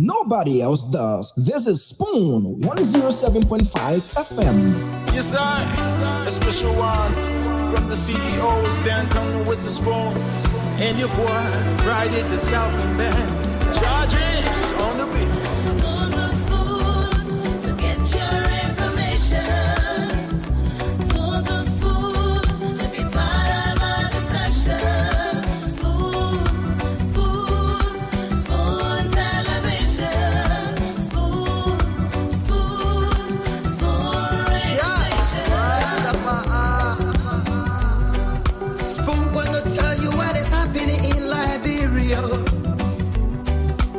nobody else does. This is Spoon 107.5 FM. Yes, a special one from the CEO, Stan Tunnel with the Spoon. And your boy, Friday the Southern Band. Charges on the beat. To the Spoon to get your information. To the Spoon to be part of our discussion. Spoon, Spoon, Spoon Television. Spoon, Spoon, Spoon Radio Station. Spoon gonna tell you what is happening in Liberia.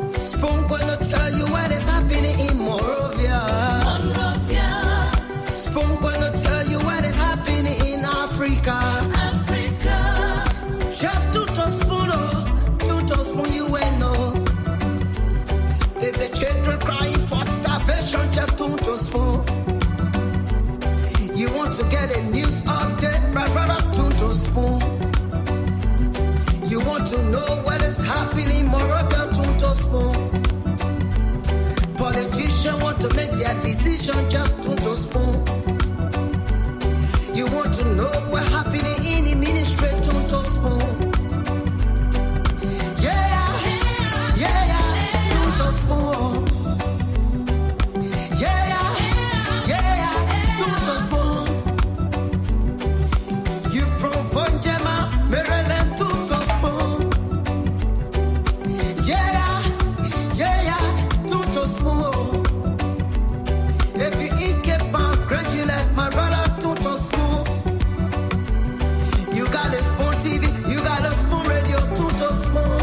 Spoon gonna tell you what is happening in Monrovia. Spoon gonna tell you what is happening in Africa. Just to spoon, you will know. If the children crying for starvation, just to spoon. You want to get a news update, brother, to spoon. You want to know what is happening in Monrovia, to spoon. Politicians want to make their decision, just to spoon. You want to know what happening in the ministry, to spoon. Yeah, to spoon. Yeah, to spoon. You from Fonjema, Maryland, to spoon. Yeah, to spoon. If you eat congratulate my brother, to spoon. You got a Spoon TV, you got a Spoon Radio, to spoon.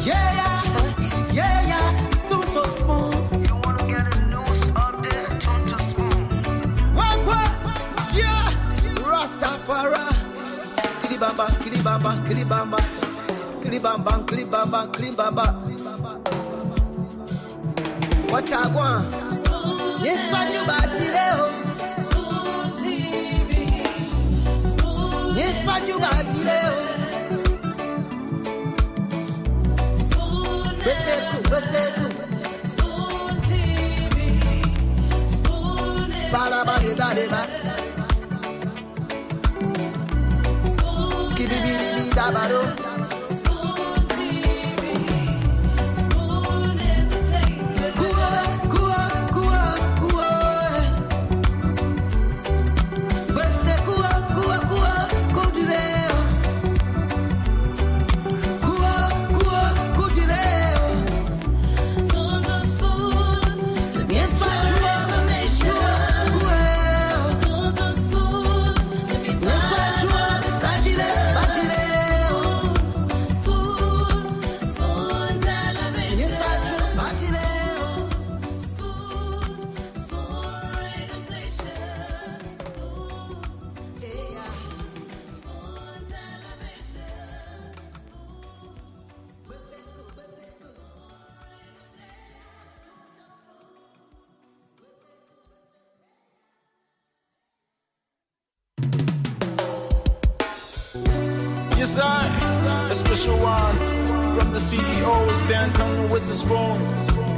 Yeah, to spoon. You wanna get a news update, to spoon. What? Yeah, Rastafari. Kilibamba, kilibamba, kilibamba. Kilibamba, kilibamba, kilibamba. What I want? Yes, what you about today? Spoon TV. Spoon. Yes, what you about today? Spoon. Spoon TV. Spoon. Bada. Spoon. Skibidi dabado. Spoon TV. Spoon Entertainment. Kuwa. Bese kuwa, kudileo. Kudileo. To the Spoon to get Yes, your what you want? information. To the Spoon to be Yes, part what you of our want? discussion. Batileo. Spoon Television. Yes, what you want? Batileo. Spoon Radio Station. Yeah. Spoon Television. Yes, a special one from the CEO, Stan Tunnel with the Spoon.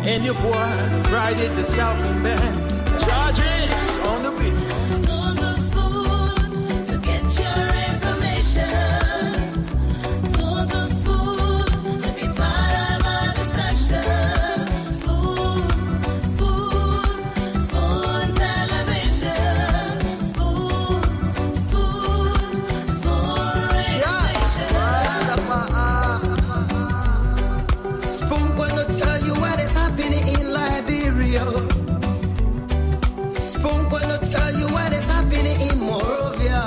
And your boy, Friday the Southern Band. Charges on the beat. To the Spoon to get your information. To the Spoon to be part of our discussion. Spoon Television. Spoon Radio Station. Spoon gonna tell you what is happening in Liberia. Spoon gonna tell you what is happening in Monrovia.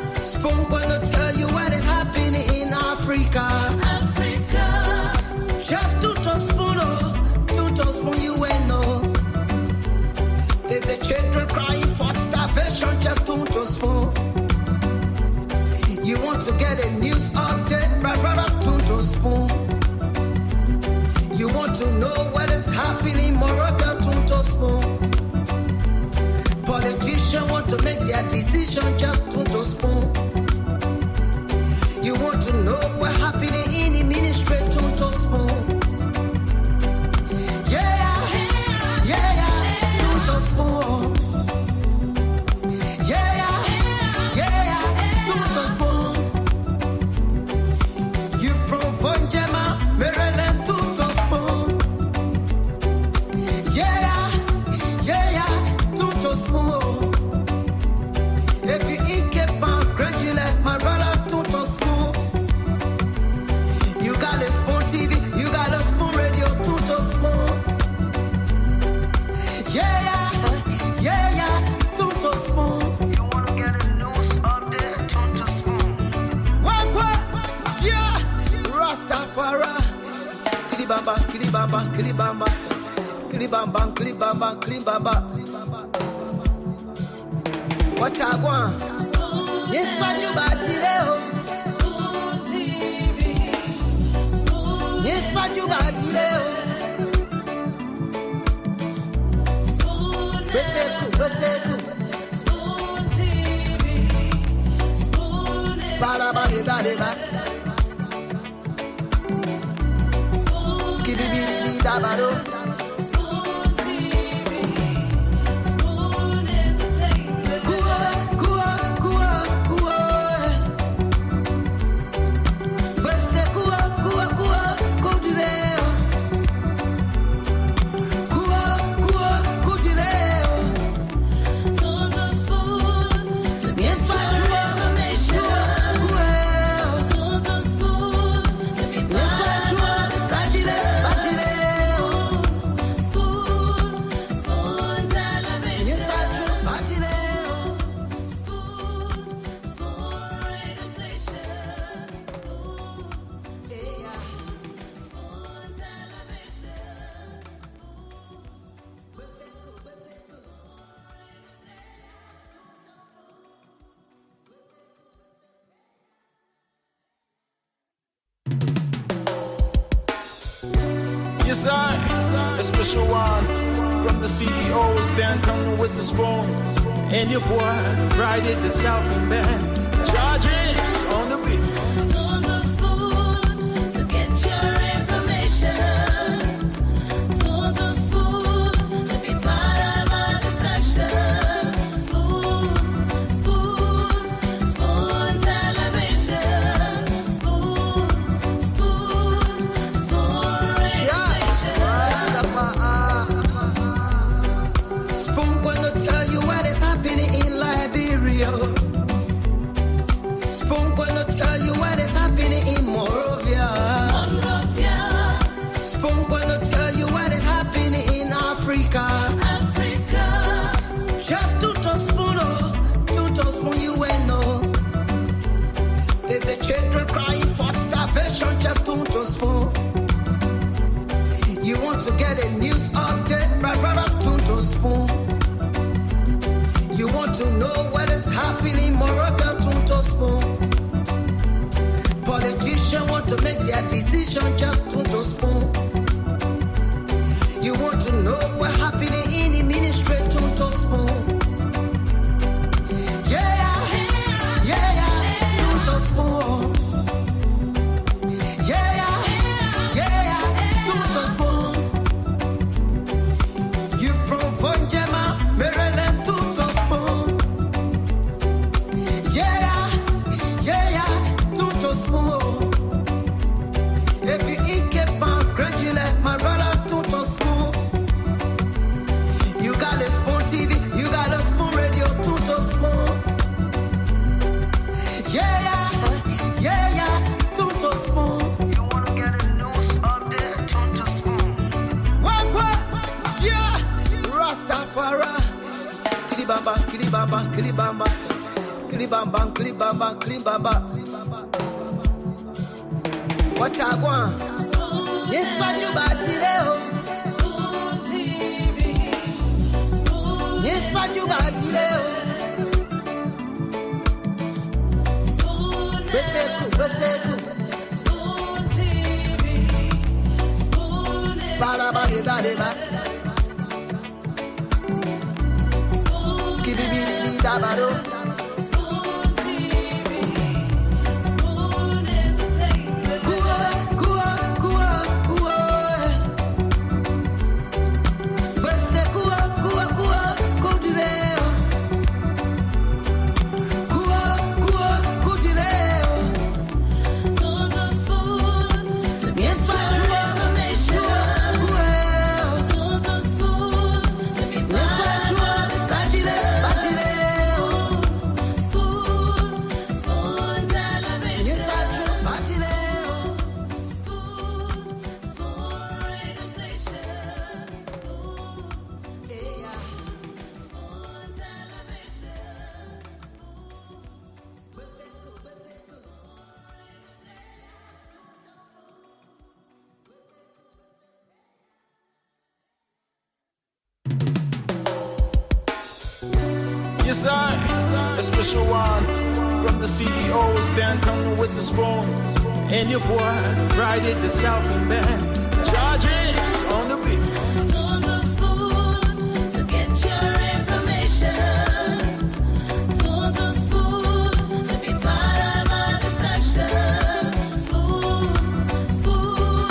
Spoon gonna tell you what is happening in Africa. Just to spoon, you will know. If the children crying for starvation, just to spoon. You want to get a news update, brother, to spoon. You want to know what is happening in Monrovia, to spoon. Politicians want to make their decision, just to spoon. You want to know what happening in the ministry, to kilibamba, kilibamba, kilibamba, kilibamba, kilibamba, kilibamba. What I want? Yes, what you bought today? Spoon TV. Spoon. Yes, what you bought today? Spoon. Spoon TV. Spoon. Bada bada bada bada. Spoon. Skibidi bidi da bado. Spoon TV. Spoon Entertainment. Kua kua kua kua. Bese kua kua kua kudileo. Kua kua kudileo. Todo Spoon. To get your information. Todo Spoon. To be part of our discussion. Spoon. Spoon Television. Spoon. Spoon Radio Station. Spoon Television. Yes, I, a special one from the CEO, Stanton with the spoon. And your boy, Friday the Southern Band. Charges on the beat. Todo Spoon. To get your information. Todo Spoon. To be part of our discussion. Spoon. Spoon. Spoon Television. Spoon. Spoon. Spoon Radio Station. Spoon gonna tell you what is happening in Liberia. Spoon gonna tell you what is happening in Morovia. Monrovia. Spoon gonna tell you what is happening in Africa. Africa. Just to spoon, you will know. If the children crying for starvation, just to spoon. You want to get a news update, my brother, to spoon. You want to know what is happening in Morovia, to spoon. Politicians want to make their decision, just to spoon. You want to know what happening in the ministry, to spoon. Yeah, to spoon. Yeah, to spoon. You from Vonjema, Maryland, to spoon. Yeah, to spoon. If you eat kepan, gradually, my brother, to spoon. You got a spoon TV, you got a spoon radio, to spoon. Yeah, to spoon. You wanna get a news update, to spoon. What? Yeah, Rastafari. Kilibamba, kilibamba, kilibamba, kilibamba, kilibamba, kilibamba. What I want? Yes, what you bought today? Spoon TV. Spoon. Yes, what you bought today? Spoon. Spoon TV. Spoon. Bada bada bada bada. Spoon. Skibidi bidi da bado. Spoon TV. Spoon Entertainment. Kua kua kua kua. Bese kua kua kua kudileo. Kua kua kudileo. Todo Spoon. To get your information. Todo Spoon. To be part of our discussion. Yes, I, a special one from the CEO, Stanton with the spoon. And your boy, Friday the Southern Band. Charges on the beat. To the spoon to get your information. To the spoon to be part of our discussion. Spoon, spoon,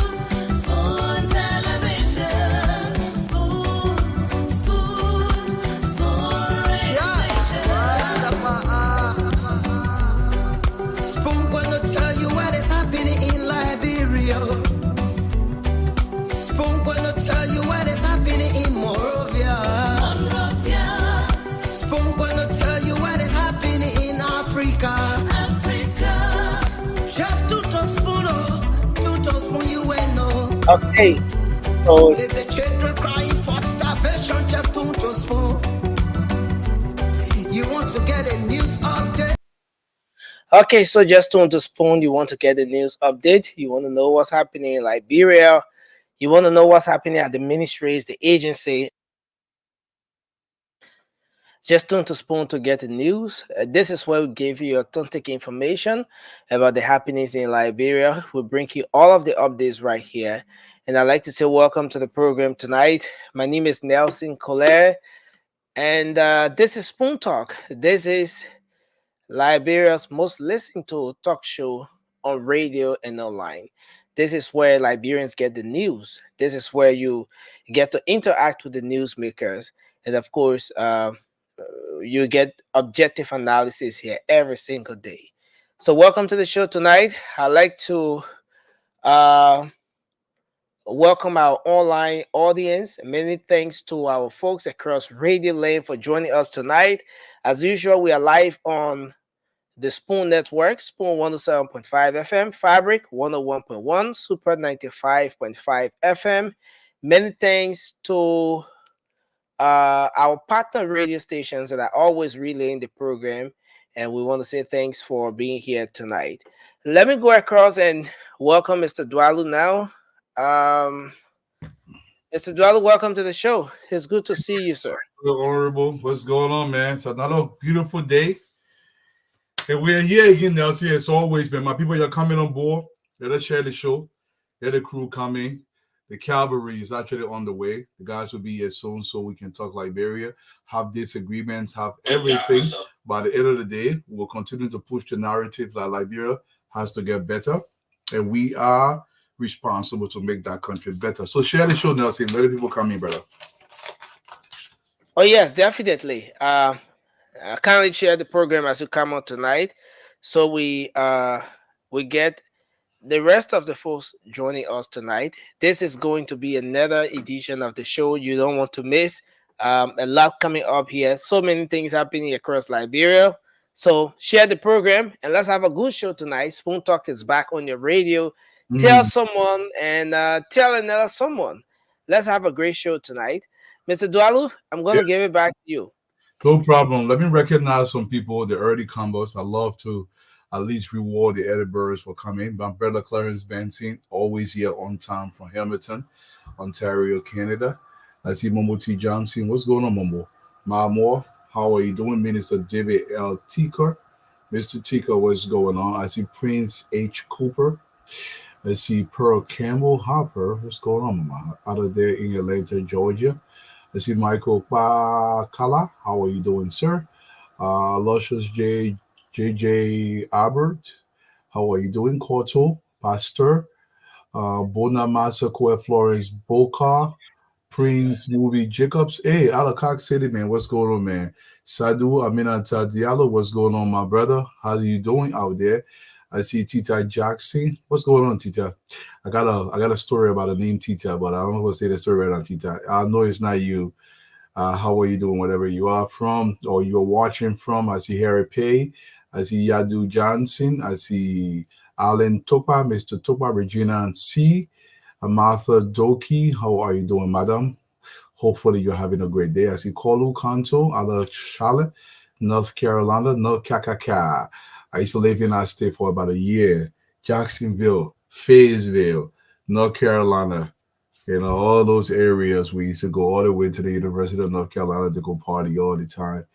spoon television. Spoon, spoon, spoon regulation. Spoon gonna tell you what is happening in Liberia. Spoon gonna tell you what is happening in Morovia. Monrovia, Spoon gonna tell you what is happening in Africa. Africa. Just to spoon you know. Okay, so If the children crying for starvation, just to spoon. You want to get a news update? okay, so just on the spoon, you want to get the news update. You want to know what's happening in Liberia. You want to know what's happening at the ministries, the agency. Just turn to Spoon to get the news. This is where we give you authentic information about the happenings in Liberia. We bring you all of the updates right here. And I'd like to say welcome to the program tonight. My name is Nelson Collier, and this is Spoon Talk. This is Liberia's most listened to talk show on radio and online. This is where Liberians get the news. This is where you get to interact with the newsmakers. And of course, you get objective analysis here every single day. So, welcome to the show tonight. I'd like to uh, welcome our online audience. Many thanks to our folks across Radio Lane for joining us tonight. As usual, we are live on the Spoon Network, Spoon 107.5 FM, Fabric 101.1, Super 95.5 FM. Many thanks to our partner radio stations that are always relaying the program, and we want to say thanks for being here tonight. Let me go across and welcome Mr. Dwalu now. Mr. Dwalu, welcome to the show. It's good to see you, sir. Hello, Honorable. What's going on, man? It's another beautiful day. And we're here again, Nelson. It's always been. My people, you're coming on board. Let us share the show. Let the crew come in. The cavalry is actually on the way. The guys will be here soon so we can talk Liberia, have disagreements, have everything. By the end of the day, we'll continue to push the narrative that Liberia has to get better. And we are responsible to make that country better. So share the show, Nelson. Let the people come in, brother. Oh, yes, definitely. I kindly share the program as you come on tonight. So we get the rest of the folks joining us tonight. This is going to be another edition of the show you don't want to miss. A lot coming up here. So many things happening across Liberia. So share the program and let's have a good show tonight. Spoon Talk is back on your radio. Tell someone and tell another someone. Let's have a great show tonight. Mr. Dwalu, I'm going to give it back to you. No problem. Let me recognize some people, the early combos. I love to at least reward the Edinburghs for coming. My brother Clarence Benson, always here on time from Hamilton, Ontario, Canada. I see Momo T. Johnson. What's going on, Momo? Ma Moore, how are you doing? Minister David L. Ticker. Mr. Ticker, what's going on? I see Prince H. Cooper. I see Pearl Campbell Hopper. What's going on, Mama? Out of there in Atlanta, Georgia. I see Michael Bakala. How are you doing, sir? Luscious JJ Albert. How are you doing, Corto? Pastor. Bonamassa Koe Florence Boca. Prince Movie Jacobs. Hey, Alakak City, man. What's going on, man? Sadu Aminata Diallo. What's going on, my brother? How are you doing out there? I see Tita Jackson. What's going on, Tita? I got a story about the name Tita, but I don't know what to say the story right now, Tita. I know it's not you. How are you doing, wherever you are from or you're watching from? I see Harry Pay. I see Yadu Johnson. I see Alan Topa, Mr. Topa, Regina C. Martha Doki. How are you doing, madam? Hopefully you're having a great day. I see Kolu Kanto, Ala Charlotte, North Carolina, North Kakaka. I used to live in that state for about a year. Jacksonville, Fayetteville, North Carolina, all those areas. We used to go all the way to the University of North Carolina to go party all the time.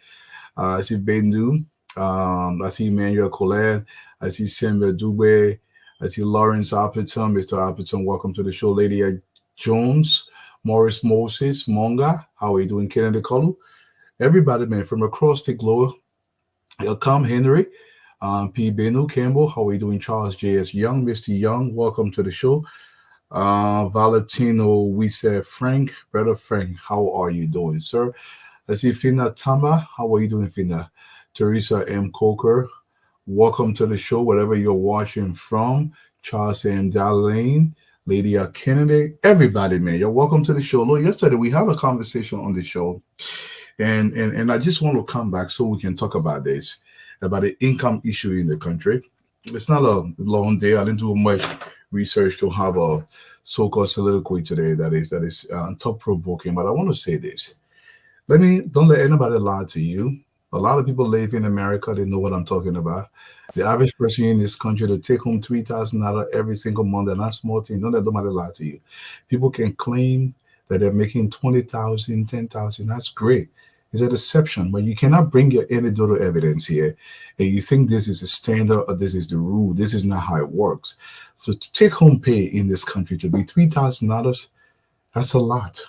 I see Bendu. I see Emmanuel Colette. I see Samuel Dube. I see Lawrence Appleton. Mr. Appleton, welcome to the show. Lady Jones, Morris Moses, Monga. How are you doing, Kennedy Kolu? Everybody, man, from across the globe. Welcome, Henry. P. Benu Campbell. How are you doing, Charles J.S. Young? Mr. Young, welcome to the show. Valentino, we said Frank. Brother Frank, how are you doing, sir? I see Fina Tamba. How are you doing, Fina? Teresa M. Coker, welcome to the show, wherever you're watching from. Charles M. Dallane, Lydia Kennedy, everybody, man, you're welcome to the show. Look, yesterday we had a conversation on the show, and I just want to come back so we can talk about this, about the income issue in the country. It's not a long day. I didn't do much research to have a so-called soliloquy today that is thought-provoking, but I want to say this. Don't let anybody lie to you. A lot of people live in America. They know what I'm talking about. The average person in this country to take home $3,000 every single month, and that's small thing. Don't let nobody lie to you. People can claim that they're making $20,000, $10,000. That's great. It's a deception, but you cannot bring your anecdotal evidence here, and you think this is a standard or this is the rule. This is not how it works. So to take home pay in this country to be $3,000, that's a lot.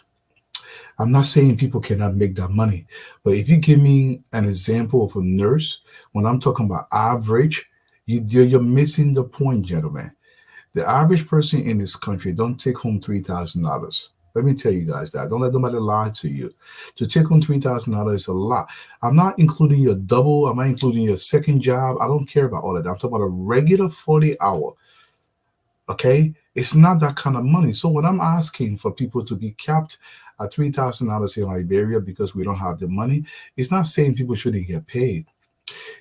I'm not saying people cannot make that money, but if you give me an example of a nurse, when I'm talking about average, you're missing the point, gentlemen. The average person in this country don't take home $3,000. Let me tell you guys that. Don't let nobody lie to you. To take home $3,000 is a lot. I'm not including your double. I'm not including your second job. I don't care about all of that. I'm talking about a regular 40-hour. Okay? It's not that kind of money. So when I'm asking for people to be capped at $3,000 in Liberia because we don't have the money, it's not saying people shouldn't get paid.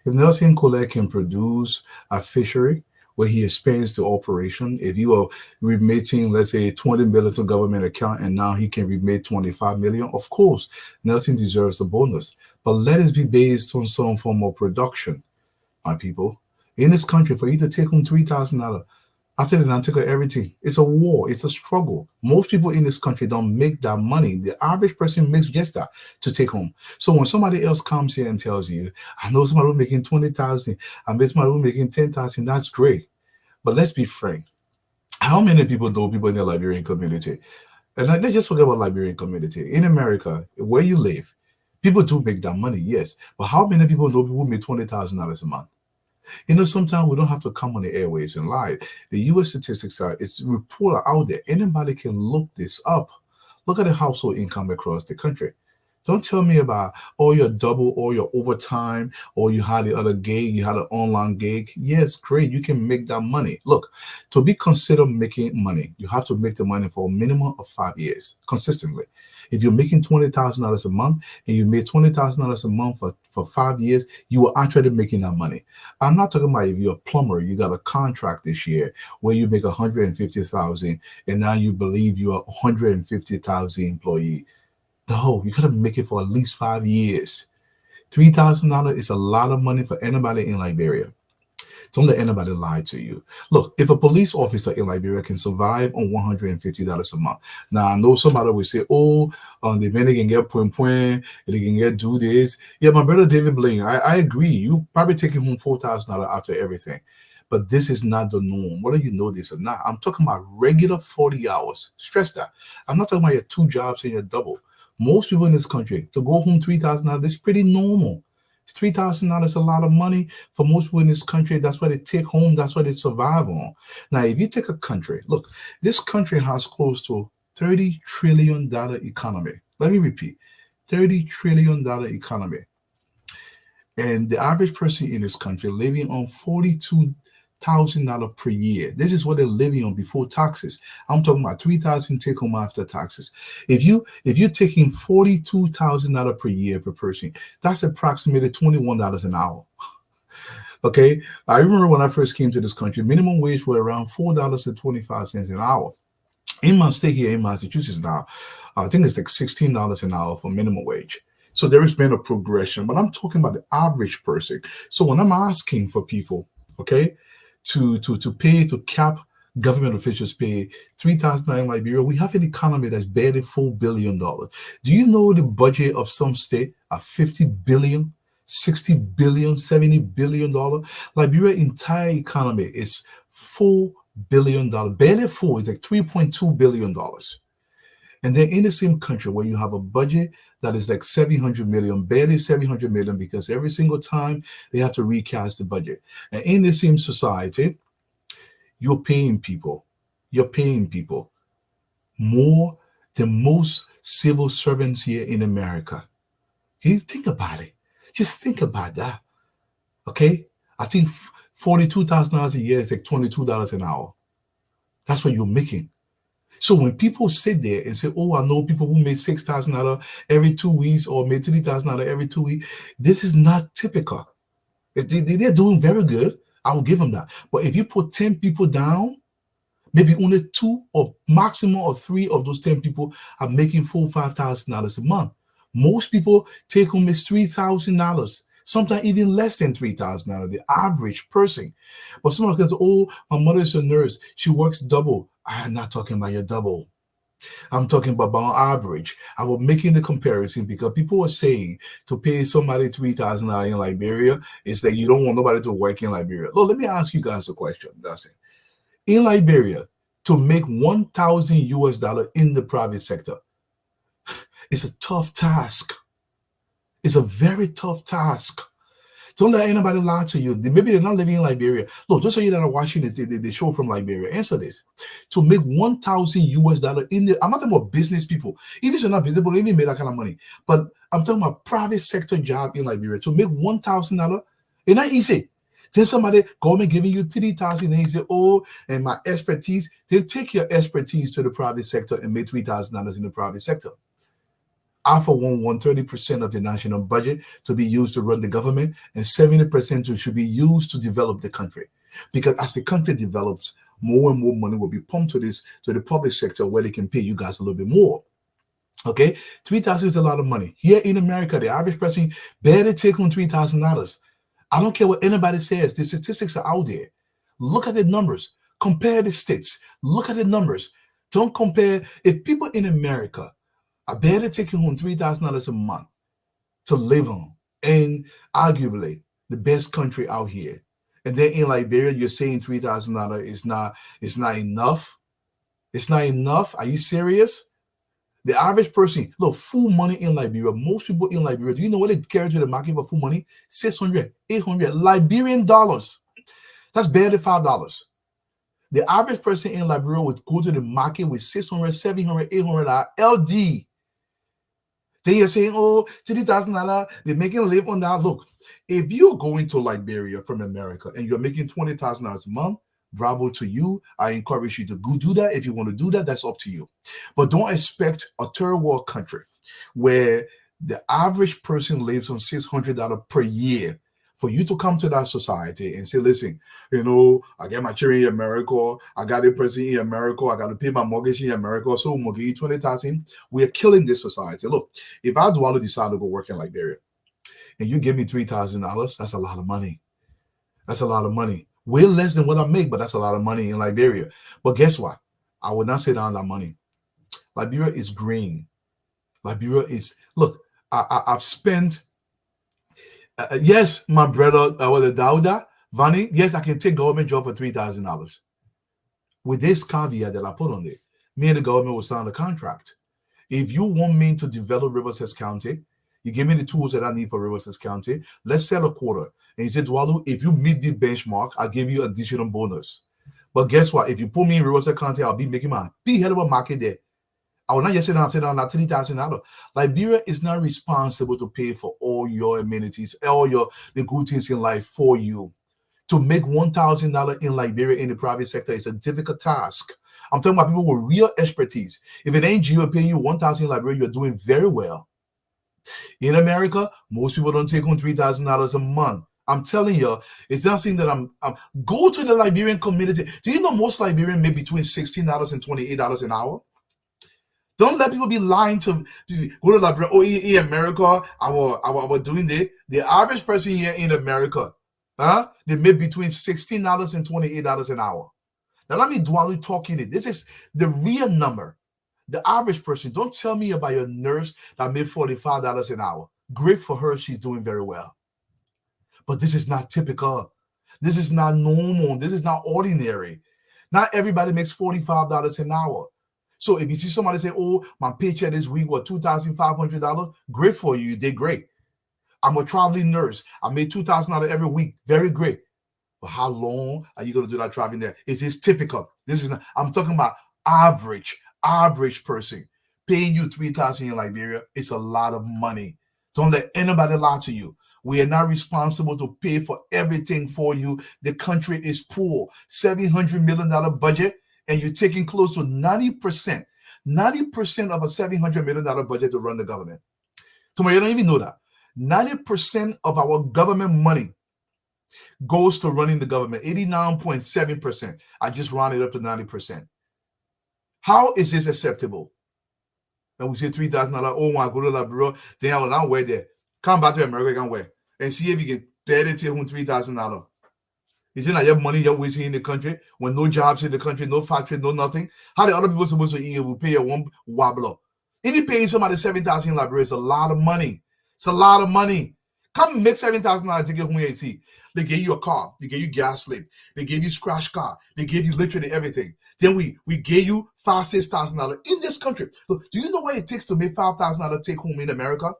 If Nelson Colette can produce a fishery where he expands the operation, if you are remitting, let's say, $20 million to government account and now he can remit $25 million, of course, Nelson deserves the bonus. But let it be based on some form of production, my people. In this country, for you to take home $3,000, after they don't take everything, it's a war, it's a struggle. Most people in this country don't make that money. The average person makes just that to take home. So when somebody else comes here and tells you, I know somebody who's making $20,000, I know somebody who's making $10,000, that's great. But let's be frank. How many people know people in the Liberian community? And let's just forget about Liberian community. In America, where you live, people do make that money, yes. But how many people know people who make $20,000 a month? You know, sometimes we don't have to come on the airwaves and lie. The U.S. statistics it's reported out there. Anybody can look this up. Look at the household income across the country. Don't tell me about all your double or your overtime or you had the other gig, you had an online gig. Yes, great. You can make that money. Look, to be considered making money, you have to make the money for a minimum of 5 years consistently. If you're making $20,000 a month and you made $20,000 a month for 5 years, you are actually making that money. I'm not talking about if you're a plumber, you got a contract this year where you make $150,000 and now you believe you are 150,000 employee. No, you gotta make it for at least 5 years. $3,000 is a lot of money for anybody in Liberia. Don't let anybody lie to you. Look, if a police officer in Liberia can survive on $150 a month, now I know somebody will say, "Oh, the men can get point, they can get do this." Yeah, my brother David Blaine, I agree. You probably taking home $4,000 after everything, but this is not the norm. Whether you know this or not, I'm talking about regular 40 hours. Stress that. I'm not talking about your 2 jobs and your double. Most people in this country, to go home $3,000, is pretty normal. $3,000 is a lot of money for most people in this country. That's what they take home. That's what they survive on. Now, if you take a country, look, this country has close to $30 trillion economy. Let me repeat, $30 trillion economy. And the average person in this country living on $42,000 per year. This is what they're living on before taxes. I'm talking about $3,000 take home after taxes. If you're taking $42,000 per year per person, that's approximately $21 an hour. Okay, I remember when I first came to this country, minimum wage were around $4.25 an hour. In my stay here in Massachusetts now, I think it's like $16 an hour for minimum wage. So there has been a progression, but I'm talking about the average person. So when I'm asking for people, okay, to pay, to cap government officials pay $3,000 in Liberia, we have an economy that's barely $4 billion. Do you know the budget of some state are $50 billion? $60 billion, $70 billion. Liberia's entire economy is $4 billion. Barely four, it's like $3.2 billion. And then in the same country where you have a budget that is like 700 million, barely 700 million, because every single time they have to recast the budget. And in the same society, you're paying people more than most civil servants here in America. Can you think about it? Just think about that. Okay? I think $42,000 a year is like $22 an hour. That's what you're making. So when people sit there and say, oh, I know people who make $6,000 every 2 weeks or make $3,000 every 2 weeks, this is not typical. They're doing very good. I will give them that. But if you put 10 people down, maybe only 2 or maximum of 3 of those 10 people are making $4,000, $5,000 a month. Most people take home is $3,000, sometimes even less than $3,000, the average person. But someone can say, oh, my mother is a nurse. She works double. I'm not talking about your double. I'm talking about on average. I was making the comparison because people are saying to pay somebody $3,000 in Liberia is that you don't want nobody to work in Liberia. Look, let me ask you guys a question. That's it. In Liberia, to make $1,000 in the private sector, it's a tough task. It's a very tough task. Don't let anybody lie to you. Maybe they're not living in Liberia. Look, those of you that are watching the show from Liberia, answer this. To make $1,000 in the, I'm not talking about business people. Even if you're not business, but even make that kind of money. But I'm talking about private sector job in Liberia. To make $1,000, it's not easy. Then somebody, government giving you $3,000, and you say, oh, and my expertise, then take your expertise to the private sector and make $3,000 in the private sector. I, for one, want 30% of the national budget to be used to run the government, and 70% should be used to develop the country. Because as the country develops, more and more money will be pumped to the public sector where they can pay you guys a little bit more. Okay, $3,000 is a lot of money. Here in America, the average person barely take home $3,000. I don't care what anybody says. The statistics are out there. Look at the numbers. Compare the states. Look at the numbers. Don't compare. If people in America are barely taking home $3,000 a month to live on, and arguably the best country out here, and then in Liberia, you're saying $3,000 is not enough. It's not enough. Are you serious? The average person, look, full money in Liberia, most people in Liberia, do you know what they carry to the market for full money? 600, 800 Liberian dollars. That's barely $5. The average person in Liberia would go to the market with 600, 700, 800 LD. Then you're saying, oh, $30,000, they're making a live on that. Look, if you're going to Liberia from America and you're making $20,000 a month, bravo to you. I encourage you to go do that. If you want to do that, that's up to you. But don't expect a third world country where the average person lives on $600 per year for you to come to that society and say, listen, you know, I get my children in America, I got a person in America, I got to pay my mortgage in America, so I'm going to give you $20,000. We're killing this society. Look, if I do decide to go work in Liberia and you give me $3,000, that's a lot of money. That's a lot of money. Way less than what I make, but that's a lot of money in Liberia. But guess what? I would not say down that money. Liberia is green. Liberia is, look, I've spent, yes, my brother, Dauda, Vani, yes, I can take government job for $3,000. With this caveat that I put on it, me and the government will sign the contract. If you want me to develop Riverside County, you give me the tools that I need for Riverside County, let's sell a quarter. And he said, Dwalu, if you meet the benchmark, I'll give you additional bonus. But guess what? If you put me in Riverside County, I'll be making my big hell of a market there. I will not just sit down that $3,000. Liberia is not responsible to pay for all your amenities, all the good things in life for you. To make $1,000 in Liberia in the private sector is a difficult task. I'm talking about people with real expertise. If an NGO paying you $1,000 in Liberia, you're doing very well. In America, most people don't take home $3,000 a month. I'm telling you, it's not saying that I'm go to the Liberian community. Do you know most Liberians make between $16 and $28 an hour? Don't let people be lying to go to Liberia. Oh, in America, I was doing that. The average person here in America, they make between $16 and $28 an hour. Now let me dwell talking it. This is the real number. The average person. Don't tell me about your nurse that made $45 an hour. Great for her. She's doing very well. But this is not typical. This is not normal. This is not ordinary. Not everybody makes $45 an hour. So if you see somebody say, oh, my paycheck this week was $2,500, great for you. You did great. I'm a traveling nurse. I made $2,000 every week. Very great. But how long are you going to do that traveling there? Is this typical? This is not, I'm talking about average person paying you $3,000 in Liberia. It's a lot of money. Don't let anybody lie to you. We are not responsible to pay for everything for you. The country is poor. $700 million budget, and you're taking close to 90% of a $700 million budget to run the government. Some of you don't even know that. 90% of our government money goes to running the government. 89.7%. I just rounded up to 90%. How is this acceptable? And we say $3,000. Oh, I go to the bureau. Then I will not wait there. Come back to America and wait and see if you can pay it to $3,000. Is it not your money you're wasting in the country when no jobs in the country, no factory, no nothing? How the other people supposed to eat? Will pay you one wobbler. If you pay somebody $7,000 in Liberia, it's a lot of money. It's a lot of money. Come make $7,000 to get home and see. They gave you a car. They gave you gas slip. They gave you scratch car. They gave you literally everything. Then we gave you $5,000-$6,000 in this country. So do you know what it takes to make $5,000 take home in America?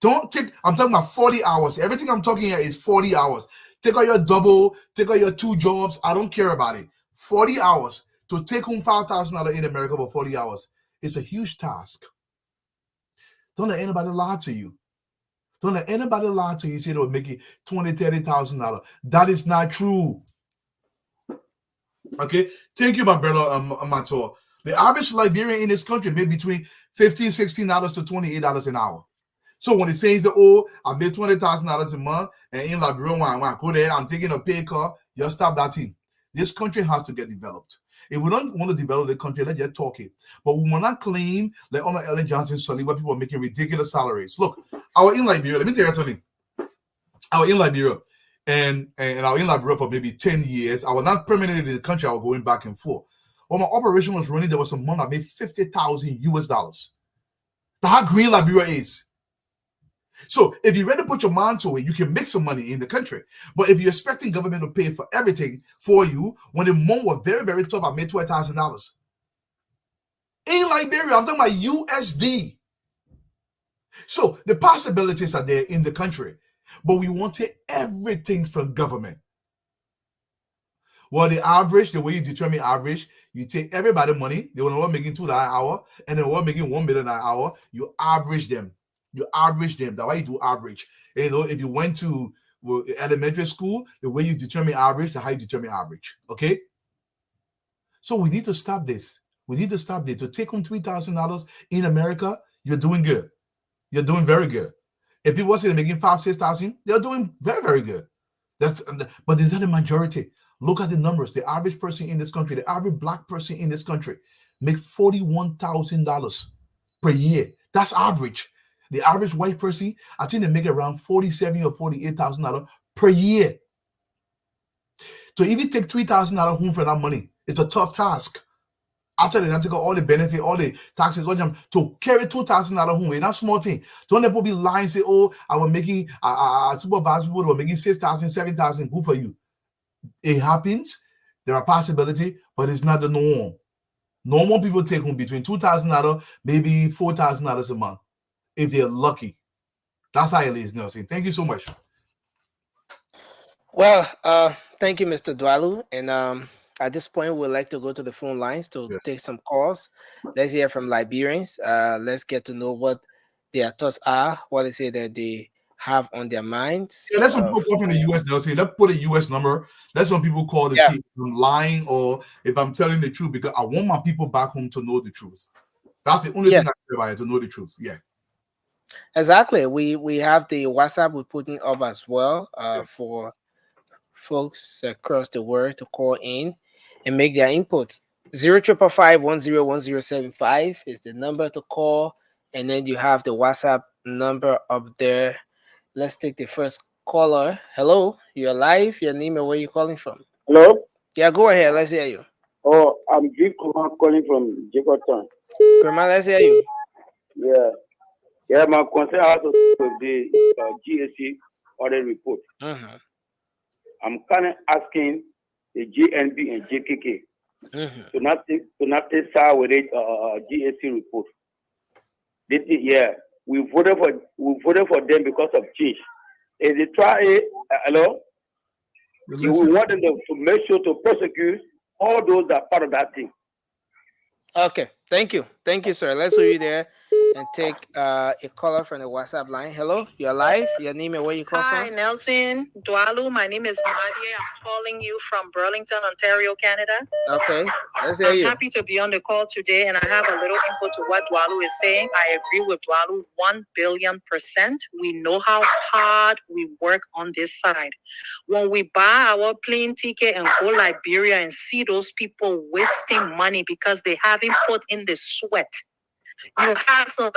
Don't take, I'm talking about 40 hours. Everything I'm talking here is 40 hours. Take out your double, take out your 2 jobs. I don't care about it. 40 hours to take home $5,000 in America for 40 hours. It's a huge task. Don't let anybody lie to you. Don't let anybody lie to you. Say they'll make it $20,000, $30,000. That is not true. Okay, thank you, my brother Mator. The average Liberian in this country made between $15, $16 to $28 an hour. So when it says that, oh, I made $20,000 a month, and in Liberia, when I go there, I'm taking a pay cut, you stop that thing. This country has to get developed. If we don't want to develop the country, let's just talk it. But we will not claim like Honor Ellen Johnson Sully, where people are making ridiculous salaries. Look, our in Liberia, let me tell you something. Our in Liberia, and I was in Liberia for maybe 10 years. I was not permanently in the country. I was going back and forth. When my operation was running, there was a month I made $50,000 US. That's how green Liberia is. So if you're ready to put your mind to it, you can make some money in the country. But if you're expecting government to pay for everything for you, when the month was very, very tough, I made $12,000. In Liberia, I'm talking about USD. So the possibilities are there in the country, but we want to take everything from government. Well, the average, the way you determine average, you take everybody's money, they were making $2 an hour, and they were making $1 million an hour, you average them. You average them. That's why you do average. You know, if you went to elementary school, the way you determine average, that's how you determine average. Okay? So we need to stop this. We need to stop this. To take home $3,000 in America, you're doing good. You're doing very good. If people are making $5,000, $6,000, they're doing very, very good. But is that the majority? Look at the numbers. The average person in this country, the average black person in this country, make $41,000 per year. That's average. The average white person, I think they make around $47,000 or $48,000 per year. To even take $3,000 home for that money, it's a tough task. After they take all the benefit, all the taxes, to carry $2,000 home, it's not a small thing. Don't let people be lying and say, oh, I was making, supervisor people were making $6,000, $7,000, good for you. It happens. There are possibilities, but it's not the norm. Normal people take home between $2,000, maybe $4,000 a month. If they're lucky. That's how it is, Nelson. Thank you so much. Well, thank you, Mr. Dwalu. And at this point, we'd like to go to the phone lines to take some calls. Let's hear from Liberians. Let's get to know what their thoughts are, what is it that they have on their minds. Yeah, let some people call from the U.S. Nelson. Let's put a U.S. number. Let some people call to see if I'm lying or if I'm telling the truth, because I want my people back home to know the truth. That's the only thing I care about, to know the truth. Yeah. Exactly. We have the WhatsApp we're putting up as well for folks across the world to call in and make their input. 0555-101075 is the number to call, and then you have the WhatsApp number up there. Let's take the first caller. Hello, you're live. Your name and where you calling from? Hello? Yeah, go ahead. Let's hear you. Oh, I'm Vic Kumar calling from Jakarta. Kumar, let's hear you. Yeah. Yeah, my concern has to do with the GSC audit report. Mm-hmm. I'm kind of asking the GNB and JKK Mm-hmm. to not take side with it. GAC report. Yeah, we voted for them because of change. If they try it, hello, We we listen. want them to make sure to prosecute all those that are part of that thing. Okay, thank you, sir. Let's leave you there and take a caller from the WhatsApp line. Hello, you're live. Your name and where you call Hi, from? Nelson Dwalu. My name is Nadia. I'm calling you from Burlington, Ontario, Canada. Okay, let's hear I'm you. happy to be on the call today, and I have a little input to what Dwalu is saying. I agree with Dwalu 1,000,000,000%. We know how hard we work on this side. When we buy our plane ticket and go Liberia and see those people wasting money because they haven't put in the sweat. You have some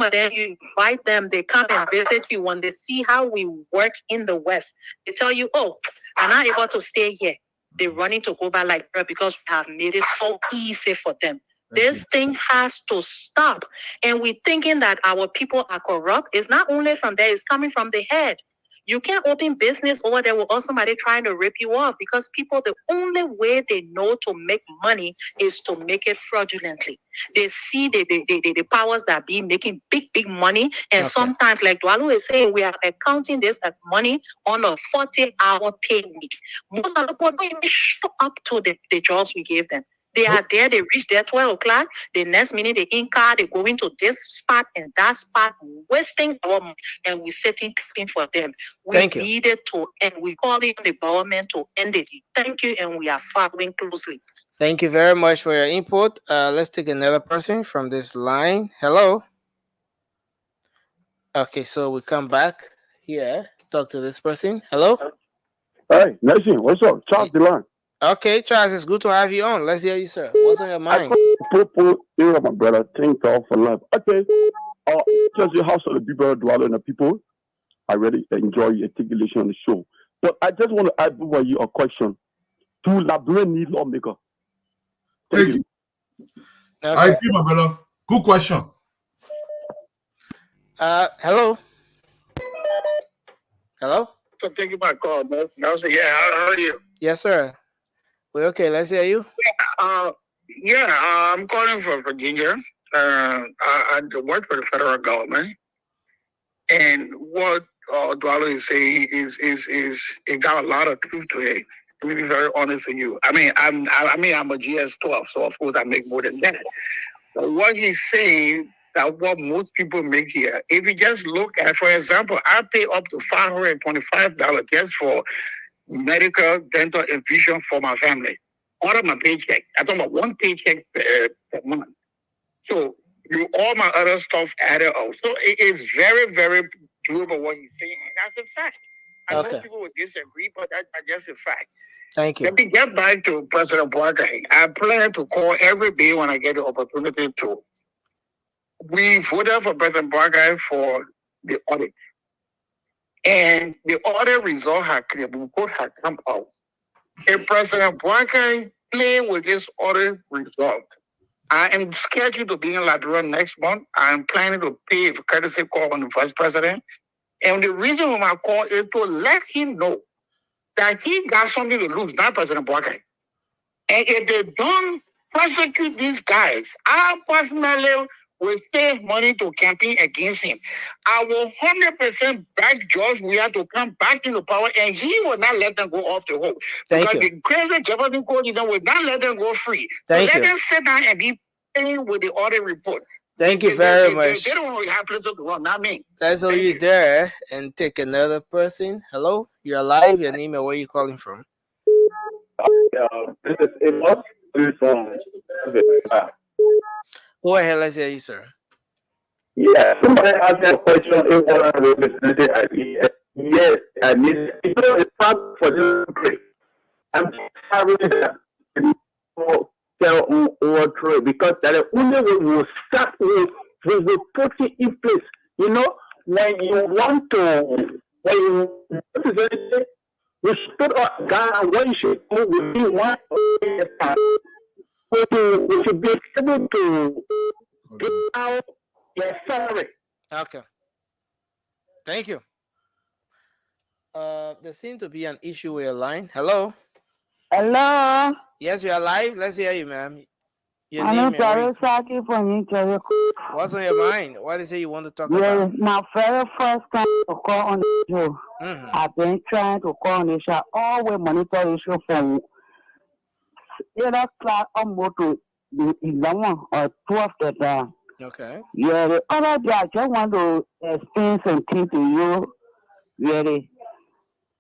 of them, you invite them, they come and visit you. When they see how we work in the West, they tell you, oh, I'm not able to stay here. They're running to go back like that because we have made it so easy for them. This thing has to stop. And we're thinking that our people are corrupt. It's not only from there, it's coming from the head. You can't open business over there with somebody trying to rip you off because people, the only way they know to make money is to make it fraudulently. They see the powers that be making big money. And sometimes, like Dwalu is saying, we are accounting this as money on a 40-hour pay week. Most of the people don't even show up to the jobs we gave them. They are there, they reach there 12 o'clock. The next minute, they in car, they go into this spot and that spot, wasting our money, and we're sitting clapping for them. We Thank you. needed to, and we calling the government to end it. Thank you, and we are following closely. Thank you very much for your input. Let's take another person from this line. Hello. Okay, so we come back here, talk to this person. Hello. Hey, Nation, what's up? Charles the line. Okay, Charles, it's good to have you on. Let's hear you, sir. What's on your mind? Here, my brother. Thank God for love. Okay. Just your house of the people, Dwalo and the people. I really enjoy your articulation on the show. But I just want to add over you a question to Liberian need lawmaker. Thank you. Okay. I agree, my brother. Good question. Hello. Hello. So thank you for my call, man. Nelson, yeah, how are you? Yes, sir. We're okay. Let's hear you. I'm calling from Virginia. I work for the federal government, and what Dwalo is saying is it got a lot of truth to it. To be very honest with you, I'm a GS-12, so of course I make more than that. But what he's saying that what most people make here, if you just look at, for example, I pay up to $525 just for medical, dental, and vision for my family. Out of my paycheck. I'm talking about one paycheck per month. So all my other stuff added up. So it is very, very doable what he's saying. And that's a fact. I know people would disagree, but that's just a fact. Thank you. Let me get back to President Boakai. I plan to call every day when I get the opportunity to. We voted for President Boakai for the audit. And the audit result had come out. If President Boakai play with this audit result, I am scheduled to be in Liberia next month. I'm planning to pay a courtesy call on the vice president. And the reason for my call is to let him know that he got something to lose, not President Boakai. And if they don't prosecute these guys, I personally will save money to campaign against him. I will 100% back George Weah to come back into power, and he will not let them go off the hook. Because the crazy Jefferson Court will not let them go free. Let them sit down and be paying with the audit report. Thank you very much. They don't have places to run, not me. Let's hold you there and take another person. Hello, you're live. Your name and where you calling from? This is Amos. Go ahead, let's hear you, sir. Yeah, somebody asked me a question if one of the representatives. Yes, I need it. It's hard for them to pray. I'm sorry that tell or trade because that the only way we will start with we will put it in place. You know, when you want to, when you we should put our gun when you should go within 1 year time. We should be able to get out your salary. Okay. Thank you. There seems to be an issue with your line. Hello. Hello. Yes, you are live. Let's hear you, ma'am. Your I'm name and where very you- sorry for me, Jerry. what's on your mind? What is it you want to talk Yeah, about? my very first time to call on the show. Mhm. I've been trying to call on the show. Always monitor the show from 8 o'clock almost to the 11 or 12 that time. Okay. Yeah, the other day I just want to explain something to you. Really.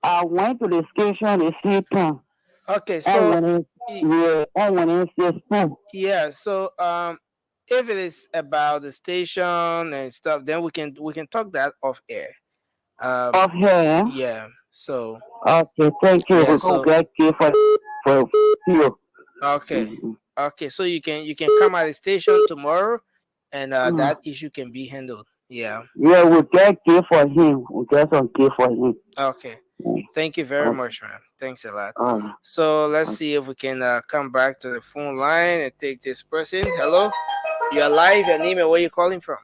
I went to the station the same time. Okay. And So when it, yeah, and when it's the spoon. yeah. So if it is about the station and stuff, then we can talk that off air. Off here. Yeah. So Okay, thank you. yeah. We're So gonna get you for you. okay. Mhm. Okay. So you can come at the station tomorrow, and Mm. that issue can be handled. Yeah. Yeah, we'll get gift for him. We'll get some gift for him. Okay. Mm. Thank you very Okay. much, man. Thanks a lot. Uh, So let's see if we can come back to the phone line and take this person. Hello, you are live. Your name and where you calling from?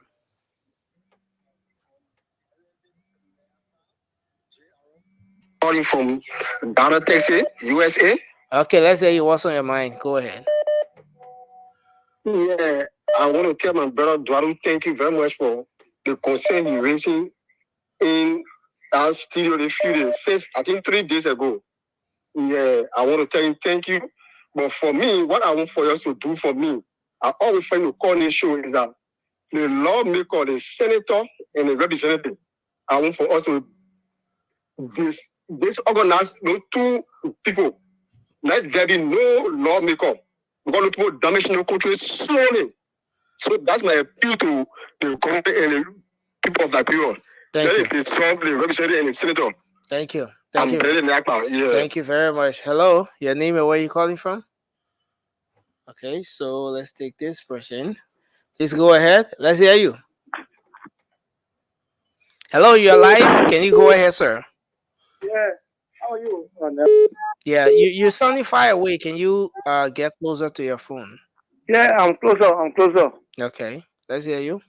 Calling from Dallas, Texas, USA. Okay, let's hear you. What's on your mind? Go ahead. Yeah, I want to tell my brother Dwaru, thank you very much for the concern he raising in our studio the few days, since I think 3 days ago. Yeah, I want to tell him thank you. But for me, what I want for us to do for me, I always find the call this show is that the lawmaker, the senator, and the representative, I want for us to organize those two people. Let there be no lawmaker. Because the people damage the country slowly. So that's my appeal to the government and the people of Liberia. Thank you. Let it solve the representative and the senator. Thank you. I'm Thank you. telling you, yeah. Thank you very much. Hello, your name and where you calling from? Okay, so let's take this person. Please go ahead. Let's hear you. Hello, you're live. Can you go ahead, sir? Yeah. How are you? Yeah, you're sounding far away. Can you get closer to your phone? Yeah, I'm closer. Okay, let's hear you.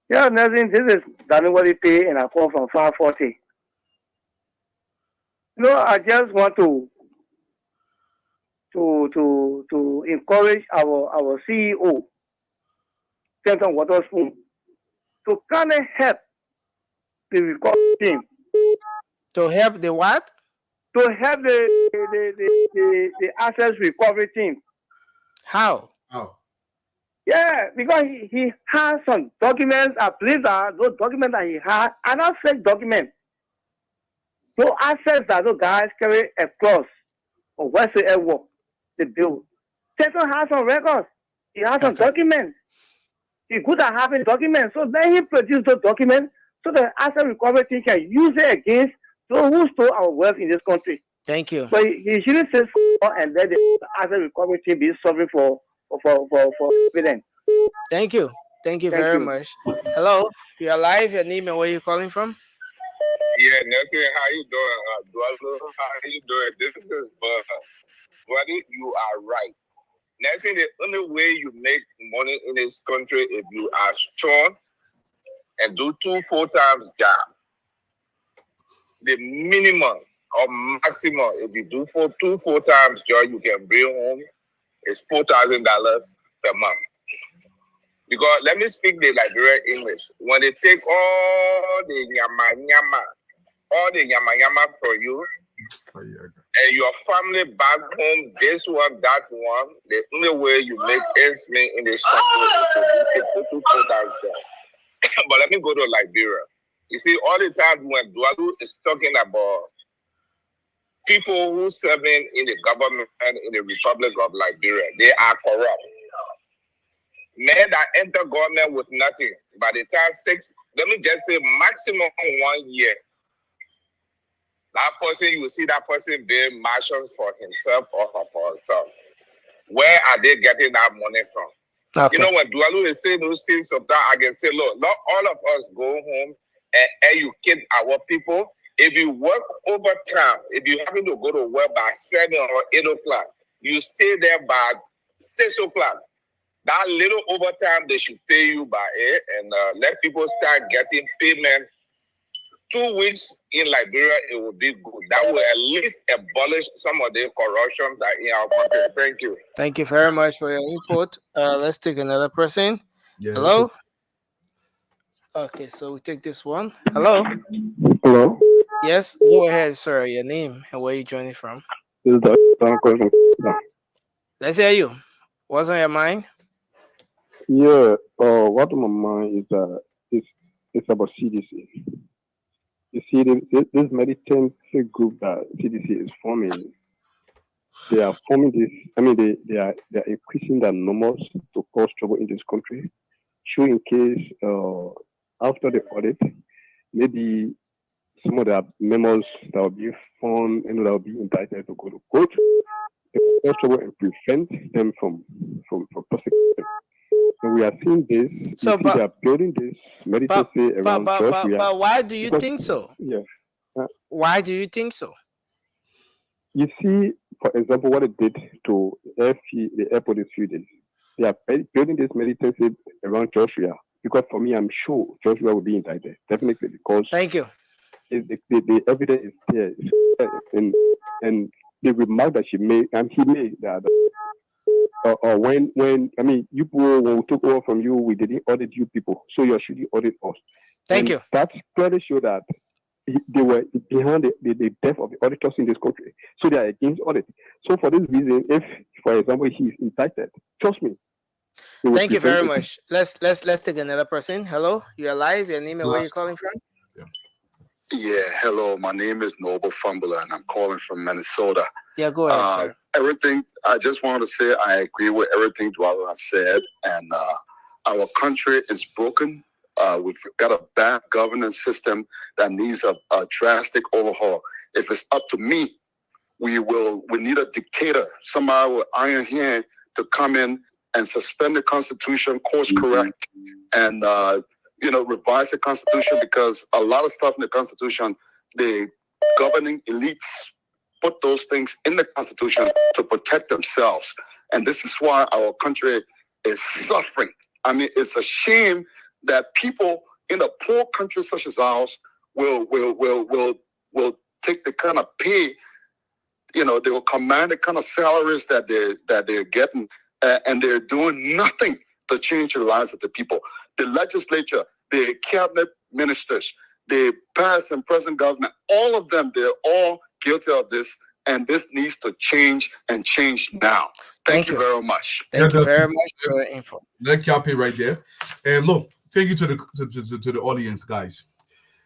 Yeah, Nelson, this is Danny P, and I call from 540. I just want to encourage our CEO, Stanton Waterspoon, to kind of help the recovery team. To help the what? To help the assets recovery team. How? Oh. Yeah, because he has some documents. I believe that those documents that he had are not fake documents. Those assets that those guys carry across or whatsoever they build. Stanton has some records. He has some documents. He's good at having documents. So then he produced those documents so the asset recovery team can use it against those who stole our wealth in this country. Thank you. But he shouldn't say and let the asset recovery team be suffering for evidence. Thank you. Thank you very much. Hello, you're live. Your name and where you calling from? Yeah, Nelson, how you doing? Dualu, how you doing? This is Buddy, you are right. Nelson, the only way you make money in this country if you are strong and do 2 full-time jobs. The minimum or maximum, if you do 2 full-time jobs, you can bring home is $4,000 per month. Because let me speak the Liberian English. When they take all the yama for you, and your family back home, this one, that one, the only way you make ends meet in this country is to do 2 full-time jobs. But let me go to Liberia. You see, all the time when Dualu is talking about people who serving in the government and in the Republic of Liberia, they are corrupt. Men that enter government with nothing, by the time let me just say maximum 1 year, that person, you see that person being marshals for himself or for herself. Where are they getting that money from? Okay. You know, when Dualu is saying those things, sometimes I can say, look, not all of us go home and educate our people. If you work overtime, if you happen to go to work by 7 or 8 o'clock, you stay there by 6 o'clock. That little overtime, they should pay you by it and let people start getting payment 2 weeks in Liberia, it will be good. That will at least abolish some of the corruption that in our country. Thank you. Thank you very much for your input. Let's take another person. Yeah, Hello. Okay, so we take this one. Hello. Hello. Yes, go ahead, sir. Your name and where you joining from? This is Dr. calling from. Let's hear you. What's on your mind? Yeah. What on my mind is it's about CDC. You see, this militancy group that CDC is forming, they are forming this. I mean, they are increasing their numbers to cause trouble in this country. So in case after the audit, maybe some of their members that will be found and that will be indicted to go to court, they will cause trouble and prevent them from prosecuting. So we are seeing this. So, they are building this militancy around Joshua. But why do you think so? Yes. Why do you think so? You see, for example, what it did to the airport these few days. They are building this militancy around Joshua because for me, I'm sure Joshua will be indicted definitely because. Thank you. The evidence is there, and the remark that she made, and he made that. Or when I mean, you people, when we took over from you, we didn't audit you people, so you should audit us. Thank you. That clearly show that they were behind the death of the auditors in this country, so they are against audit. So for this reason, if, for example, he is indicted, trust me. Thank you very much. Let's take another person. Hello, you're live. Your name and where you calling from? Yeah, hello. My name is Noble Fumbler, and I'm calling from Minnesota. Yeah, go ahead, sir. Everything, I just wanted to say I agree with everything Dwala has said, and our country is broken. We've got a bad governance system that needs a drastic overhaul. If it's up to me, we need a dictator, somebody with iron hand to come in and suspend the Constitution, course correct, and revise the Constitution, because a lot of stuff in the Constitution, the governing elites put those things in the Constitution to protect themselves. And this is why our country is suffering. I mean, it's a shame that people in a poor country such as ours will take the kind of pay, they will command the kind of salaries that they're getting, and they're doing nothing to change the lives of the people. The legislature, the cabinet ministers, the past and present government, all of them, they're all guilty of this, and this needs to change and change now. Thank you very much. Thank you very much for your info. Let Kapi right there. And look, thank you to the audience, guys.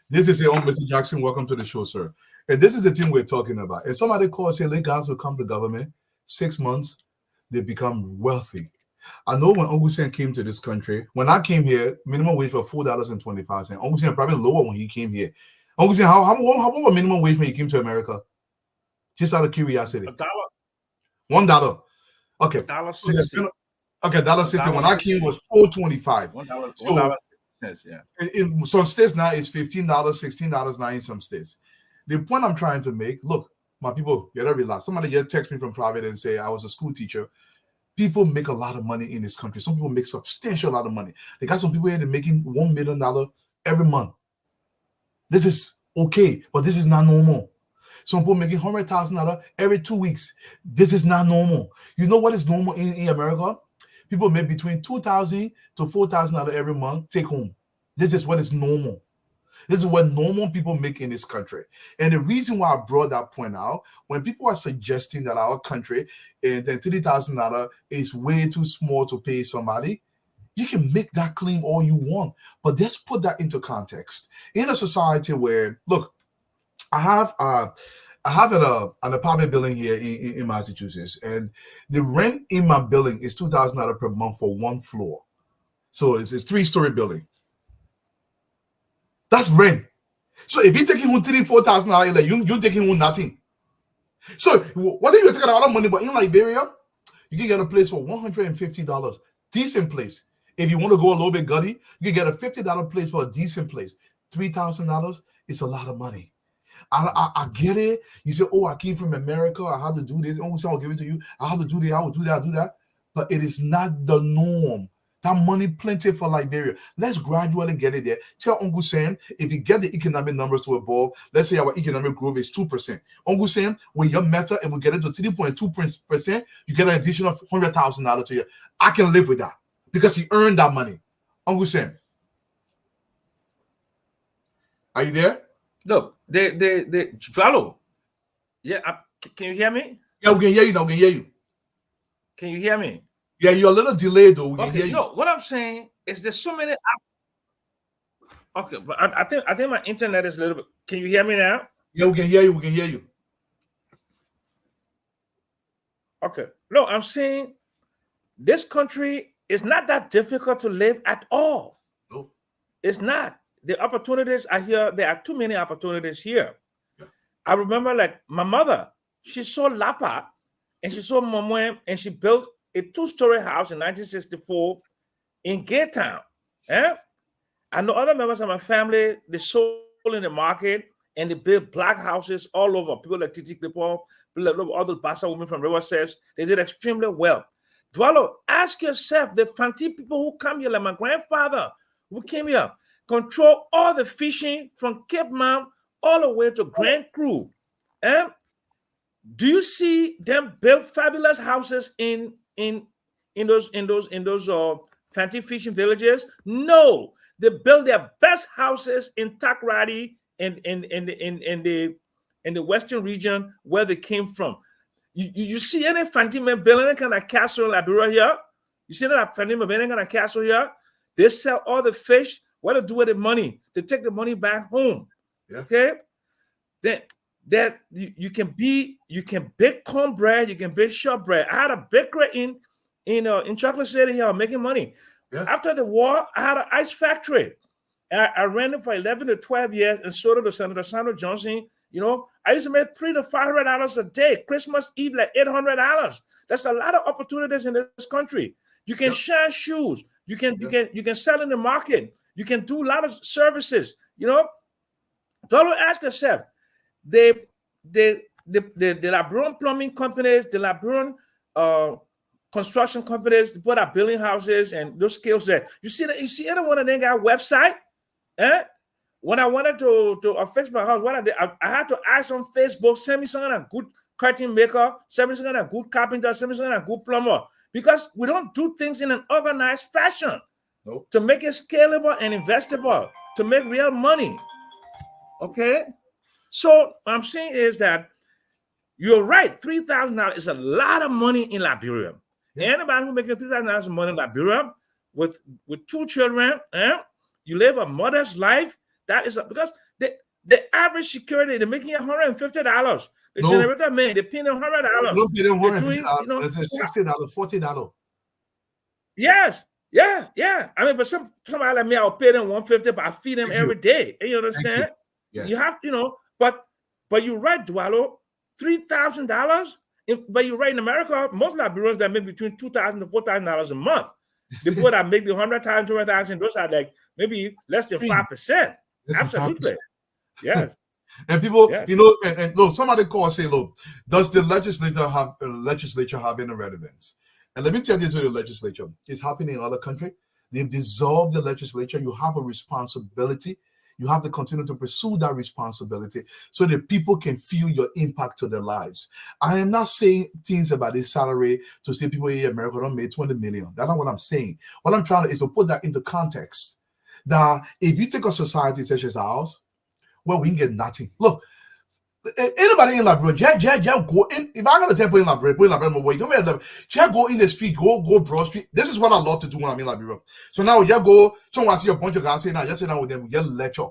This is your own Mr. Jackson. Welcome to the show, sir. And this is the thing we're talking about. And somebody calls, say, let guys will come to government, 6 months, they become wealthy. I know when Augustine came to this country, when I came here, minimum wage was $4.25. Augustine probably lower when he came here. Augustine, how about minimum wage when he came to America? Just out of curiosity. $1. $1. Okay. $1.60. Okay, $1.60. When I came, it was $4.25. $1.60. Yeah. In some states now, it's $15, $16 now in some states. The point I'm trying to make, look, my people, you gotta relax. Somebody just text me from private and say I was a school teacher. People make a lot of money in this country. Some people make substantial lot of money. They got some people here that are making $1 million every month. This is okay, but this is not normal. Some people making $100,000 every 2 weeks. This is not normal. You know what is normal in America? People make between $2,000 to $4,000 every month take home. This is what is normal. This is what normal people make in this country. And the reason why I brought that point out, when people are suggesting that our country and then $30,000 is way too small to pay somebody, you can make that claim all you want. But let's put that into context. In a society where, look, I have an apartment building here in Massachusetts, and the rent in my building is $2,000 per month for one floor. So it's a 3-story building. That's rent. So if you're taking home $4,000, you're taking home nothing. So what if you're taking a lot of money, but in Liberia, you can get a place for $150, decent place. If you want to go a little bit gutty, you can get a $50 place for a decent place. $3,000 is a lot of money. I get it. You say, oh, I came from America. I have to do this. Oh, so I'll give it to you. I have to do this. I will do that. I'll do that. But it is not the norm That money plenty for Liberia. Let's gradually get it there. Tell Uncle Sam, if you get the economic numbers to above, let's say our economic growth is 2%. Uncle Sam, with your method, and we get it to 3.2%, you get an additional $100,000 to you. I can live with that because he earned that money. Uncle Sam, are you there? Look, the Dwalo. Yeah, can you hear me? Yeah, we can hear you now. We can hear you. Can you hear me? Yeah, you're a little delayed though. We can hear Okay, you. no, what I'm saying is there's so many. Okay, but I think my internet is a little bit. Can you hear me now? Yeah, we can hear you. We can hear you. Okay, no, I'm saying this country is not that difficult to live at all. No, it's not. The opportunities are here. There are too many opportunities here. Yeah. I remember, like my mother, she sold Lapa and she sold Momoem and she built a 2-story house in 1964 in Gaytown. Yeah? I know other members of my family, they sold in the market and they built black houses all over. People like Titi Klipo, people like other Bassa women from River Says, they did extremely well. Dwalo, ask yourself, the Fanti people who come here, like my grandfather who came here, control all the fishing from Cape Mount all the way to Grand Cru. And do you see them build fabulous houses in those fancy fishing villages? No, they build their best houses in Takrady in the western region where they came from. You see any fancy man building any kind of castle in Liberia here? You see that fancy man building any kind of castle here? They sell all the fish. What to do with the money? They take the money back home. Yeah. Okay. Then you can bake cornbread, you can bake shortbread. I had a bakery in Chocolate City here making money. Yeah. After the war, I had an ice factory. I ran it for 11 to 12 years and sold it to Senator Sandra Johnson. You know, I used to make $300 to $500 a day. Christmas Eve, like $800. That's a lot of opportunities in this country. You can shine shoes. You can sell in the market. You can do a lot of services. You know, don't ask yourself. The Liberian plumbing companies, the Liberian construction companies, the people that are building houses and those skills there. You see any one of them got a website? When I wanted to fix my house, what I did, I had to ask on Facebook, send me some kind of good curtain maker, send me some kind of good carpenter, send me some kind of good plumber. Because we don't do things in an organized fashion. Nope. To make it scalable and investable, to make real money. Okay? So what I'm saying is that you're right, $3,000 is a lot of money in Liberia. Yeah. Anybody who making $3,000 a month in Liberia with 2 children, you live a modest life. That is because the average security, they're making $150. The generator man, they're paying $100. Don't pay them $150. It's $60, $40. Yes. Yeah. I mean, but somebody like me, I'll pay them $150, but I feed them every day. And you understand? Yeah. You have, but you're right, Dwalo, $3,000. But you're right, in America, most Liberians that make between $2,000 to $4,000 a month. The people that make the 100,000, 200,000, those are like maybe less than 5%. Absolutely. 5%. Yes. And people, and look, somebody call and say, look, does the legislature have any relevance? And let me tell you to the legislature, it's happening in other countries. They've dissolved the legislature. You have a responsibility. You have to continue to pursue that responsibility so that people can feel your impact to their lives. I am not saying things about this salary to say people in America don't make 20 million. That's not what I'm saying. What I'm trying to is to put that into context. That if you take a society such as ours, well, we can get nothing. Look, anybody in Liberia, just go in. If I got to tell people in Liberia, you don't just go in the street, go Broad Street. This is what I love to do when I'm in Liberia. So now you go, someone see a bunch of guys saying, now just sit down with them, we get lecture.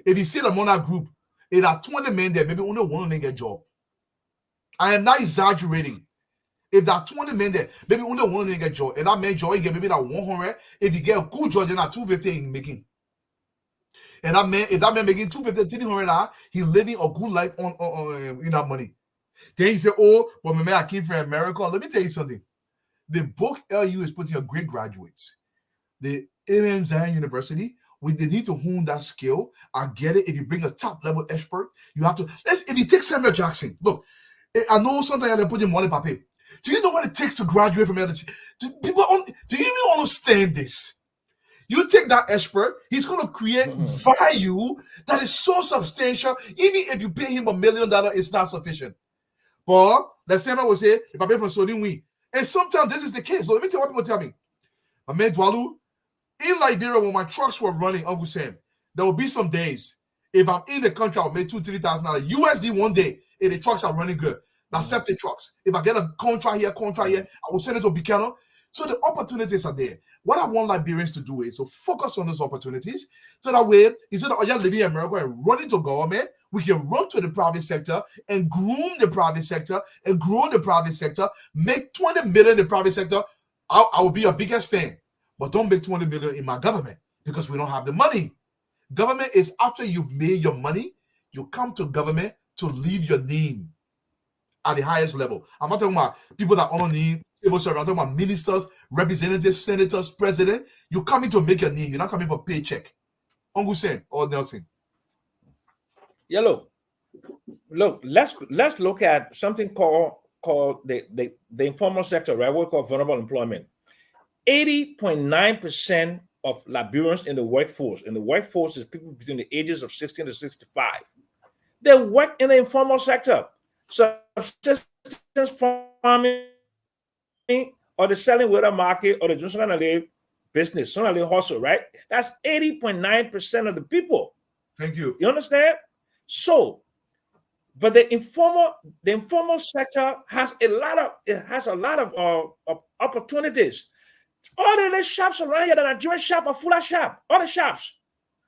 If you see the Monarch group, it are 20 men there, maybe only one of them get a job. I am not exaggerating. If there are 20 men there, maybe only one of them get a job. And that man job, you get maybe that 100. If you get a good job, then that 250 in making. And that man, if that man making 250, $300, he's living a good life on that money. Then he said, "Oh, but my man, I came from America." Let me tell you something. The book LU is putting a great graduates. The A.M. Zion University, they need to hone that skill. I get it. If you bring a top level expert, you have to. If you take Samuel Jackson, look, I know sometimes they put him money paper. Do you know what it takes to graduate from LSE? Do you even understand this? You take that expert, he's going to create value that is so substantial. Even if you pay him $1 million, it's not sufficient. But the same I will say, if I pay for Sony Win. And sometimes this is the case. So let me tell you what people tell me. My man Dwalu, in Liberia, when my trucks were running, Uncle Sam, there will be some days, if I'm in the country, I'll make $2,000-$3,000 USD one day, if the trucks are running good. Now, septic trucks. If I get a contract here, I will send it to Buchanan. So the opportunities are there. What I want Liberians to do is to focus on those opportunities. So that way, instead of living in America and running to government, we can run to the private sector and groom the private sector and grow the private sector, make 20 million in the private sector. I will be your biggest fan. But don't make 20 million in my government because we don't have the money. Government is after you've made your money, you come to government to leave your name at the highest level. I'm not talking about people that only need civil service. I'm talking about ministers, representatives, senators, president. You're coming to make your name. You're not coming for paycheck. Uncle Sam or Nelson. Yeah, look. Let's look at something called the informal sector, right? What we call vulnerable employment. 80.9% of Liberians in the workforce. And the workforce is people between the ages of 16 to 65. They work in the informal sector. Subsistence farming, or the selling water market, or the just kind of business, some of the hustle, right? That's 80.9% of the people. Thank you. You understand? So, but the informal sector has a lot of opportunities. All the shops around here, the Nigerian shop are full of shop. All the shops,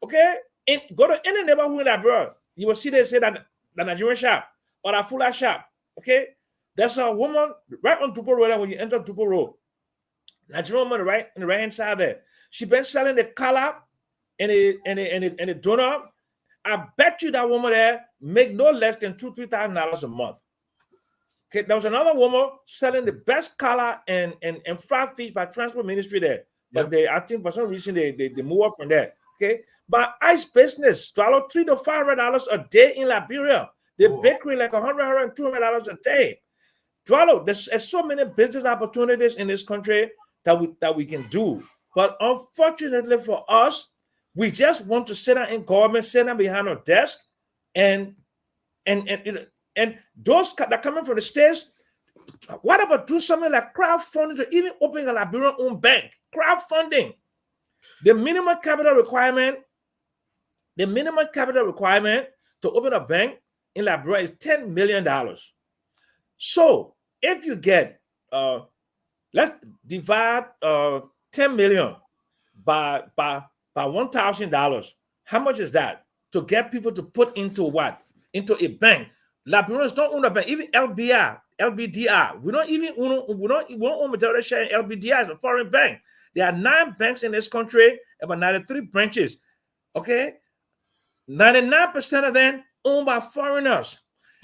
okay? And go to any neighborhood in Liberia, you will see they say that the Nigerian shop or a full of shop, okay? There's a woman right on Tupo Road when you enter Tupo Road. Nigerian woman right on the right hand side there. She been selling the collar and the donut. I bet you that woman there make no less than $2,000-$3,000 a month. Okay, there was another woman selling the best collar and fried fish by Transport Ministry there. But they, I think for some reason they move up from there. Okay, but ice business, $300 to $500 a day in Liberia. The bakery like $100 $200 a day. There's so many business opportunities in this country that we can do. But unfortunately for us, we just want to sit down in government, sit down behind our desk, and those that are coming from the States, what about do something like crowdfunding to even open a Liberian own bank? Crowdfunding. The minimum capital requirement to open a bank in Liberia is $10 million. So if you get, let's divide 10 million by $1,000. How much is that to get people to put into what? Into a bank. Liberians don't own a bank. Even LBDR. We don't own majority share in LBDR as a foreign bank. There are 9 banks in this country, about 93 branches. Okay, 99% of them owned by foreigners.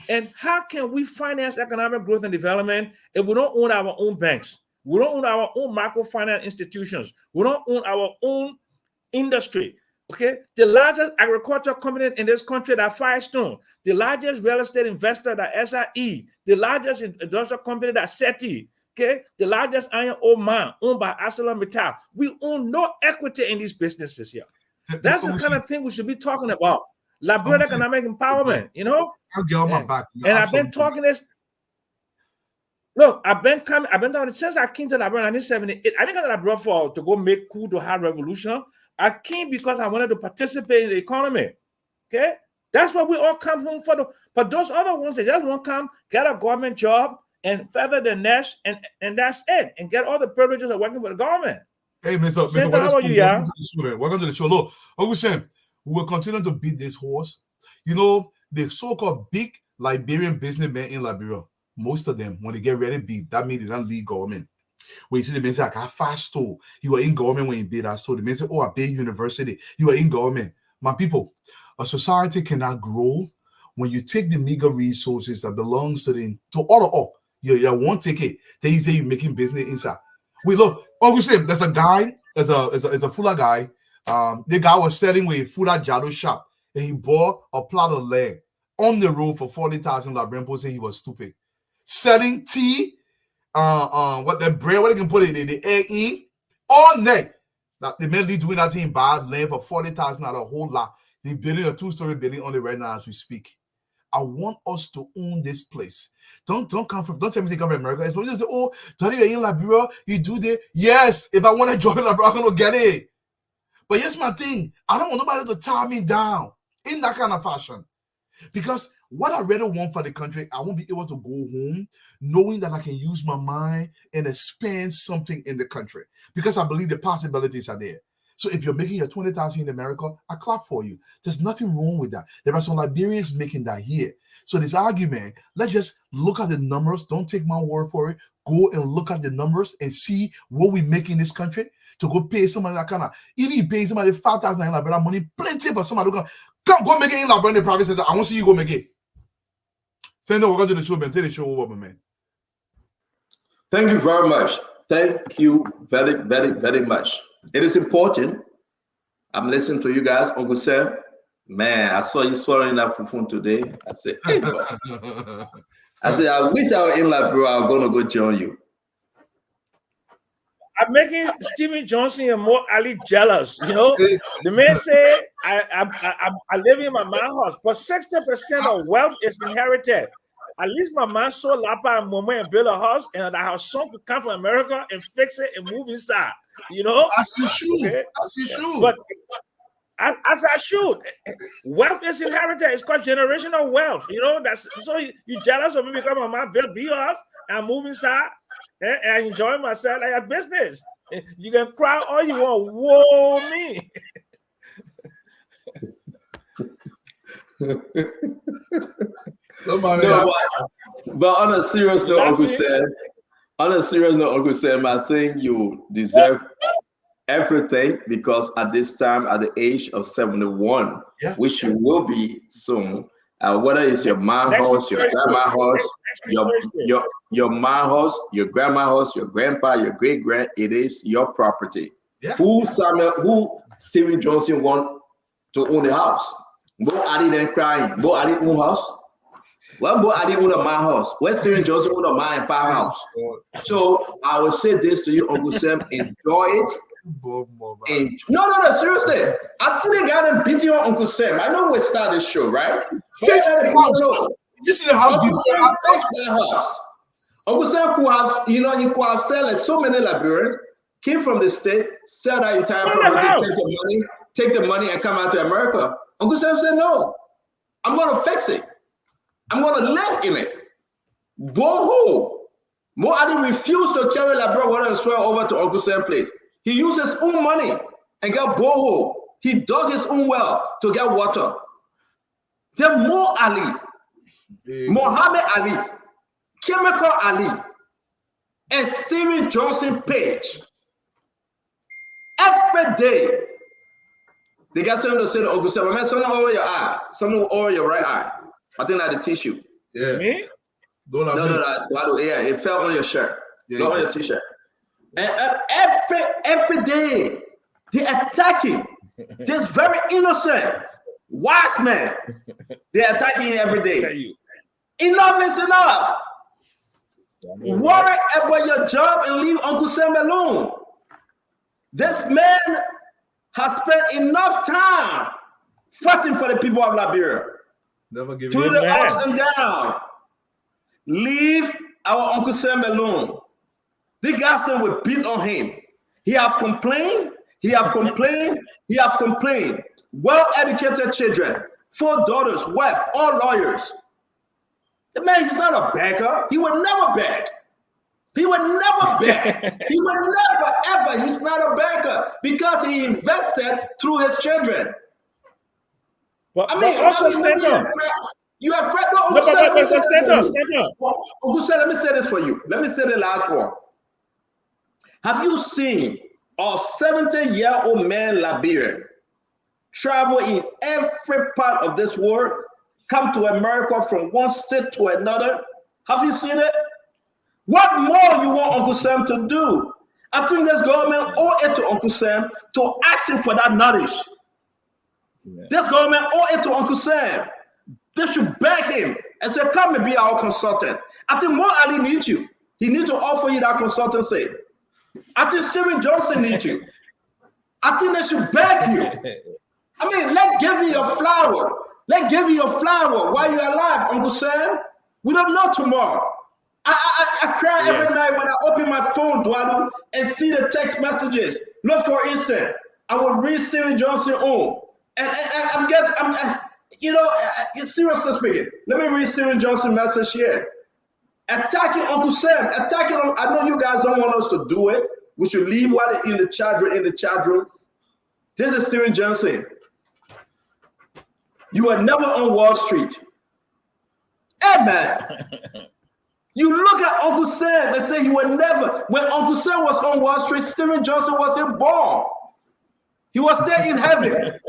And how can we finance economic growth and development if we don't own our own banks? We don't own our own microfinance institutions. We don't own our own industry. Okay, the largest agricultural company in this country, that Firestone, the largest real estate investor, that SIE, the largest industrial company, that SETI, okay, the largest iron ore mine owned by ArcelorMittal. We own no equity in these businesses here. That's the kind of thing we should be talking about. Liberian economic empowerment, you know. I'll get on my back. And I've been talking this. Look, I've been talking since I came to Liberia in 1978. I didn't come to Liberia to go make coup to have revolution. I came because I wanted to participate in the economy. Okay, that's what we all come home for. But those other ones, they just want to come get a government job and feather the nest, and that's it, and get all the privileges of working for the government. Hey, Mr. How are you, yeah? Welcome to the show. Look, Uncle Sam, we will continue to beat this horse. You know, the so-called big Liberian businessmen in Liberia, most of them, when they get ready to beat, that means they don't leave government. When you see the man say, I got fast store, you were in government when you beat that store. The man say, oh, I beat university, you were in government. My people, a society cannot grow when you take the meager resources that belongs to all. You won't take it. Then you say you're making business inside. We look, Uncle Sam, there's a guy, there's a Fula guy. The guy was selling with a Fula Jado shop, and he bought a plot of land on the road for 40,000 Liberian. People say he was stupid. Selling tea what the bread, what they can put it in the egg in all night. Now the man doing that thing bad land for $40,000 a whole lot. They're building a 2-story building only right now as we speak. I want us to own this place. Don't come from, don't tell me to come from America. It's just say, oh, Daddy, you're in Liberia, you do that. Yes, if I want a job in Liberia, I'm gonna get it. But here's my thing. I don't want nobody to tie me down in that kind of fashion. Because what I really want for the country, I won't be able to go home knowing that I can use my mind and expand something in the country. Because I believe the possibilities are there. So if you're making your $20,000 in America, I clap for you. There's nothing wrong with that. There are some Liberians making that here. So this argument, let's just look at the numbers. Don't take my word for it. Go and look at the numbers and see what we make in this country to go pay somebody that kind of, even you pay somebody $5,000 in Liberia money, plenty for somebody who can go make it in Liberia in the private sector. I want to see you go make it. Send welcome to the show, man. Take the show over, man. Thank you very much. Thank you very, very, very much. It is important. I'm listening to you guys, Uncle Sam. Man, I saw you swallowing that fufu today. I said, hey, bro. I wish I were in Liberia. I was gonna go join you. I'm making Stephen Johnson and Mo Ali jealous. You know, the man say I live in my mom's house, but 60% of wealth is inherited. At least my man saw Lapa and Momo and build a house, and that house son could come from America and fix it and move inside. You know, as you should. Okay? As you should. But as I should. Wealth is inherited. It's called generational wealth. You know, that's so you jealous of me because my man built a house and move inside and I enjoy myself like a business. You can cry all you want. Whoa, me. No, but on a serious note, Uncle Sam, I think you deserve everything because at this time, at the age of 71, which you will be soon, whether it's your mom house, your grandma house, your mom house, your grandma house, your grandpa, your great-grand, it is your property. Yeah. Who Stephen Johnson want to own the house? Bo Adi then crying. Bo Adi own house. Well, Bo Adi own a my house. Where Stephen Johnson own a my empire house. So I will say this to you, Uncle Sam, enjoy it. No, seriously. I see the guy that beat you on Uncle Sam. I know we start this show, right? Fix the house. You see the house before. Fix the house. Uncle Sam could have, he could have said like so many Liberians, came from the state, sell that entire property, take the money and come out to America. Uncle Sam said, no, I'm going to fix it. I'm going to live in it. Boho. Mo Adi refused to carry Liberia water and swear over to Uncle Sam's place. He used his own money and got borehole. He dug his own well to get water. Then Mo Ali, Muhammad Ali, Chemical Ali, and Stephen Johnson Page. Every day, they got something to say to Uncle Sam. Man, something over your eye, something over your right eye. I think like the tissue. Yeah. Me? No, yeah, it fell on your shirt, not on your t-shirt. And every day, they're attacking this very innocent, wise man. They're attacking him every day. Enough is enough. Worry about your job and leave Uncle Sam alone. This man has spent enough time fighting for the people of Liberia. Never give Through the ups and downs. Leave our Uncle Sam alone. The guys that will beat on him. He have complained. Well-educated children, 4 daughters, wife, all lawyers. The man is not a beggar. He would never beg. He would never beg. He would never, ever. He's not a beggar because he invested through his children. But, also stand up. You are afraid. Uncle Sam, let me say this for you. Let me say the last one. Have you seen a 70-year-old man Liberian travel in every part of this world, come to America from one state to another? Have you seen it? What more you want Uncle Sam to do? I think this government owe it to Uncle Sam to ask him for that knowledge. Yeah. This government owe it to Uncle Sam. They should beg him and say, come and be our consultant. I think Mo Ali needs you. He needs to offer you that consultancy. I think Steven Johnson needs you. I think they should beg you. I mean, let give you your flower. Let give you your flower while you're alive, Uncle Sam. We don't know tomorrow. I cry every night when I open my phone, Dwalu, and see the text messages. Look, for instance, I will read Steven Johnson on, and seriously speaking, let me read Steven Johnson message here. Attacking Uncle Sam, attacking. I know you guys don't want us to do it. We should leave what in the chat room. This is Steven Johnson. You are never on Wall Street. Hey man, you look at Uncle Sam and say you were never. When Uncle Sam was on Wall Street, Steven Johnson wasn't born. He was still in heaven.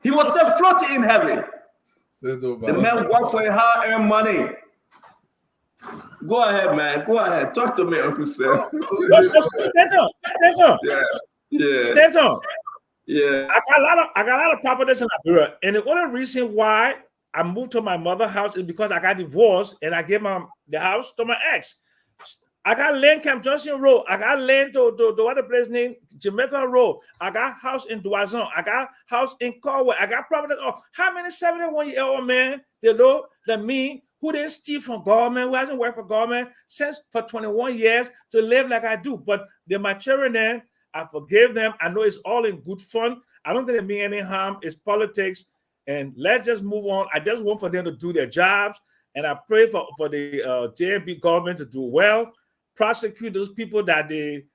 He was still floating in heaven. The man worked for a hard-earned money. Go ahead, man. Go ahead. Talk to me, Uncle Sam. Stanton. Yeah. I got a lot of properties in Liberia, and the only reason why I moved to my mother's house is because I got divorced and I gave the house to my ex. I got land Camp Johnson Road. I got land to other place named Jamaica Road. I got house in Duazon. I got house in Corway. I got property. Oh, how many 71-year-old men they know that me who didn't steal from government, who hasn't worked for government since for 21 years to live like I do. But they're my children then. I forgive them. I know it's all in good fun. I don't think it means any harm. It's politics. And let's just move on. I just want for them to do their jobs. And I pray for the JMB government to do well, prosecute those people that they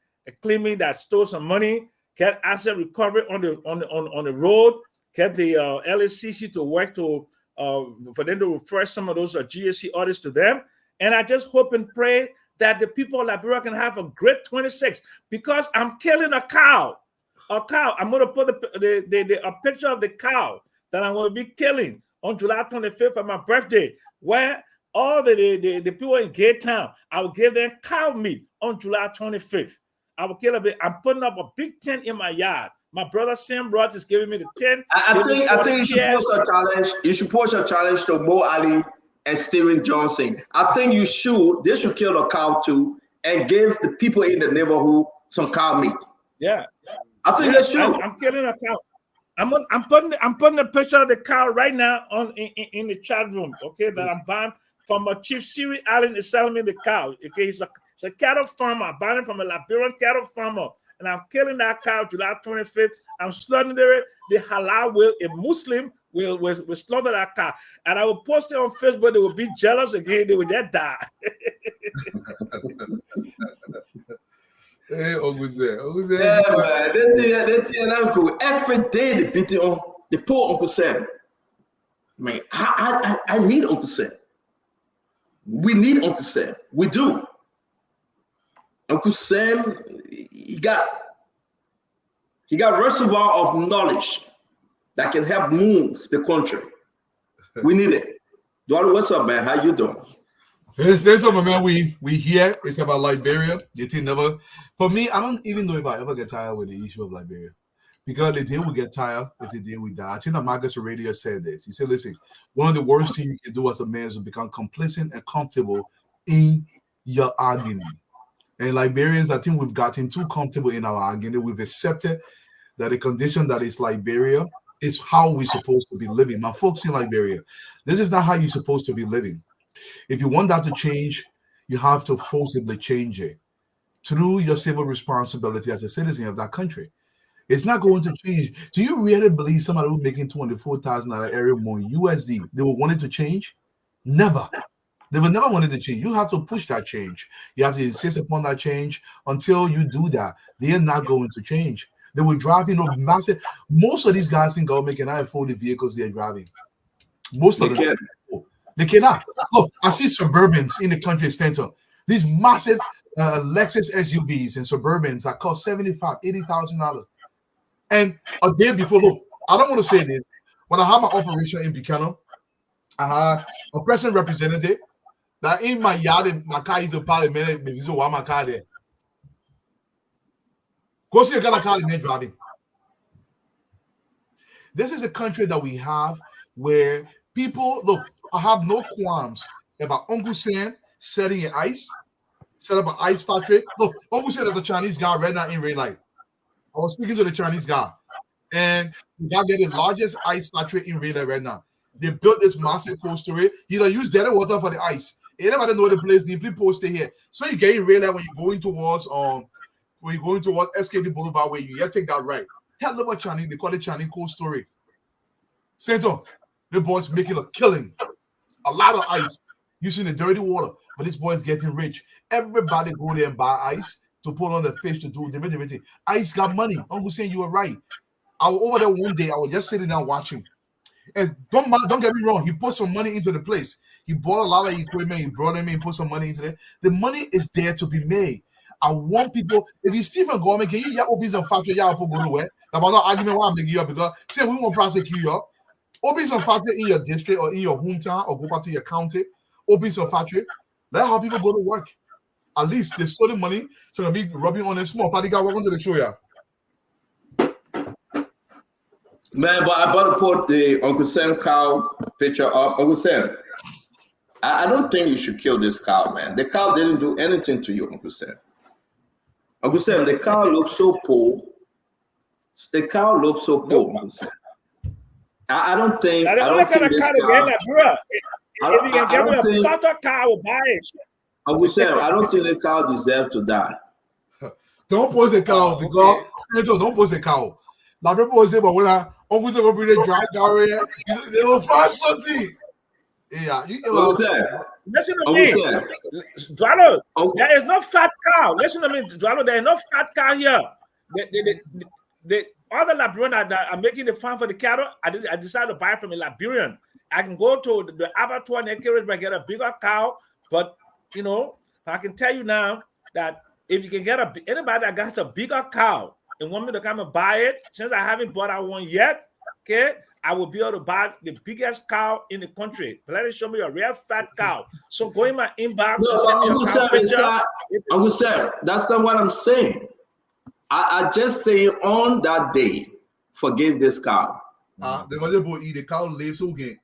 claiming that stole some money, get asset recovery on the road, get the LACC to work to for them to refer some of those GSC audits to them. And I just hope and pray that the people of Liberia can have a great 26, because I'm killing a cow. I'm going to put a picture of the cow that I'm going to be killing on July 25th for my birthday, where all the people in Gate Town, I will give them cow meat on July 25th. I will kill a bit. I'm putting up a big tent in my yard. My brother Sam Ross is giving me the tent. I think you should post a challenge. You should post a challenge to Mo Ali and Steven Johnson. I think they should kill a cow too and give the people in the neighborhood some cow meat. Yeah. I think they should. I'm killing a cow. I'm putting a picture of the cow right now in the chat room. Okay, that I'm buying from a Chief Siri Allen is selling me the cow. Okay, it's a cattle farmer. I'm buying it from a Liberian cattle farmer, and I'm killing that cow July 25th. I'm slaughtering it. The halal will, a Muslim will slaughter that cow, and I will post it on Facebook. They will be jealous again. They will just die. Hey, Oguze. Yeah, man. They tell Uncle every day they beat on the poor Uncle Sam. Man, I need Uncle Sam. We need Uncle Sam. We do. Uncle Sam, he got reservoir of knowledge that can help move the country. We need it. Dwadu, what's up, man? How you doing? It's my man. We here. It's about Liberia. The thing never. For me, I don't even know if I ever get tired with the issue of Liberia, because the day we get tired is the day we die. I think that Marcus Aurelius said this. He said, "Listen, one of the worst things you can do as a man is to become complacent and comfortable in your argument." And Liberians, I think we've gotten too comfortable in our argument. We've accepted that the condition that is Liberia is how we're supposed to be living. My folks in Liberia, this is not how you're supposed to be living. If you want that to change, you have to forcibly change it through your civil responsibility as a citizen of that country. It's not going to change. Do you really believe somebody who's making $24,000 area more USD, they will want it to change? Never. They will never want it to change. You have to push that change. You have to insist upon that change. Until you do that, they are not going to change. They will drive, massive. Most of these guys in government cannot afford the vehicles they're driving. Most of them. They cannot. Look, I see Suburbans in the country center. These massive Lexus SUVs and Suburbans that cost $75,000, $80,000. And a day before, look, I don't want to say this. When I had my operation in Buchanan, I had a president representative that in my yard, in my car is a parliament, maybe so my car there. Go see a guy car in driving. This is a country that we have where people look. I have no qualms about Uncle Sam setting in ice set up an ice factory. Look, Uncle said there's a Chinese guy right now in Ray Light. I was speaking to the Chinese guy, and the guy got the largest ice factory in Ray Light right now. They built this massive cold storage. You use dirty water for the ice. Anybody know the place? You please post it here. So you get in Ray Light when you're going towards SKD Boulevard, where you take that right. Hell of a Chinese, they call it Chinese cold storage. Santo, the boys making a killing. A lot of ice using the dirty water, but this boy is getting rich. Everybody go there and buy ice to put on the fish to do different things. Ice got money. Uncle saying you were right. I was over there one day. I was just sitting down watching. And don't get me wrong. He put some money into the place. He bought a lot of equipment. He brought him in, put some money into it. The money is there to be made. I want people. If you Stephen Gorman, can you open some factory? Y'all go to where? I'm not arguing why I'm making you up because say we won't prosecute you. Open some factory in your district or in your hometown or go back to your county. Open some factory. Let how people go to work. At least they stole the money, so they'll be rubbing on a small party guy. Welcome to the show, yeah. Man, but I better put the Uncle Sam cow picture up. Uncle Sam, I don't think you should kill this cow, man. The cow didn't do anything to you, Uncle Sam. Uncle Sam, the cow looks so poor. The cow looks so poor, Uncle Sam. I don't think. I don't think this cow. If you can get a fatter cow, buy it. Uncle Sam, I don't think the cow deserves to die. Don't post a cow because don't post a cow. Now people say, but when Uncle Sam go bring the dry cow here, they will find something. Yeah, Uncle Sam. Listen to me, Dwalo. There is no fat cow. Listen to me, Dwalo. There is no fat cow here. The other Liberian that are making the farm for the cattle, I decided to buy from a Liberian. I can go to the abattoir and get a bigger cow, but I can tell you now that if you can get anybody that got a bigger cow and want me to come and buy it, since I haven't bought out one yet, okay, I will be able to buy the biggest cow in the country. Let it show me a real fat cow. So go in my inbox and send me a cow picture. Uncle Sam, that's not what I'm saying. I just say on that day, forgive this cow. They're going to eat the cow lives again.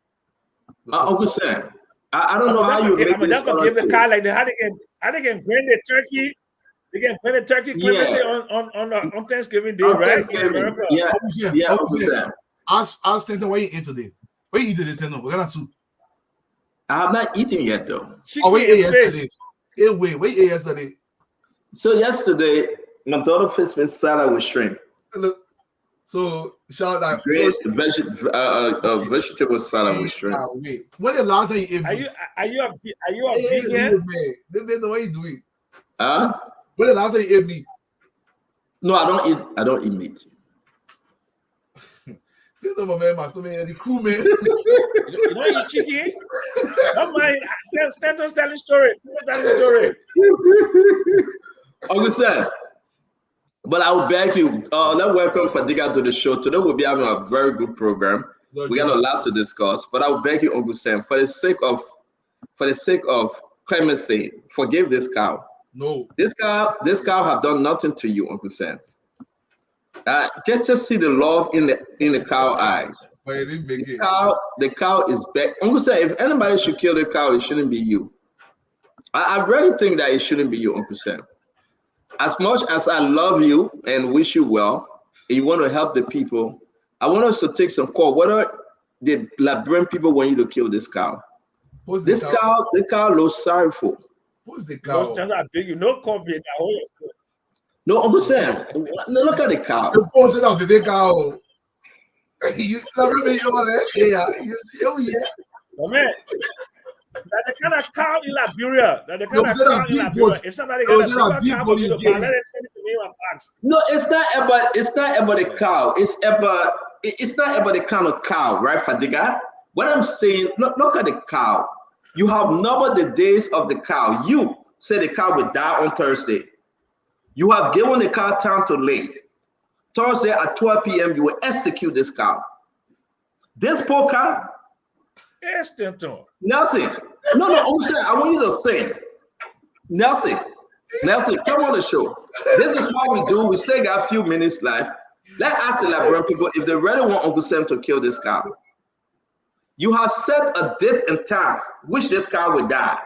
Uncle Sam, I don't know how you make this. Forgive the cow like how they can grind the turkey. They can grind the turkey on Thanksgiving Day, right? Thanksgiving. Yeah. Uncle Sam. Ask Stanton what you eat today. What you eat today, Stanton? What kind of soup? I have not eaten yet, though. We ate yesterday. We ate yesterday. So yesterday, my daughter fixed me salad with shrimp. Look, so shout out vegetable salad with shrimp. Wait. When the last time you ate meat? Are you a vegan? They know what you doing. When the last time you ate meat? No, I don't eat meat. Still no man, my stomach the crew man. You don't eat chicken? Don't mind. Stanton's telling story. Uncle Sam, but I will beg you, let's welcome Fadiga to the show. Today we'll be having a very good program. We got a lot to discuss, but I will beg you, Uncle Sam, for the sake of clemency, forgive this cow. No. This cow have done nothing to you, Uncle Sam. Just see the love in the cow eyes. The cow is back. Uncle Sam, if anybody should kill the cow, it shouldn't be you. I really think that it shouldn't be you, Uncle Sam. As much as I love you and wish you well, and you want to help the people, I want us to take some call. What are the Liberian people want you to kill this cow? The cow looks sorrowful. Who's the cow? No, Uncle Sam, look at the cow. The boss of the cow. You man. That's the kind of cow in Liberia. If somebody got a big cow, let it send it to me in box. No, it's not about the cow. It's not about the kind of cow, right, Fadiga? What I'm saying, look at the cow. You have numbered the days of the cow. You said the cow would die on Thursday. You have given the cow time to live. Thursday at 12 p.m., you will execute this cow. This poor cow. Yes, Stanton. Nelson. No, I want you to think. Nelson, come on the show. This is what we do. We say got a few minutes left. Let's ask the Liberian people if they really want Uncle Sam to kill this cow. You have set a date and time which this cow will die.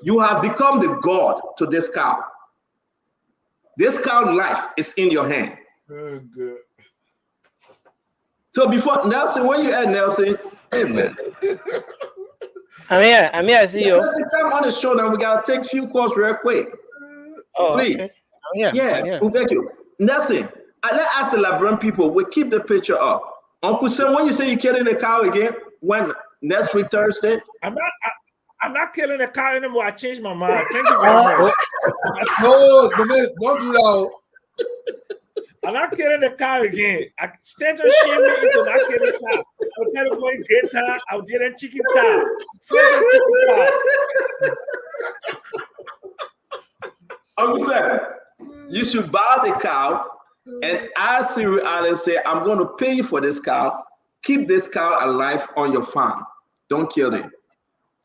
You have become the God to this cow. This cow life is in your hand. Good. So before Nelson, when you add Nelson, hey man. I'm here, I see you. Nelson, come on the show now. We gotta take a few calls real quick. Oh, please. okay. Yeah. Well, thank you. Nelson, let's ask the Labron people. We keep the picture up. Uncle Sam, when you say you're killing the cow again, when next week Thursday? I'm not killing the cow anymore. I changed my mind. Thank you very much. No, don't do that. I'm not killing the cow again. I stand to shame me into not killing the cow. I'll tell the boy data. I'll get a chicken cow. Frozen chicken cow. Uncle Sam, you should buy the cow and ask Cyril Allen, say, I'm going to pay you for this cow. Keep this cow alive on your farm. Don't kill it.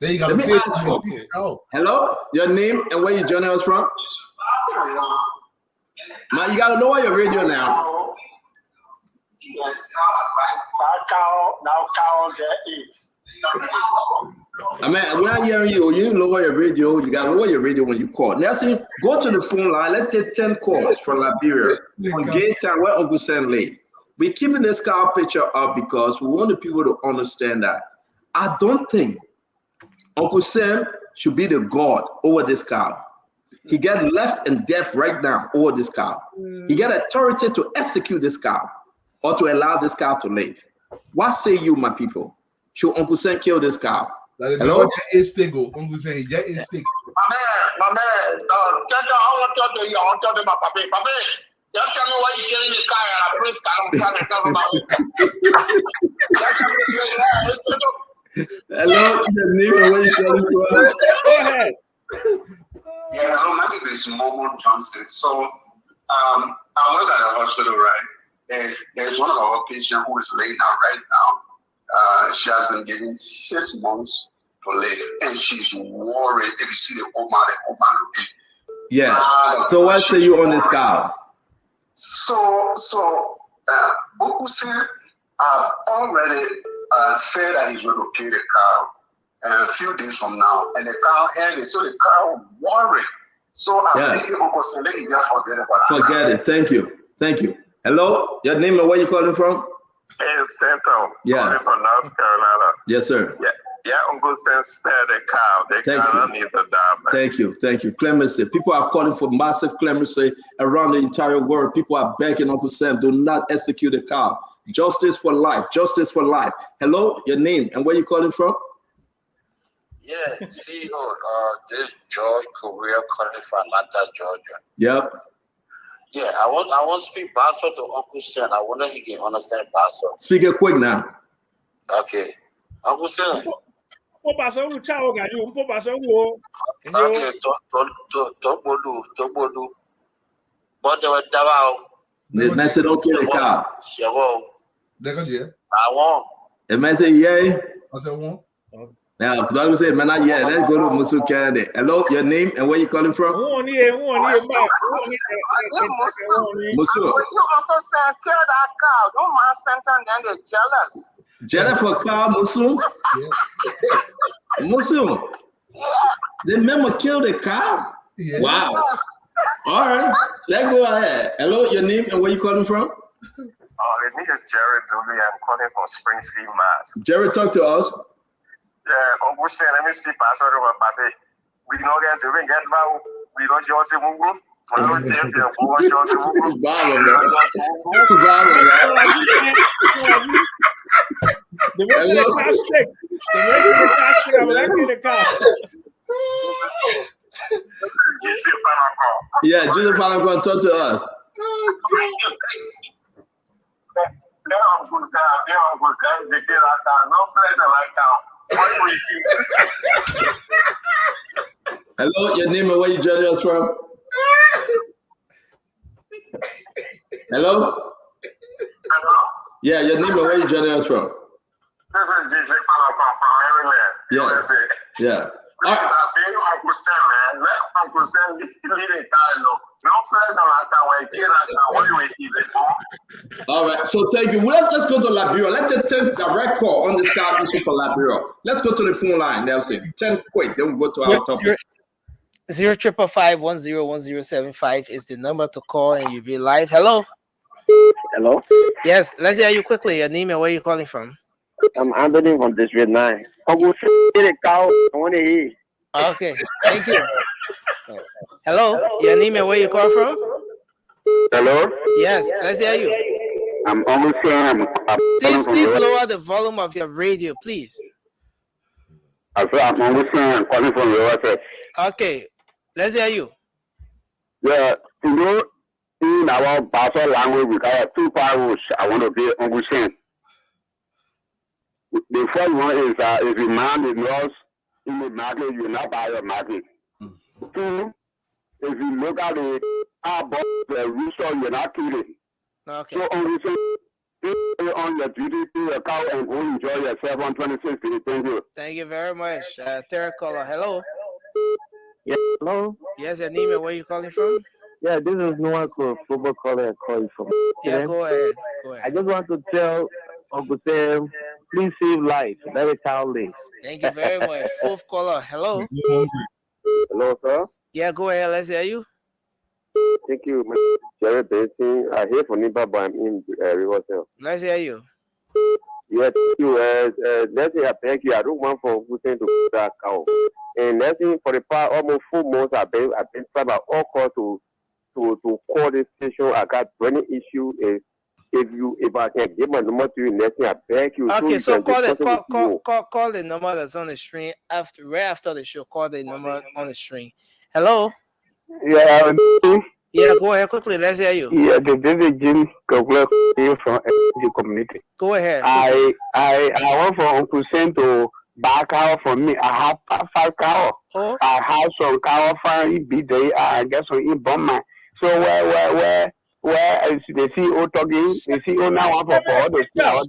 Then you got to pay for it. Hello? Your name and where you joining us from? Now you got to lower your radio now. I mean, we're not hearing you. You lower your radio. You got to lower your radio when you call. Nelson, go to the phone line. Let's take 10 calls from Liberia on Gay Town where Uncle Sam lives. We're keeping this cow picture up because we want the people to understand that. I don't think Uncle Sam should be the God over this cow. He got left and deaf right now over this cow. He got authority to execute this cow or to allow this cow to live. What say you, my people? Should Uncle Sam kill this cow? Hello? Uncle Sam, yeah, it's stick. My man, I want to tell you, I want to tell you about Papi. Papi, just tell me why you're killing this guy and I praise God. I'm trying to tell about it. Hello, your name and where you calling from? Go ahead. Yeah, hello, my name is Momo Johnson. So, I was at the hospital, right? There's one of our patients who is laying out right now. She has been given 6 months to live, and she's worried. If you see the woman will be. Yeah. So what say you on this cow? So, Uncle Sam already said that he's going to kill the cow a few days from now, and the cow heard it, so the cow worried. So I'm thinking, Uncle Sam, let me just forget about it. Forget it. Thank you. Hello, your name and where you calling from? It's Santo. Yeah. Calling from North Carolina. Yes, sir. Yeah, Uncle Sam, spare the cow. The cow needs to die, man. Thank you. Clemency. People are calling for massive clemency around the entire world. People are begging Uncle Sam, do not execute the cow. Justice for life. Hello, your name and where you calling from? Yeah, CEO, this George Korea calling from Atlanta, Georgia. Yep. Yeah, I want to speak Basso to Uncle Sam. I wonder if he can understand Basso. Speak it quick now. Okay. Uncle Sam. Okay, Tobodu. But they were The man said, don't kill the cow. I want. The man said, yeah. I said, one. Now, Doctor said, man, yeah, let's go to Musu Canada. Hello, your name and where you calling from? Musu. When you Uncle Sam kill that cow, don't mind Satan, then they're jealous. Jealous for cow, Musu? Musu? The member killed the cow? Yeah. Wow. All right, let's go ahead. Hello, your name and where you calling from? The name is Jared Dooley. I'm calling from Springfield, Mass. Jared, talk to us. Yeah, Uncle Sam, let me speak pastor over Papi. We know guys, we get about, we don't just say Mungu. We don't take them for what you say Mungu. The rest of the car stick. I would like the car. Yeah, Joseph Palmer going to talk to us. Uncle Sam, they get out there. No flesh like that. Hello, your name and where you joining us from? Hello? Yeah, your name and where you joining us from? This is DJ from Maryland. Yeah. All right. Uncle Sam, man. Let Uncle Sam lead the car. No flag on that way. What do we do? All right. So thank you. Let's go to Liberia. Let's take the record on the start issue for Liberia. Let's go to the phone line, Nelson. 10 quick. Then we'll go to our topic. 055-101075 is the number to call and you'll be live. Hello. Hello. Yes, let's hear you quickly. Your name and where you calling from? I'm Anthony from District 9. Uncle Sam, the cow. I want to hear. Okay, thank you. Hello, your name and where you call from? Hello. Yes, let's hear you. I'm Uncle Sam. Please lower the volume of your radio, please. I'm Uncle Sam. Calling from USA. Okay, let's hear you. Yeah, in our Basa language, we got two powers. I want to be Uncle Sam. The first one is if you man is lost in the market, you not buy your market. Two, if you look at the resource, you're not killing. Okay. So Uncle Sam, on your duty to your cow and go enjoy yourself on 26th. Thank you. Thank you very much. Third caller, hello. Yeah, hello. Yes, your name and where you calling from? Yeah, this is Noah, football caller. I call you from. Yeah, go ahead. I just want to tell Uncle Sam, please save life. Let it cow live. Thank you very much. Fourth caller, hello. Hello, sir. Yeah, go ahead. Let's hear you. Thank you, Jerry Basin. I hear from Nipa, but I'm in Riverside. Let's hear you. Yeah, thank you. Let's say I beg you. I don't want for Uncle Sam to put that cow. And let's say for the past almost 4 months, I've been trying by all calls to call this station. I got 20 issues. If I can give my number to you, let's say I beg you. Okay, so call the number that's on the screen right after the show. Call the number on the screen. Hello. Yeah. Yeah, go ahead quickly. Let's hear you. Yeah, this is Jim Kogler from the community. Go ahead. I want for Uncle Sam to buy cow for me. I have 5 cow. Oh. I have some cow from EBD. I get some in Burma. So where is the CEO talking? The CEO now want for all those things.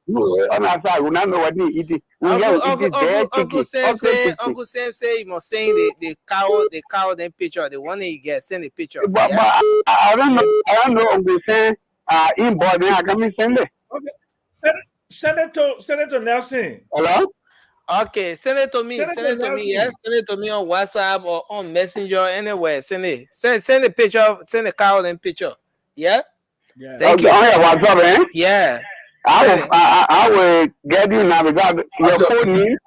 On our side, we don't know what they eat. Uncle Sam say you must send the cow then picture. The one that you get, send the picture. But I don't know Uncle Sam in body. I can send it. Okay. Senator Nelson. Hello? Okay, send it to me. Send it to me. Yes, send it to me on WhatsApp or on Messenger, anywhere. Send it. Send the picture. Send the cow then picture. Yeah. Yeah. Thank you. On your WhatsApp, eh? Yeah. I will get you now because your phone name.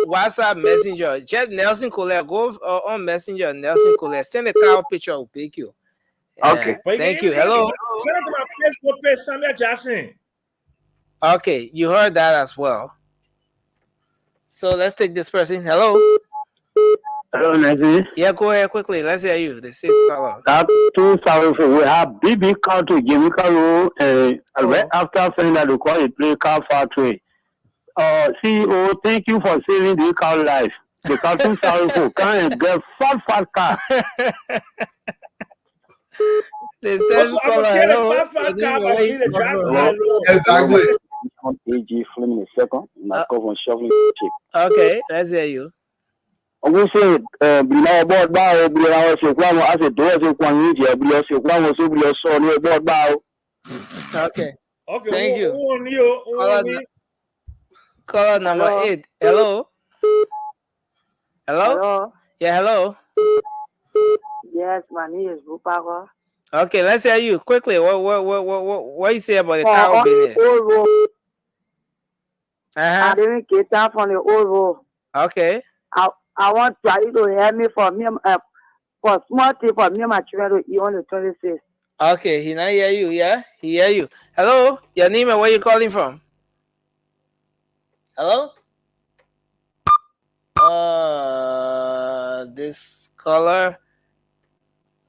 WhatsApp Messenger. Just Nelson Colette. Go on Messenger. Nelson Colette. Send the cow picture. I'll pick you. Okay. Thank you. Hello. Send it to my Facebook page, Samuel Jackson. Okay, you heard that as well. So let's take this person. Hello. Hello, Nancy. Yeah, go ahead quickly. Let's hear you. The 6th caller. That 2004, we have BB car to Jimmy Carlo, right after saying that we call it play car factory. CEO, thank you for saving the car life. Because 2004 can't get fat car. The 7th caller. Hello. Exactly. AG Fleming the second. Not from shoveling chip. Okay, let's hear you. I will say, below board bow, below so one as a door to one year, below so one so below so near board bow. Okay. Okay. Thank you. you. Caller number 8. Hello. Hello. Yeah. Hello. Yes, my name is Bupago. Okay, let's hear you quickly. What you say about the cow being there? I didn't get down from the old road. Okay. I want you to help me for me for small thing for me and my children to eat on the 26th. Okay, he not hear you, yeah? He hear you. Hello? Your name and where you calling from? Hello? This caller.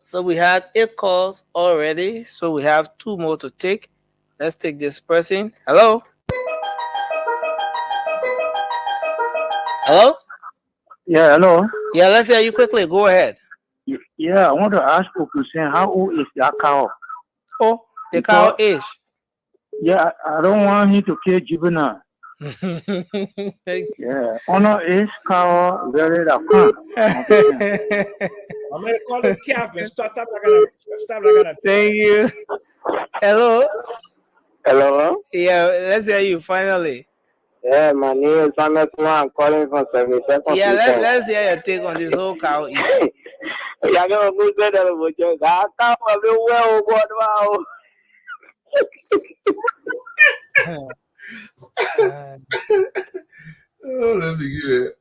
So we had 8 calls already. So we have 2 more to take. Let's take this person. Hello? Hello? Yeah, hello. Yeah, let's hear you quickly. Go ahead. Yeah, I want to ask Okusen, how old is that cow? Oh, the cow age. Yeah, I don't want him to kill juvenile. Yeah, honor is cow very the I'm gonna call it calf and stop like that. Thank you. Hello. Hello. Yeah, let's hear you finally. Yeah, my name is Thomas. I'm calling from 72nd. Yeah, let's hear your take on this whole cow issue. Yeah, no, who said that about you? I can't well, what wow. Oh, let me get it.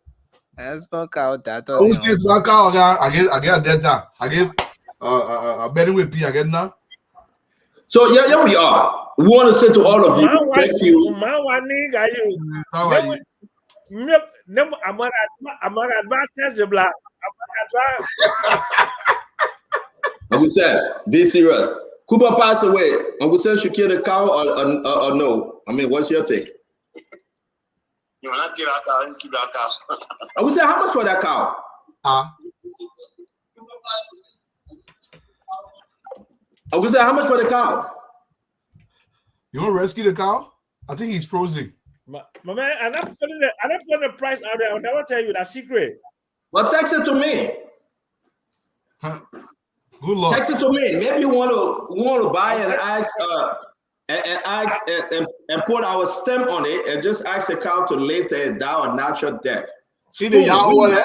Let's talk out that. I will see it back out. I get data. I get betting with P. I get now. So yeah, we are. We want to say to all of you, thank you. Uncle Sam, be serious. Cooper passed away. Uncle Sam should kill the cow or no? I mean, what's your take? You will not kill that cow and keep that cow. Uncle Sam, how much for that cow? Uncle Sam, how much for the cow? You want to rescue the cow? I think he's frozen. My man, I'm not putting the price out there. I'll never tell you that secret. Well, text it to me. Huh? Good luck. Text it to me. Maybe you want to buy and ask and put our stamp on it and just ask the cow to live till it die or natural death. We want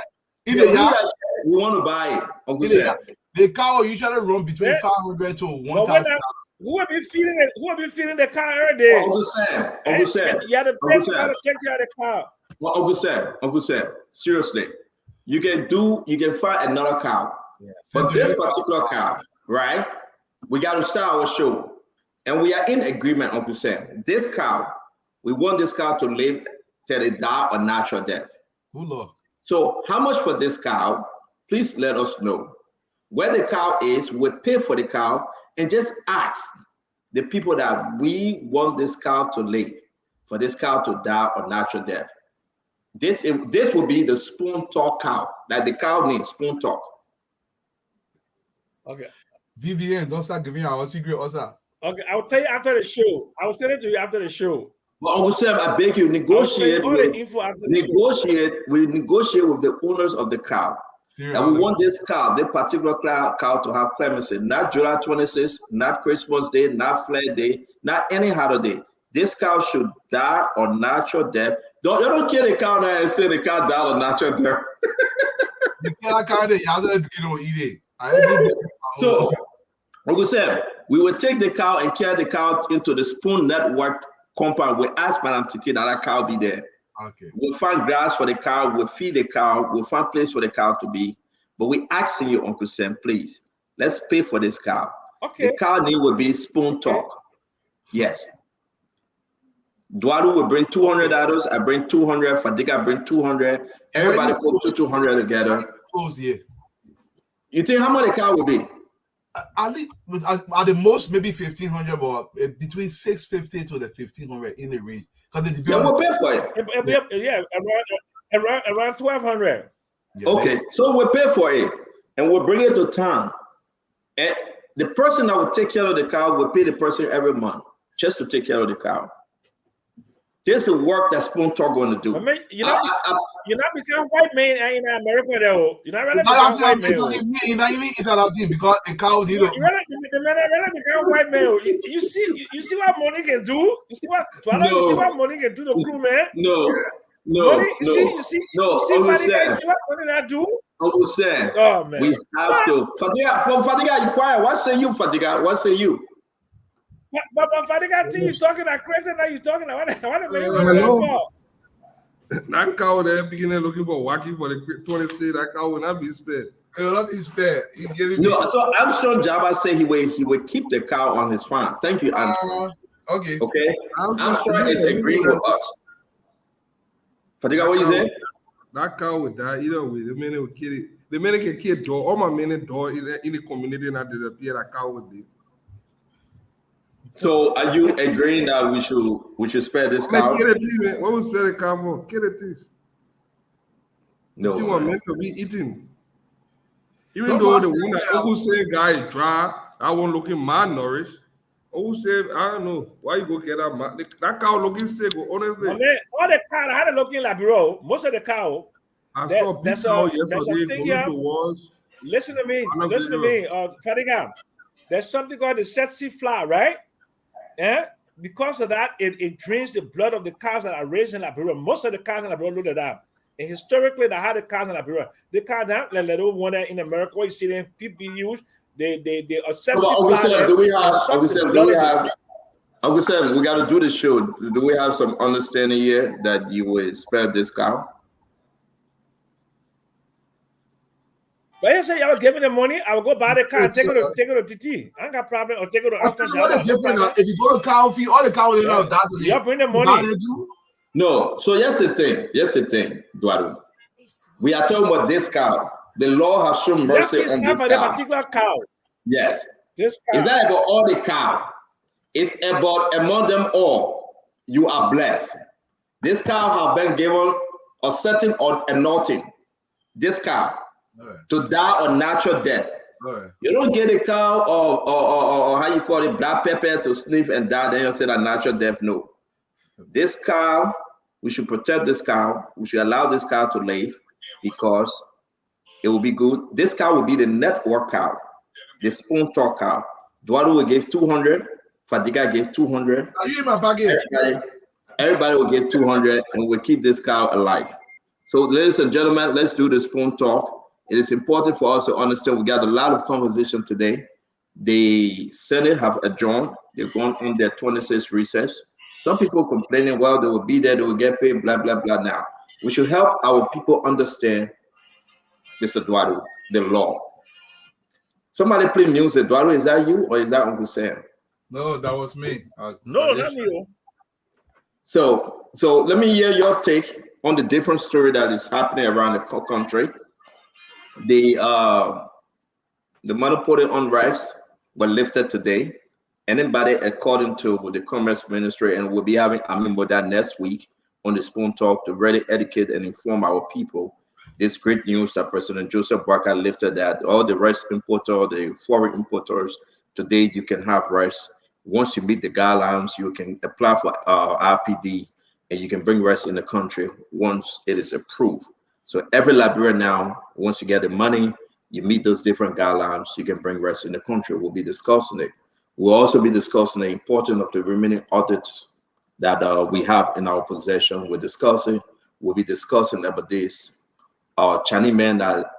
to buy it. Uncle Sam. The cow usually run between 500 to 1,000. Who will be feeding it? Who will be feeding the cow every day? Uncle Sam. Uncle Sam. You have to take care of the cow. Well, Uncle Sam. Seriously, you can find another cow. Yeah. But this particular cow, right? We got to start our show, and we are in agreement, Uncle Sam. This cow, we want this cow to live till it die a natural death. Good Lord. So, how much for this cow? Please let us know. Where the cow is, we'll pay for the cow. And just ask the people that we want this cow to live, for this cow to die a natural death. This will be the spoon talk cow, like the cow needs spoon talk. Okay. VVN, don't start giving our secret also. Okay, I'll tell you after the show. I will send it to you after the show. But Uncle Sam, I beg you, negotiate. All the info after the negotiate. We negotiate with the owners of the cow. And we want this particular cow to have clemency, not July 26th, not Christmas Day, not Flag Day, not any holiday. This cow should die on natural death. Don't kill the cow now and say the cow died on natural death. You kill a cow, you eat it. So, Uncle Sam, we will take the cow and carry the cow into the Spoon Network compound. We ask Madam Titi that that cow be there. Okay. We'll find grass for the cow. We'll feed the cow. We'll find place for the cow to be. But we asking you, Uncle Sam, please, let's pay for this cow. Okay. The cow name will be Spoon Talk. Yes. Duadu will bring $200. I bring $200. Fadiga bring $200. Everybody put $200 together. You think how much the cow will be? At the most, maybe 1,500, but between 650 to the 1,500 in the range. Because we'll pay for it. Yeah, around 1,200. Yeah, okay, so we'll pay for it and we'll bring it to town. And the person that will take care of the cow will pay the person every month just to take care of the cow. This is work that Spoon Talk going to do. I mean, you're not become white man in America though. You're not really become white man. It's allowed because the cow did it. You're not become white man. You see what money can do? You see what money can do to crew, man? No. You see what money that do? Uncle Sam, oh man, we have to. Fadiga, you quiet. What say you, Fadiga? What say you? But Fadiga, you talking like crazy now. You talking like what for? That cow there beginning looking for wacky for the 20 state. That cow will not be spared. It will not be spared. So I'm sure Jabba say he will keep the cow on his farm. Thank you, Andrew. Okay. I'm sure he's agreeing with us. Fadiga, what you say? That cow will die either way. The minute will kill it. The minute can kill dog. All my men dog in the community not disappear. That cow will be. So are you agreeing that we should spare this cow? Kill it, man. What we spare the cow for? Kill it, no. You are meant to be eaten. Even though the one that people say guy is dry, that one looking malnourished, Who said, I don't know. Why you go get that cow looking sick, honestly. I mean, all the cow, I had a look in Labiro. Most of the cow. I saw a big cow yesterday thing going here. to wars. Listen to me. On a Listen to video. me. Fadiga. There's something called the Setsi flour, right? Yeah. Because of that, it drains the blood of the cows that are raised in Liberia. Most of the cows in Liberia loaded up. And historically, they had the cows in Liberia. The cows that like little one in America, you see them PBUs, they assess Uncle Sam, do we got to do the show. Do we have some understanding here that you will spare this cow? But you say I was giving the money, I will go buy the car and take it to TT. I ain't got problem. Or take it to Amsterdam. What is different? If you go to cow feed, all the cow will have that. You bring the money. No. So here's the thing, Eduardo. We are talking about this cow. The Lord has shown mercy on this cow. Particular cow. Yes. This cow. It's not about all the cow. It's about among them all, you are blessed. This cow have been given a certain anointing. This cow. To die a natural death. You don't get a cow or how you call it, black pepper to sniff and die, then you say a natural death. No. This cow, we should protect this cow. We should allow this cow to live because it will be good. This cow will be the network cow, the spoon talk cow. Eduardo will give 200. Fadiga gave 200. Are you in my package? Everybody will give 200 and we'll keep this cow alive. So ladies and gentlemen, let's do the spoon talk. It is important for us to understand we got a lot of conversation today. The Senate have adjourned. They've gone on their 26th recess. Some people complaining, well, they will be there, they will get paid, blah, blah, blah. Now, we should help our people understand, Mr. Eduardo, the law. Somebody play music. Eduardo, is that you or is that Uncle Sam? No, that was me. No, not me. So let me hear your take on the different story that is happening around the country. The monopoly on rice were lifted today. Anybody, according to the Commerce Ministry, and we'll be having Amin Moda next week on the Spoon Talk to really educate and inform our people. This great news that President Joseph Boakai lifted that all the rice importers, the foreign importers, today you can have rice. Once you meet the guidelines, you can apply for RPD and you can bring rice in the country once it is approved. So every Liberian now, once you get the money, you meet those different guidelines, you can bring rice in the country. We'll be discussing it. We'll also be discussing the importance of the remaining audits that we have in our possession. We'll be discussing about this Chinese man that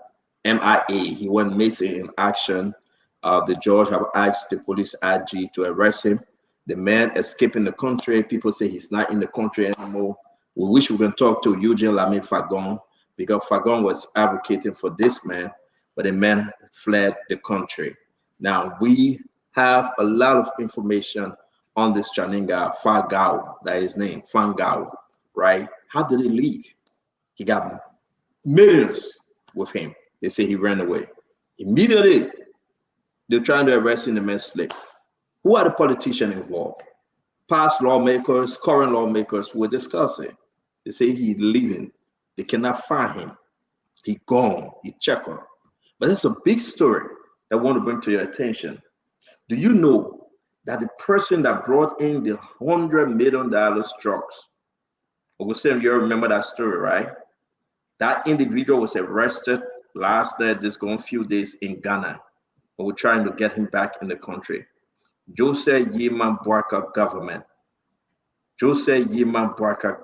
MIA, he went missing in action. The judge have asked the police IG to arrest him. The man escaping the country. People say he's not in the country anymore. We wish we can talk to Eugene Lamy Fagon, because Fagon was advocating for this man, but the man fled the country. Now, we have a lot of information on this Chaninga Fagao, that is his name, Fangao, right? How did he leave? He got millions with him. They say he ran away. Immediately, they're trying to arrest him, the man slipped. Who are the politicians involved? Past lawmakers, current lawmakers were discussing. They say he's leaving. They cannot find him. He gone. He checked on. But that's a big story I want to bring to your attention. Do you know that the person that brought in the $100 million drugs, Uncle Sam, you remember that story, right? That individual was arrested last few days in Ghana. And we're trying to get him back in the country. Joseph Yeman Boakai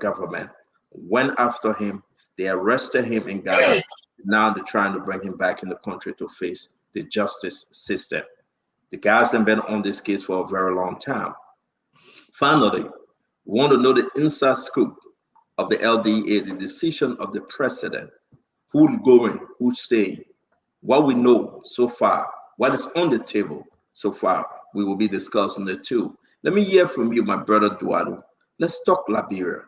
government went after him. They arrested him in Ghana. Now they're trying to bring him back in the country to face the justice system. The guys have been on this case for a very long time. Finally, we want to know the inside scoop of the LDA, the decision of the president, who's going, who's staying, what we know so far, what is on the table so far. We will be discussing it too. Let me hear from you, my brother Eduardo. Let's talk Liberia.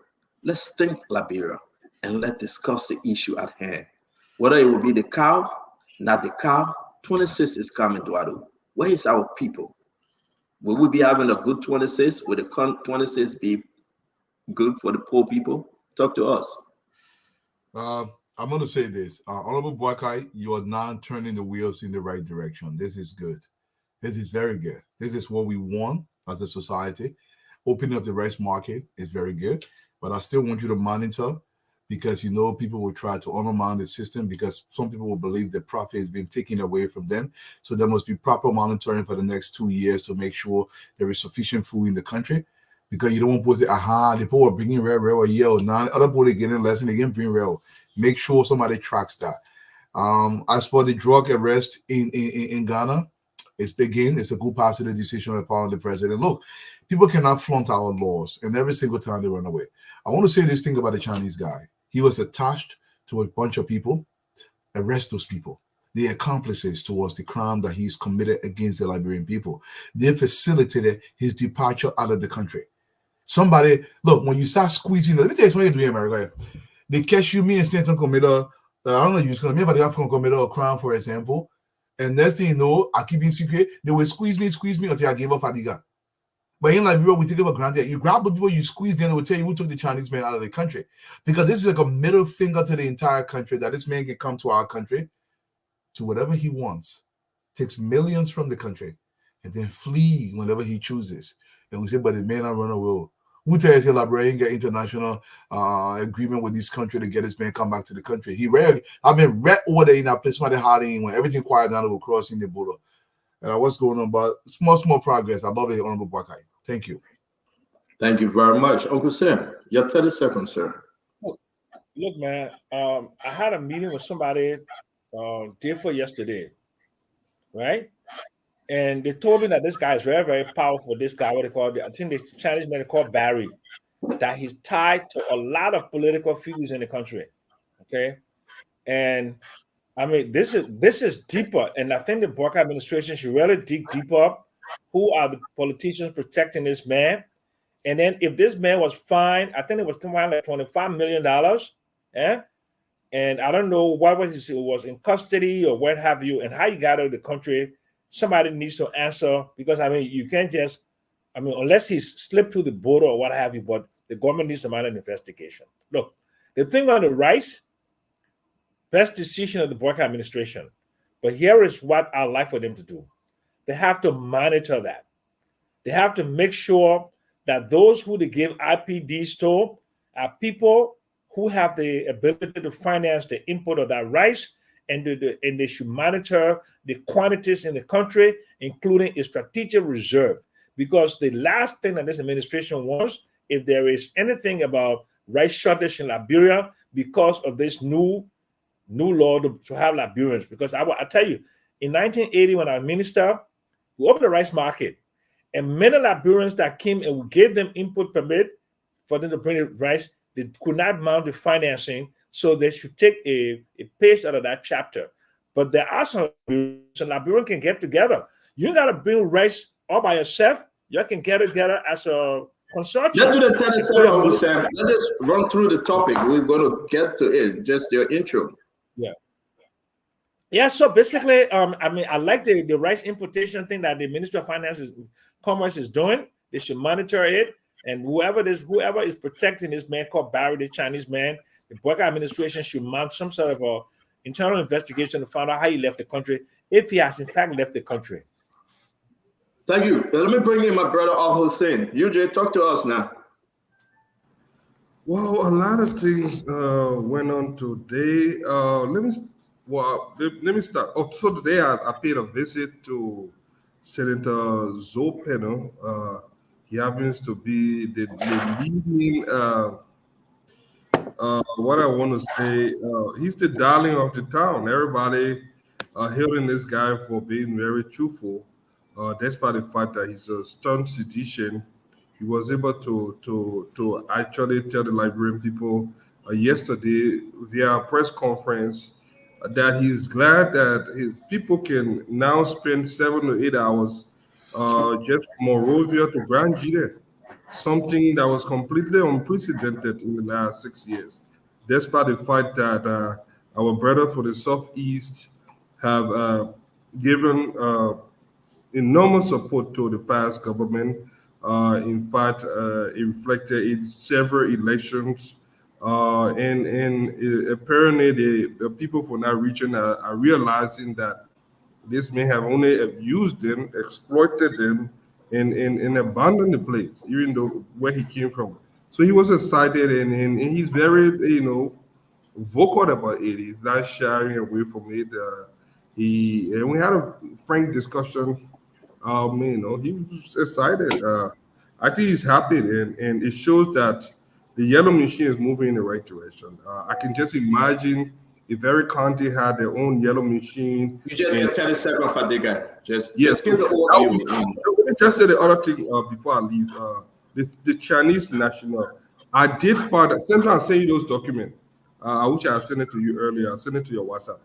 Let's think Liberia, and let's discuss the issue at hand. Whether it will be the cow, not the cow, 26 is coming, Eduardo. Where is our people? Will we be having a good 26? Will the 26 be good for the poor people? Talk to us. I'm going to say this. Honorable Boakai, you are now turning the wheels in the right direction. This is good. This is very good. This is what we want as a society. Opening up the rice market is very good, but I still want you to monitor, because people will try to undermine the system, because some people will believe the profit is being taken away from them. So there must be proper monitoring for the next 2 years to make sure there is sufficient food in the country. Because you don't want to say, the people are bringing real a year or nine, other people are getting less and they get bring real. Make sure somebody tracks that. As for the drug arrest in Ghana, it's a good positive decision on the part of the president. Look, people cannot flaunt our laws, and every single time they run away. I want to say this thing about the Chinese guy. He was attached to a bunch of people. Arrest those people. The accomplices towards the crime that he's committed against the Liberian people. They facilitated his departure out of the country. Somebody, look, when you start squeezing, let me tell you something you do in America. They catch you, me and Stanton commit I don't know, you're going to me, but they commit a crime, for example. And next thing you know, I keep in secret, they will squeeze me until I give up Fadiga. But in Liberia, we take it for granted. You grab the people, you squeeze them, they will tell you who took the Chinese man out of the country. Because this is like a middle finger to the entire country, that this man can come to our country, to whatever he wants, takes millions from the country, and then flee whenever he chooses. And we say, but the man not run away. Who tells you Liberian get international agreement with this country to get this man come back to the country? I've been read order in that place where they're hiding when everything quiet down, over crossing the border. And what's going on? But small progress. I love it, Honorable Boakai. Thank you. Thank you very much. Uncle Sam, your 30 seconds, sir. Look, man, I had a meeting with somebody day before yesterday, right? And they told me that this guy is very, very powerful. This guy, what they call, I think the Chinese man called Barry, that he's tied to a lot of political figures in the country. Okay. And I mean, this is deeper. And I think the Boakai administration should really dig deeper. Who are the politicians protecting this man? And then if this man was fined, I think it was somewhere like $25 million. Yeah. And I don't know what was it was in custody or what have you, and how you got out of the country. Somebody needs to answer, because I mean, you can't just, I mean, unless he's slipped through the border or what have you, but the government needs to mount an investigation. Look, the thing on the rice, best decision of the Boakai administration. But here is what I'd like for them to do. They have to monitor that. They have to make sure that those who they give IPDs to are people who have the ability to finance the import of that rice, and they should monitor the quantities in the country, including a strategic reserve. Because the last thing that this administration wants, if there is anything about rice shortage in Liberia because of this new law to have Liberians. Because I tell you, in 1980, when I was minister, we opened the rice market, and many Liberians that came and we gave them input permit for them to bring the rice, they could not mount the financing. So they should take a page out of that chapter. But there are some Liberians can get together. You got to bring rice all by yourself. You can get together as a consortium. Let's do the 10 seconds, Uncle Sam. Let's just run through the topic. We're going to get to it. Just your intro. Yeah. Yeah, so basically, I mean, I like the rice importation thing that the Ministry of Finance Commerce is doing. They should monitor it. And whoever is protecting this man called Barry, the Chinese man, the Boakai administration should mount some sort of a internal investigation to find out how he left the country, if he has in fact left the country. Thank you. Let me bring in my brother Al Hussein. UJ, talk to us now. Well, a lot of things went on today. Let me start. Oh, so today I paid a visit to Senator Zoe Penno. He happens to be the leading. What I want to say, he's the darling of the town. Everybody hailing this guy for being very truthful, despite the fact that he's a stern citizen. He was able to actually tell the Liberian people yesterday via press conference that he's glad that his people can now spend 7 to 8 hours just from Monrovia to Grand Gide. Something that was completely unprecedented in the last 6 years, despite the fact that our brother for the Southeast have given enormous support to the past government. In fact, it reflected in several elections, and apparently the people from that region are realizing that this may have only abused them, exploited them, and abandon the place, even though where he came from. So he was excited, and he's very, vocal about it. He's not shying away from it. And we had a frank discussion. He was excited. I think he's happy, and it shows that the yellow machine is moving in the right direction. I can just imagine if every county had their own yellow machine. You just get 30 seconds, Fadiga. Just Yes, give the let overview. me just say the other thing before I leave. The Chinese national. I did find that. Sometimes I send you those documents. I wish I had sent it to you earlier. I sent it to your WhatsApp.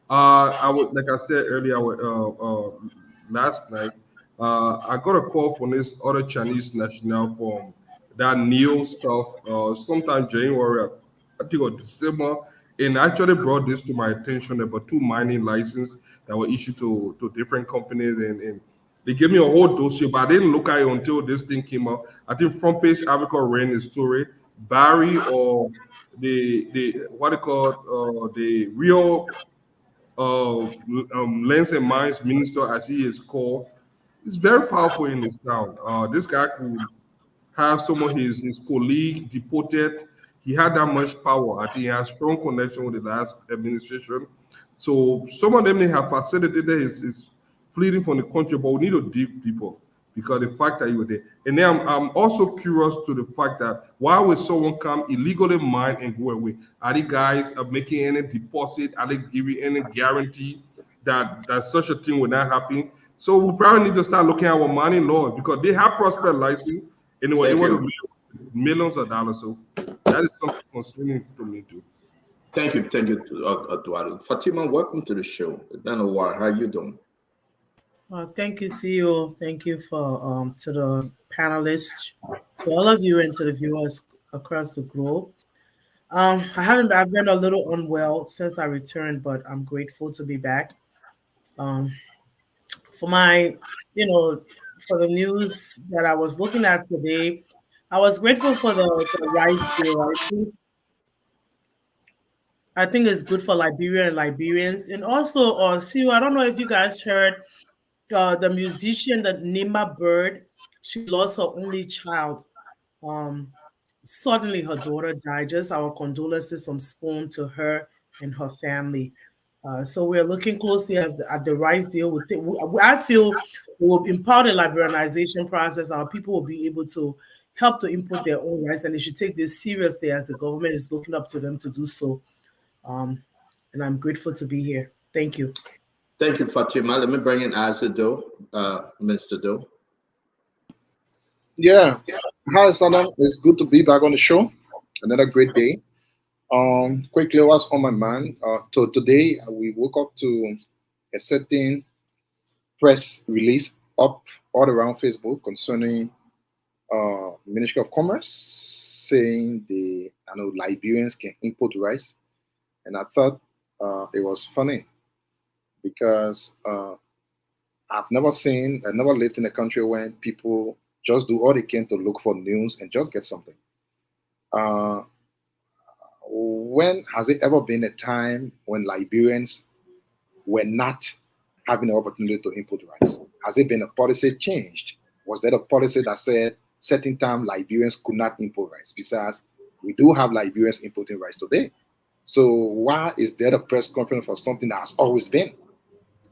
I would, like I said earlier, last night. I got a call from this other Chinese national from that Neo stuff. Sometime January, I think, or December, and actually brought this to my attention about 2 mining licenses that were issued to different companies, and they gave me a whole dossier, but I didn't look at it until this thing came out. I think Front Page Africa ran the story. Barry, or the what they call the real Lands and Mines Minister, as he is called, is very powerful in this town. This guy could have some of his colleague deported. He had that much power. I think he has strong connection with the last administration. So some of them may have facilitated his fleeing from the country, but we need to dig deeper because the fact that you were there. And then I'm also curious to the fact that why would someone come illegally mine and go away? Are the guys making any deposit? Are they giving any guarantee that such a thing will not happen? So we probably need to start looking at our mining laws because they have prospect license and they were able to make millions of dollars. So that is something concerning to me too. Thank you, Eduardo. Fatima, welcome to the show. It's been a while. How you doing? Thank you, CEO. Thank you for to the panelists, to all of you, and to the viewers across the globe. I've been a little unwell since I returned, but I'm grateful to be back. For my, for the news that I was looking at today, I was grateful for the rice bill. I think it's good for Liberia and Liberians, and also, CEO. I don't know if you guys heard. The musician, the Nima Bird, she lost her only child. Suddenly, her daughter died. Just our condolences from Spoon to her and her family. So we're looking closely at the rights deal. I feel it will empower the liberalization process. Our people will be able to help to input their own rights, and they should take this seriously as the government is looking up to them to do so. And I'm grateful to be here. Thank you. Thank you, Fatima. Let me bring in Isaac Doe, Minister Doe. Yeah. Hi, Salam. It's good to be back on the show. Another great day. Quickly, what's on my mind? So today, we woke up to a certain press release up all around Facebook concerning Ministry of Commerce saying Liberians can import rice. And I thought it was funny because I've never lived in a country when people just do all they can to look for news and just get something. When has it ever been a time when Liberians were not having the opportunity to import rice? Has it been a policy changed? Was there a policy that said certain time Liberians could not import rice? Besides, we do have Liberians importing rice today. So why is there a press conference for something that has always been?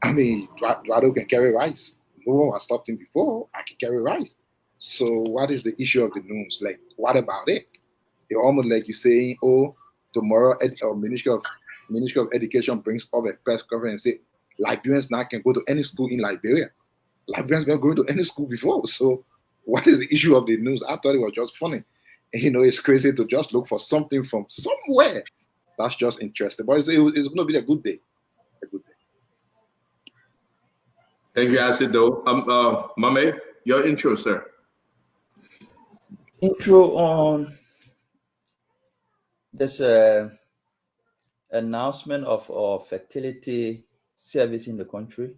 I mean, Eduardo can carry rice. No one has stopped him before. I can carry rice. So what is the issue of the news? Like, what about it? It's almost like you're saying, oh, tomorrow Ministry of Education brings up a press conference and say Liberians now can go to any school in Liberia. Liberians were going to any school before. So what is the issue of the news? I thought it was just funny. And, it's crazy to just look for something from somewhere. That's just interesting. But it's going to be a good day. A good day. Thank you, Isaac Doe. Mame, your intro, sir. Intro on this announcement of our fertility service in the country,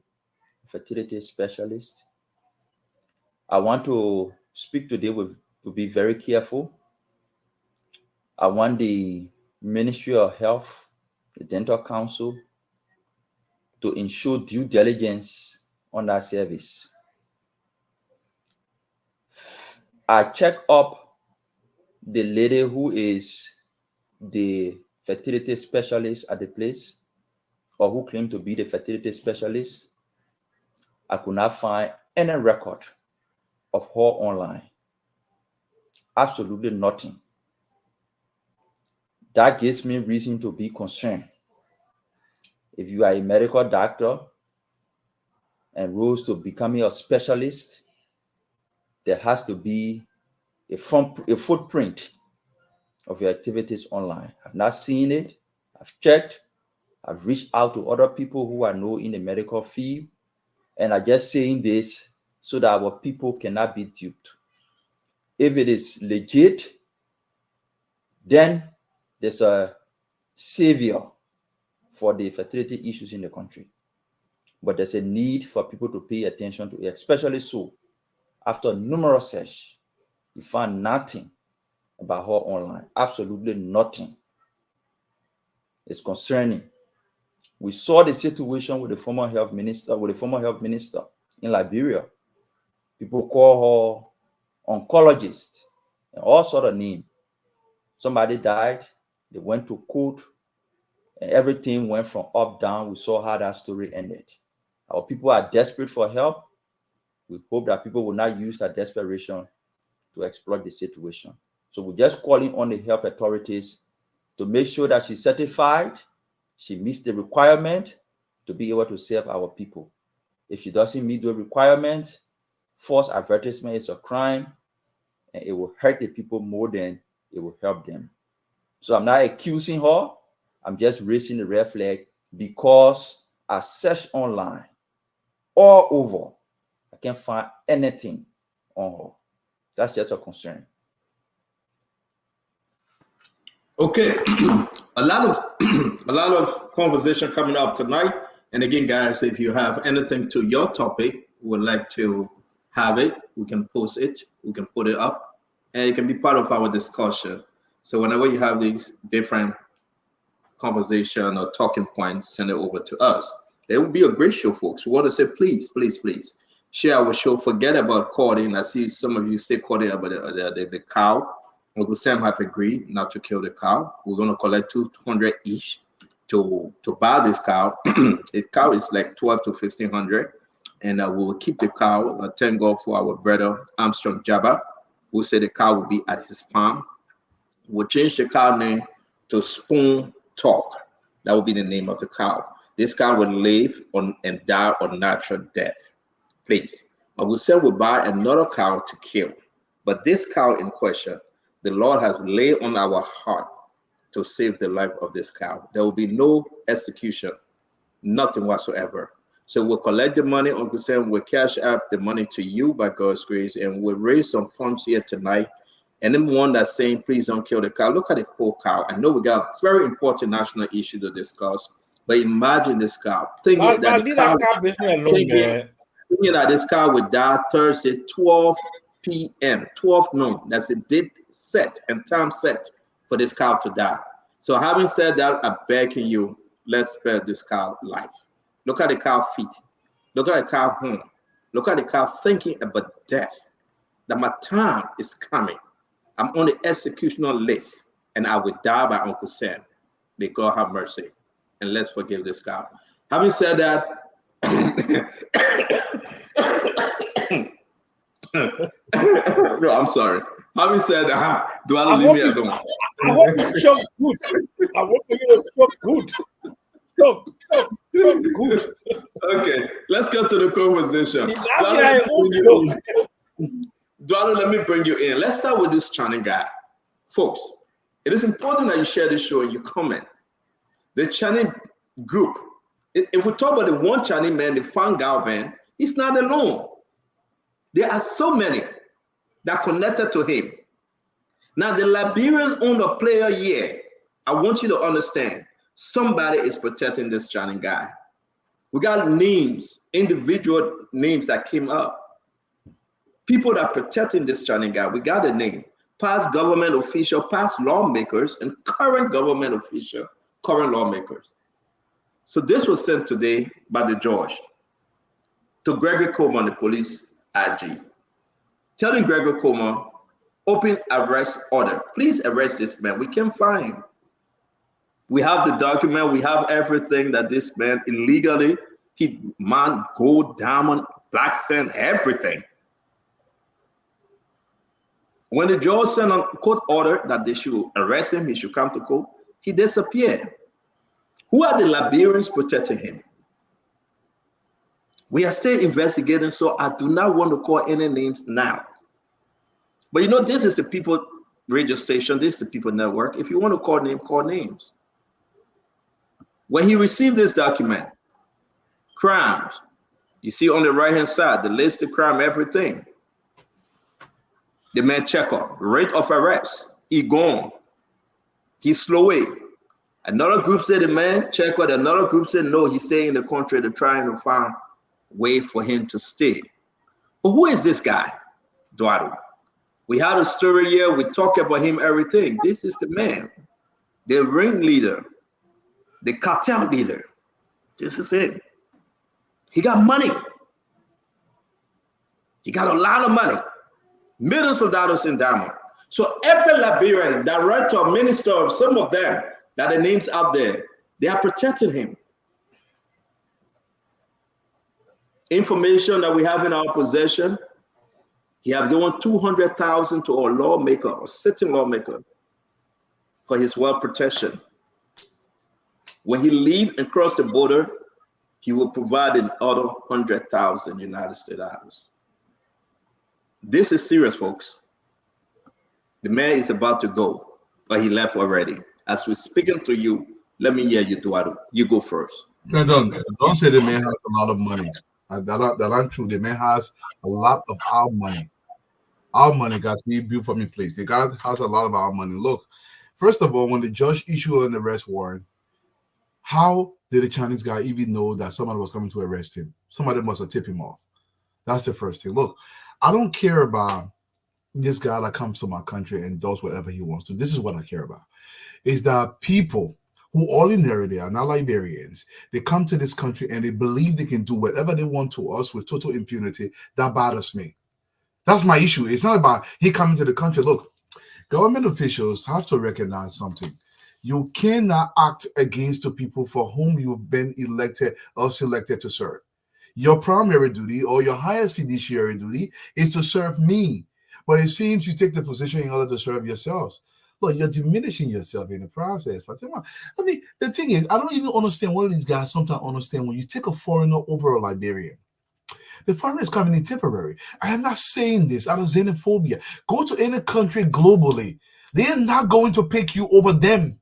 fertility specialist. I want to speak today to be very careful. I want the Ministry of Health, the Dental Council, to ensure due diligence on that service. I checked up the lady who is the fertility specialist at the place, or who claimed to be the fertility specialist. I could not find any record of her online. Absolutely nothing. That gives me reason to be concerned. If you are a medical doctor and rose to becoming a specialist, there has to be a footprint of your activities online. I've not seen it. I've checked. I've reached out to other people who I know in the medical field, and I'm just saying this so that our people cannot be duped. If it is legit, then there's a savior for the fertility issues in the country. But there's a need for people to pay attention to it, especially so after numerous search, you find nothing about her online. Absolutely nothing. It's concerning. We saw the situation with the former health minister, in Liberia. People call her oncologist and all sort of names. Somebody died, they went to court, and everything went from up down. We saw how that story ended. Our people are desperate for help. We hope that people will not use that desperation to exploit the situation. So we're just calling on the health authorities to make sure that she's certified, she meets the requirement to be able to serve our people. If she doesn't meet those requirements, false advertisement is a crime, and it will hurt the people more than it will help them. So I'm not accusing her. I'm just raising the red flag because I searched online all over. I can't find anything on her. That's just a concern. Okay, a lot of conversation coming up tonight. And again, guys, if you have anything to your topic, would like to have it, we can post it, we can put it up, and it can be part of our discussion. So whenever you have these different conversation or talking points, send it over to us. It will be a great show, folks. We want to say, please, please, please share our show. Forget about Cording. I see some of you say Cording about the cow. Uncle Sam have agreed not to kill the cow. We're going to collect 200 each to buy this cow. The cow is like 12 to 1500, and we will keep the cow. Thank God for our brother Armstrong Jabba, who said the cow will be at his farm. We'll change the cow name to Spoon Talk. That will be the name of the cow. This cow will live on and die on natural death. Please. Uncle Sam will buy another cow to kill, but this cow in question, the Lord has laid on our heart to save the life of this cow. There will be no execution, nothing whatsoever. So we'll collect the money, Uncle Sam will cash out the money to you by God's grace, and we'll raise some funds here tonight. And anyone that's saying, please don't kill the cow, look at the poor cow. I know we got a very important national issue to discuss, but imagine this cow. Thinking that this cow would die Thursday, 12 p.m., 12 noon. That's a date set and time set for this cow to die. So having said that, I'm begging you, let's spare this cow life. Look at the cow feet. Look at the cow home. Look at the cow thinking about death. That my time is coming. I'm on the executional list, and I will die by Uncle Sam. May God have mercy, and let's forgive this cow. Having said that, no, I'm sorry. Having said that, do I leave me alone? I hope you choke good. I want for you to choke good. Choke good. Okay, let's get to the conversation. Dwalo, let me bring you in. Let's start with this Channing guy. Folks, it is important that you share this show and you comment. The Channing group, if we talk about the one Channing man, the Fan Galvan, he's not alone. There are so many that connected to him. Now, the Liberians own a player here. I want you to understand, somebody is protecting this Channing guy. We got names, individual names that came up. People that are protecting this Channing guy. We got a name. Past government official, past lawmakers, and current government official, current lawmakers. So this was sent today by the judge to Gregory Coleman, the police IG, telling Gregory Coleman Open arrest order. Please arrest this man. We can't find him. We have the document. We have everything that this man illegally, he mined gold, diamond, black sand, everything. When the judge sent a court order that they should arrest him, he should come to court, he disappeared. Who are the Liberians protecting him? We are still investigating, so I do not want to call any names now. But you know, this is the People radio station, this is the People Network. If you want to call names, call names. When he received this document, crimes, you see on the right-hand side, the list of crime, everything. The man check off, rate of arrest, he gone. He's slow way. Another group said the man check out, another group said no, he's staying in the country. They're trying to find a way for him to stay. But who is this guy, Duato? We had a story here, we talk about him, everything. This is the man, the ringleader, the cartel leader. This is it. He got money. He got a lot of money. Millions of dollars in diamond. So every Liberian, director, minister, some of them, that the names out there, they are protecting him. Information that we have in our possession, he have given $200,000 to a lawmaker, a sitting lawmaker, for his wealth protection. When he leave and cross the border, he will provide another $100,000 United States dollars. This is serious, folks. The man is about to go, but he left already. As we're speaking to you, let me hear you, Duato. You go first. Don't say the man has a lot of money. That ain't true. The man has a lot of our money. Our money, guys, we built from his place. The guy has a lot of our money. Look, first of all, when the judge issued an arrest warrant, how did the Chinese guy even know that somebody was coming to arrest him? Somebody must have tipped him off. That's the first thing. Look, I don't care about this guy that comes to my country and does whatever he wants to. This is what I care about. Is that people who ordinarily are not Liberians, they come to this country and they believe they can do whatever they want to us with total impunity. That bothers me. That's my issue. It's not about he coming to the country. Look, government officials have to recognize something. You cannot act against the people for whom you've been elected or selected to serve. Your primary duty or your highest fiduciary duty is to serve me. But it seems you take the position in order to serve yourselves. Look, you're diminishing yourself in the process. Fatima, I mean, the thing is, I don't even understand what these guys sometimes understand when you take a foreigner over a Liberian. The foreigner is coming in temporary. I am not saying this out of xenophobia. Go to any country globally. They are not going to pick you over them.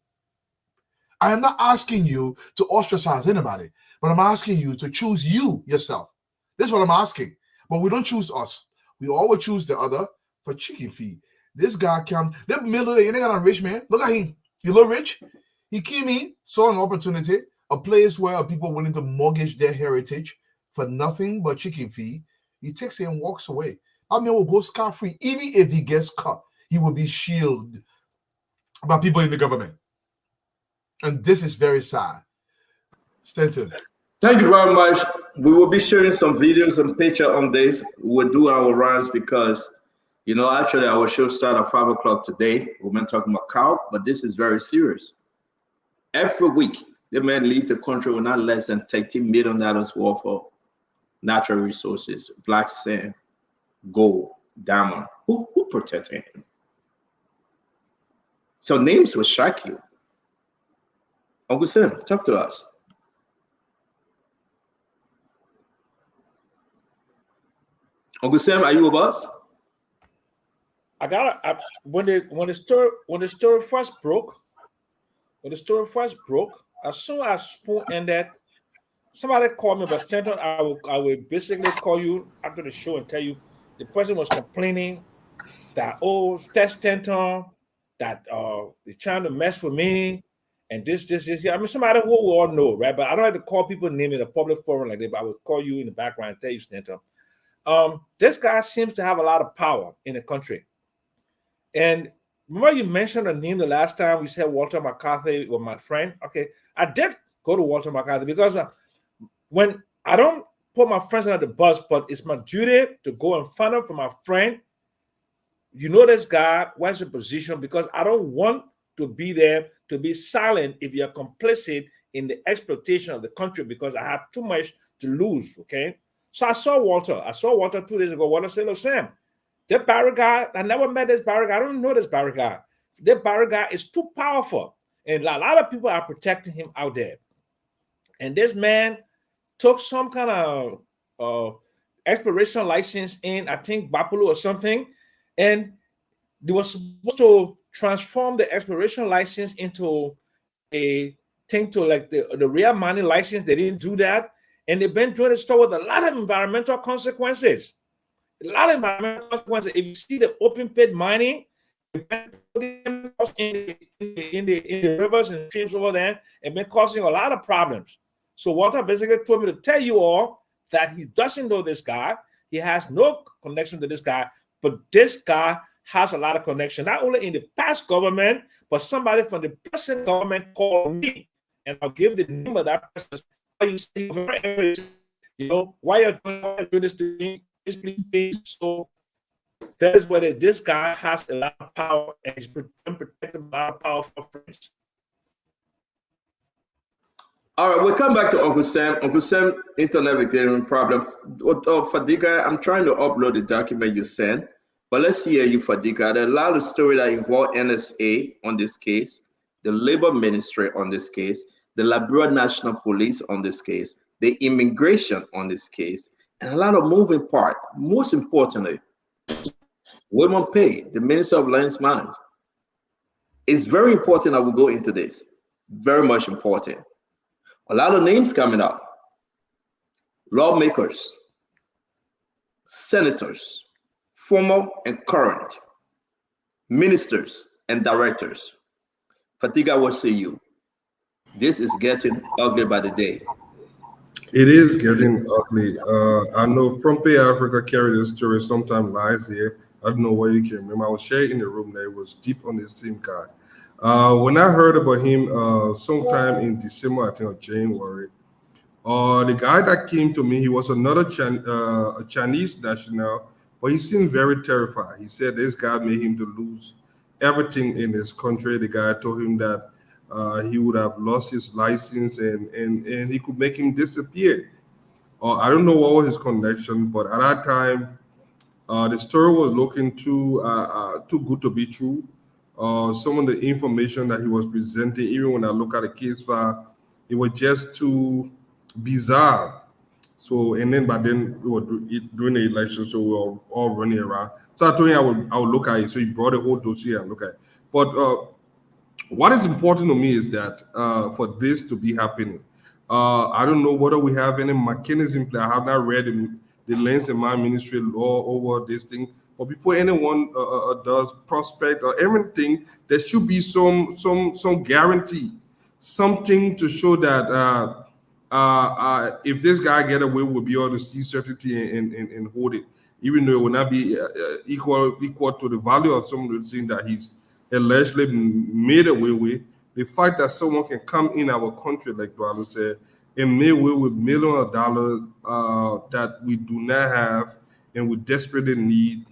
I am not asking you to ostracize anybody, but I'm asking you to choose you yourself. This is what I'm asking. But we don't choose us. We always choose the other for chicken feed. This guy came, that middle day, you ain't got a rich man. Look at him. You look rich. He came in, saw an opportunity, a place where people willing to mortgage their heritage for nothing but chicken feed. He takes it and walks away. That man will go scot-free. Even if he gets caught, he will be shielded by people in the government. And this is very sad. Stanton. Thank you very much. We will be sharing some videos and pictures on this. We'll do our runs because, you know, actually our show started at 5 o'clock today. We've been talking about cow, but this is very serious. Every week, the men leave the country with not less than $13 million worth of natural resources, black sand, gold, diamond. Who protecting him? So names will shock you. Uncle Sam, talk to us. Uncle Sam, are you with us? When the story first broke, as soon as school ended, somebody called me, but Stanton, I will basically call you after the show and tell you the person was complaining that Stanton that is trying to mess with me. And this. I mean, somebody who we all know, right? But I don't have to call people name in a public forum like that, but I would call you in the background and tell you, Stanton. This guy seems to have a lot of power in the country. And remember you mentioned a name the last time we said Walter McCarthy was my friend? Okay, I did go to Walter McCarthy because when I don't put my friends under the bus, but it's my duty to go and find out from my friend You know this guy, what's your position? Because I don't want to be there to be silent if you're complicit in the exploitation of the country, because I have too much to lose, okay? So I saw Walter. 2 days ago. Walter said, "Look, Sam, that Barry guy, I never met this Barry guy. I don't know this Barry guy. That Barry guy is too powerful. And a lot of people are protecting him out there. And this man took some kind of exploration license in, I think, Bapulu or something. And they were supposed to transform the exploration license into a thing to like the real mining license. They didn't do that. And they've been doing this stuff with a lot of environmental consequences. A lot of environmental consequences. If you see the open pit mining, in the rivers and streams over there, and been causing a lot of problems. So Walter basically told me to tell you all that he doesn't know this guy. He has no connection to this guy, but this guy has a lot of connection, not only in the past government, but somebody from the present government called me, and I'll give the name of that person. You know, why you're doing this to me, please. So that is where this guy has a lot of power, and he's protecting a lot of power for friends. All right, we'll come back to Uncle Sam. Uncle Sam, internet recording problem. Fadiga, I'm trying to upload the document you sent, but let's hear you, Fadiga. There are a lot of stories that involve NSA on this case, the Labor Ministry on this case, the Liberia National Police on this case, the immigration on this case, and a lot of moving parts. Most importantly, William Pay, the Minister of Lands Management. It's very important that we go into this. Very much important. A lot of names coming up. Lawmakers, senators, former and current, ministers and directors. Fatiga, what say you? This is getting ugly by the day. It is getting ugly. I know From Pay Africa carried this story sometime last year. I don't know where you can remember. I was sharing in the room that it was deep on this same guy. When I heard about him sometime in December, I think, or January, the guy that came to me, he was another a Chinese national, but he seemed very terrified. He said this guy made him to lose everything in his country. The guy told him that he would have lost his license and he could make him disappear. I don't know what was his connection, but at that time, the story was looking too good to be true. Some of the information that he was presenting, even when I look at the case file, it was just too bizarre. So, and then, but then we were during the election, so we were all running around. So I told him I would look at it. So he brought the whole dossier and look at it. But what is important to me is that for this to be happening, I don't know whether we have any mechanism. I have not read the Lands and Mine Ministry law over this thing. But before anyone does prospect or everything, there should be some guarantee, something to show that if this guy get away, we'll be able to see certainty and hold it, even though it will not be equal to the value of someone who's saying that he's allegedly made away with. The fact that someone can come in our country, like Dwalo said, and made away with millions of dollars that we do not have and we desperately need,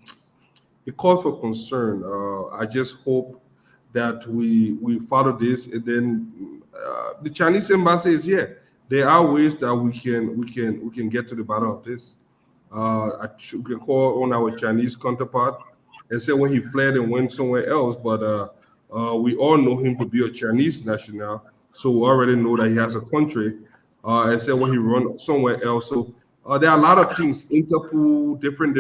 it calls for concern. I just hope that we follow this, and then the Chinese embassy is here. There are ways that we can get to the bottom of this. We can call on our Chinese counterpart and say when he fled and went somewhere else, but we all know him to be a Chinese national, so we already know that he has a country. And say when he run somewhere else. So there are a lot of things, Interpol, different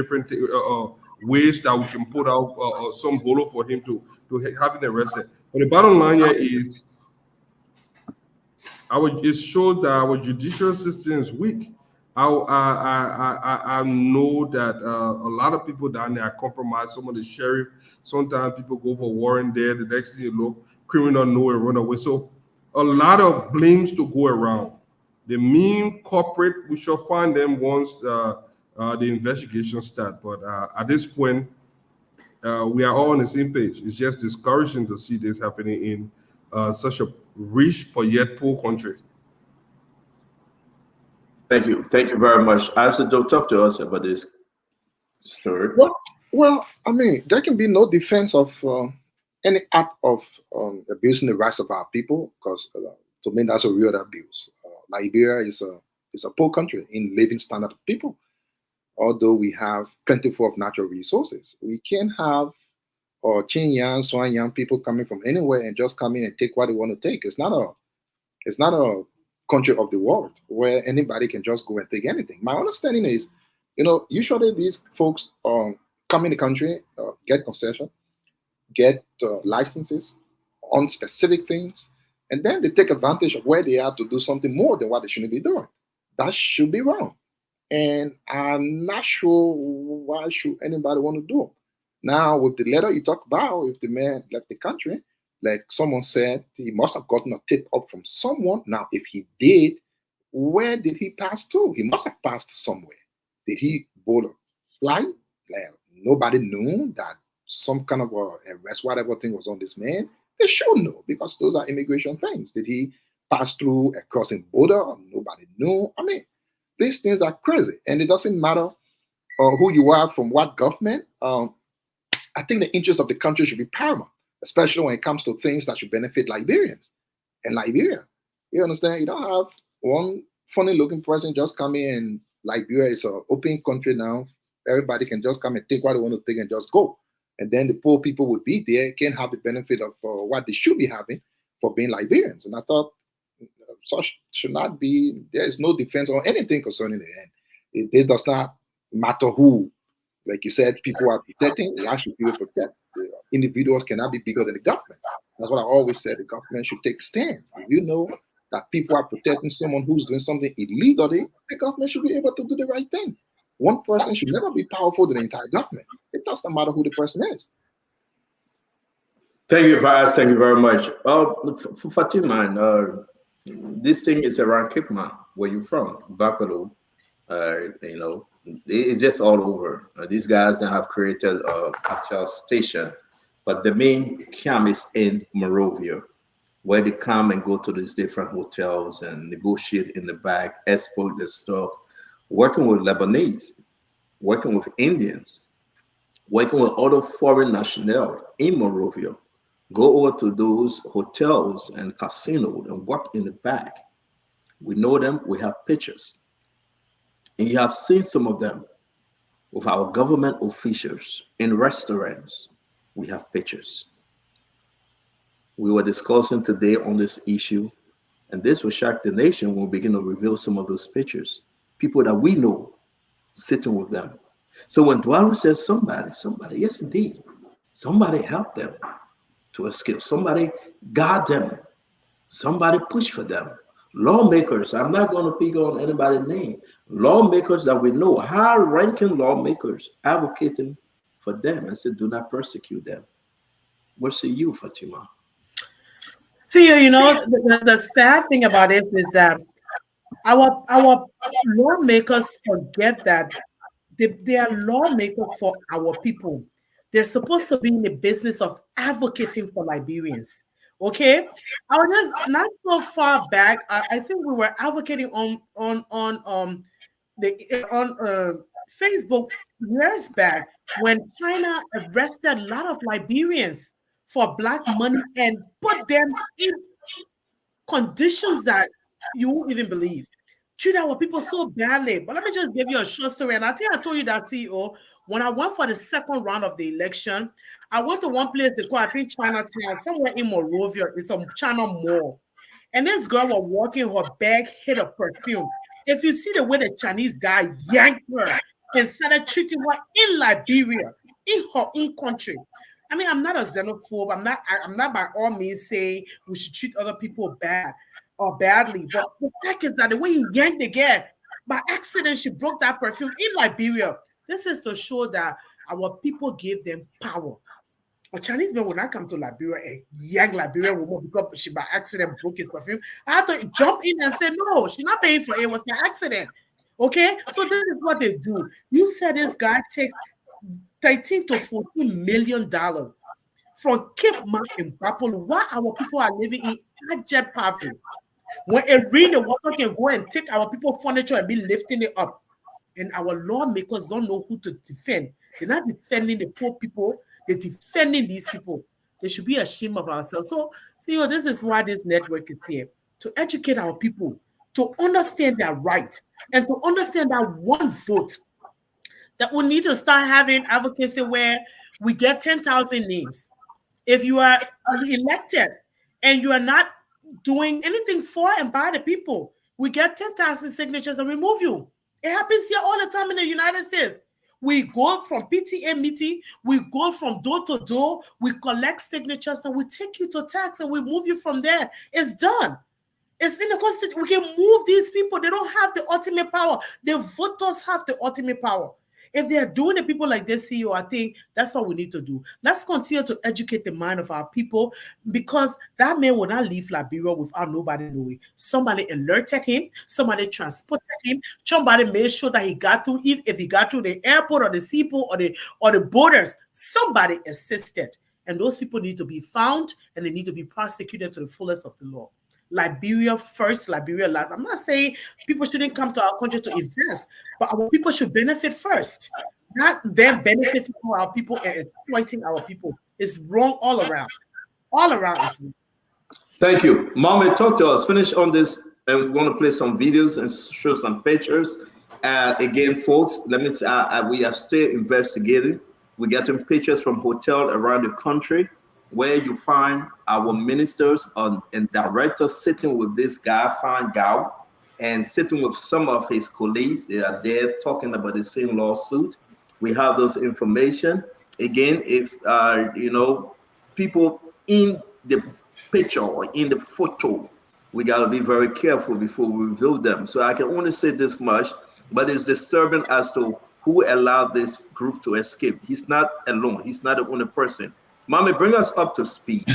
ways that we can put out some bolo for him to have him arrested. But the bottom line here is, it shows that our judicial system is weak. I know that a lot of people down there are compromised. Some of the sheriff, sometimes people go for warrant there. The next thing you look, criminal know and run away. So a lot of blames to go around. The mean corporate, we shall find them once the investigation starts. But at this point, we are all on the same page. It's just discouraging to see this happening in such a rich but yet poor country. Thank you very much. Also, don't talk to us about this story. Well, I mean, there can be no defense of any act of abusing the rights of our people, because to me that's a real abuse. Liberia is a poor country in living standard of people. Although we have plentiful of natural resources, we can't have Chin-Yan, Swan-Yan people coming from anywhere and just come in and take what they want to take. It's not a country of the world where anybody can just go and take anything. My understanding is, usually these folks come in the country, get concession, get licenses on specific things, and then they take advantage of where they are to do something more than what they shouldn't be doing. That should be wrong. And I'm not sure why should anybody want to do it. Now, with the letter you talk about, if the man left the country, like someone said, he must have gotten a tip up from someone. Now, if he did, where did he pass to? He must have passed somewhere. Did he board a flight? Like, nobody knew that some kind of arrest, whatever thing was on this man. They should know, because those are immigration things. Did he pass through a crossing border? Nobody knew. I mean, these things are crazy, and it doesn't matter who you are, from what government. I think the interest of the country should be paramount, especially when it comes to things that should benefit Liberians and Liberia. You understand? You don't have one funny-looking person just come in. Liberia is an open country now. Everybody can just come and take what they want to take and just go. And then the poor people would be there, can't have the benefit of what they should be having for being Liberians. And I thought such should not be, there is no defense on anything concerning the end. It does not matter who, like you said, people are protecting, they actually people protect. The individuals cannot be bigger than the government. That's what I always said, the government should take stand. If you know that people are protecting someone who's doing something illegally, the government should be able to do the right thing. One person should never be powerful than the entire government. It doesn't matter who the person is. Thank you, Vaz. Thank you very much. For Fatima, this thing is around Cape Man, where you from, Buffalo. It's just all over. These guys now have created a actual station, but the main camp is in Monrovia, where they come and go to these different hotels and negotiate in the back, export the stuff, working with Lebanese, working with Indians, working with other foreign nationals in Monrovia. Go over to those hotels and casinos and work in the back. We know them, we have pictures. And you have seen some of them with our government officials in restaurants. We have pictures. We were discussing today on this issue, and this will shock the nation when we begin to reveal some of those pictures. People that we know sitting with them. So when Dwalo says somebody, yes indeed, somebody helped them to escape. Somebody got them. Somebody pushed for them. Lawmakers, I'm not going to pick on anybody's name. Lawmakers that we know, high-ranking lawmakers advocating for them and said, do not persecute them. What say you, Fatima? See, the sad thing about it is that our lawmakers forget that they are lawmakers for our people. They're supposed to be in the business of advocating for Liberians. Okay, I was just not so far back. I think we were advocating on Facebook years back when China arrested a lot of Liberians for black money and put them in conditions that you won't even believe. Treat our people so badly. But let me just give you a short story. And I think I told you that, CEO, when I went for the second round of the election, I went to one place they call, I think, Chinatown, somewhere in Monrovia. It's a China mall. And this girl was walking, her bag hit a perfume. If you see the way the Chinese guy yanked her and started treating her in Liberia, in her own country. I mean, I'm not a xenophobe. I'm not by all means saying we should treat other people bad or badly. But the fact is that the way you yanked the girl, by accident, she broke that perfume in Liberia. This is to show that our people give them power. A Chinese man will not come to Liberia and yank Liberia woman because she by accident broke his perfume. I had to jump in and say, no, she's not paying for it. It was by accident. Okay? So this is what they do. You said this guy takes $13 to $14 million from Cape Man and Bapolo, while our people are living in abject poverty. When it rains, the water can go and take our people's furniture and be lifting it up. And our lawmakers don't know who to defend. They're not defending the poor people. They're defending these people. They should be ashamed of ourselves. So, CEO, this is why this network is here, to educate our people, to understand their rights, and to understand that one vote, that we need to start having advocacy where we get 10,000 names. If you are elected and you are not doing anything for and by the people, we get 10,000 signatures and remove you. It happens here all the time in the United States. We go from PTA meeting, we go from door to door, we collect signatures, and we take you to tax and we move you from there. It's done. It's in the Constitution. We can move these people. They don't have the ultimate power. The voters have the ultimate power. If they are doing the people like this, CEO, I think that's what we need to do. Let's continue to educate the mind of our people, because that man will not leave Liberia without nobody knowing. Somebody alerted him, somebody transported him, somebody made sure that he got through. If he got through the airport or the seaport or the borders, somebody assisted. And those people need to be found and they need to be prosecuted to the fullest of the law. Liberia first, Liberia last. I'm not saying people shouldn't come to our country to invest, but our people should benefit first. Not them benefiting our people and exploiting our people. It's wrong all around. All around is wrong. Thank you. Mohammed, talk to us. Finish on this, and we want to play some videos and show some pictures. Again, folks, let me say, we are still investigating. We're getting pictures from hotels around the country where you find our ministers and directors sitting with this guy, Fan Gao, and sitting with some of his colleagues. They are there talking about the same lawsuit. We have those information. Again, if people in the picture or in the photo, we got to be very careful before we reveal them. So I can only say this much, but it's disturbing as to who allowed this group to escape. He's not alone. He's not the only person. Mommy, bring us up to speed.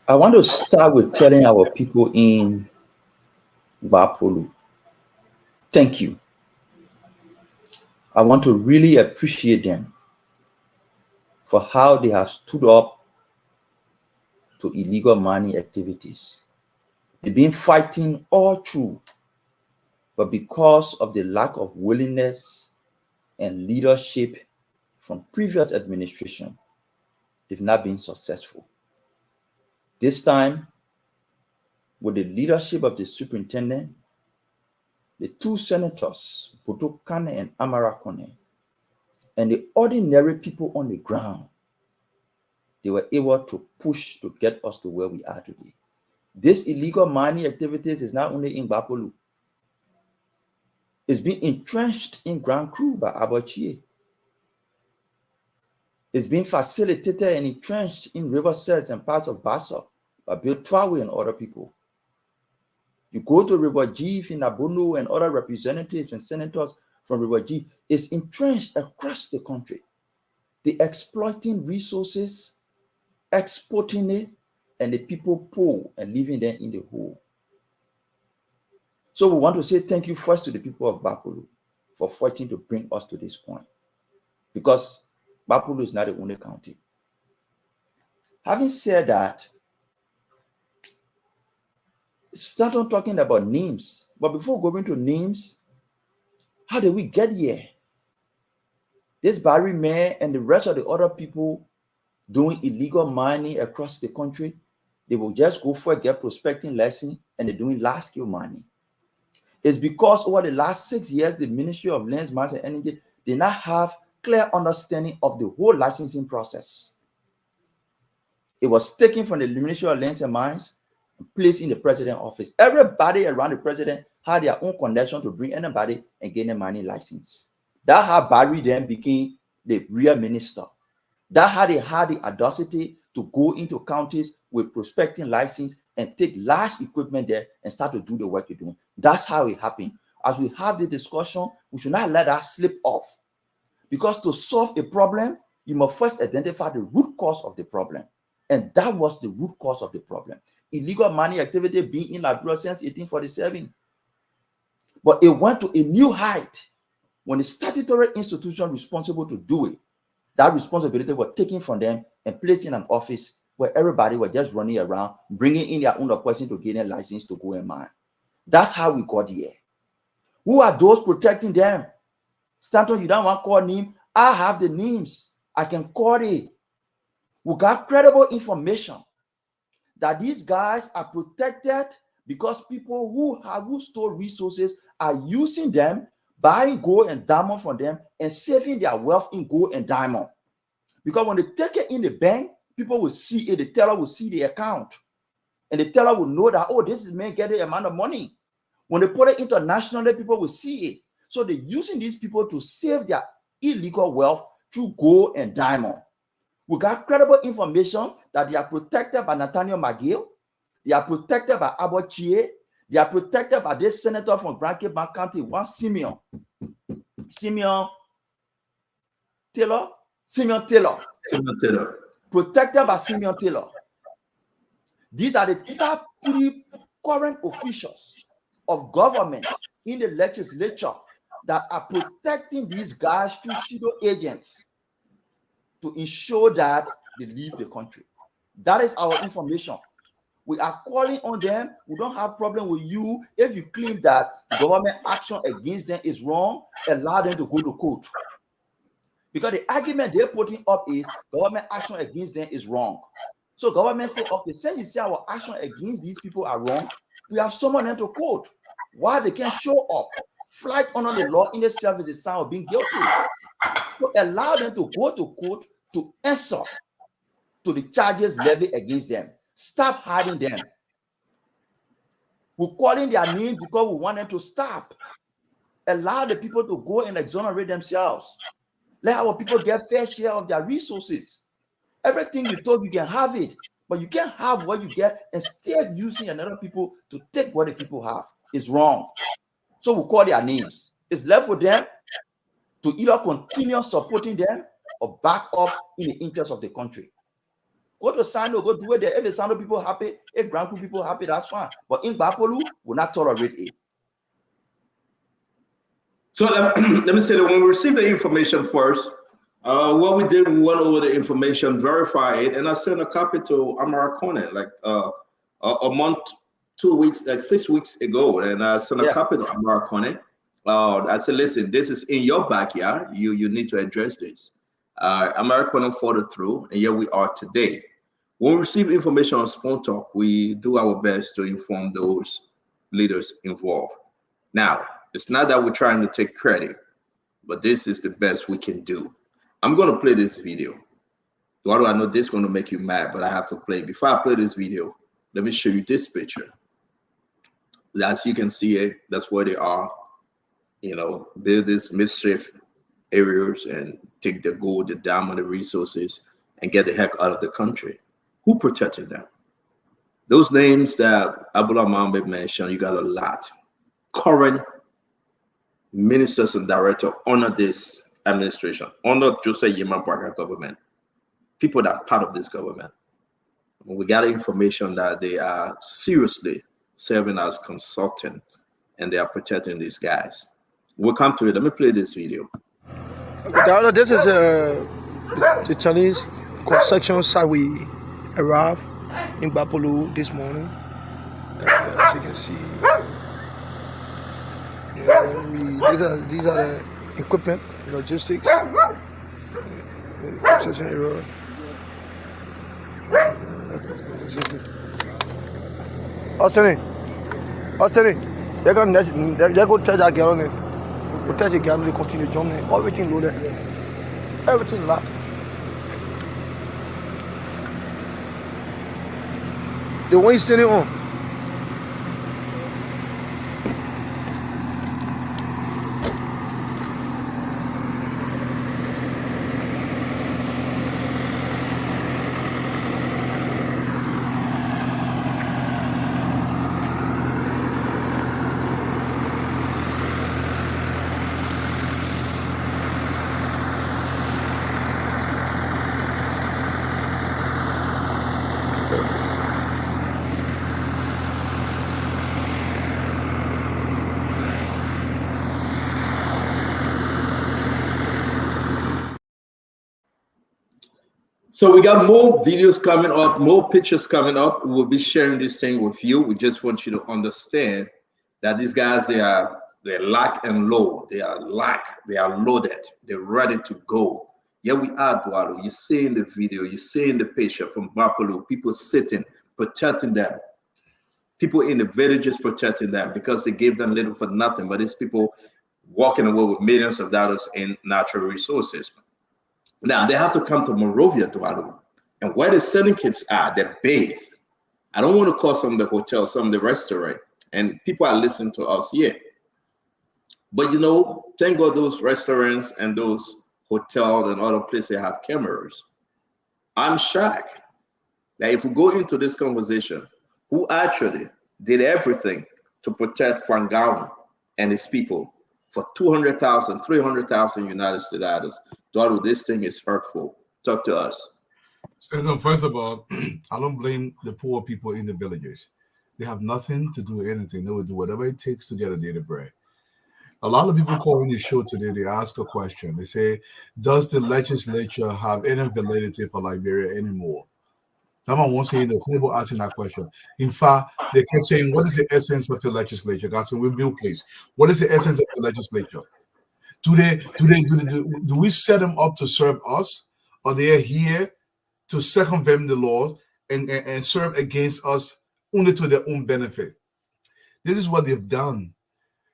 I want to start with telling our people in Gbapolu, thank you. I want to really appreciate them for how they have stood up to illegal mining activities. They've been fighting all through, but because of the lack of willingness and leadership from previous administration, they've not been successful. This time, with the leadership of the superintendent, the two senators, Boto Kane and Amara Kone, and the ordinary people on the ground, they were able to push to get us to where we are today. This illegal mining activities is not only in Gbapolu. It's been entrenched in Grand Cru by Abochie. It's been facilitated and entrenched in River Cells and parts of Bassa by Bill Trawe and other people. You go to River Jeef in Abono and other representatives and senators from River Jeef, it's entrenched across the country. They're exploiting resources, exporting it, and the people poor and leaving them in the hole. So we want to say thank you first to the people of Gbapolu for fighting to bring us to this point, because Gbapolu is not the only county. Having said that, start on talking about names. But before going to names, how did we get here? This Barry Mayor and the rest of the other people doing illegal mining across the country, they will just go for a get prospecting license and they're doing large-scale mining. It's because over the last 6 years, the Ministry of Lands, Mines, and Energy did not have clear understanding of the whole licensing process. It was taken from the Ministry of Lands and Mines and placed in the president's office. Everybody around the president had their own connection to bring anybody and get a mining license. That's how Barry then became the real minister. That's how they had the audacity to go into counties with prospecting license and take large equipment there and start to do the work you're doing. That's how it happened. As we have the discussion, we should not let that slip off. Because to solve a problem, you must first identify the root cause of the problem. And that was the root cause of the problem. Illegal mining activity being in Liberia since 1847. But it went to a new height when the statutory institution responsible to do it, that responsibility was taken from them and placed in an office where everybody was just running around, bringing in their own person to get a license to go and mine. That's how we got here. Who are those protecting them? Stanton, you don't want to call him I have the names. I can call it. We got credible information that these guys are protected because people who store resources are using them, buying gold and diamond from them, and saving their wealth in gold and diamond. Because when they take it in the bank, people will see it. The teller will see the account. And the teller will know that, oh, this is man getting the amount of money. When they put it internationally, people will see it. So they're using these people to save their illegal wealth through gold and diamond. We got credible information that they are protected by Nathaniel McGill. They are protected by Abbott Chie. They are protected by this senator from Grand Cape County, one Simeon Taylor. Protected by Simeon Taylor. These are the top 3 current officials of government in the legislature that are protecting these guys through pseudo agents to ensure that they leave the country. That is our information. We are calling on them. We don't have problem with you. If you claim that government action against them is wrong, allow them to go to court. Because the argument they're putting up is government action against them is wrong. So government say, okay, since you say our action against these people are wrong, we have summoned them to court. Why they can't show up? Flight under the law in itself is a sign of being guilty. So allow them to go to court to answer to the charges levied against them. Stop hiding them. We're calling their names because we want them to stop. Allow the people to go and exonerate themselves. Let our people get fair share of their resources. Everything you told you can have it, but you can't have what you get and still using another people to take what the people have. It's wrong. So we call their names. It's left for them to either continue supporting them or back up in the interest of the country. Go to Sando, go do it there. If the Sando people happy, if Grand Creek people happy, that's fine. But in Bapolu, we'll not tolerate it. So let me say that when we received the information first, what we did, we went over the information, verify it, and I sent a copy to Amara Conan like a month, 2 weeks, like 6 weeks ago, and I sent a copy to Amara Conan. I said, listen, this is in your backyard. You need to address this. Amara Conan followed through, and here we are today. When we receive information on Spoon Talk, we do our best to inform those leaders involved. Now, it's not that we're trying to take credit, but this is the best we can do. I'm going to play this video. Eduardo, I know this is going to make you mad, but I have to play. Before I play this video, let me show you this picture. As you can see it, that's where they are. You know, build this mischief areas and take the gold, the diamond, the resources, and get the heck out of the country. Who protected them? Those names that Abdullah Mohammed mentioned, you got a lot. Current ministers and directors under this administration, under Joseph Yema Barker government, people that are part of this government. We got information that they are seriously serving as consultant and they are protecting these guys. We'll come to it. Let me play this video. Okay, this is the Chinese construction site we arrived in Bapolu this morning. As you can see, these are the equipment, logistics, construction area. They're going to touch our girl. We'll touch the girl, they continue jumping. Everything loaded. Everything locked. The one he's standing on. So we got more videos coming up, more pictures coming up. We'll be sharing this thing with you. We just want you to understand that these guys, they are They're locked and low. They are locked. They are loaded. They're ready to go. Here we are, Eduardo. You see in the video, you see in the picture from Bapolu, people sitting, protecting them. People in the villages protecting them because they gave them little for nothing. But these people walking away with millions of dollars in natural resources. Now, they have to come to Monrovia, Eduardo. And where the selling kits are, their base. I don't want to call some of the hotels, some of the restaurants. And people are listening to us here. But, you know, thank God those restaurants and those hotels and other places have cameras. I'm shocked that if we go into this conversation, who actually did everything to protect Frank Gowen and his people for 200,000, 300,000 United States dollars. Daughter, this thing is hurtful. Talk to us. So, first of all, I don't blame the poor people in the villages. They have nothing to do with anything. They will do whatever it takes to get a daily bread. A lot of people calling the show today, they ask a question. They say, does the legislature have any validity for Liberia anymore? Someone won't say the people asking that question. In fact, they kept saying, what is the essence of the legislature? That's when we build, please. What is the essence of the legislature? Do we set them up to serve us? Or they are here to circumvent the laws and serve against us only to their own benefit? This is what they've done.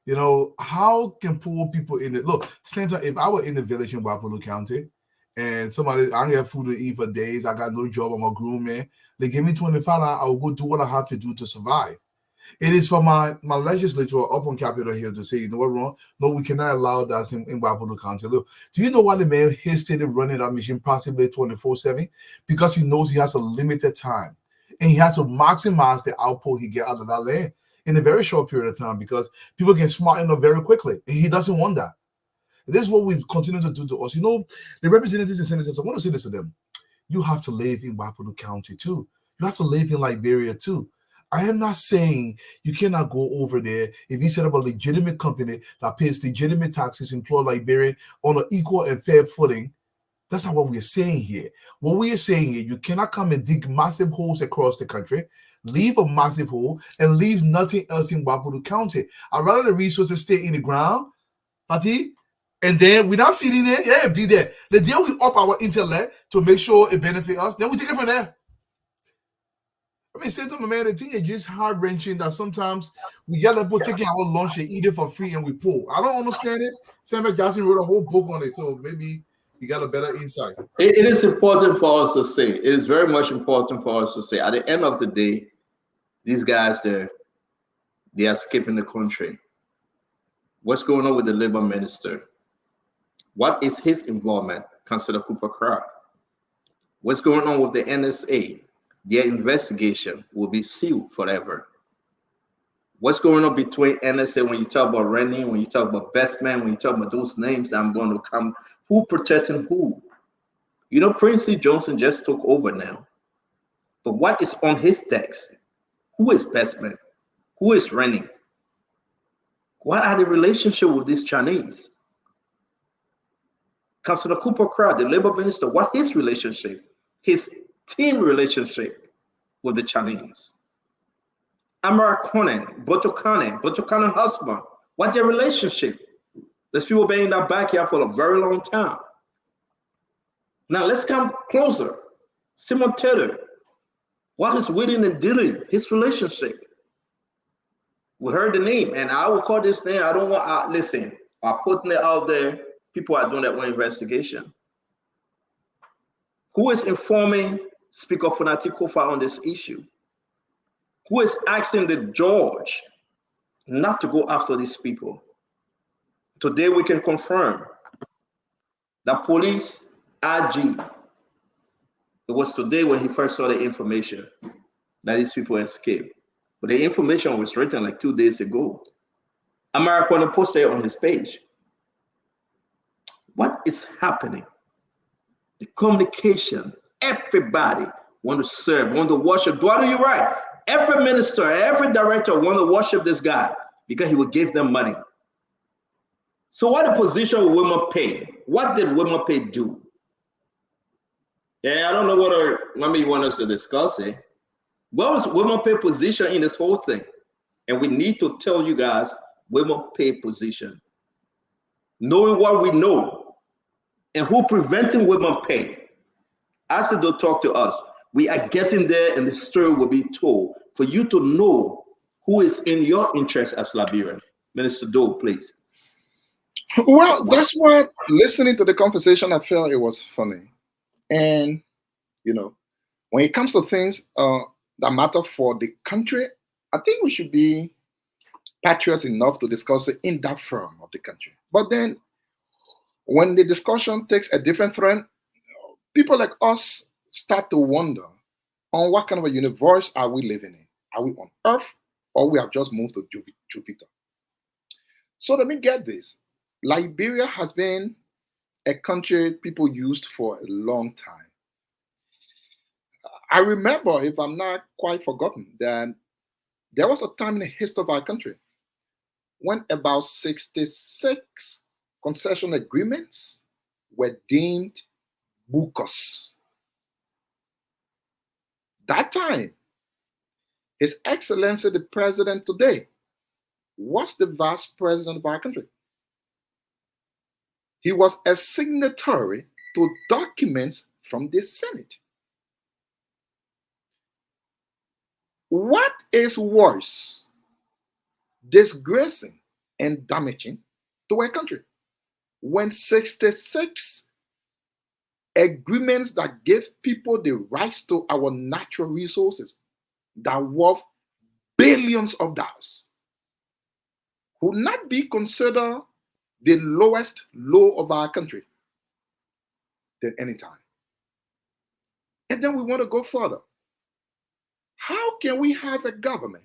You know, how can poor people in the look, Senator, if I were in the village in Wapolu County and somebody, I don't have food to eat for days, I got no job, I'm a groomman, they give me $25, I will go do what I have to do to survive. It is for my legislature up on Capitol Hill to say, you know what, wrong? No, we cannot allow that in Wapolu County. Look, do you know why the man hesitated running that machine possibly 24/7? Because he knows he has a limited time and he has to maximize the output he get out of that land in a very short period of time because people can smarten up very quickly. And he doesn't want that. This is what we've continued to do to us. You know, the representatives and senators, I want to say this to them. You have to live in Wapolu County too. You have to live in Liberia too. I am not saying you cannot go over there if you set up a legitimate company that pays legitimate taxes, employ Liberia on an equal and fair footing. That's not what we're saying here. What we are saying here, you cannot come and dig massive holes across the country, leave a massive hole, and leave nothing else in Wapolu County. I'd rather the resources stay in the ground, Pati, and then we're not feeding it. Yeah, be there. The day we up our intellect to make sure it benefits us, then we take it from there. I mean, say to my man, the thing is just heart-wrenching that sometimes we get people taking our lunch and eat it for free and we pull. I don't understand it. Samuel Jackson wrote a whole book on it, so maybe you got a better insight. It is important for us to say. It is very much important for us to say. At the end of the day, these guys, they are skipping the country. What's going on with the labor minister? What is his involvement? Councillor Cooper Crowd. What's going on with the NSA? Their investigation will be sealed forever. What's going on between NSA when you talk about Rennie, when you talk about Bestman, when you talk about those names that I'm going to come, who protecting who? You know, Prince C. Johnson just took over now. But what is on his desk? Who is Bestman? Who is Rennie? What are the relationship with these Chinese? Councillor Cooper Crowd, the labor minister, what his relationship? His team relationship with the Chinese. Amara Conan, Botokanen husband, what their relationship? There's people been in that backyard for a very long time. Now let's come closer. Simon Taylor, what is Willing and Dilling, his relationship? We heard the name, and I will call this name. I don't want, listen, I'm putting it out there. People are doing that one investigation. Who is informing Speaker Funati Kofa on this issue? Who is asking the judge not to go after these people? Today we can confirm that police RG, it was today when he first saw the information that these people escaped. But the information was written like 2 days ago. American posted it on his page. What is happening? The communication, everybody want to serve, want to worship. Duarte, you're right. Every minister, every director want to worship this guy because he will give them money. So what the position of Wilmer Pay? What did Wilmer Pay do? Yeah, I don't know whether maybe you want us to discuss it. What was Wilmer Pay's position in this whole thing? And we need to tell you guys women pay position. Knowing what we know and who preventing women pay. As they don't talk to us, we are getting there and the story will be told for you to know who is in your interest as Liberians. Minister Doe, please. Well, that's what, listening to the conversation, I felt it was funny. And, you know, when it comes to things that matter for the country, I think we should be patriots enough to discuss it in that forum of the country. But then when the discussion takes a different trend, people like us start to wonder on what kind of a universe are we living in? Are we on Earth or we have just moved to Jupiter? So let me get this. Liberia has been a country people used for a long time. I remember, if I'm not quite forgotten, that there was a time in the history of our country when about 66 concession agreements were deemed bogus. That time, His Excellency the President today was the vice president of our country. He was a signatory to documents from the Senate. What is worse, disgracing and damaging to a country when 66 agreements that give people the rights to our natural resources that worth billions of dollars would not be considered the lowest low of our country than any time? And then we want to go further. How can we have a government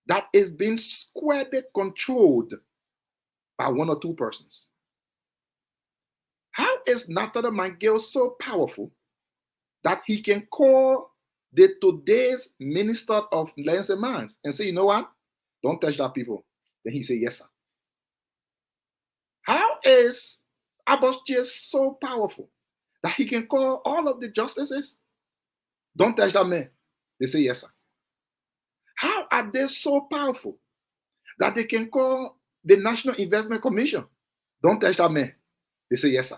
that is being squarely controlled by one or two persons? How is Nathaniel Mangiel so powerful that he can call the today's Minister of Lands and Mines and say, you know what? Don't touch that people. Then he say, yes, sir. How is Abbas just so powerful that he can call all of the justices? Don't touch that man. They say, yes, sir. How are they so powerful that they can call the National Investment Commission? Don't touch that man. They say, yes, sir.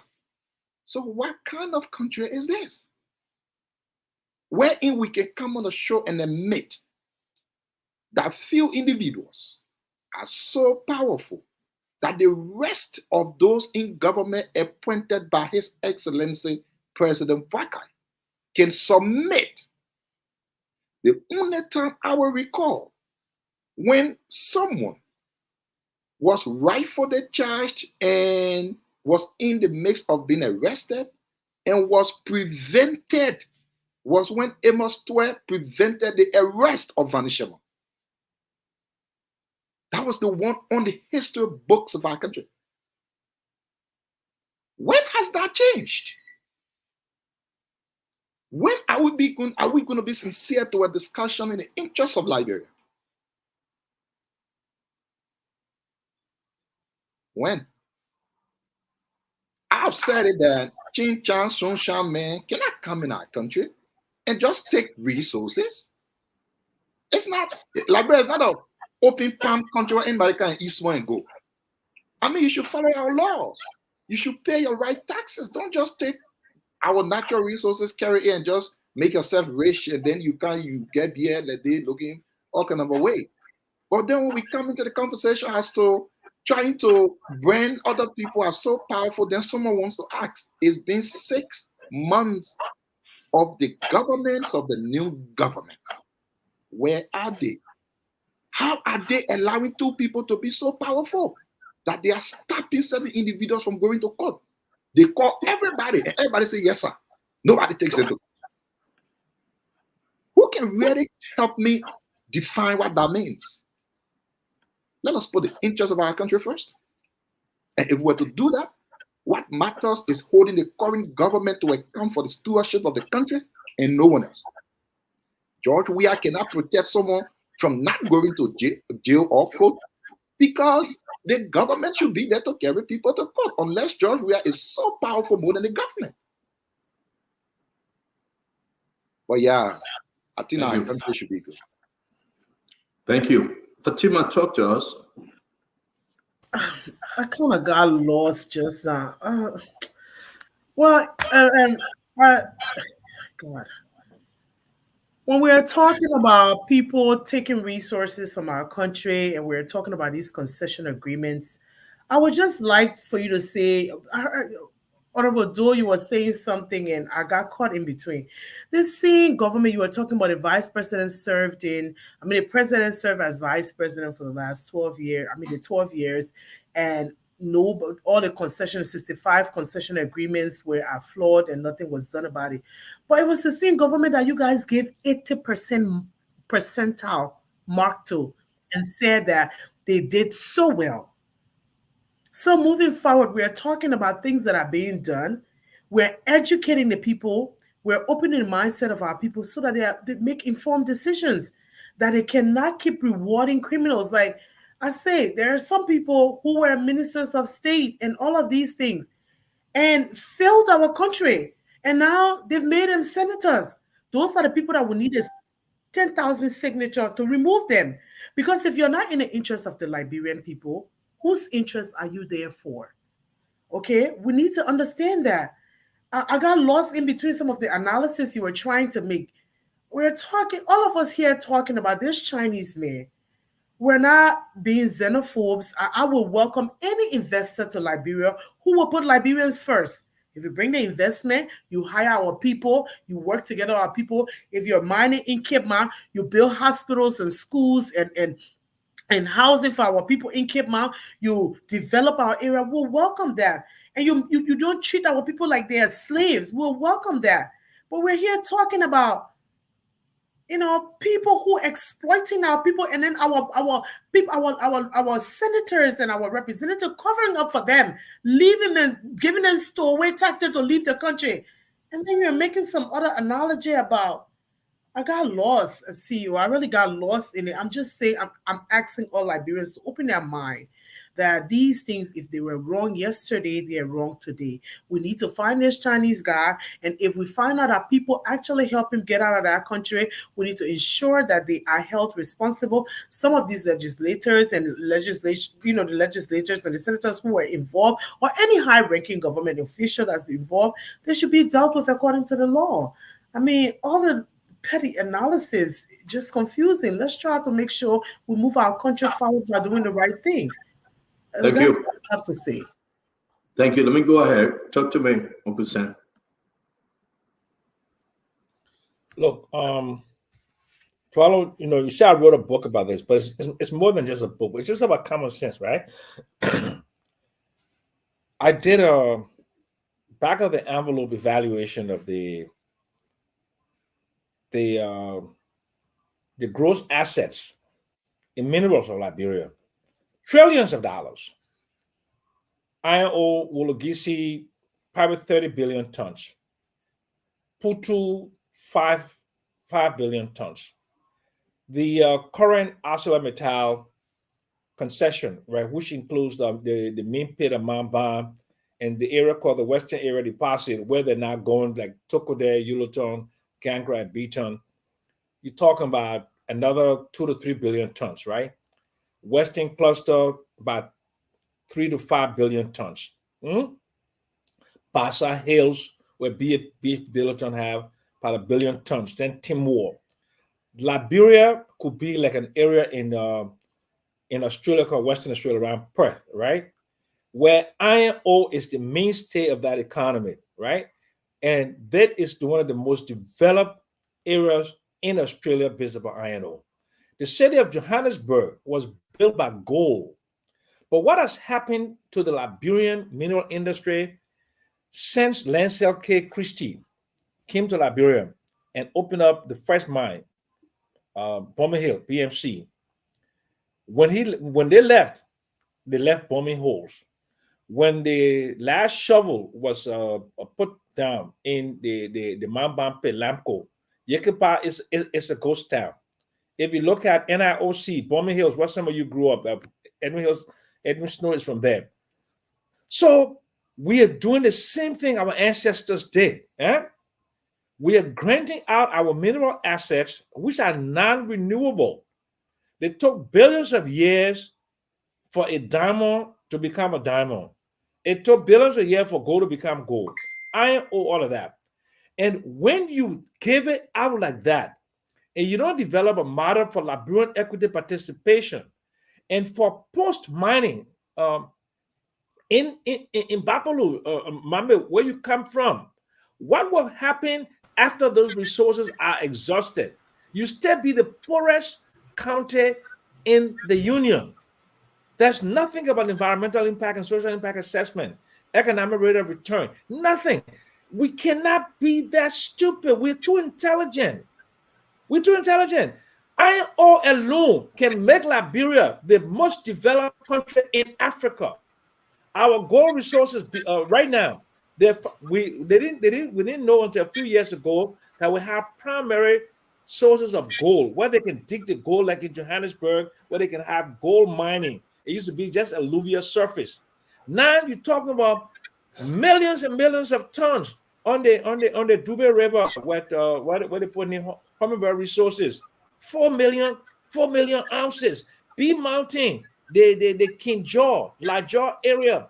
So what kind of country is this? Wherein we can come on the show and admit that few individuals are so powerful that the rest of those in government appointed by His Excellency President Boakai can submit. The only time I will recall when someone was rightfully charged and was in the midst of being arrested and was prevented was when Amos Twe prevented the arrest of Vanishema. That was the one on the history books of our country. When has that changed? When are we going to be sincere to a discussion in the interest of Liberia? When? I've said it that Chin Chan Sun Shan man cannot come in our country and just take resources. It's not, Liberia is not an open palm country where anybody can eat small and go. I mean, you should follow our laws. You should pay your right taxes. Don't just take our natural resources, carry it and just make yourself rich, and then you get here, let they looking all kind of a way. But then when we come into the conversation as to trying to brand other people as so powerful, then someone wants to ask, it's been 6 months of the governments of the new government. Where are they? How are they allowing 2 people to be so powerful that they are stopping certain individuals from going to court? They call everybody, and everybody say, yes, sir. Nobody takes it. Who can really help me define what that means? Let us put the interest of our country first. And if we were to do that, what matters is holding the current government to account for the stewardship of the country and no one else. George Weah cannot protect someone from not going to jail or court because the government should be there to carry people to court, unless George Weah is so powerful more than the government. But yeah, I think our country should be good. Thank you. Fatima, talk to us. I kind of got lost just now. Well, God. When we're talking about people taking resources from our country and we're talking about these concession agreements, I would just like for you to say, Honorable Doe, you were saying something and I got caught in between. This same government, you were talking about the vice president the president served as vice president for the last 12 years, the 12 years, and no, but all the 65 concession agreements are flawed and nothing was done about it. But it was the same government that you guys gave 80% percentile mark to and said that they did so well. So moving forward, we are talking about things that are being done. We're educating the people. We're opening the mindset of our people so that they make informed decisions, that they cannot keep rewarding criminals. Like I say, there are some people who were ministers of state and all of these things and failed our country. And now they've made them senators. Those are the people that will need a 10,000 signature to remove them. Because if you're not in the interest of the Liberian people, whose interest are you there for? Okay, we need to understand that. I got lost in between some of the analysis you were trying to make. We're talking, all of us here talking about this Chinese man. We're not being xenophobes. I will welcome any investor to Liberia who will put Liberians first. If you bring the investment, you hire our people, you work together with our people. If you're mining in Cape Mount, you build hospitals and schools and housing for our people in Cape Mount, you develop our area, we'll welcome that. And you don't treat our people like they are slaves, we'll welcome that. But we're here talking about, people who exploiting our people, and then our people, our senators and our representatives covering up for them, leaving them, giving them stowaway tactic to leave the country. And then you're making some other analogy about, I got lost, CEO. I really got lost in it. I'm just saying, I'm asking all Liberians to open their mind that these things, if they were wrong yesterday, they're wrong today. We need to find this Chinese guy. And if we find out that people actually help him get out of that country, we need to ensure that they are held responsible. Some of these legislators and the legislators and the senators who were involved, or any high-ranking government official that's involved, they should be dealt with according to the law. All the petty analysis just confusing. Let's try to make sure we move our country forward by doing the right thing. Thank you. That's what I have to say. Thank you. Let me go ahead. Talk to me, Uncle Sam. Look, Twalo, you say I wrote a book about this, but it's more than just a book. It's just about common sense, right? I did a back of the envelope evaluation of the gross assets in minerals of Liberia. Trillions of dollars. Iron ore, Wologisi, probably 30 billion tons. Putu, 5 billion tons. The current ArcelorMittal concession, right, which includes the main pit of Mamba and the area called the Western Area Deposit, where they're now going, like Tokode, Uluton, Gangra, and Beaton. You're talking about another 2 to 3 billion tons, right? Western cluster, about 3 to 5 billion tons. Bassa Hills, where Beach Billiton have about 1 billion tons. Then Timor. Liberia could be like an area in Australia called Western Australia around Perth, right? Where iron ore is the mainstay of that economy, right? And that is one of the most developed areas in Australia based upon iron ore. The city of Johannesburg was built by gold. But what has happened to the Liberian mineral industry since Lancel K. Christie came to Liberia and opened up the first mine, Bombing Hill, BMC? When they left bombing holes. When the last shovel was put down in the Mambam pit, Lamco, Yekipa is a ghost town. If you look at NIOC, Bombing Hills, where some of you grew up, Edwin Snow is from there. So we are doing the same thing our ancestors did. We are granting out our mineral assets, which are non-renewable. They took billions of years for a diamond to become a diamond. It took billions a year for gold to become gold. Iron ore, all of that. And when you give it out like that, and you don't develop a model for Liberian equity participation, and for post-mining, in Bapolu, Mambe, where you come from, what will happen after those resources are exhausted? You still be the poorest county in the union. There's nothing about environmental impact and social impact assessment, economic rate of return, nothing. We cannot be that stupid. We're too intelligent. We're too intelligent. Iron ore alone can make Liberia the most developed country in Africa. Our gold resources right now, we didn't know until a few years ago that we have primary sources of gold, where they can dig the gold like in Johannesburg, where they can have gold mining. It used to be just alluvial surface. Now you're talking about millions and millions of tons on the Dube River, where they put in Hummingbird resources. 4 million ounces. B Mountain, the King Jaw, La Jaw area,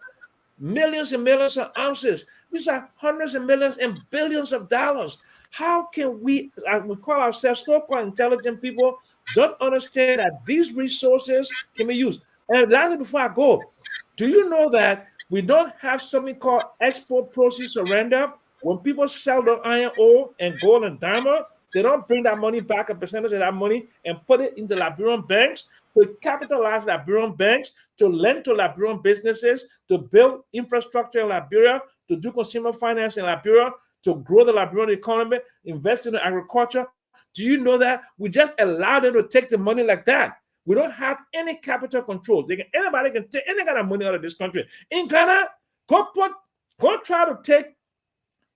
millions and millions of ounces. These are hundreds of millions and billions of dollars. How can we call ourselves so-called intelligent people, don't understand that these resources can be used? And lastly, before I go, do you know that we don't have something called export proceeds surrender? When people sell the iron ore and gold and diamond, they don't bring that money back, a percentage of that money, and put it into Liberian banks, to capitalize Liberian banks, to lend to Liberian businesses, to build infrastructure in Liberia, to do consumer finance in Liberia, to grow the Liberian economy, invest in agriculture. Do you know that we just allow them to take the money like that? We don't have any capital control. Anybody can take any kind of money out of this country. In Ghana, go try to take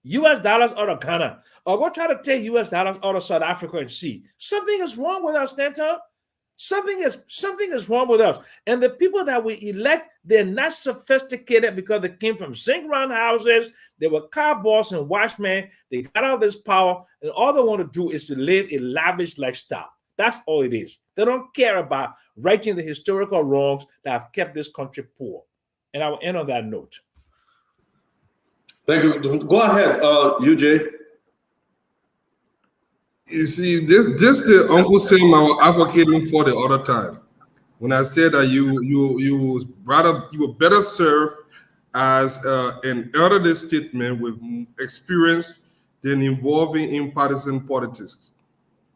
US dollars out of Ghana, or go try to take US dollars out of South Africa and see. Something is wrong with us, Stanton. Something is wrong with us. And the people that we elect, they're not sophisticated because they came from zinc round houses. They were car boss and watchmen. They got all this power, and all they want to do is to live a lavish lifestyle. That's all it is. They don't care about righting the historical wrongs that have kept this country poor. And I will end on that note. Thank you. Go ahead, UJ. You see, this the Uncle Sam I was advocating for the other time. When I said that you were better served as an elderly statesman with experience than involving in partisan politics.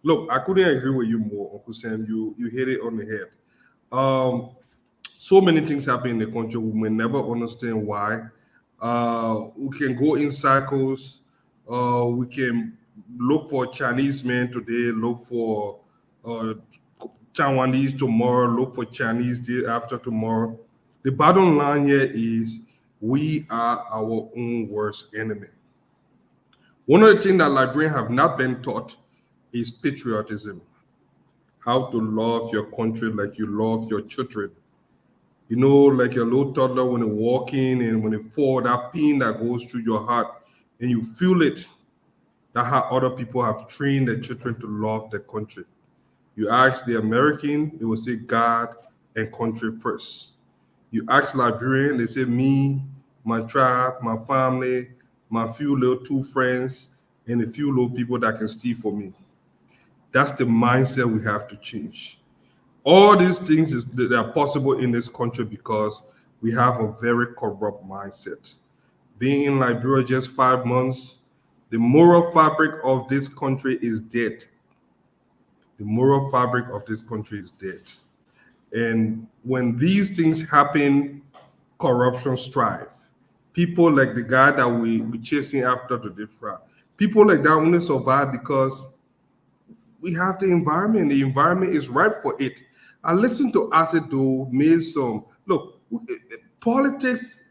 Look, I couldn't agree with you more, Uncle Sam. You hit it on the head. So many things happen in the country. We may never understand why. We can go in cycles. We can look for Chinese men today, look for Taiwanese tomorrow, look for Chinese day after tomorrow. The bottom line here is we are our own worst enemy. One of the things that Liberians have not been taught is patriotism. How to love your country like you love your children. You know, like your little toddler when they're walking and when they fall, that pain that goes through your heart and you feel it. That's how other people have trained their children to love their country. You ask the American, they will say God and country first. You ask Liberian, they say me, my tribe, my family, my few little two friends, and a few little people that can steal for me. That's the mindset we have to change. All these things that are possible in this country because we have a very corrupt mindset. Being in Liberia just 5 months, the moral fabric of this country is dead. The moral fabric of this country is dead. And when these things happen, corruption strive. People like the guy that we chasing after to this route, people like that only survive because we have the environment. The environment is ripe for it. I listened to Asido made some. Look, politics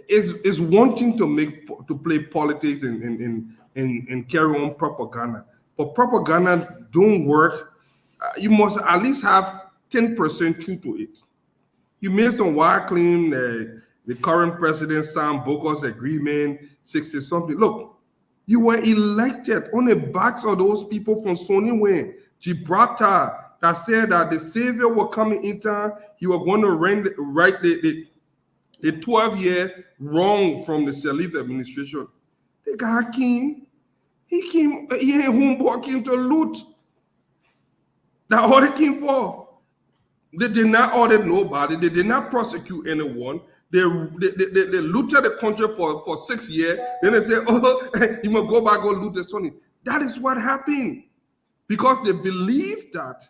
is wanting to play politics and carry on propaganda. But propaganda don't work. You must at least have 10% truth to it. You made some wild claim the current president signed Bogo's agreement, 60 something. Look, you were elected on the backs of those people from Sony Wayne, Gibraltar, that said that the savior was coming in town. He was going to write a 12-year run from the Sirleaf administration. The guy came, he and homeboy came to loot. That's all they came for. They did not audit nobody. They did not prosecute anyone. They looted the country for 6 years. Then they say, oh, you must go back, go loot the Sunni. That is what happened. Because they believe that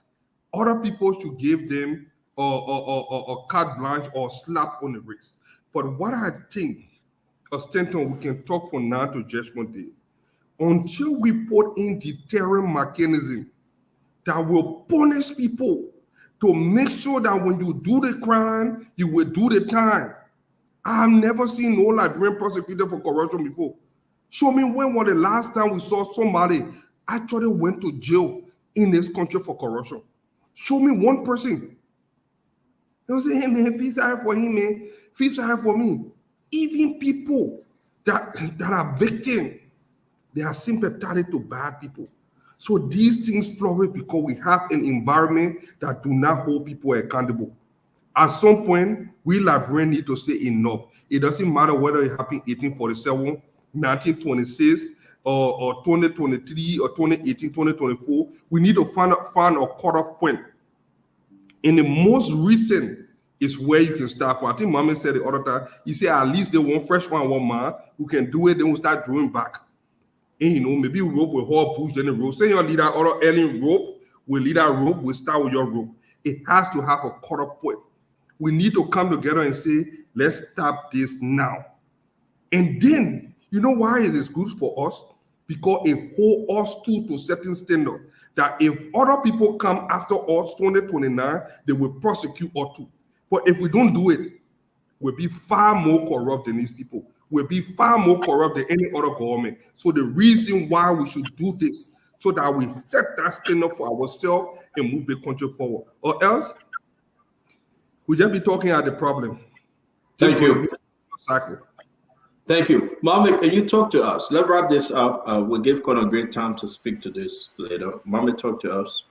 other people should give them a carte blanche or slap on the wrist. But what I think, Stanton, we can talk from now to Judgment Day. Until we put in deterrent mechanism that will punish people to make sure that when you do the crime, you will do the time. I have never seen no Liberian prosecutor for corruption before. Show me when was the last time we saw somebody actually went to jail in this country for corruption. Show me one person. They'll say, hey man, feel sorry for him, man. Feel sorry for me. Even people that are victims, they are sympathetic to bad people. So these things flourish because we have an environment that do not hold people accountable. At some point, we Liberians need to say enough. It doesn't matter whether it happened 1847, 1926, or 2023, or 2018, 2024. We need to find a cutoff point. And the most recent is where you can start from. I think Mama said the other time, he said at least they want fresh one man who can do it, then we'll start drawing back. And you know, maybe rope will hold push, then the rope. Say your leader or Ellen rope, will lead that rope, will start with your rope. It has to have a cutoff point. We need to come together and say, let's stop this now. And then, you know why it is good for us? Because it holds us to certain standard. That if other people come after us, 2029, they will prosecute us too. But if we don't do it, we'll be far more corrupt than these people. We'll be far more corrupt than any other government. So the reason why we should do this, so that we set that standard for ourselves and move the country forward. Or else, we just be talking at the problem. Thank you. Thank you. Mohammed, can you talk to us? Let's wrap this up. We'll give Conor great time to speak to this later. Mohammed, talk to us.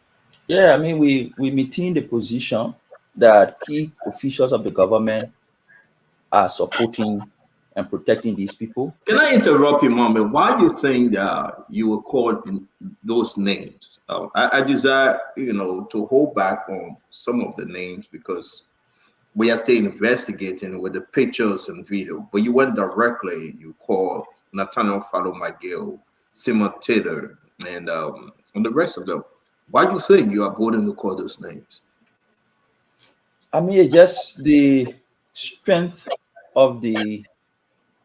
Yeah, I mean, we maintain the position that key officials of the government are supporting and protecting these people. Can I interrupt you, Mohammed? Why do you think that you were called in those names? I desire, to hold back on some of the names because we are still investigating with the pictures and video, but you went directly, you called Nathaniel Fallow McGill, Simon Taylor, and the rest of them. Why do you think you are bold to call those names? I mean, it's just the strength of the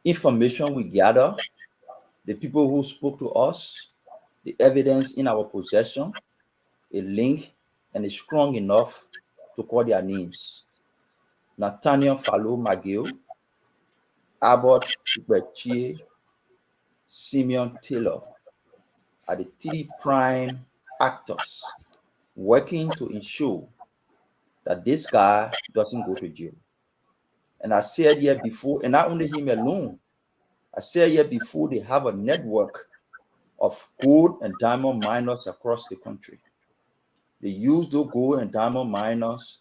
information we gather, the people who spoke to us, the evidence in our possession, a link, and it's strong enough to call their names. Nathaniel Fallow McGill, Abbott Bertier, Simeon Taylor are the three prime actors working to ensure that this guy doesn't go to jail. And I said here before, and not only him alone, I said here before, they have a network of gold and diamond miners across the country. They use those gold and diamond miners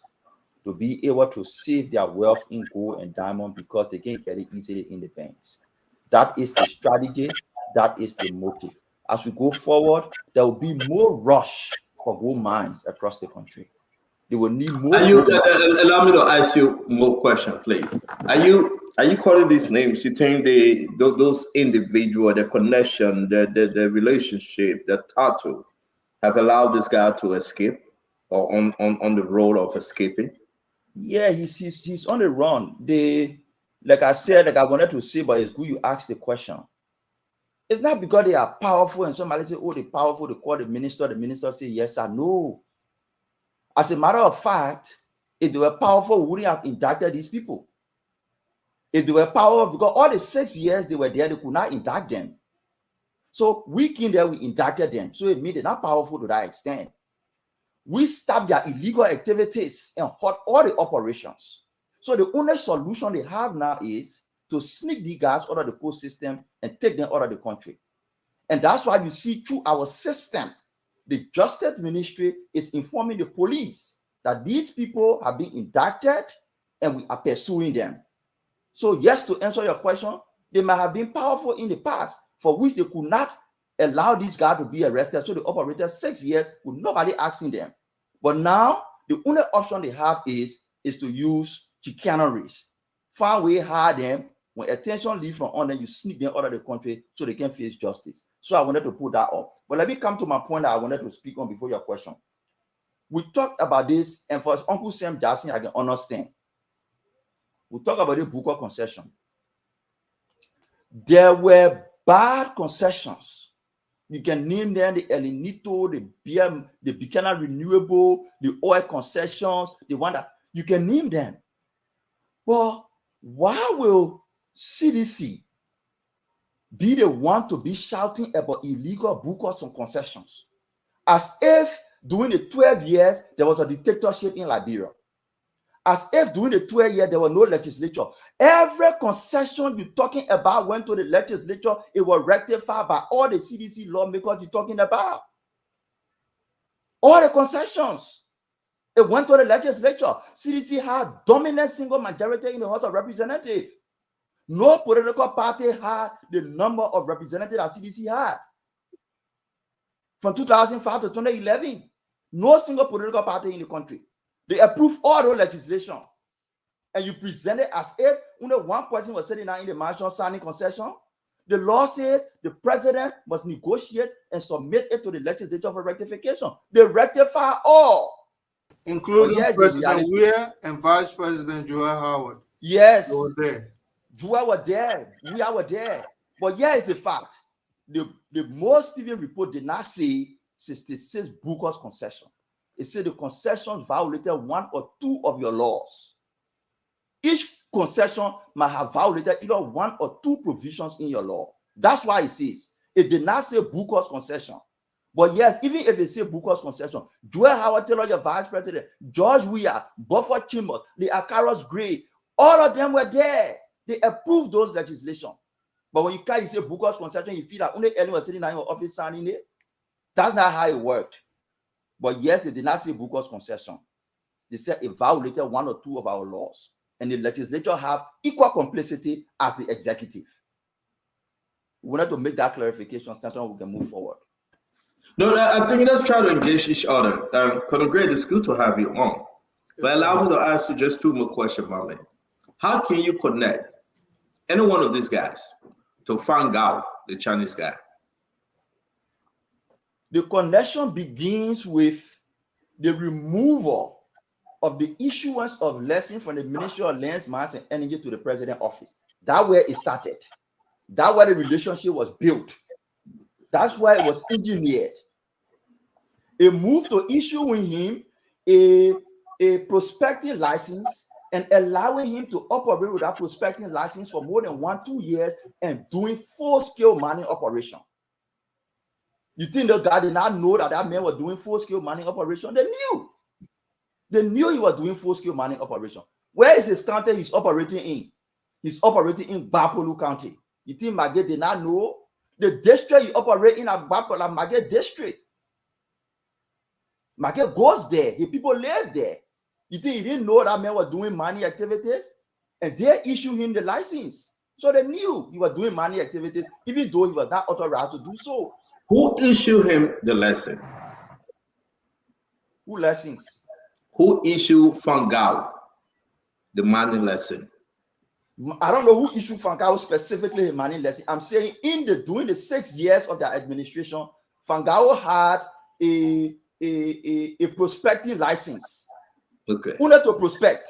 to be able to save their wealth in gold and diamond because they can get it easily in the banks. That is the strategy. That is the motive. As we go forward, there will be more rush for gold mines across the country. They will need more. Allow me to ask you more questions, please. Are you calling these names? You think those individuals, the connection, the relationship, the title, have allowed this guy to escape or on the road of escaping? Yeah, he's on the run. Like I said, like I wanted to say, but it's good you asked the question. It's not because they are powerful and somebody say, oh, they're powerful, they call the minister say yes or no. As a matter of fact, if they were powerful, we wouldn't have indicted these people. If they were powerful, because all the 6 years they were there, they could not indict them. So we came there, we indicted them. So it means they're not powerful to that extent. We stopped their illegal activities and halt all the operations. So the only solution they have now is to sneak the guys out of the post system and take them out of the country. And that's why you see through our system, the Justice Ministry is informing the police that these people have been indicted and we are pursuing them. So yes, to answer your question, they might have been powerful in the past, for which they could not allow this guy to be arrested. So they operated 6 years with nobody asking them. But now the only option they have is to use chicaneries. Find way hire them. When attention leaves from on them, you sneak them out of the country so they can face justice. So I wanted to put that up. But let me come to my point that I wanted to speak on before your question. We talked about this, and for Uncle Sam Jackson, I can understand. We talk about the Bukor concession. There were bad concessions. You can name them: the El Nito, the BM, the Buchanan Renewable, the oil concessions, the one that you can name them. But why will CDC be the one to be shouting about illegal Bukor and concessions? As if during the 12 years, there was a dictatorship in Liberia. As if during the 12 years, there was no legislature. Every concession you're talking about went to the legislature. It was rectified by all the CDC lawmakers you're talking about. All the concessions, it went to the legislature. CDC had dominant single majority in the House of Representatives. No political party had the number of representatives that CDC had. From 2005 to 2011, no single political party in the country. They approved all the legislation. And you present it as if only one person was sitting down in the mansion signing concession. The law says the president must negotiate and submit it to the legislature for rectification. They rectify all. Including President Weir and Vice President Joel Howard. Yes. They were there. Joel was there. We were there. But here is the fact. The most Stephen report did not say 66 Bukor's concession. It said the concession violated one or two of your laws. Each concession might have violated either one or two provisions in your law. That's why it says. It did not say Bukor's concession. But yes, even if it says Bukor's concession, Joel Howard Taylor, your vice president, George Weah, Buford Chambers, the Akaros Gray, all of them were there. They approved those legislation. But when you can't say Bukor's concession, you feel that only anyone was sitting in your office signing it. That's not how it worked. But yes, they did not say Bukor's concession. They said it violated one or two of our laws. And the legislature have equal complicity as the executive. We wanted to make that clarification so we can move forward. No, I think let's try to engage each other. Colonel Gray, it's good to have you on. But allow me to ask you just two more questions, my man. How can you connect any one of these guys to Fang Gao, the Chinese guy? The connection begins with the removal of the issuance of lessons from the Ministry of Lands, Mines, and Energy to the President's office. That's where it started. That's where the relationship was built. That's why it was engineered. A move to issuing him a prospecting license and allowing him to operate with that prospecting license for more than 1-2 years and doing full-scale mining operation. You think the guy did not know that that man was doing full-scale mining operation? They knew. They knew he was doing full-scale mining operation. Where is his county he's operating in? He's operating in Bapolu County. You think Maggie did not know? The district you operate in at Bapolu, Maggie district. Maggie goes there. The people live there. You think he didn't know that man was doing mining activities? And they issued him the license. So they knew he was doing mining activities, even though he was not authorized to do so. Who issued him the lesson? Who lessons? Who issued Fang Gao the mining lesson? I don't know who issued Fang Gao specifically a mining lesson. I'm saying during the 6 years of their administration, Fang Gao had a prospecting license. Okay. Only to prospect,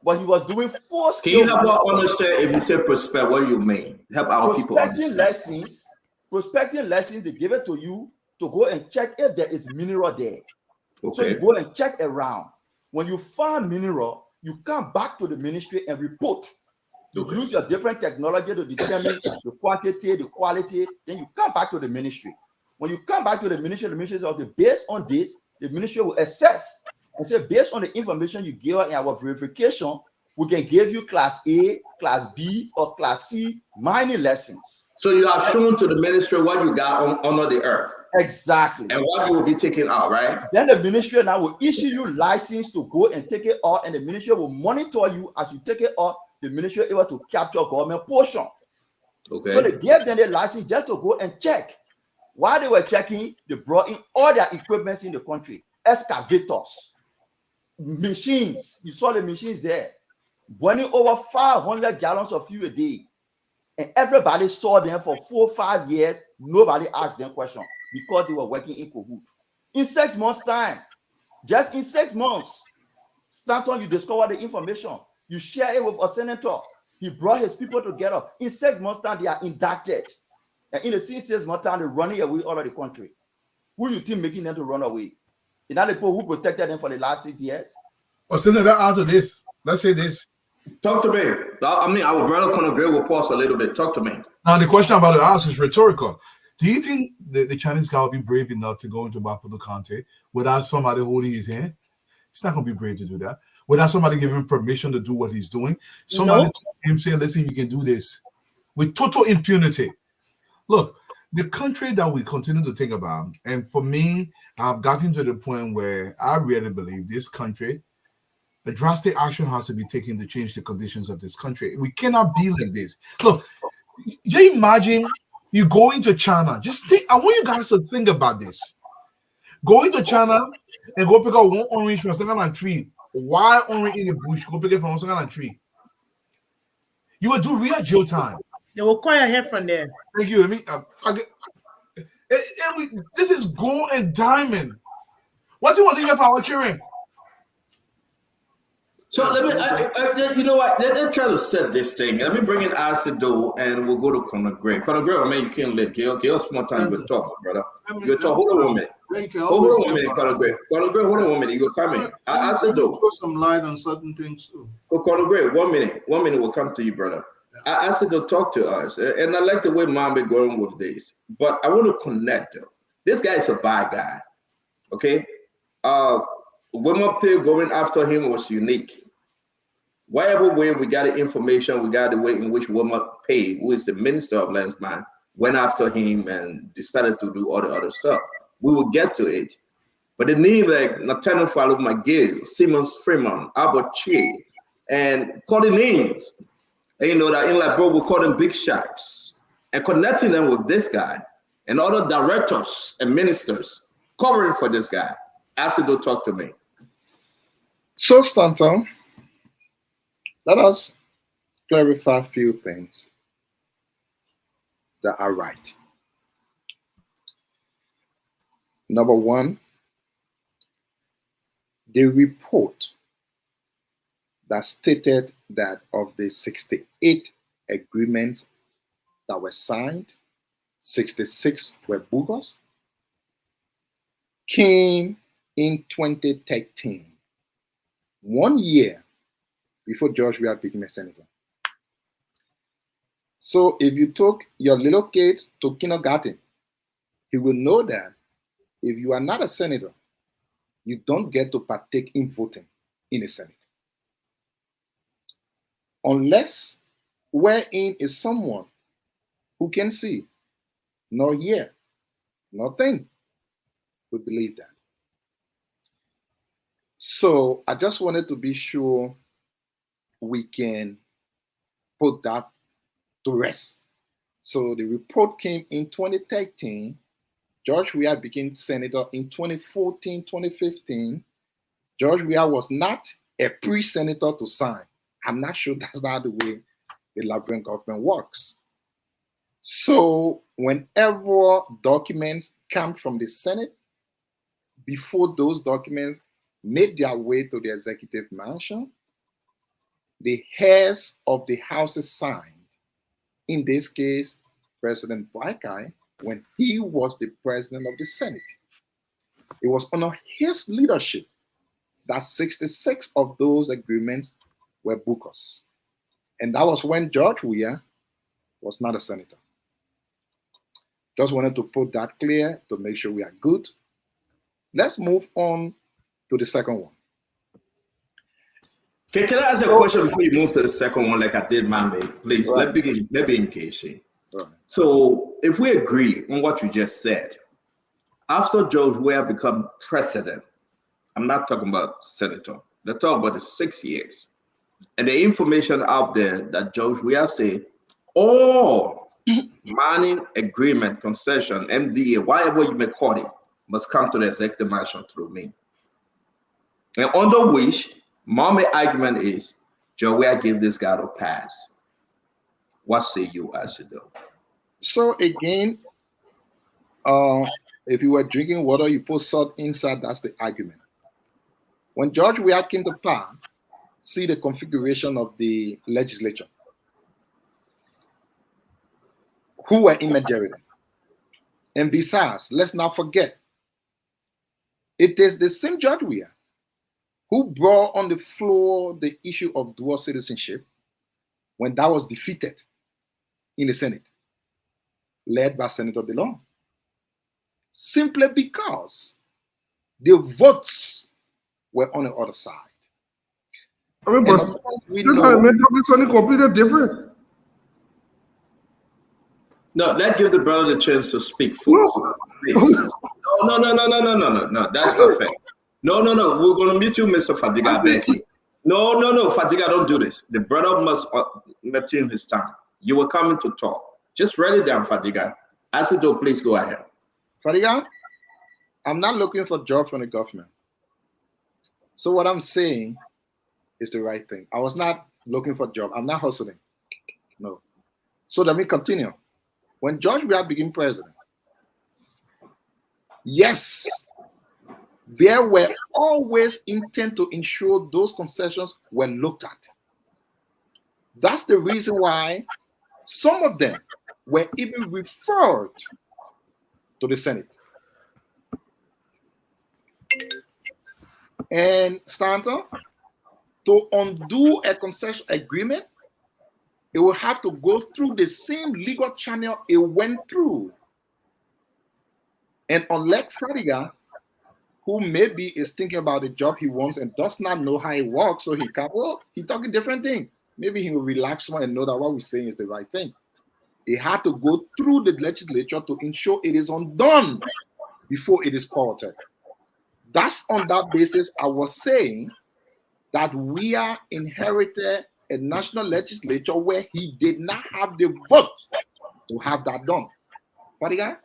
but he was doing full scale. Can you help us understand if you say prospect, what do you mean? Help our people understand. Prospecting lessons, they give it to you to go and check if there is mineral there. Okay. So you go and check around. When you find mineral, you come back to the ministry and report. You use your different technology to determine the quantity, the quality, then you come back to the ministry. When you come back to the ministry says, okay, based on this, the ministry will assess and say, based on the information you give in our verification, we can give you class A, class B, or class C mining lessons. So you have shown to the ministry what you got under the earth. Exactly. And what you will be taking out, right? Then the ministry now will issue you license to go and take it out, and the ministry will monitor you as you take it out the ministry able to capture government portion. Okay. So they gave them the license just to go and check. While they were checking, they brought in all their equipments in the country, excavators, machines. You saw the machines there, burning over 500 gallons of fuel a day. And everybody saw them for 4 or 5 years. Nobody asked them questions because they were working in cahoots. In 6 months' time, just in 6 months, Stanton, you discover the information. You share it with a senator. He brought his people together. In 6 months' time, they are indicted. And in the 6 months' time, they're running away all over the country. Who do you think making them to run away? Is that the people who protected them for the last 6 years? Well, Senator, answer this. Let's say this. Talk to me. I mean, our brother Conor Gray will pause a little bit. Talk to me. Now, the question I'm about to ask is rhetorical. Do you think the Chinese guy will be brave enough to go into Baputo County without somebody holding his hand? He's not going to be brave to do that. Without somebody giving him permission to do what he's doing. Somebody told him, say, listen, you can do this. With total impunity. Look, the country that we continue to think about, and for me, I've gotten to the point where I really believe this country, a drastic action has to be taken to change the conditions of this country. We cannot be like this. Look, you imagine you going to China. Just think, I want you guys to think about this. Going to China and go pick up one orange from some kind of tree. Why orange in the bush? Go pick it from some kind of tree. You will do real jail time. They will call your hair from there. Thank you. This is gold and diamond. What do you want to hear for our children? So let me, you know what? Let's try to set this thing. Let me bring in Asido and we'll go to Conor Gray. Conor Gray, man, you can't let Gail small time to talk, brother. You talk. Hold on 1 minute. Hold on 1 minute, Conor Gray. Conor Gray, hold on 1 minute. You go come in. Asido. Throw some light on certain things too. Conor Gray, 1 minute. 1 minute will come to you, brother. Asido, talk to us. And I like the way Mom be going with this. But I want to connect though. This guy is a bad guy. Okay? Wilmer Pay going after him was unique. Whatever way we got the information, we got the way in which Wilmer Pay, who is the Minister of Lands, went after him and decided to do all the other stuff. We will get to it. But the name like Nathaniel Fallow McGill, Simmons Freeman, Albert Che, and calling names. And you know that in like bro, we call them big shots. And connecting them with this guy and other directors and ministers covering for this guy. Asido, talk to me. So, Stanton, let us clarify a few things that are right. Number one, the report that stated that of the 68 agreements that were signed, 66 were bogus, came in 2013, 1 year before George Weah became a senator. So if you took your little kids to kindergarten, he will know that if you are not a senator, you don't get to partake in voting in a Senate. Unless wherein is someone who can see, nor hear, nor think, we believe that. So I just wanted to be sure we can put that to rest. So the report came in 2013. George Weah became senator in 2014, 2015. George Weah was not a pre-senator to sign. I'm not sure that's not the way the Liberian government works. So whenever documents come from the Senate, before those documents made their way to the executive mansion, the heads of the houses signed. In this case, President Boakai, when he was the president of the Senate. It was under his leadership that 66 of those agreements were bogus. And that was when George Weah was not a senator. Just wanted to put that clear to make sure we are good. Let's move on to the second one. Okay, can I ask you a question before you move to the second one, like I did, Mame? Please, Right. let me engage you. Right. So, if we agree on what you just said, after George Weah become president, I'm not talking about senator. Let's talk about the 6 years. And the information out there that George Weah said, all mining agreement, concession, MDA, whatever you may call it, must come to the executive mansion through me. And under which, my argument is, George Weah give this guy a pass. What say you, Ashido? So again, if you were drinking water, you put salt inside, that's the argument. When George Weah came to power, see the configuration of the legislature. Who were in majority? And besides, let's not forget, it is the same George Weah who brought on the floor the issue of dual citizenship when that was defeated in the Senate, led by Senator DeLong, simply because the votes were on the other side. I mean, but still make up something completely different. No, let's give the brother the chance to speak first. No, that's not fair. No, we're going to meet you, Mr. Fadiga. No, Fadiga, don't do this. The brother must maintain his time. You were coming to talk. Just write it down, Fadiga. Asido, please go ahead. Fadiga, I'm not looking for a job from the government. So what I'm saying is the right thing. I was not looking for a job. I'm not hustling. No. So let me continue. When George Weah became president, yes, there were always intent to ensure those concessions were looked at. That's the reason why some of them were even referred to the Senate. And Stanton, to undo a concession agreement, it will have to go through the same legal channel it went through. And unlike Fadiga, who maybe is thinking about the job he wants and does not know how it works, so he can, well, he's talking different thing. Maybe he will relax more and know that what we're saying is the right thing. It had to go through the legislature to ensure it is undone before it is ported. That's on that basis I was saying that we are inherited a national legislature where he did not have the vote to have that done. Fadiga,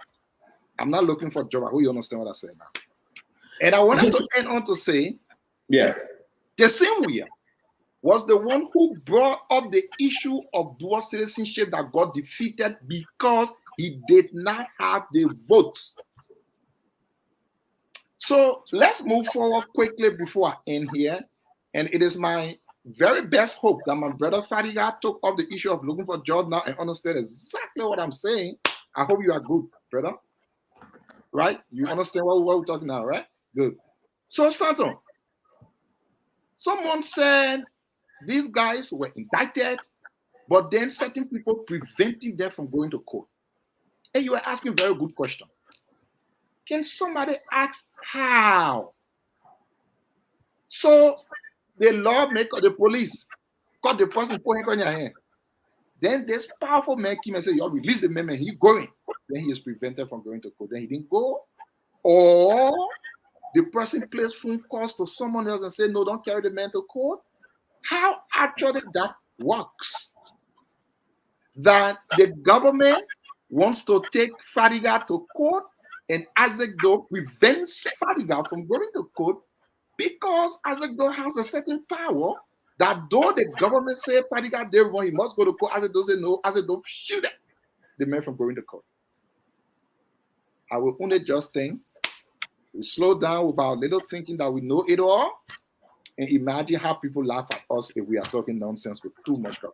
I'm not looking for a job. I hope you understand what I said now. And I wanted to end on to say, yeah, the same Weah was the one who brought up the issue of dual citizenship that got defeated because he did not have the votes. So let's move forward quickly before I end here. And it is my very best hope that my brother Fadiga took up the issue of looking for a job now and understand exactly what I'm saying. I hope you are good, brother. Right? You understand what we're talking now, right? Good. So, Stanton, someone said these guys were indicted, but then certain people preventing them from going to court. And you were asking a very good question. Can somebody ask how? So the lawmaker, the police, caught the person, put him on your hand. Then this powerful man came and said, you release the man, he's going. Then he is prevented from going to court. Then he didn't go. Or the person placed phone calls to someone else and said, no, don't carry the man to court. How actually that works? That the government wants to take Fadiga to court and Isaac Doe prevents Fadiga from going to court because Isaac Doe has a certain power that though the government say Fadiga did wrong, he must go to court. Isaac Doe say no, Isaac Doe shoot the man from going to court. I will only just think we slow down with our little thinking that we know it all and imagine how people laugh at us if we are talking nonsense with too much cover.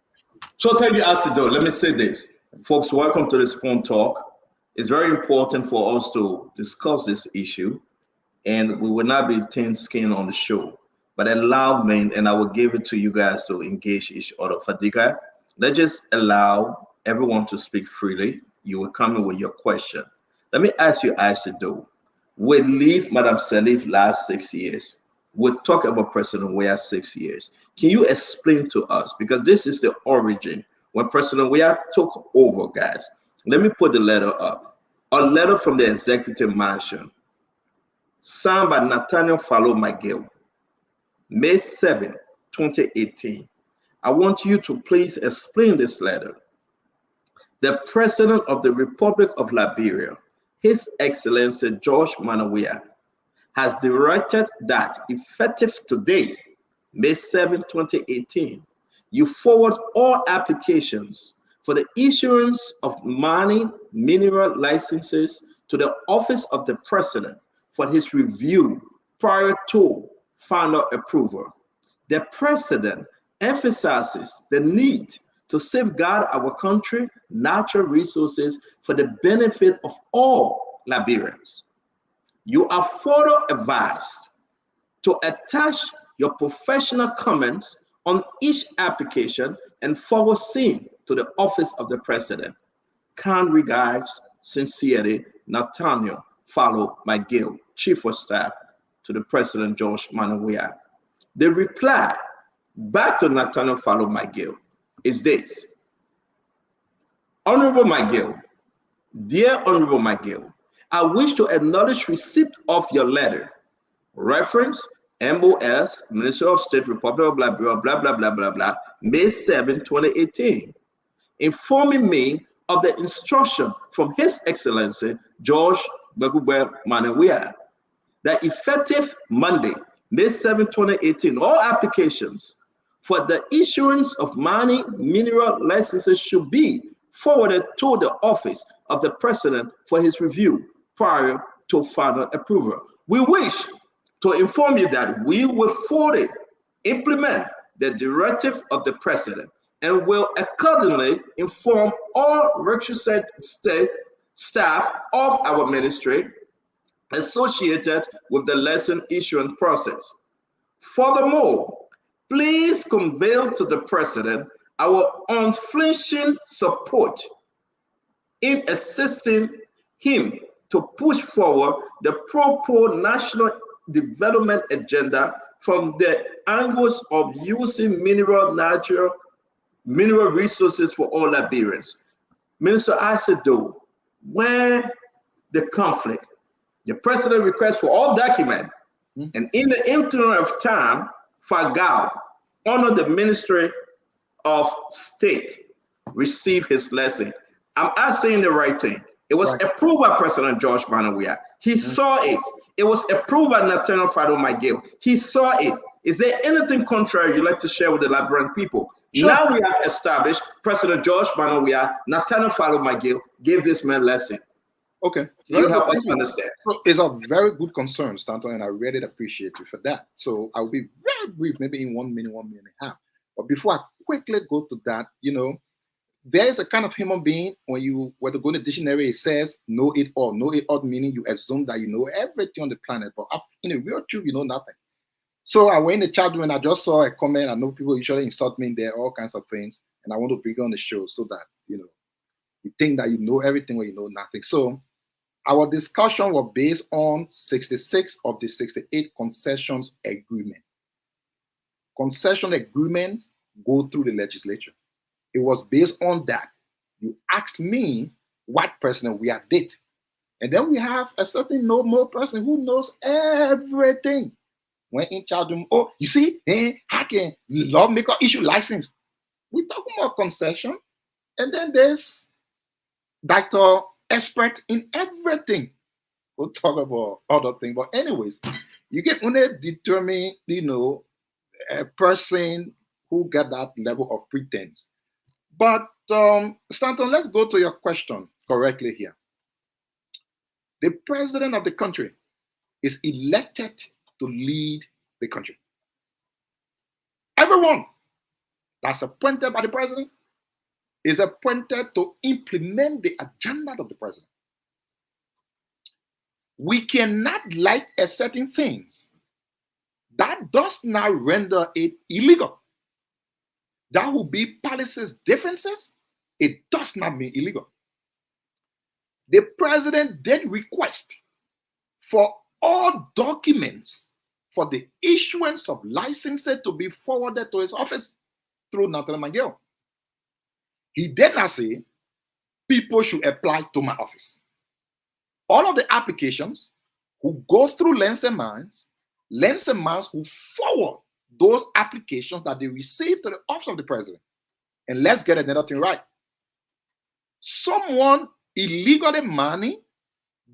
So thank you, Asido. Let me say this. Folks, welcome to the Spoon Talk. It's very important for us to discuss this issue, and we will not be thin-skinned on the show, but allow me, and I will give it to you guys to engage each other. Fadiga, let's just allow everyone to speak freely. You will come in with your question. Let me ask you, Asido. We leave Madam Salif last 6 years. We'll talk about President Weah 6 years. Can you explain to us, because this is the origin, when President Weah took over, guys. Let me put the letter up. A letter from the executive mansion, signed by Nathaniel Fallow McGill, May 7, 2018. I want you to please explain this letter. The President of the Republic of Liberia, His Excellency George Manawia, has directed that effective today, May 7, 2018, you forward all applications for the issuance of mining mineral licenses to the Office of the President for his review prior to final approval. The President emphasizes the need to safeguard our country's natural resources for the benefit of all Liberians. You are further advised to attach your professional comments on each application and forward same to the Office of the President. Kind regards, sincerely, Nathaniel Fallow McGill, Chief of Staff to the President George Manawia. The reply back to Nathaniel Fallow McGill is this. Honorable McGill, dear Honorable McGill, I wish to acknowledge receipt of your letter. Reference MOS, Minister of State, Republic of Liberia, blah, blah, blah, blah, blah, May 7, 2018, informing me of the instruction from His Excellency George Bagube Manawia that effective Monday, May 7, 2018, all applications for the issuance of mining mineral licenses should be forwarded to the Office of the President for his review prior to final approval. We wish to inform you that we will fully implement the directive of the President and will accordingly inform all requisite state staff of our ministry associated with the license issuance process. Furthermore, please convey to the President our unflinching support in assisting him to push forward the proposed national development agenda from the angles of using mineral resources for all Liberians. Minister Asedo, where the conflict, the President requests for all documents, and in the interim of time, FAGAO, honor the Ministry of State, receive his blessing. I'm not saying the right thing. It was approved by President George Manawia. He saw it. It was approved by Nathaniel Fallow McGill. He saw it. Is there anything contrary you'd like to share with the Liberian people? Sure. Now we have established President George Manawia, Nathaniel Fallow McGill gave this man lesson. Okay. You help us understand. So it's a very good concern, Stanton, and I really appreciate you for that. So I'll be very brief, maybe in 1 minute, 1 minute and a half. But before I quickly go to that, there is a kind of human being when you go to the dictionary, it says know it all. Know it all meaning you assume that you know everything on the planet, but in the real truth, you know nothing. So I went in the chat room and I just saw a comment. I know people usually insult me in there, all kinds of things, and I want to bring on the show so that you think that you know everything when you know nothing. So our discussion was based on 66 of the 68 concessions agreement. Concession agreements go through the legislature. It was based on that. You asked me what President we did. And then we have a certain more person who knows everything. When in charge of, oh, you see, how can lawmaker issue license? We talk about concession. And then there's Dr. Expert in everything. We'll talk about other things. But anyways, you get only determine, a person who get that level of pretense. But Stanton, let's go to your question correctly here. The president of the country is elected to lead the country. Everyone that's appointed by the president is appointed to implement the agenda of the president. We cannot like certain things. That does not render it illegal. That will be policies differences. It does not mean illegal. The president did request for all documents for the issuance of licenses to be forwarded to his office through Nathaniel McGill. He did not say people should apply to my office. All of the applications who go through Lense Mines will forward those applications that they received to the office of the president. And let's get another thing right. Someone illegally mining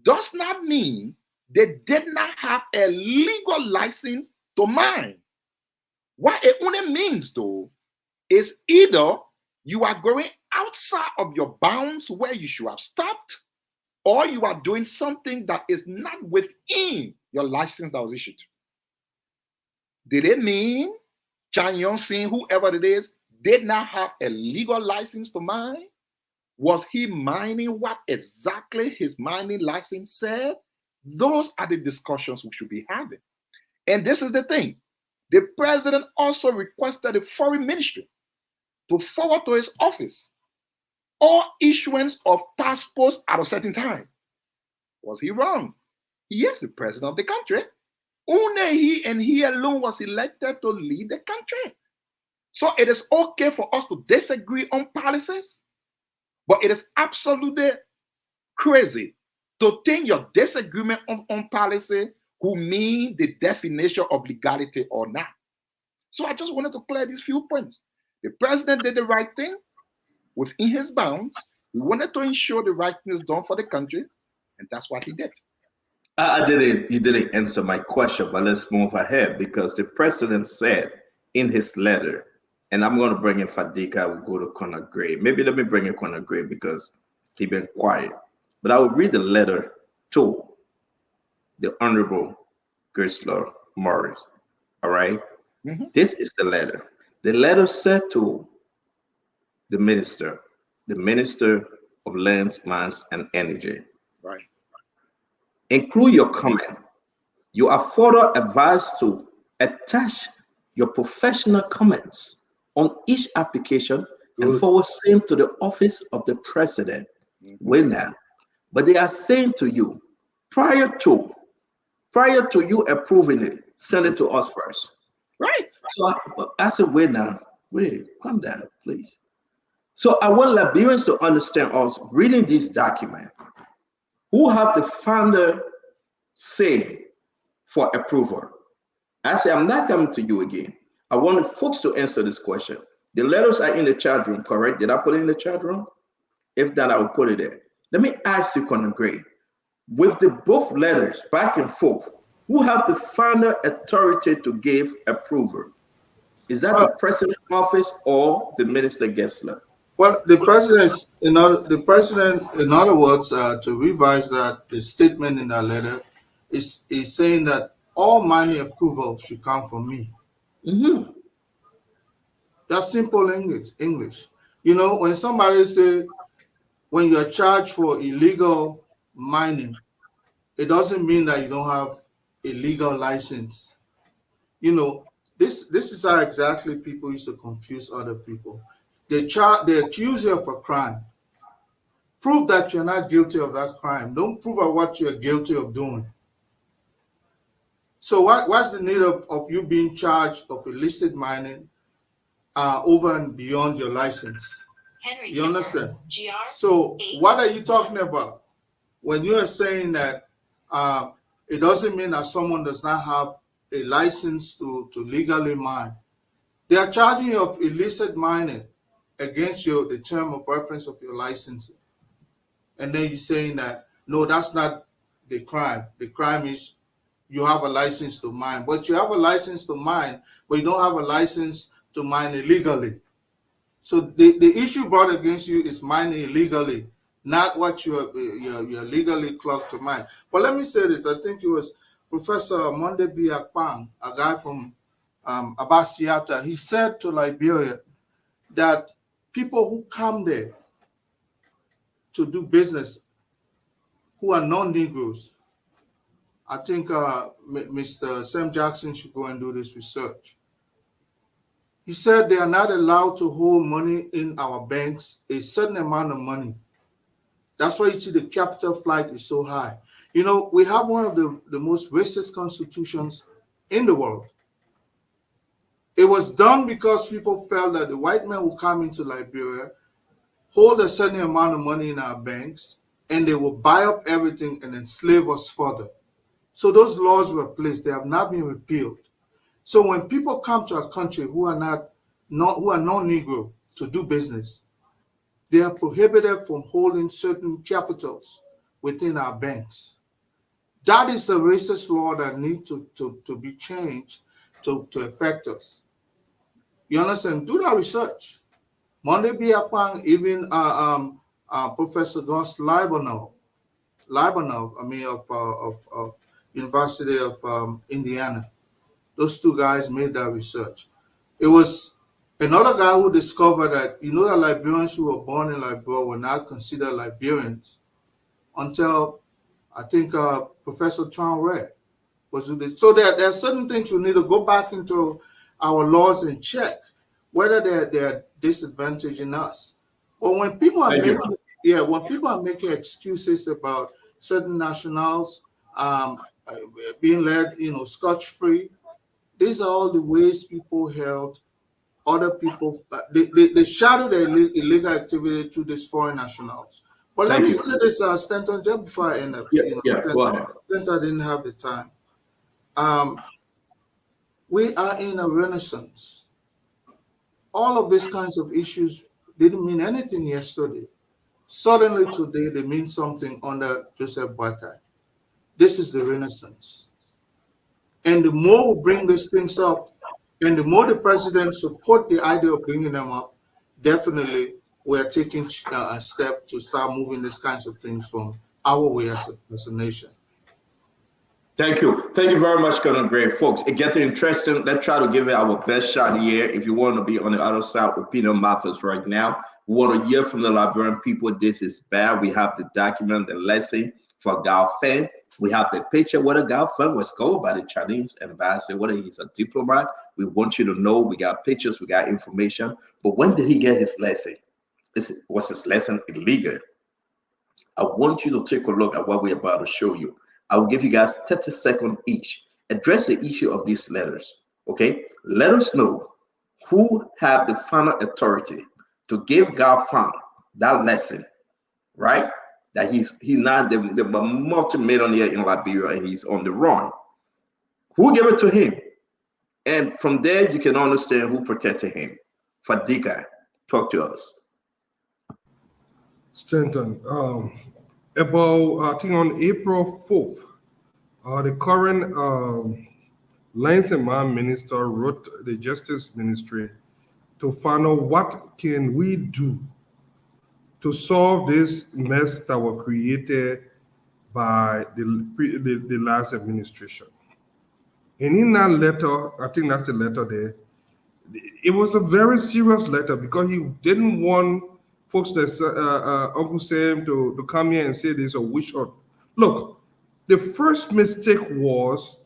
does not mean they did not have a legal license to mine. What it only means, though, is either you are going outside of your bounds where you should have stopped, or you are doing something that is not within your license that was issued. Did it mean Chan Yong-sin, whoever it is, did not have a legal license to mine? Was he mining what exactly his mining license said? Those are the discussions we should be having. And this is the thing. The president also requested the foreign ministry to forward to his office all issuance of passports at a certain time. Was he wrong? He is the president of the country. Only he and he alone was elected to lead the country. So it is okay for us to disagree on policies, but it is absolutely crazy to think your disagreement on policy who mean the definition of legality or not. So I just wanted to clear these few points. The president did the right thing within his bounds. He wanted to ensure the right thing is done for the country, and that's what he did. You didn't answer my question, but let's move ahead, because the president said in his letter, and I'm going to bring in Fadika, we'll go to Conor Gray. Maybe let me bring in Conor Gray because he's been quiet. But I will read the letter to the Honorable Grisler Morris. All right? Mm-hmm. This is the letter. The letter said to the Minister of Lands, Mines, and Energy. Right. Include your comment. You are further advised to attach your professional comments on each application and forward same to the office of the president. Well now, but they are saying to you, prior to you approving it, send it to us first. Right. So I said, wait, calm down, please. So I want Liberians to understand us reading this document, who have the founder say for approval. Actually, I'm not coming to you again. I want folks to answer this question. The letters are in the chat room, correct? Did I put it in the chat room? If not, I will put it there. Let me ask you, Conor Gray, with the both letters back and forth, who have the final authority to give approval? Is that the president's office or the Minister Gessler? Well, the president, in other words, to revise that, the statement in that letter is saying that all mining approval should come from me. Mm-hmm. That's simple English. You know, when somebody say, when you are charged for illegal mining, it doesn't mean that you don't have a legal license. You know, this is how exactly people used to confuse other people. They accuse you of a crime. Prove that you're not guilty of that crime. Don't prove of what you're guilty of doing. So what's the need of you being charged of illicit mining over and beyond your license? You understand? So what are you talking about when you are saying that it doesn't mean that someone does not have a license to legally mine? They are charging you of illicit mining against the term of reference of your license. And then you're saying that, no, that's not the crime. The crime is you have a license to mine. But you have a license to mine, but you don't have a license to mine illegally. So the issue brought against you is mining illegally, not what you're legally clocked to mine. But let me say this. I think it was Professor Monde B. Akpang, a guy from Abasiata. He said to Liberia that people who come there to do business who are non-Negroes, I think Mr. Sam Jackson should go and do this research. He said they are not allowed to hold money in our banks, a certain amount of money. That's why you see the capital flight is so high. You know, we have one of the most racist constitutions in the world. It was done because people felt that the white man will come into Liberia, hold a certain amount of money in our banks, and they will buy up everything and enslave us further. So those laws were placed. They have not been repealed. So when people come to a country who are non-Negro to do business, they are prohibited from holding certain capitals within our banks. That is the racist law that needs to be changed to affect us. You understand? Do that research. Monday Biakpang, even Professor Gus Libanov, of University of Indiana. Those two guys made that research. It was another guy who discovered that, that Liberians who were born in Liberia were not considered Liberians until, I think, Professor Traoré was with it. So there are certain things we need to go back into our laws and check whether they're disadvantaging us. But when people are making excuses about certain nationals being led, scotch-free, these are all the ways people held other people. They shadow their illegal activity to these foreign nationals. But let me say this, Stanton, just before I end up, go ahead. Since I didn't have the time. We are in a renaissance. All of these kinds of issues didn't mean anything yesterday. Suddenly today, they mean something under Joseph Boakai. This is the renaissance. And the more we bring these things up, and the more the president support the idea of bringing them up, definitely we are taking a step to start moving these kinds of things from our way as a nation. Thank you. Thank you very much, Colonel Gray. Folks, it gets interesting. Let's try to give it our best shot here. If you want to be on the other side, opinion matters right now. We want to hear from the Liberian people. This is bad. We have to document the lesson for Gao Feng. We have the picture whether Gao Feng was called by the Chinese ambassador, whether he's a diplomat. We want you to know. We got pictures, we got information. But when did he get his lesson? Was his lesson illegal? I want you to take a look at what we're about to show you. I will give you guys 30 seconds each. Address the issue of these letters, okay? Let us know who had the final authority to give Gao Feng that lesson, right? That he's not the multi-millionaire in Liberia and he's on the run. Who gave it to him? And from there, you can understand who protected him. Fadika, talk to us. Stanton, about, I think on April 4th, the current Lands and Mine Minister wrote the Justice Ministry to find out what can we do to solve this mess that was created by the last administration. And in that letter, I think that's the letter there, it was a very serious letter because he didn't want folks that Uncle Sam to come here and say this or wish or look. The first mistake was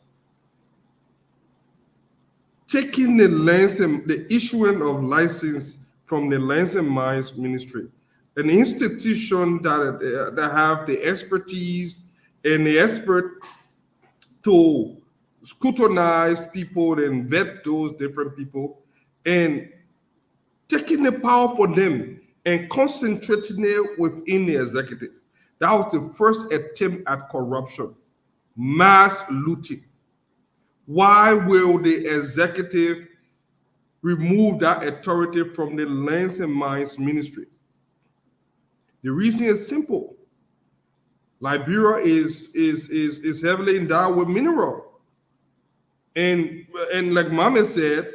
taking the issuing of license from the Lands and Mines Ministry, an institution that have the expertise and the expert to scrutinize people and vet those different people, and taking the power for them and concentrating it within the executive. That was the first attempt at corruption, mass looting. Why will the executive remove that authority from the Lands and Mines Ministry? The reason is simple. Liberia is heavily endowed with mineral. And like Mama said,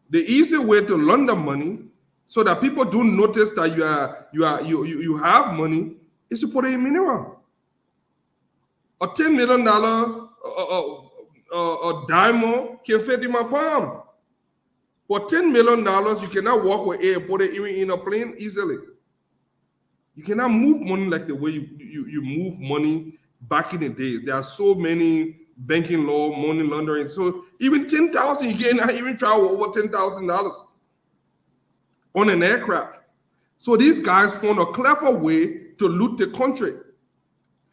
the easy way to launder money so that people don't notice that you have money is to put it in mineral. A $10 million diamond can fit in my palm. For $10 million, you cannot walk with it and put it in a plane easily. You cannot move money like the way you move money back in the days. There are so many banking law, money laundering. So even $10,000, you cannot even travel over $10,000 on an aircraft. So these guys found a clever way to loot the country.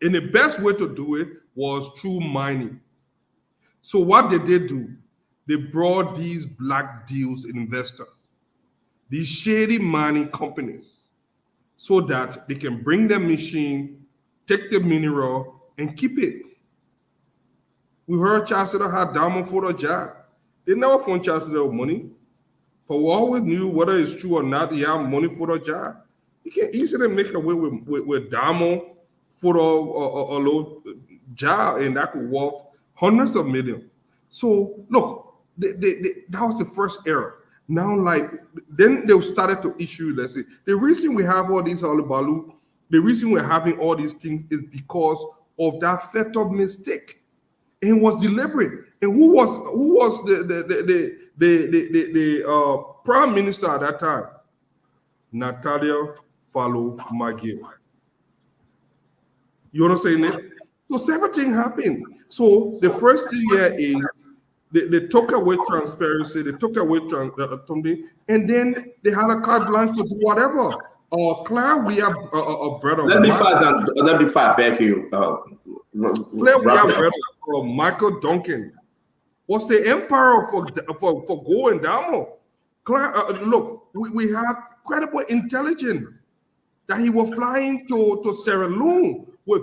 And the best way to do it was through mining. So what did they do? They brought these black deals investors, these shady mining companies, so that they can bring their machine, take the mineral, and keep it. We heard Chancellor had diamond photo job. They never found Charles Liddell money. But we always knew whether it's true or not, he had money for the job. You can easily make away with Damo for a low job, and that could worth hundreds of millions. So look, that was the first error. Now, like, then they started to issue, let's say, the reason we have all these hullabaloo, the reason we're having all these things is because of that set up mistake. And it was deliberate. And who was the prime minister at that time? Natalia Falo-McGill. You understand it? So several things happened. So the first thing here is they took away transparency, they took away something, and then they had a carte blanche to do whatever. Claire, we have a brother. Let me fight back you. Claire, we have brother Michael Duncan. Was the emperor for Go and Damo. Claire, look, we have credible intelligence that he was flying to Sierra Leone with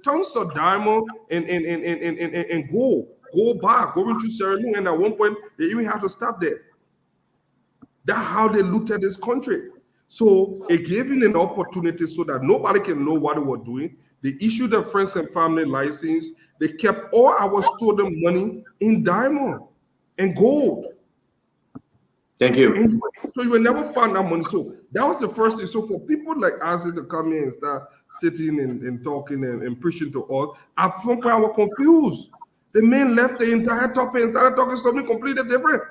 tons of diamond and go back, going to Sierra Leone, and at one point they even had to stop there. That's how they looted this country. So it gave him an opportunity so that nobody can know what they were doing. They issued a friends and family license. They kept all our stolen money in diamond and gold. Thank you. And so you will never find that money. So that was the first thing. So for people like us to come in and start sitting and talking and preaching to us, at some point I was confused. The man left the entire topic and started talking something completely different.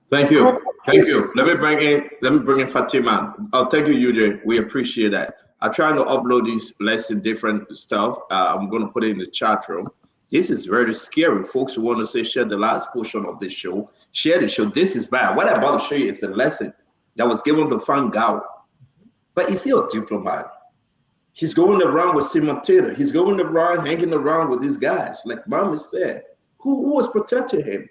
Thank you. Thank you. Let me bring in Fatima. Thank you, UJ. We appreciate that. I'm trying to upload these lessons, different stuff. I'm going to put it in the chat room. This is very scary. Folks who want to say share the last portion of this show, share the show. This is bad. What I'm about to show you is the lesson that was given to Frank Gao. But he's still a diplomat. He's going around with Simon Taylor. He's going around, hanging around with these guys. Like Mama said, who was protecting him?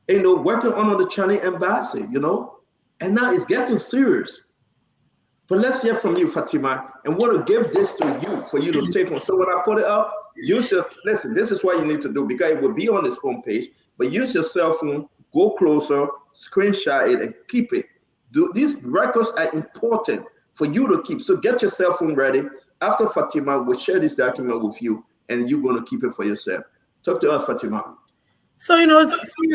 You know, working under the Chinese embassy, you know? And now it's getting serious. But let's hear from you, Fatima, and want to give this to you for you to take on. So when I put it up, use your, listen, this is what you need to do because it will be on this homepage, but use your cell phone, go closer, screenshot it, and keep it. These records are important for you to keep. So get your cell phone ready. After Fatima, we'll share this document with you, and you're going to keep it for yourself. Talk to us, Fatima. So, you know,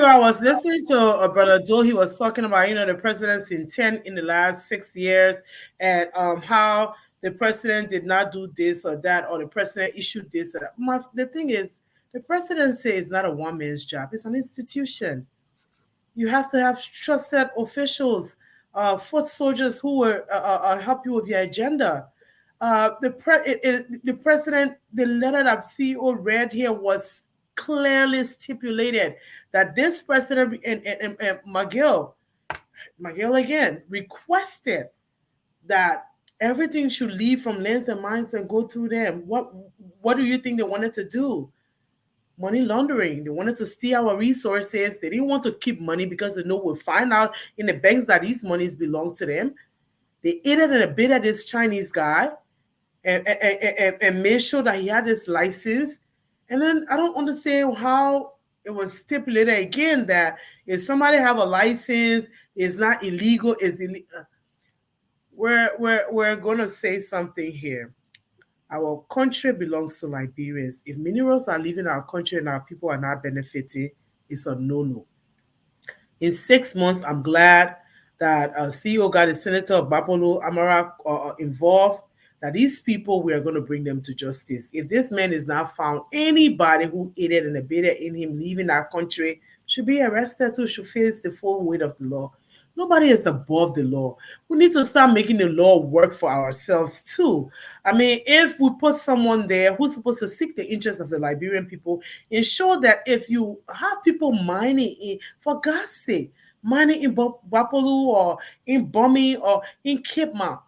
I was listening to Brother Joe. He was talking about, you know, the president's intent in the last 6 years and how the president did not do this or that, or the president issued this or that. The thing is, the presidency is not a one-man's job. It's an institution. You have to have trusted officials, foot soldiers who will help you with your agenda. The president, the letter that CEO read here was clearly stipulated that this president and McGill again requested that everything should leave from lands and mines and go through them. What do you think they wanted to do? Money laundering. They wanted to steal our resources. They didn't want to keep money because they know we'll find out in the banks that these monies belong to them. They aided and abetted this Chinese guy and made sure that he had his license. And then I don't understand how it was stipulated again that if somebody have a license, it's not illegal, it's illegal. We're going to say something here. Our country belongs to Liberians. If minerals are leaving our country and our people are not benefiting, it's a no-no. In 6 months, I'm glad that CEO got the Senator of Bapolo Amara involved. That these people, we are going to bring them to justice. If this man is not found, anybody who aided and abetted in him leaving our country should be arrested too, should face the full weight of the law. Nobody is above the law. We need to start making the law work for ourselves too. I mean, if we put someone there who's supposed to seek the interests of the Liberian people, ensure that if you have people mining for God's sake, mining in Bapolo or in Bomi or in Cape Mount,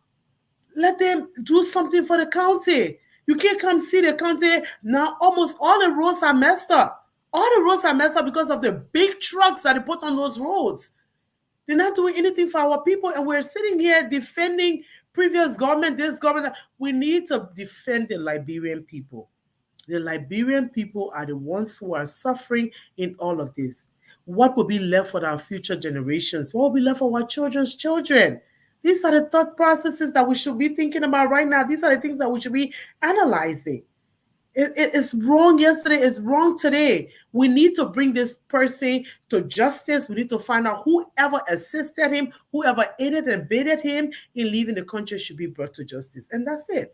let them do something for the county. You can't come see the county. Now almost all the roads are messed up. All the roads are messed up because of the big trucks that they put on those roads. They're not doing anything for our people. And we're sitting here defending previous government, this government. We need to defend the Liberian people. The Liberian people are the ones who are suffering in all of this. what will be left for our future generations? What will be left for our children's children? These are the thought processes that we should be thinking about right now. These are the things that we should be analyzing. It's wrong yesterday, it's wrong today. We need to bring this person to justice. We need to find out whoever assisted him, whoever aided and abetted him in leaving the country should be brought to justice. And that's it.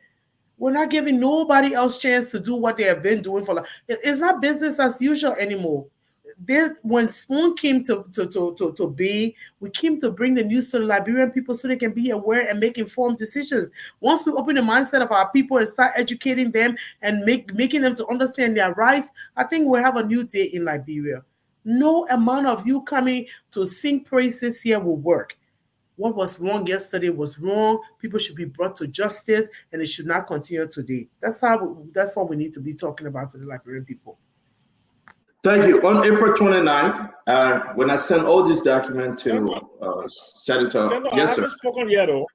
We're not giving nobody else chance to do what they have been doing for life. It's not business as usual anymore. When Spoon came to be, we came to bring the news to the Liberian people so they can be aware and make informed decisions. Once we open the mindset of our people and start educating them and making them to understand their rights, I think we'll have a new day in Liberia. No amount of you coming to sing praises here will work. What was wrong yesterday was wrong. People should be brought to justice, and it should not continue today. That's what we need to be talking about to the Liberian people. Thank you. On April 29th, when I sent all these documents to Senator, General, yes, I sir. haven't spoken yet, though.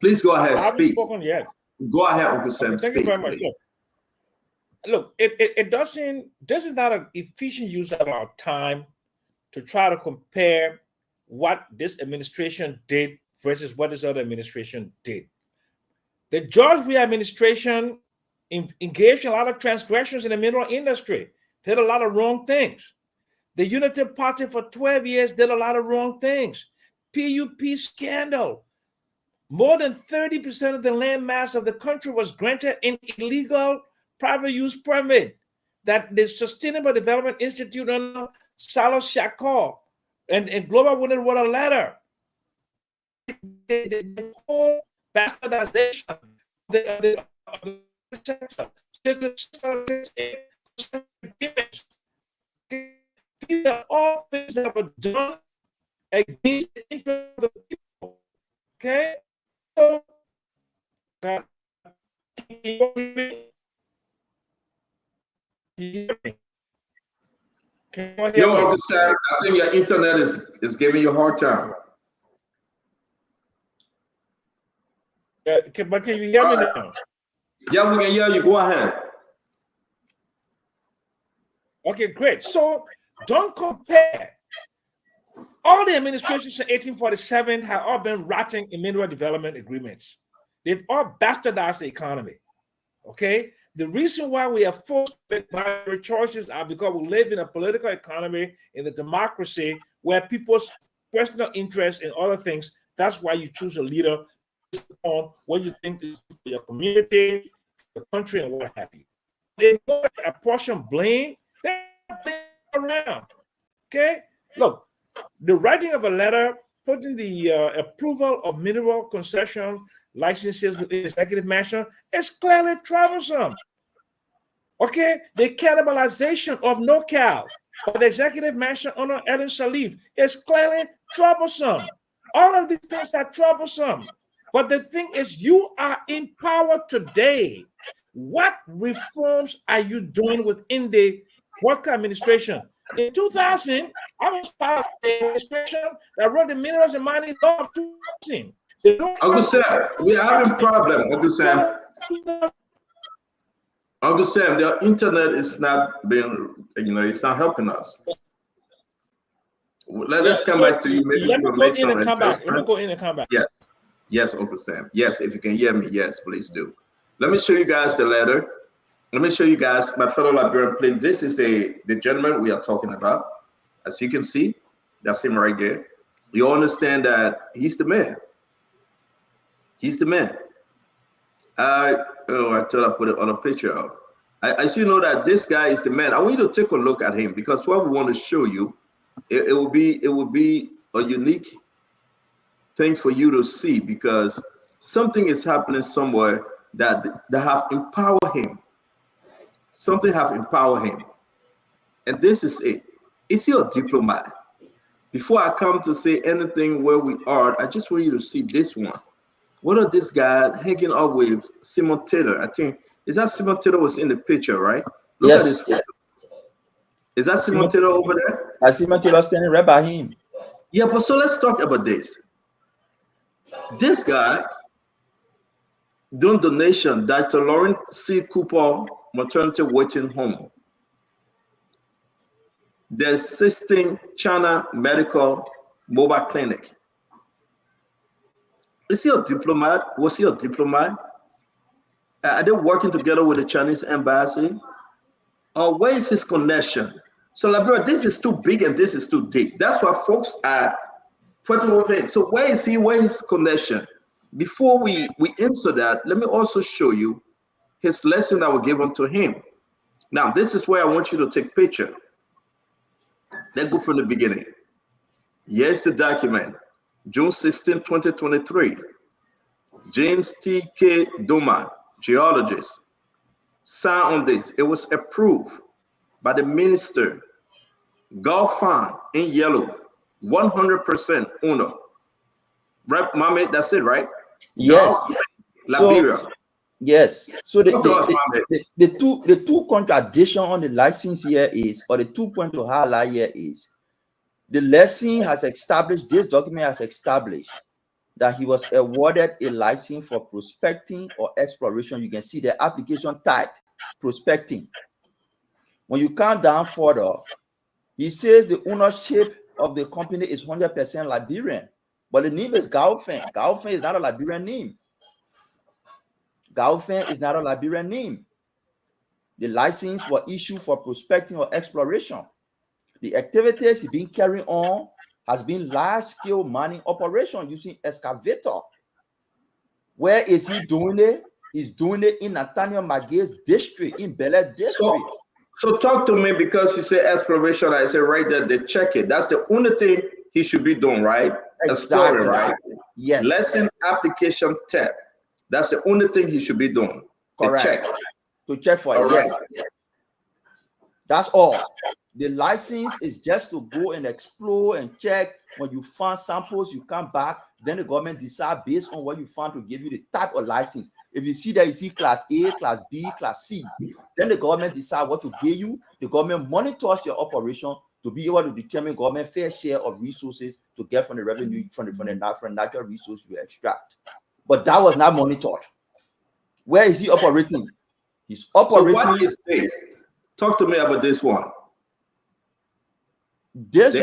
Please go ahead, I haven't speak. spoken yet. Go ahead, Uncle Sam. Okay, thank speak, you very much. please. Look, it doesn't. This is not an efficient use of our time to try to compare what this administration did versus what this other administration did. The George Weah administration engaged in a lot of transgressions in the mineral industry. Did a lot of wrong things. The Unity Party for 12 years did a lot of wrong things. PUP scandal. More than 30% of the land mass of the country was granted an illegal private use permit that the Sustainable Development Institute under Salo Shakor and Global Women wrote a letter. The whole bastardization of the sector. These are all things that were done against the interest of the people. Okay? So, Yo, Uncle Sam, I think your internet is giving you a hard time. But can you hear me now? Yeah, we can hear you. Go ahead. Okay, great. So don't compare. All the administrations in 1847 have all been rotting in mineral development agreements. They've all bastardized the economy. Okay? The reason why we are forced to make binary choices are because we live in a political economy, in a democracy, where people's personal interests and other things, that's why you choose a leader based on what you think is for your community, the country, and what have you. They apportion blame, they're around. Okay? Look, the writing of a letter, putting the approval of mineral concession licenses within the executive mansion is clearly troublesome. Okay? The cannibalization of NorCal by the executive mansion owner Ellen Sharif is clearly troublesome. All of these things are troublesome. But the thing is, you are in power today. What reforms are you doing within the Walker administration? In 2000, I was part of the administration that wrote the Minerals and Mining Law of 2000. Uncle Sam, we're having a problem, Uncle Sam. Uncle Sam, the internet is not being, it's not helping us. Let's come back to you. Maybe let me we'll go make in some and come back. investment. Let me go in and come back. Yes. Yes, Uncle Sam. Yes, if you can hear me, yes, please do. Let me show you guys the letter. Let me show you guys, my fellow Liberian, please. This is the gentleman we are talking about. As you can see, that's him right there. You understand that he's the man. He's the man. I thought I put it on a picture of. I should know that this guy is the man. I want you to take a look at him because what we want to show you, it will be a unique thing for you to see because something is happening somewhere that have empowered him. Something have empowered him. And this is it. Is he a diplomat? Before I come to say anything where we are, I just want you to see this one. What are this guy hanging up with Simon Taylor? I think, is that Simon Taylor was in the picture, right? Look Yes, at this. yes. Is that Simon Taylor over there? I see Simon Taylor standing right by him. Yeah, but so let's talk about this. This guy doing donation, Dr. Lauren C. Cooper Maternity Waiting Home. the Sistine China Medical Mobile Clinic. Is he a diplomat? Was he a diplomat? Are they working together with the Chinese embassy? Or where is his connection? So, Liberia, this is too big and this is too deep. That's what folks are fighting with him. So, where is he? Where is his connection? Before we answer that, let me also show you his lesson that was given to him. Now, this is where I want you to take picture. Let's go from the beginning. Here's the document. June 16, 2023. James T.K. Doma, geologist, signed on this. It was approved by the minister, Galfan in yellow, 100% owner. Right, Mame, that's it, right? Yes. Liberia. So, yes. So the two contradiction on the license here is, or the 2 point to highlight here is, the lesson has established, this document has established that he was awarded a license for prospecting or exploration. You can see the application type, prospecting. When you count down further, he says the ownership of the company is 100% Liberian, but the name is Galfan. Galfan is not a Liberian name. Galfan is not a Liberian name. The license was issued for prospecting or exploration. The activities he's been carrying on has been large-scale mining operation using excavator. Where is he doing it? He's doing it in Nathaniel Maguire's district, in Bel Air district. So talk to me, because you say exploration. I say right there, they check it. That's the only thing he should be doing, right? Exploring, right? Yes. Lesson application tab. That's the only thing he should be doing. Correct. Check. To check for it. Yes. Right. That's all. The license is just to go and explore and check. When you find samples, you come back. Then the government decide based on what you found to give you the type of license. If you see that you see class A, class B, class C, then the government decide what to give you. The government monitors your operation to be able to determine government fair share of resources to get from the revenue from the natural resource you extract. But that was not monitored. Where is he operating? He's operating. So what is this? Talk to me about this one. This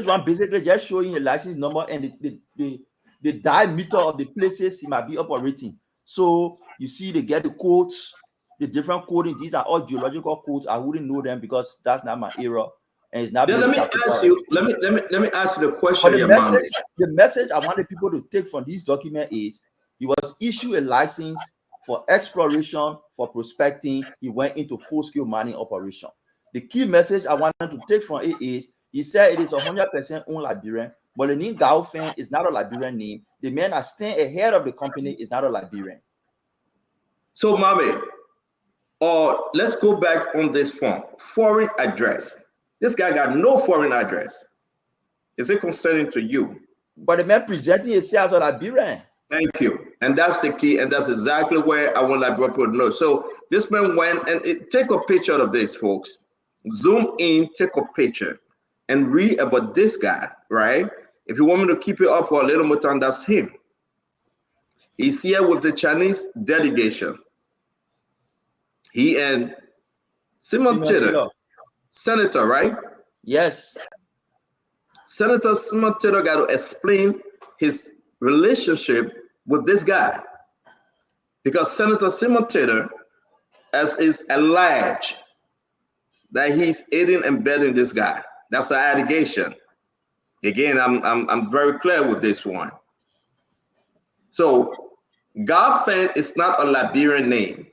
one basically just showing the license number and the diameter of the places he might be operating. So you see, they get the codes, the different coding. These are all geological codes. I wouldn't know them because that's not my era, and it's not. Then let me ask you. Let me ask you the question. The message I wanted people to take from this document is he was issued a license for exploration, for prospecting. He went into full-scale mining operation. The key message I wanted to take from it is he said it is 100% owned Liberian, but the name Galfan is not a Liberian name. The man that stands ahead of the company is not a Liberian. So, Mame, let's go back on this form. Foreign address. This guy got no foreign address. Is it concerning to you? But the man presenting himself as a Liberian. Thank you. And that's the key. And that's exactly where I want Liberian people to know. So this man went and take a picture of this, folks. Zoom in, take a picture, and read about this guy, right? If you want me to keep it up for a little more time, that's him. He's here with the Chinese delegation. He and Simon Taylor, Senator, right? Yes. Senator Simon Taylor got to explain his relationship with this guy, because Senator Simon Taylor, as is alleged, that he's aiding and abetting this guy. That's an allegation. Again, I'm very clear with this one. So Galfan is not a Liberian name.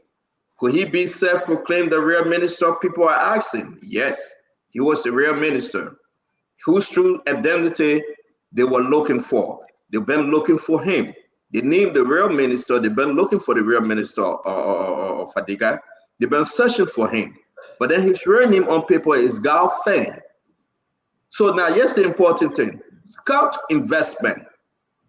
Could he be self-proclaimed the real minister? People are asking. Yes, he was the real minister, whose true identity they were looking for. They've been looking for him. They named the real minister. They've been looking for the real minister of Fadiga. They've been searching for him. But then his real name on paper is Galfan. So now, here's the important thing. Scout investment.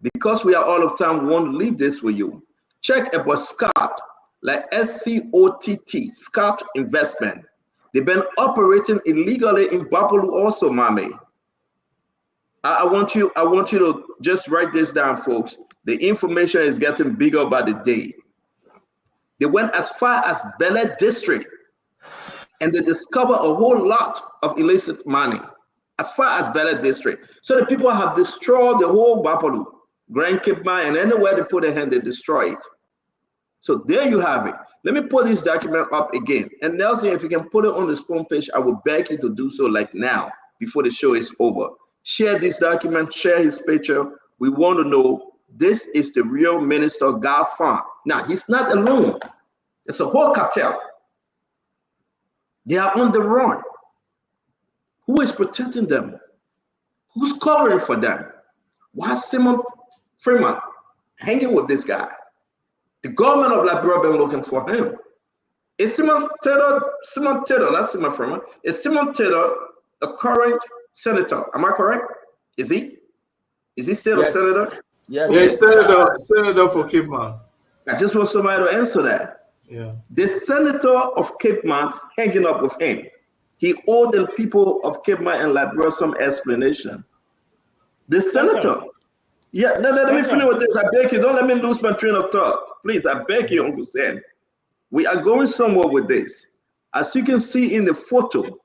Because we are all of time, we want to leave this with you. Check about Scout, like SCOTT, Scout investment. They've been operating illegally in Bapolu also, Mame. I want you to just write this down, folks. The information is getting bigger by the day. They went as far as Bel Air district. And they discover a whole lot of illicit money as far as Bel Air District. So the people have destroyed the whole Bapolu, Grand Cape Mine, and anywhere they put their hand, they destroy it. So there you have it. Let me put this document up again. And Nelson, if you can put it on the Spoon page, I would beg you to do so like now, before the show is over. Share this document, share his picture. We want to know this is the real Minister Guy Fong. Now, he's not alone. It's a whole cartel. They are on the run. Who is protecting them? Who's covering for them? Why is Simon Freeman hanging with this guy? The government of Liberia been looking for him. Is Simon Taylor, not Simon Freeman, is Simon Taylor a current senator? Am I correct? Is he? Is he still a senator? Yes, senator for Cape Mount. I just want somebody to answer that. Yeah. The senator of Cape Mount hanging up with him. He owed the people of Cape Mount and Liberia some explanation. The senator. Yeah, no, let me finish with this. I beg you, don't let me lose my train of thought. Please, I beg you, Uncle Sam. We are going somewhere with this. As you can see in the photo,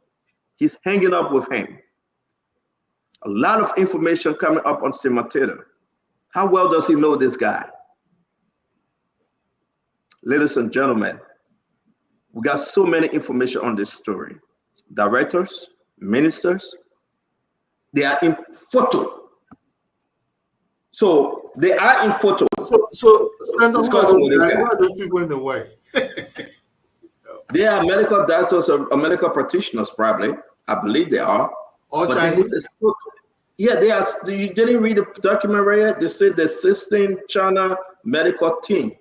he's hanging up with him. A lot of information coming up on Simon Taylor. How well does he know this guy? Ladies and gentlemen, we got so many information on this story. Directors, ministers, they are in photo. So they are in photo. So Senator, why are those people in the way? They are medical doctors or medical practitioners, probably. I believe they are. All Chinese? Yeah, they are. You didn't read the document right yet? They said the assisting China medical team,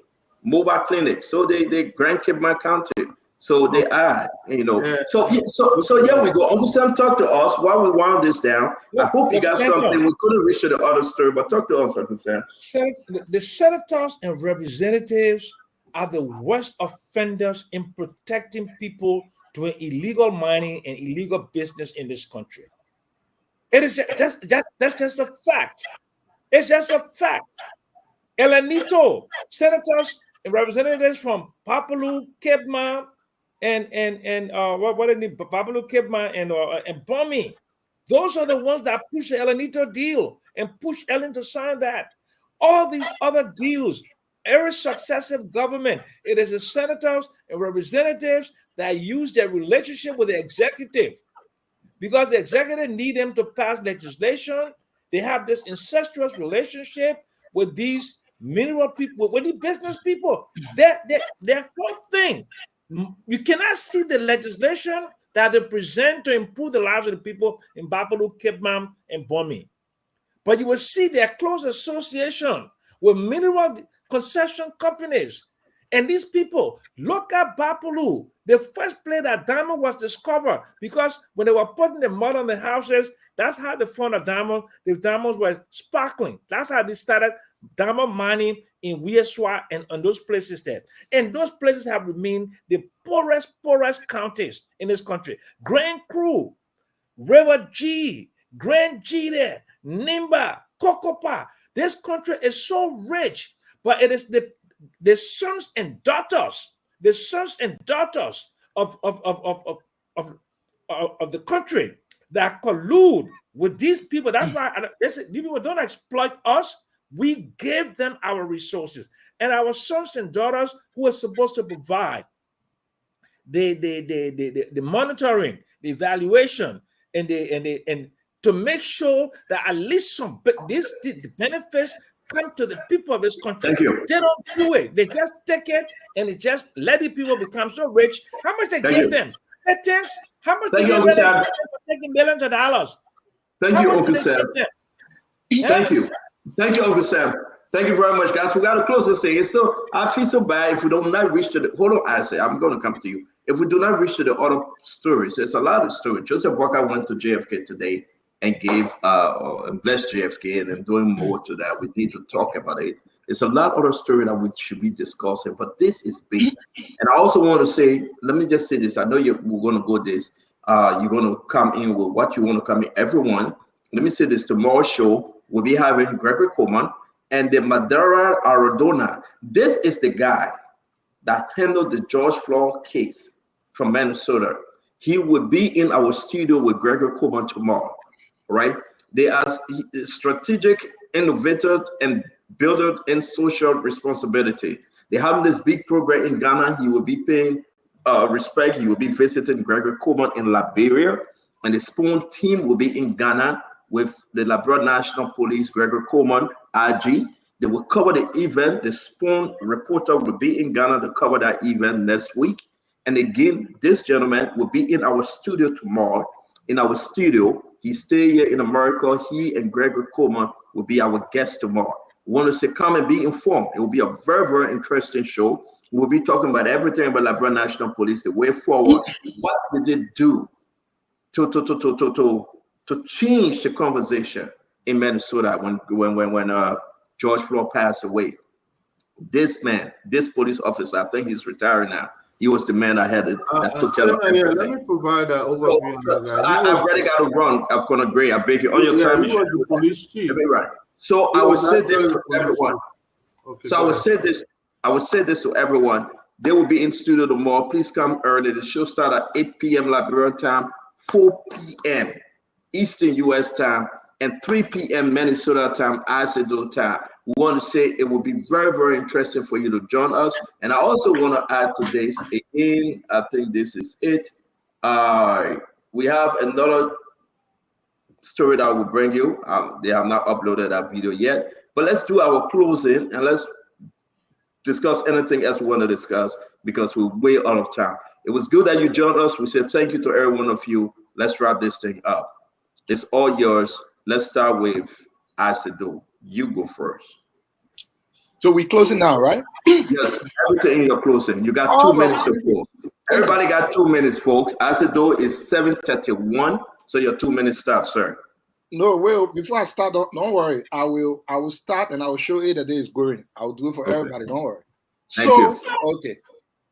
mobile clinic. So they Grand Cape Mount County. So they are, you know. Yeah. So here we go. Uncle Sam, talk to us while we wound this down. I hope you got something. We couldn't reach to the other story, but talk to us, Uncle Sam. The senators and representatives are the worst offenders in protecting people doing illegal mining and illegal business in this country. It is that's just a fact. It's just a fact. El Anito, senators and representatives from Papalou, Cape Mount, and what are they? Papalou, Cape Mount, and Bomi. Those are the ones that push the El Anito deal and push Ellen to sign that. All these other deals, every successive government, it is the senators and representatives that use their relationship with the executive, because the executive need them to pass legislation. They have this incestuous relationship with these mineral people, with the business people. Their whole thing. You cannot see the legislation that they present to improve the lives of the people in Bapalou, Cape Mount, and Bomi. But you will see their close association with mineral concession companies. And these people, look at Bapalou, the first place that diamond was discovered, because when they were putting the mud on the houses, that's how they found a diamond. The diamonds were sparkling. That's how they started diamond mining in Wieswa and on those places there. And those places have remained the poorest counties in this country. Grand Cru, River G, Grand G there, Nimba, Kokopa. This country is so rich, but it is the sons and daughters of the country that collude with these people. That's why these people don't exploit us. We gave them our resources, and our sons and daughters who are supposed to provide the monitoring, the evaluation, and to make sure that at least the benefits come to the people of this country. Thank you. They don't do it. They just take it and they just let the people become so rich. How much they give them? How much they give them for taking millions of dollars? Thank you, Uncle Sam. Thank you. Thank you, Uncle Sam. Thank you very much, guys. We got to close this thing. I feel so bad if we do not reach to the, hold on, I'm going to come to you. If we do not reach to the other stories, there's a lot of stories. Joseph Walker went to JFK today and gave, and blessed JFK, and then doing more to that. We need to talk about it. There's a lot of other story that we should be discussing, but this is big. And I also want to say, let me just say this. I know we're going to go this. You're going to come in with what you want to come in. Everyone, let me say this, tomorrow's show, we'll be having Gregory Coleman and the Madara Aradona. This is the guy that handled the George Floyd case from Minnesota. He will be in our studio with Gregory Coleman tomorrow, right? They are strategic, innovator, and builder in social responsibility. They have this big program in Ghana. He will be paying respect. He will be visiting Gregory Coleman in Liberia, and the Spoon team will be in Ghana with the Liberia National Police, Gregory Coleman, RG. They will cover the event. The Spoon reporter will be in Ghana to cover that event next week. And again, this gentleman will be in our studio tomorrow. In our studio, he stay here in America. He and Gregory Coleman will be our guest tomorrow. We want to say, come and be informed. It will be a very, very interesting show. We'll be talking about everything about Liberia National Police, the way forward. What did they do to change the conversation in Minnesota when George Floyd passed away? This man, this police officer, I think he's retiring now. He was the man that took care of everything. Let me provide an overview. I've already got to run. I'm going to agree. I beg you. On your time. He was the police chief. Right. So I would say this to everyone. Okay, so I would say this to everyone. They will be in studio tomorrow. Please come early. The show starts at 8 p.m. Liberian time, 4 p.m. Eastern U.S. time, and 3 p.m. Minnesota time, ICEDO time. We want to say it will be very, very interesting for you to join us. And I also want to add to this again. I think this is it. We have another story that I will bring you. They have not uploaded that video yet. But let's do our closing and let's discuss anything else we want to discuss because we're way out of time. It was good that you joined us. We say thank you to every one of you. Let's wrap this thing up. It's all yours. Let's start with ICEDO. You go first. So we're closing now, right? Yes, everything in your closing. You got 2 minutes to close. Everybody got 2 minutes, folks. ICEDO is 7:31. So your 2 minutes start, sir. No, well, before I start, don't worry. I will start and I will show you the day is going. I'll do it for everybody. Don't worry. Thank you. Okay.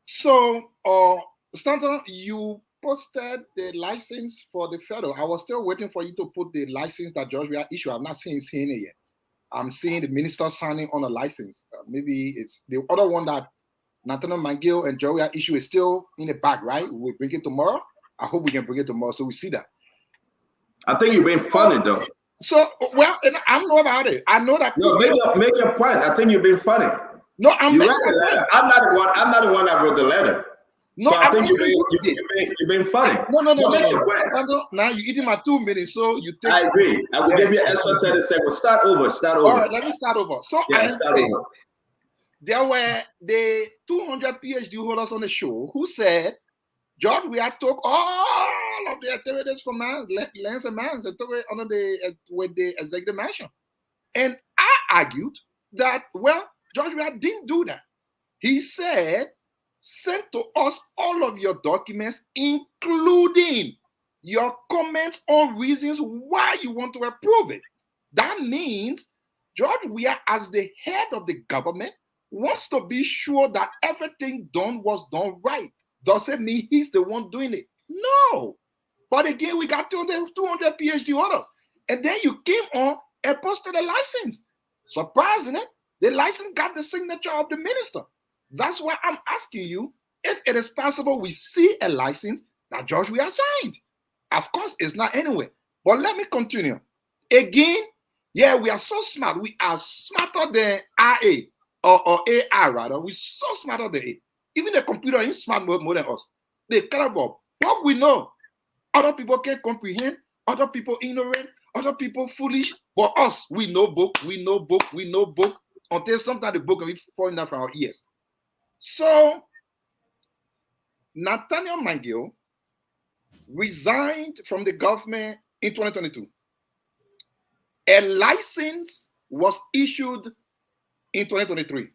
So, Stanton, you posted the license for the federal. I was still waiting for you to put the license that Georgia issued. I've not seen it yet. I'm seeing the minister signing on a license. Maybe it's the other one that Nathaniel McGill and Georgia issue is still in the bag, right? We'll bring it tomorrow. I hope we can bring it tomorrow so we see that. I think you've been funny though. So, well, and I know about it. I know that. No, make your point. I think you've been funny. No, I'm not. I'm not the one that wrote the letter. No, so I think you've been funny. No. Now you're eating my 2 minutes, so you take. I agree. I will give you an extra 30 seconds. Start over. All right, let me start over. So start over. There were the 200 PhD holders on the show who said, George, we had took all of the activities from Lance and Mans and took it under with the executive mansion. And I argued that, well, George, we didn't do that. He said, send to us all of your documents, including your comments on reasons why you want to approve it. That means George Weah, as the head of the government, wants to be sure that everything done was done right. Doesn't mean he's the one doing it. No. But again, we got 200 PhD holders. And then you came on and posted a license. Surprising it, the license got the signature of the minister. That's why I'm asking you if it is possible we see a license that George Weah signed. Of course, it's not anyway. But let me continue. Again, yeah, we are so smart. We are smarter than IA or AI, rather. We're so smarter than it. Even the computer is smart more than us. They care about what we know. Other people can't comprehend. Other people ignorant. Other people foolish. But us, we know book. Until sometimes the book can be falling down from our ears. So, Nathaniel McGill resigned from the government in 2022. A license was issued in 2023.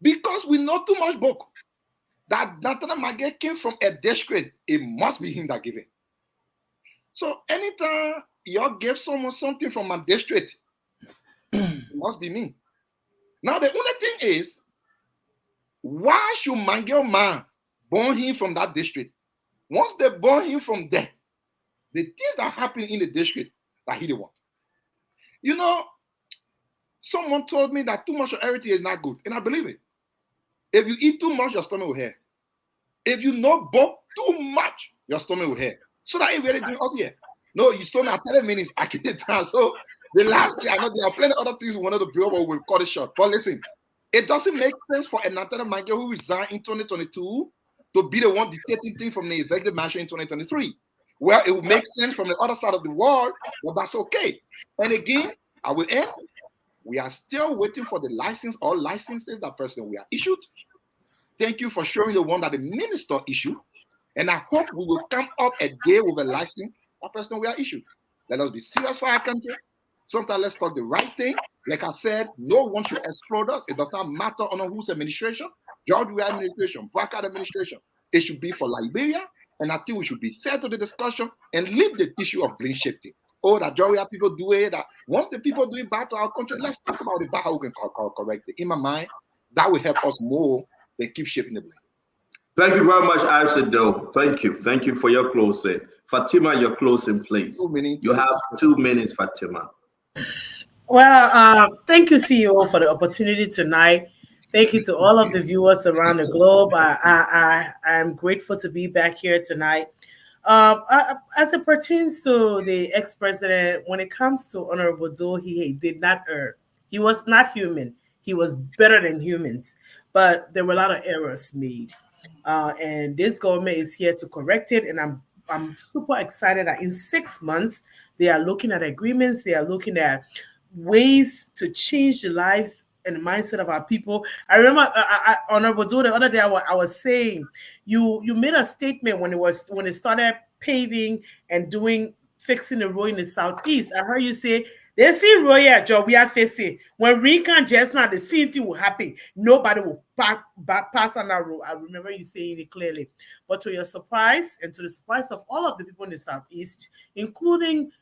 Because we know too much book that Nathaniel McGill came from a district, it must be him that gave it. So anytime y'all give someone something from my district, it must be me. Now the only thing is, why should McGill man burn him from that district? Once they burn him from there, the things that happen in the district that he didn't want. You know, someone told me that too much of everything is not good, and I believe it. If you eat too much, your stomach will hurt. If you know book too much, your stomach will hurt. So that ain't really doing us here. No, you stole me at 30 minutes, I get it down. So the last thing, I know there are plenty of other things we wanted to bring up, but we'll cut it short. But listen, it doesn't make sense for a Natana Mange who resigned in 2022 to be the one dictating things from the executive mansion in 2023. Well, it would make sense from the other side of the world, but that's okay. And again, I will end. We are still waiting for the license or licenses that person we are issued. Thank you for showing the one that the minister issued. And I hope we will come up a day with a license that person we are issued. Let us be serious for our country. Sometimes let's talk the right thing. Like I said, no one should explode us. It does not matter on whose administration, George Weah administration, Brackett administration. It should be for Liberia. And I think we should be fair to the discussion and leave the issue of blame shifting. Oh, that George Weah people do it. That once the people do it bad to our country, let's talk about it, how we can correct it. In my mind, that will help us more than keep shifting the blame. Thank you very much, Aisha. Thank you. Thank you for your closing. Fatima, your closing, please. You have 2 minutes, Fatima. Well, thank you, CEO, for the opportunity tonight. Thank you to all of the viewers around the globe. I am grateful to be back here tonight. As it pertains to the ex-president, when it comes to Honorable Doe, he did not err. He was not human. He was better than humans, but there were a lot of errors made. And this government is here to correct it. And I'm super excited that in 6 months, they are looking at agreements. They are looking at ways to change the lives and the mindset of our people. I remember Honorable Doe, the other day, I was saying, you made a statement when it started paving and fixing the road in the southeast. I heard you say, they see road here, Joe, we are facing. When Recon just now, the same thing will happen. Nobody will pass on that road. I remember you saying it clearly. But to your surprise, and to the surprise of all of the people in the southeast, including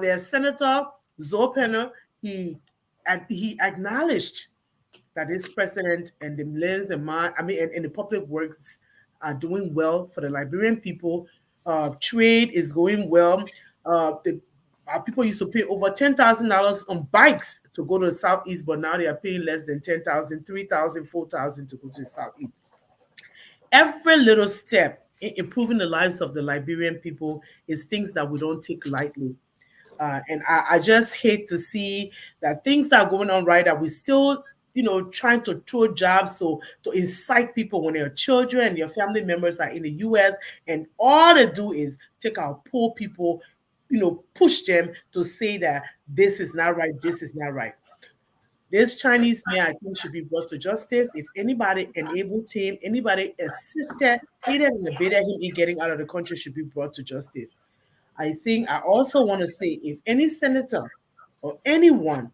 their Senator Zoe Penner, he acknowledged that this president and the lands and the public works are doing well for the Liberian people. Trade is going well. Our people used to pay over $10,000 on bikes to go to the southeast, but now they are paying less than $10,000, $3,000, $4,000 to go to the southeast. Every little step in improving the lives of the Liberian people is things that we don't take lightly. And I just hate to see that things are going on right, that we still, trying to throw jobs to incite people when their children and their family members are in the U.S. And all they do is take our poor people, push them to say that this is not right, this is not right. This Chinese man, I think, should be brought to justice. If anybody enabled him, anybody assisted, aided and abetted him in getting out of the country, should be brought to justice. I also want to say, if any senator or anyone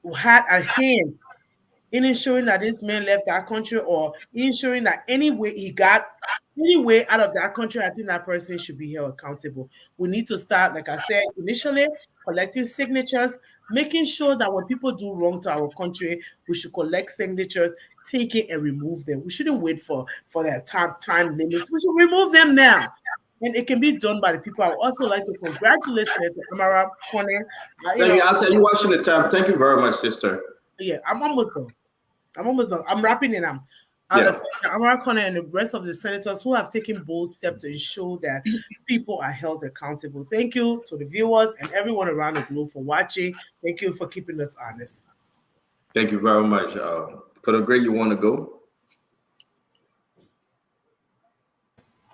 who had a hand in ensuring that this man left our country, or ensuring that any way he got any way out of that country, I think that person should be held accountable. We need to start, like I said initially, collecting signatures, making sure that when people do wrong to our country, we should collect signatures, take it and remove them. We shouldn't wait for their time limits. We should remove them now. And it can be done by the people. I would also like to congratulate Senator Amara Kone. You watching the time. Thank you very much, sister. Yeah, I'm almost done. I'm wrapping it up. Amara Kone and the rest of the senators who have taken bold steps to ensure that people are held accountable. Thank you to the viewers and everyone around the globe for watching. Thank you for keeping us honest. Thank you very much. Colonel Gray, you want to go?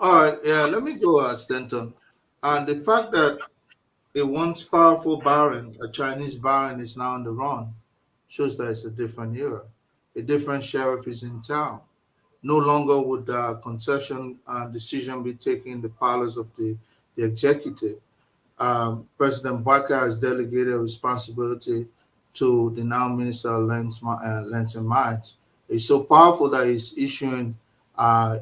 All right, let me go, Stanton. And the fact that a once powerful baron, a Chinese baron, is now on the run shows that it's a different era. A different sheriff is in town. No longer would concession decision be taken in the parlors of the executive. President Barker has delegated responsibility to the now Minister of Lands and Mines. It's so powerful that he's issuing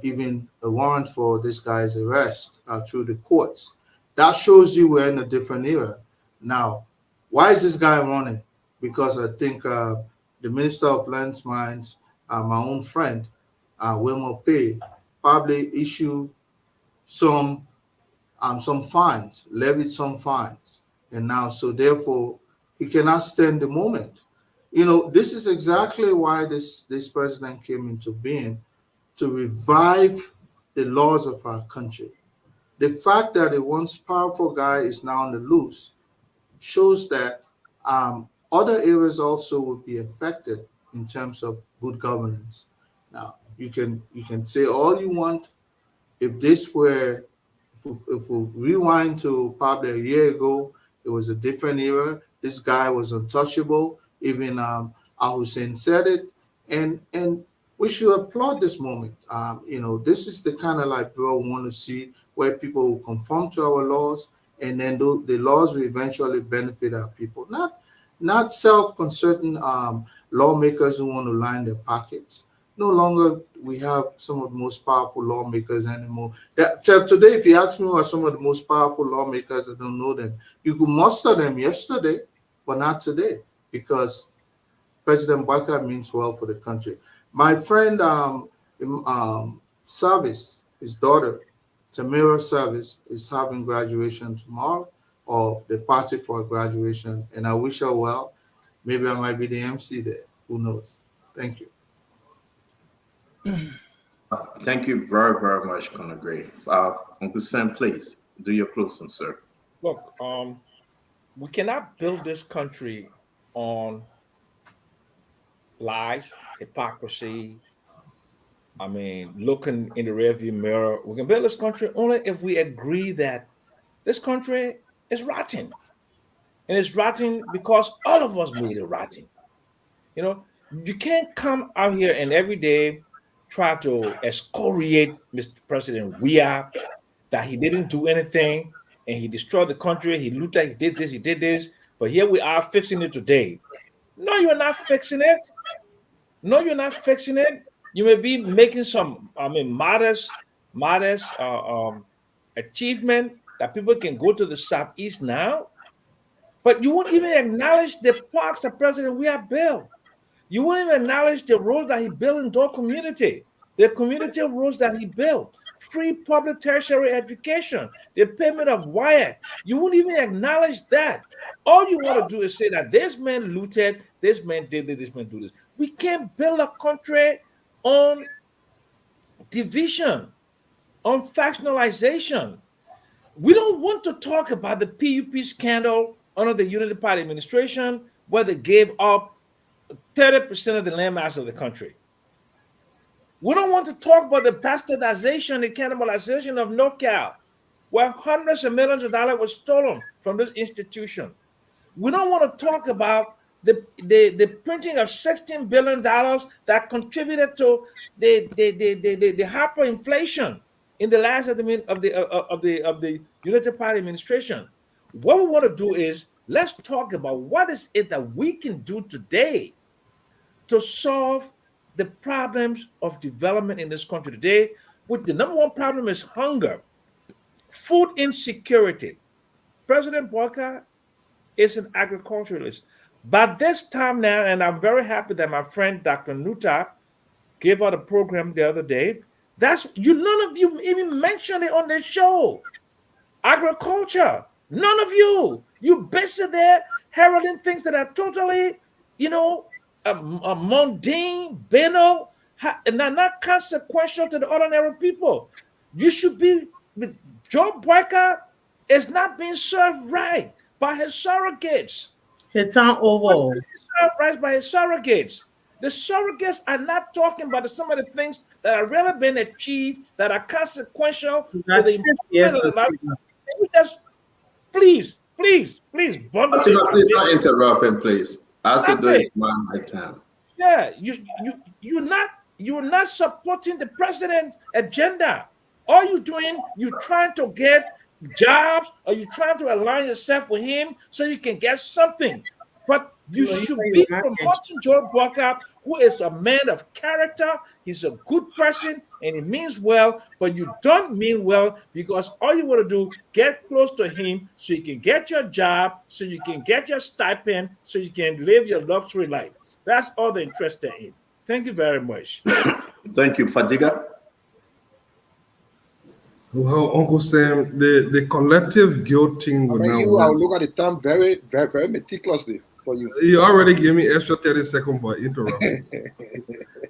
even a warrant for this guy's arrest through the courts. That shows you we're in a different era. Now, why is this guy running? Because I think the Minister of Lands Mines, my own friend, Wilmer Pay, probably issued some fines, levied some fines. And now, so therefore, he cannot stand the moment. This is exactly why this president came into being, to revive the laws of our country. The fact that a once powerful guy is now on the loose shows that other areas also will be affected in terms of good governance. Now, you can say all you want. If this were, if we rewind to probably a year ago, it was a different era. This guy was untouchable. Even Al Hussein said it, and we should applaud this moment. This is the kind of Liberia we want to see, where people will conform to our laws, and then the laws will eventually benefit our people. Not self-concerning lawmakers who want to line their pockets. No longer we have some of the most powerful lawmakers anymore. Today, if you ask me who are some of the most powerful lawmakers, I don't know them. You could muster them yesterday, but not today, because President Baka means well for the country. My friend Service, his daughter, Tamira Service, is having graduation tomorrow, or the party for graduation, and I wish her well. Maybe I might be the MC there. Who knows? Thank you. Thank you very, very much, Colonel Gray. Uncle Sam, please do your closing, sir. Look, we cannot build this country on lies, hypocrisy. Looking in the rearview mirror. We can build this country only if we agree that this country is rotten. And it's rotten because all of us made it rotten. You can't come out here and every day try to excoriate Mr. President Weah, that he didn't do anything and he destroyed the country, he looted, he did this, but here we are fixing it today. No, you're not fixing it. No, you're not fixing it. You may be making some, modest achievement that people can go to the Southeast now, but you won't even acknowledge the parks that President Weah built. You won't even acknowledge the roads that he built in Dole community, the community roads that he built, free public tertiary education, the payment of wire. You won't even acknowledge that. All you want to do is say that this man looted, this man did this, this man do this. We can't build a country on division, on factionalization. We don't want to talk about the PUP scandal under the Unity Party administration, where they gave up 30% of the landmass of the country. We don't want to talk about the bastardization, the cannibalization of NorCal, where hundreds of millions of dollars were stolen from this institution. We don't want to talk about the printing of $16 billion that contributed to the hyperinflation in the last of the Unity Party administration. What we want to do is let's talk about what is it that we can do today to solve the problems of development in this country today, which the number one problem is hunger, food insecurity. President Baka is an agriculturalist. But this time now, and I'm very happy that my friend Dr. Nuta gave out a program the other day. None of you even mentioned it on the show. Agriculture, none of you. You busy there heralding things that are totally, mundane, banal, and are not consequential to the ordinary people. You should be, Joe Baka is not being served right by his surrogates. His time over. Served right by his surrogates. The surrogates are not talking about some of the things that are really been achieved that are consequential to the life. Just please, bundle it. Please not interrupt him, please. As I do is my time. Yeah, you're not supporting the president's agenda. All you're doing, you're trying to get jobs, or you're trying to align yourself with him so you can get something. But you should be promoting Joe Baka, who is a man of character. He's a good person and he means well, but you don't mean well because all you want to do, get close to him so you can get your job, so you can get your stipend, so you can live your luxury life. That's all they're interested in. Thank you very much. Thank you, Fadiga. Well, Uncle Sam, the collective guilt thing will now. I'll look at the time very, very, very meticulously for you. You already gave me extra 30 seconds for interrupt.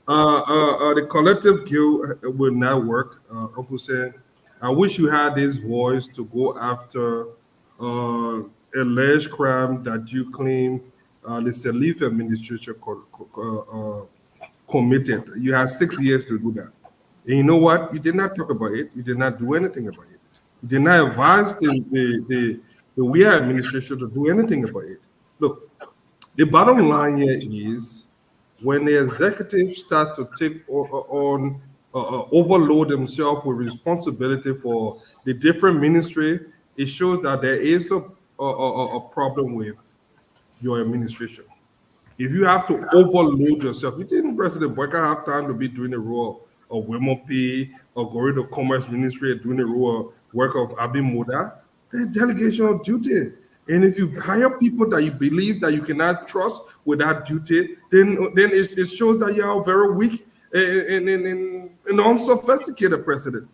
The collective guilt will not work. Uncle said, I wish you had this voice to go after alleged crime that you claim the Salifa administration committed. You had 6 years to do that. And you know what? You did not talk about it. You did not do anything about it. You did not advise the WEA administration to do anything about it. Look, the bottom line here is when the executives start to take on overload themselves with responsibility for the different ministry, it shows that there is a problem with your administration. If you have to overload yourself, you think President Boyka have time to be doing the role of Women Pay or going to Commerce Ministry and doing the role of work of Abim Moda? They're delegation of duty. And if you hire people that you believe that you cannot trust with that duty, then it shows that you are very weak and unsophisticated president.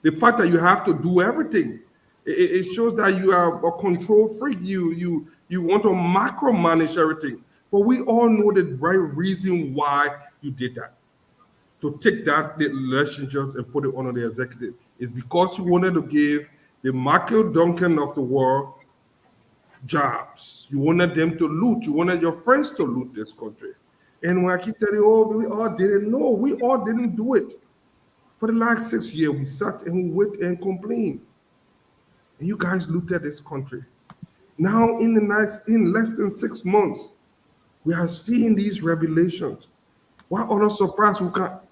The fact that you have to do everything, it shows that you are a control freak. You want to micromanage everything. But we all know the right reason why you did that. To take that the relationship and put it under the executive is because you wanted to give the Michael Duncan of the world jobs. You wanted them to loot. You wanted your friends to loot this country. And when I keep telling you, oh, we all didn't know. We all didn't do it. For the last 6 years, we sat and we wait and complained. And you guys looted this country. Now, in less than 6 months, we are seeing these revelations. Why other surprise?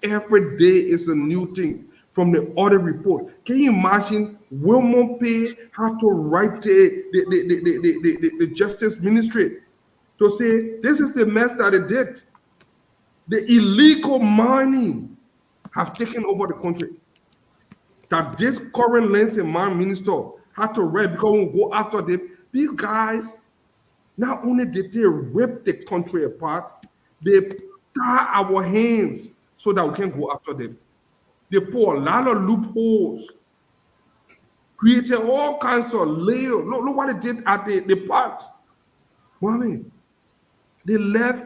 Every day is a new thing from the audit report. Can you imagine Wilmot Pay had to write the Justice Ministry to say, this is the mess that it did. The illegal mining have taken over the country. That this current Lands and Mine Minister had to write because we go after them. These guys, not only did they rip the country apart, they tie our hands so that we can go after them. They pour a lot of loopholes, created all kinds of layers. Look what they did at the part. Mommy, they left,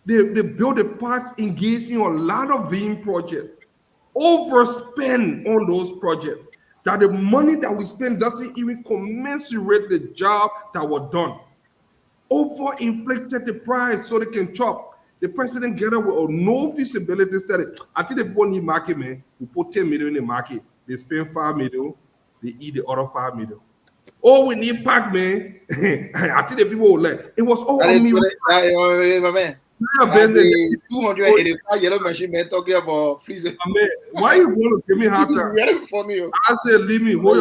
they built the parts, engaged in a lot of vein projects, overspend on those projects. That the money that we spend doesn't even commensurate the job that was done. Overinflated the price so they can chop. The president get up with no feasibility study. I think the people need market, man. We put 10 million in the market. They spend 5 million. They eat the other 5 million. Oh, we need pack, man. I think the people will like. It was all on me. My man. 285 yellow machine man talking about freezing. Why you want to give me hard time? Very funny. I said, leave me. Hold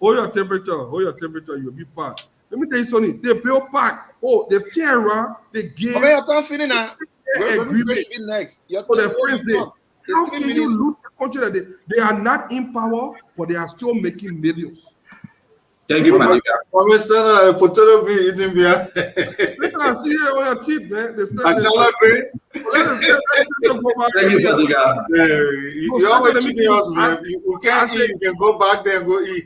your temperature. Hold your temperature. You'll be fine. Let me tell you something. They built pack. Oh, the terror. They gave. Okay, you're not feeling that. Agreement next. For the first day. How can you lose the country that they are not in power, but they are still making millions? Thank you, man. Potato bean eating beer. Listen, I see it on your teeth, man. Thank you, Fadiga. You always cheating us, man. You can't eat. You can go back there and go eat.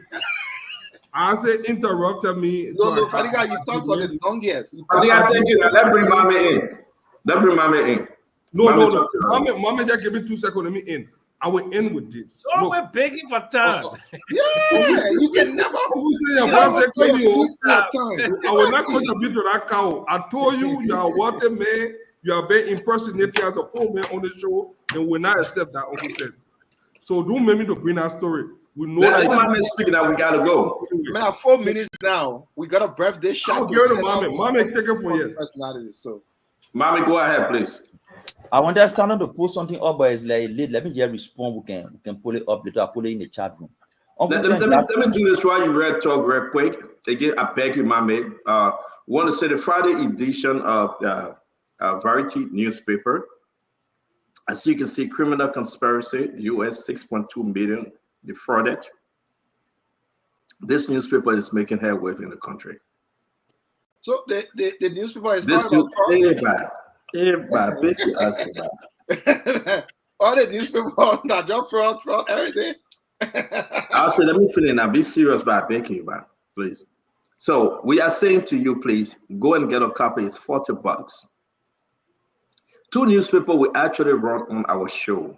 I said interrupted me. No, Fadiga, you talk for the longest. Fadiga, thank you. Let's bring Mama in. No. Mama, just give me 2 seconds. Let me in. I will end with this. Oh, we're begging for time. Yeah, you can never. I will not contribute to that cow. I told you, you are what a man. You are very impersonating as a poor man on the show, and will not accept that. Uncle said. So don't make me to bring that story. We know that. Mama speaking that we gotta go. Man, 4 minutes now. We got a birthday shot. I'll give it to Mama. Mama, take it for you. So, Mama, go ahead, please. I want to stand to post something up, but it's like, let me just respond. We can pull it up later. I'll put it in the chat room. Let me do this while you read talk real quick. Again, I beg you, Mama. Want to say the Friday edition of the Variety newspaper. As you can see, criminal conspiracy, US 6.2 million defrauded. This newspaper is making headway in the country. So the newspaper is this not about fraud. All the newspapers that just fraud every day. I'll say, let me finish now. Be serious by begging you, man, please. So we are saying to you, please go and get a copy. It's $40. 2 newspapers we actually run on our show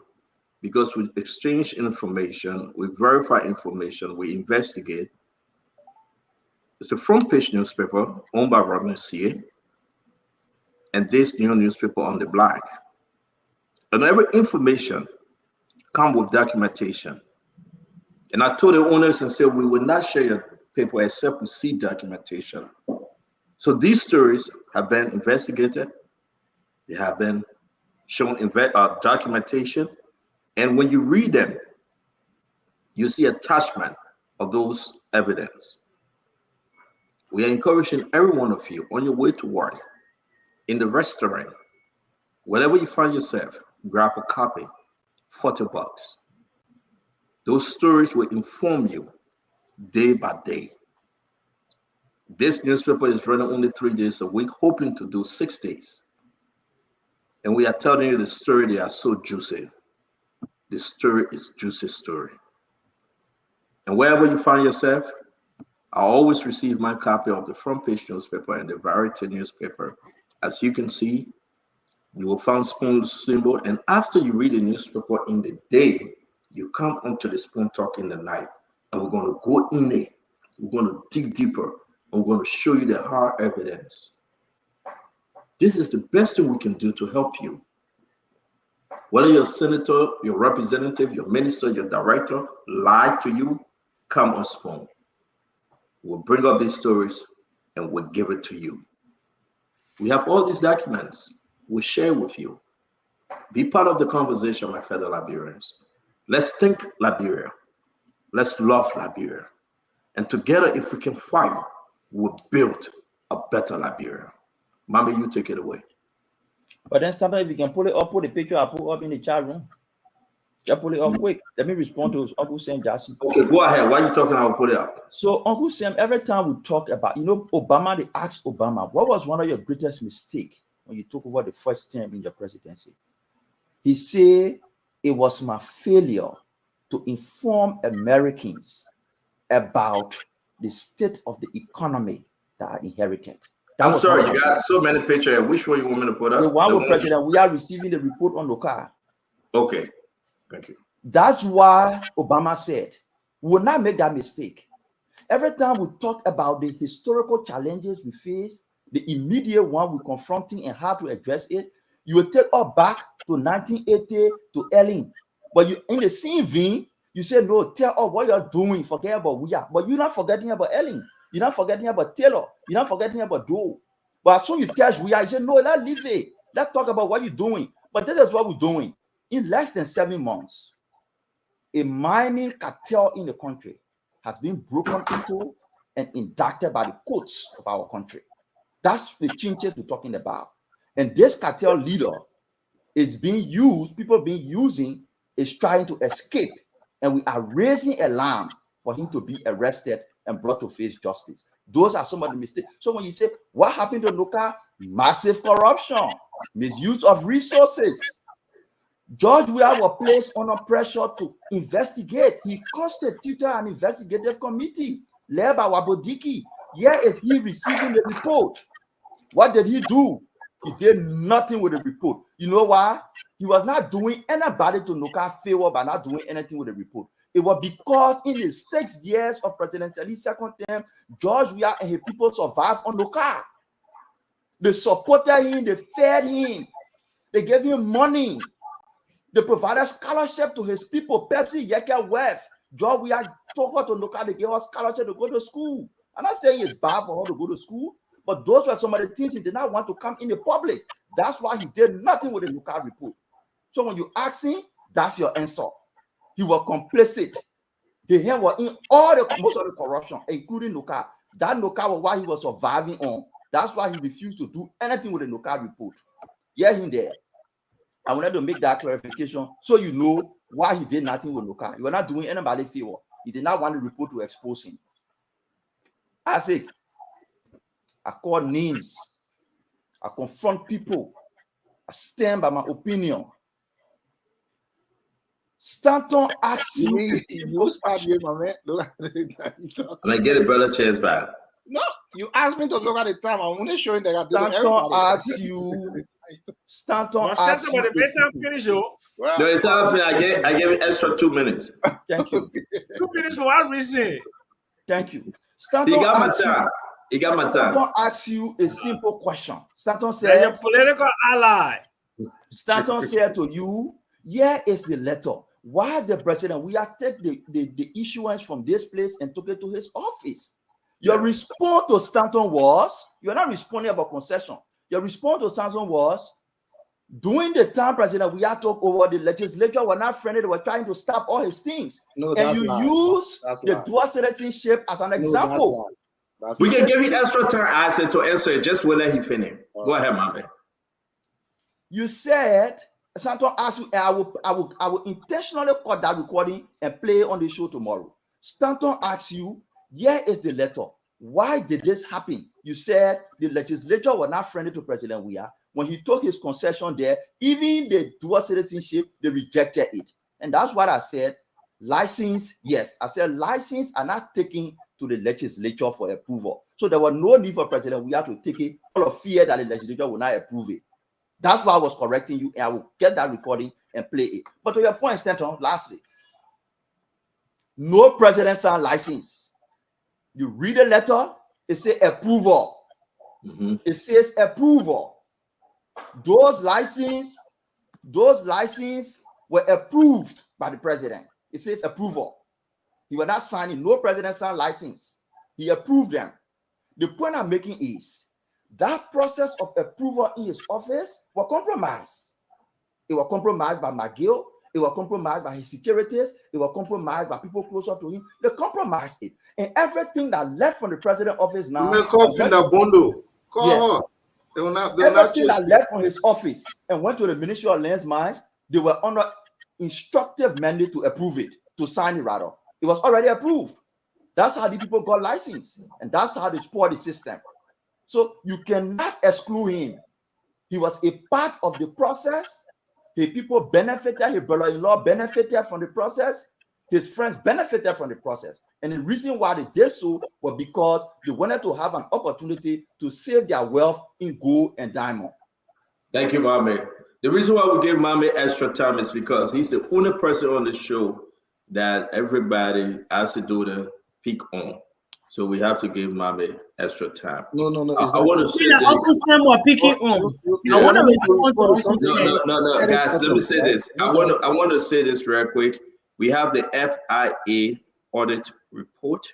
because we exchange information, we verify information, we investigate. It's a front page newspaper owned by Rodney C. and this new newspaper on the block. And every information comes with documentation. And I told the owners and said, we will not share your paper except we see documentation. So these stories have been investigated. They have been shown documentation. And when you read them, you see attachment of those evidence. We are encouraging every one of you on your way to work, in the restaurant, wherever you find yourself, grab a copy, $40. Those stories will inform you day by day. This newspaper is running only 3 days a week, hoping to do 6 days. And we are telling you the story, they are so juicy. The story is juicy story. And wherever you find yourself, I always receive my copy of the front page newspaper and the Variety newspaper. As you can see, you will find Spoon symbol. And after you read the newspaper in the day, you come onto the Spoon Talk in the night. And we're going to go in there. We're going to dig deeper. And we're going to show you the hard evidence. This is the best thing we can do to help you. Whether you're a senator, your representative, your minister, your director lied to you, come on Spoon. We'll bring up these stories and we'll give it to you. We have all these documents. We'll share with you. Be part of the conversation, my fellow Liberians. Let's think Liberia. Let's love Liberia. And together, if we can fight, we'll build a better Liberia. Mama, you take it away. But then sometimes if you can pull it up, put the picture I put up in the chat room. Just pull it up quick. Let me respond to Uncle Sam Jackson. Okay, go ahead. Why are you talking? I'll put it up. So Uncle Sam, every time we talk about, Obama, they asked Obama, what was one of your greatest mistakes when you took over the first term in your presidency? He said, it was my failure to inform Americans about the state of the economy that I inherited. I'm sorry, you got so many pictures. Which one you want me to put up? The one with President, we are receiving the report on the car. Okay, thank you. That's why Obama said, we will not make that mistake. Every time we talk about the historical challenges we face, the immediate one we're confronting and how to address it, you will take us back to 1980 to Ellen. But you, in the same vein, you say, no, tell us what you're doing, forget about we are. But you're not forgetting about Ellen. You're not forgetting about Taylor. You're not forgetting about Doe. But as soon as you tell us we are, you say, no, let's leave it. Let's talk about what you're doing. But this is what we're doing. In less than 7 months, a mining cartel in the country has been broken into and indicted by the courts of our country. That's the changes we're talking about. And this cartel leader is being used, people being using, is trying to escape. And we are raising alarm for him to be arrested and brought to face justice. Those are some of the mistakes. So when you say, what happened to Noka? Massive corruption, misuse of resources. George Weah was placed under pressure to investigate. He constituted an investigative committee led by Wabodiki. Here is he receiving the report. What did he do? He did nothing with the report. You know why? He was not doing anybody to Noka favor by not doing anything with the report. It was because in the 6 years of President Salih's second term, George Weah and his people survived on Noka. They supported him, they fed him, they gave him money. They provided scholarship to his people. Pepsi, Yeka, West. George Weah took her to Noka, they gave us scholarship to go to school. I'm not saying it's bad for her to go to school, but those were some of the things he did not want to come in the public. That's why he did nothing with the Noka report. So when you ask him, that's your answer. He was complicit. He was in all the most of the corruption, including Noka. That Noka was what he was surviving on. That's why he refused to do anything with the Noka report. Yeah, him there. I wanted to make that clarification so you know why he did nothing with Noka. He was not doing anybody favor. He did not want the report to expose him. I say, I call names. I confront people. I stand by my opinion. Stanton asks you start here, my man. Look at it. Let get a brother chance back. No, you asked me to look at the time. I want to show you that I did Stanton asks you Stanton Must asks settle you with the a better simple- finish, oh. No, it's happening. I gave it extra 2 minutes. Thank you. 2 minutes for what reason? Thank you. He Stanton got my asks you- time. He got my time. Stanton asks you a simple question. Stanton They're your said, political ally. Stanton said to you, here is the letter. Why the president, we are take the issuance from this place and took it to his office. Your response to Stanton was, you're not responding about concession. Your response to Stanton was, during the time president, we had talked over the legislature were not friendly, they were trying to stop all his things. No, and that's you lie. use That's the lie. dual citizenship as an No, that's example. lie. That's We You can said- give you extra time, I said, to answer it. Just will let him finish. Go ahead, my man. You said, Stanton asked you, and I will intentionally cut that recording and play on the show tomorrow. Stanton asked you, here is the letter. Why did this happen? You said the legislature were not friendly to President Weah. When he took his concession there, even the dual citizenship, they rejected it. And that's what I said. License, yes. I said license are not taken to the legislature for approval. So there was no need for President Weah to take it out of fear that the legislature will not approve it. That's why I was correcting you, and I will get that recording and play it. But to your point, Stanton, lastly, no president signed license. You read the letter, it says approval. It says approval. Those licenses were approved by the president. It says approval. He was not signing. No president signed license. He approved them. The point I'm making is that process of approval in his office was compromised. It was compromised by McGill. It was compromised by his securities. It was compromised by people closer to him. They compromised it. And everything that left from the president's office now. Everything that left from his office and went to the Ministry of Lands Mines, they were under instructive mandate to approve it, to sign it rather. It was already approved. That's how the people got licensed. And that's how they spoiled the system. So you cannot exclude him. He was a part of the process. His people benefited, his brother-in-law benefited from the process, his friends benefited from the process. And the reason why they did so was because they wanted to have an opportunity to save their wealth in gold and diamond. Thank you, Mame. The reason why we gave Mame extra time is because he's the only person on the show that everybody has to do the peak on. So we have to give Mame extra time. No. I want to say this. Uncle Sam were picking on. Yeah. I want to respond to Uncle Sam. No, guys, let me say this. I want to say this real quick. We have the FIA audit report.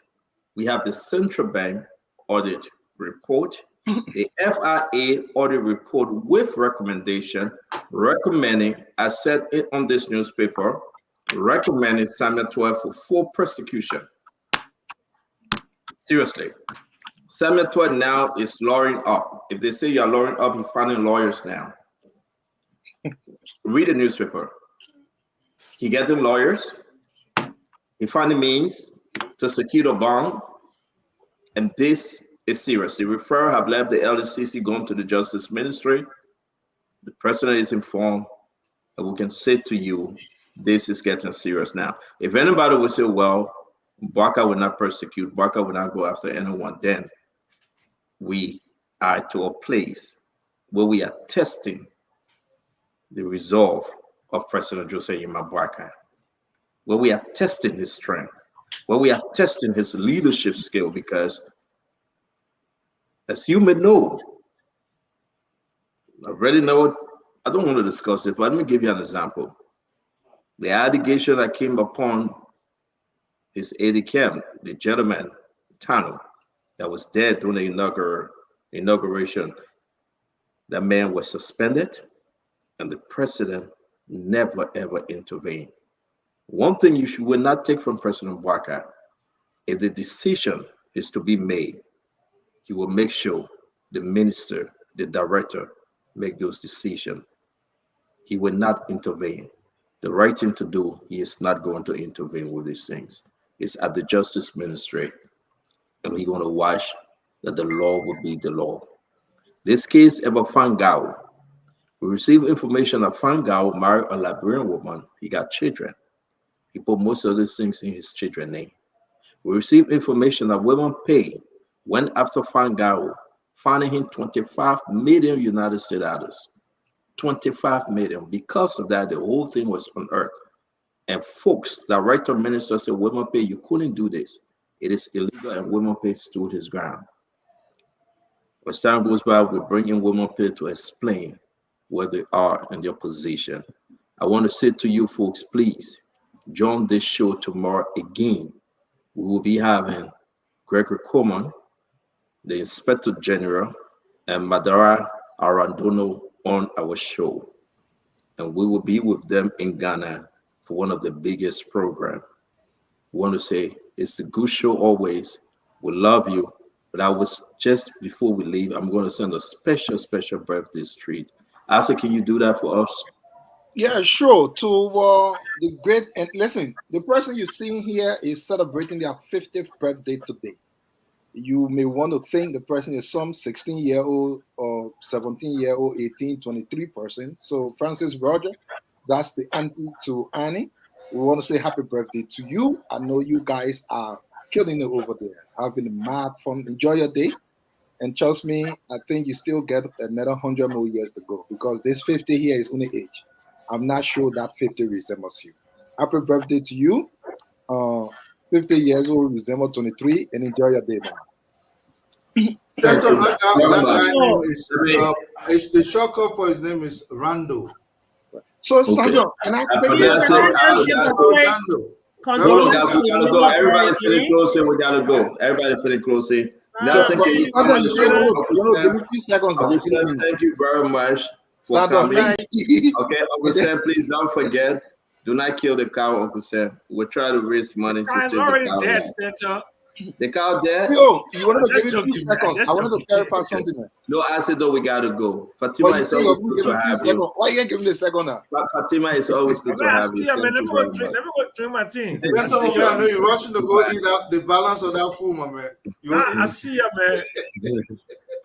We have the Central Bank audit report. The FIA audit report with recommendation recommending, I said it on this newspaper, recommending Samuel Toy for full prosecution. Seriously. Samuel Toy now is lawyering up. If they say you're lawyering up, he's finding lawyers now. Read the newspaper. He getting lawyers. He finding means to secure the bond. And this is serious. The referral have left the LDCC going to the Justice Ministry. The president is informed, and we can say to you, this is getting serious now. If anybody will say, well, Barker will not persecute, Barker will not go after anyone, then we are to a place where we are testing the resolve of President Joseph Yema Barker, where we are testing his strength, where we are testing his leadership skill, because as you may know, I already know, I don't want to discuss it, but let me give you an example. The allegation that came upon his aide-de-camp, the gentleman, Tano, that was dead during the inauguration, that man was suspended, and the president never, ever intervened. One thing you will not take from President Barker, if the decision is to be made, he will make sure the minister, the director, make those decisions. He will not intervene. The right thing to do, he is not going to intervene with these things. It's at the Justice Ministry, and we're going to watch that the law will be the law. This case about Fangao, we received information that Fangao married a Liberian woman. He got children. He put most of these things in his children's name. We received information that Women Pay went after Fangao, finding him 25 million United States dollars. 25 million. Because of that, the whole thing was unearthed. And folks, the director minister said, Wimape, you couldn't do this. It is illegal, and Wimape stood his ground. As time goes by, we bring in Wimape to explain where they are in their position. I want to say to you folks, please join this show tomorrow again. We will be having Gregory Coleman, the Inspector General, and Madara Arandono on our show. And we will be with them in Ghana for one of the biggest programs. We want to say it's a good show always. We love you. But I was just before we leave, I'm going to send a special birthday treat. Asa, can you do that for us? Yeah, sure. To the great, and listen, the person you're seeing here is celebrating their 50th birthday today. You may want to think the person is some 16-year-old or 17-year-old, 18, 23 person. So Francis Roger, that's the auntie to Annie. We want to say happy birthday to you. I know you guys are killing it over there, having mad fun. Enjoy your day. And trust me, I think you still get another 100 more years to go, because this 50 here is only age. I'm not sure that 50 resembles you. Happy birthday to you. 50 years old resemble 23, and enjoy your day, man. That guy name is the shocker for his name is Rando. So stand up. And I go. Everybody finish closing. We gotta go. Everybody finish closing. Nelson, can you give me a few seconds. Thank you very much for coming. Okay, Uncle Sam, please don't forget. Do not kill the cow, Uncle Sam. We'll try to raise money to save the cow. already dead, Stanton. The cow dead? Yo, you wanted to give me 2 seconds. I wanted to clarify something, man. No, I said though we gotta go. Fatima is always good to have you. Why you can't give me a second now? Fatima is always good to have you. Let me go drink my tea. I know you're rushing to go eat out the balance of that food, my man. I see you, man.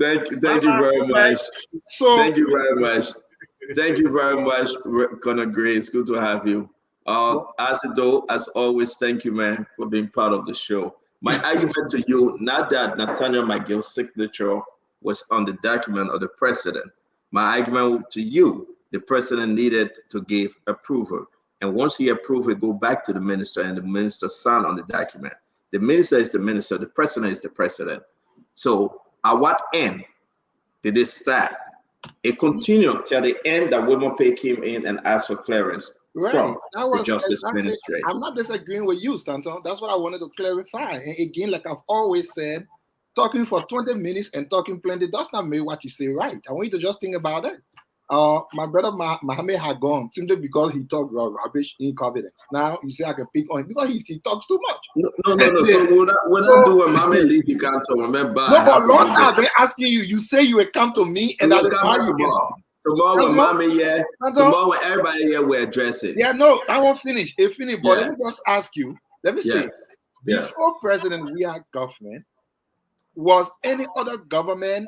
Thank you very much. Thank you very much. Thank you very much, Conor Gray. It's good to have you. Asido, as always, thank you, man, for being part of the show. My argument to you, not that Nathaniel McGill's signature was on the document of the president. My argument to you, the president needed to give approval. And once he approved it, go back to the minister, and the minister signed on the document. The minister is the minister, the president is the president. So at what end did it start? It continued till the end that Wimape came in and asked for clearance from the Justice Ministry. I'm not disagreeing with you, Stanton. That's what I wanted to clarify. And again, like I've always said, talking for 20 minutes and talking plenty does not make what you say right. I want you to just think about it. My brother Mohammed had gone simply because he talked rubbish in confidence. Now you say I can pick on him because he talks too much. No. So we're not doing Mohammed leave the can't remember. No, but long time they asking you. You say you will come to me, and that's why you get. Tomorrow when Mohammed here, tomorrow when everybody here will address it. Yeah, no, I won't finish. It finished. But let me just ask you. Let me say, before President Weah government, was any other government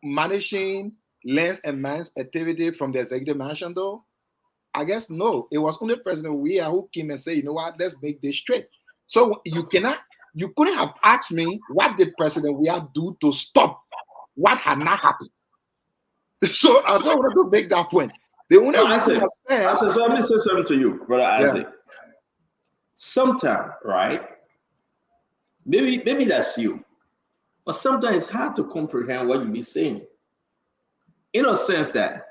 managing lands and mines activity from the executive mansion though? I guess no. It was only President Weah who came and said, you know what, let's make this straight. So you couldn't have asked me what did President Weah do to stop what had not happened. So I don't want to make that point. The only reason I said, so let me say something to you, Brother Isaac. Sometimes, right? Maybe that's you. But sometimes it's hard to comprehend what you be saying. In a sense that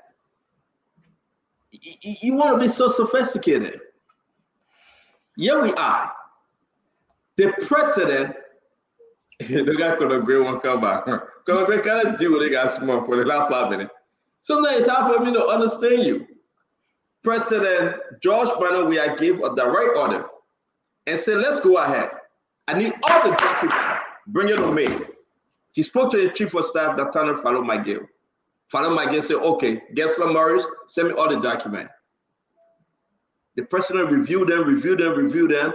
you want to be so sophisticated. Here we are. The president, the guy could agree won't come back. Because they can't deal with it, got small for the last 5 minutes. Sometimes it's hard for me to understand you. President George Banneret Weah gave a direct order and said, let's go ahead. I need all the documents. Bring it to me. He spoke to the chief of staff, Nathaniel Falo McGill. Falo McGill said, okay, Gessler Morris, send me all the documents. The president reviewed them,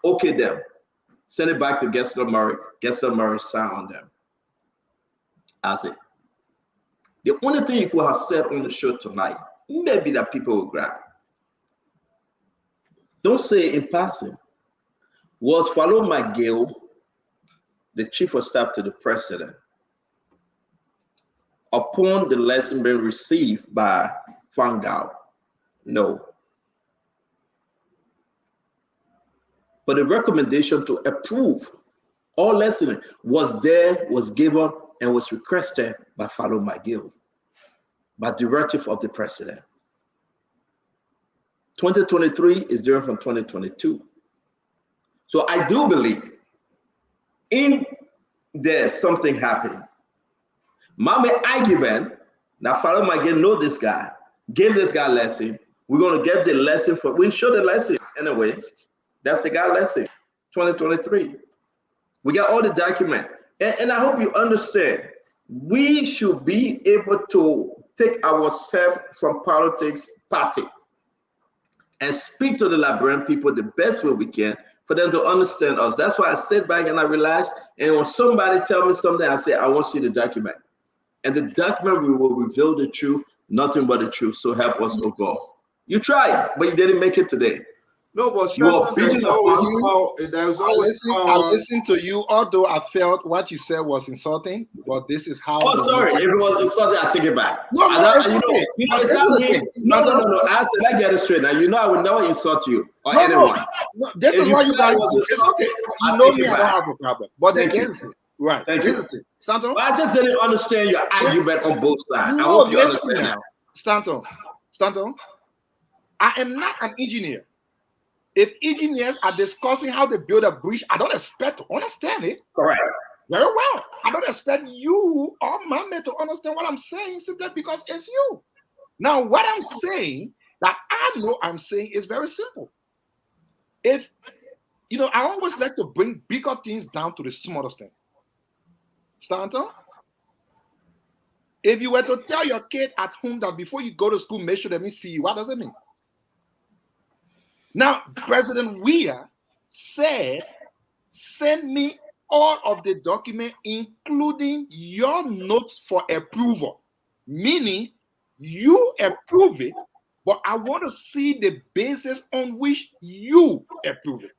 okay them. Send it back to Gessler Morris. Gessler Morris signed on them. That's it. The only thing you could have said on the show tonight, maybe that people will grab. Don't say it in passing. Was Falo McGill the chief of staff to the president? upon the lesson being received by Fangao? No. But the recommendation to approve all lesson was given, and was requested by Fano McGill, by directive of the president. 2023 is different from 2022. So I do believe in there's something happening. Mame argument, now Fano McGill know this guy, give this guy lesson. We're going to get the lesson we show the lesson anyway. That's the guy lesson, 2023. We got all the document. And I hope you understand, we should be able to take ourselves from politics party and speak to the Liberian people the best way we can for them to understand us. That's why I sit back and I relax. And when somebody tell me something, I say, I want to see the document. And the document will reveal the truth, nothing but the truth. So help us, oh God. You tried, but you didn't make it today. No, but I listened to you, although I felt what you said was insulting, but this is how. Oh, sorry. If it was insulting, I take it back. No, it's not me. No. I said, I get it straight. Now, you know, I would never insult you or anyone. No, this is why you guys. It's okay. You know me, I don't have a problem. But against it, right? Thank you. Stanton. I just didn't understand your argument on both sides. I hope you understand now. Stanton, I am not an engineer. If engineers are discussing how to build a bridge, I don't expect to understand it. Correct. Very well. I don't expect you or Mame to understand what I'm saying simply because it's you. Now, what I'm saying that I know I'm saying is very simple. If, I always like to bring bigger things down to the smallest thing. Stanton, if you were to tell your kid at home that before you go to school, make sure they see you, what does it mean? Now, President Weah said, send me all of the document, including your notes for approval, meaning you approve it, but I want to see the basis on which you approve it.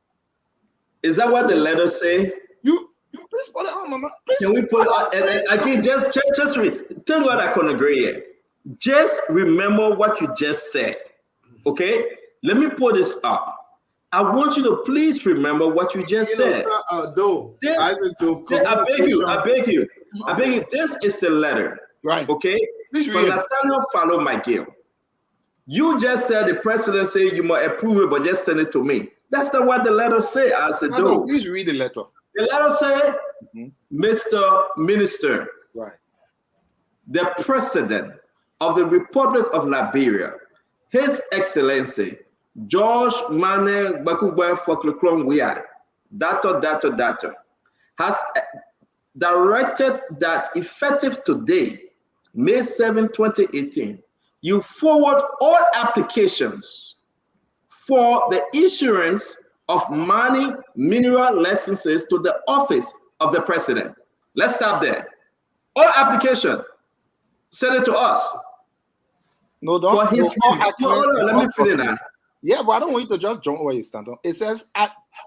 Is that what the letter say? You please put it on, Mama. Please. Can we put it? I can just read. Tell me what I can agree here. Just remember what you just said. Okay? Let me pull this up. I want you to please remember what you just said. I beg you. This is the letter. Right. Okay? From Nathaniel Fano McGill. You just said the president said you must approve it, but just send it to me. That's not what the letter say. I said, no. Please read the letter. The letter say, Mr. Minister, right, the President of the Republic of Liberia, His Excellency George Mane Bakugba Foklekron Weah, Dato, has directed that effective today, May 7, 2018, you forward all applications for the issuance of mining mineral licenses to the office of the president. Let's stop there. All application, send it to us. No, don't. For his let me finish that. Yeah, but I don't want you to just jump where you stand on. It says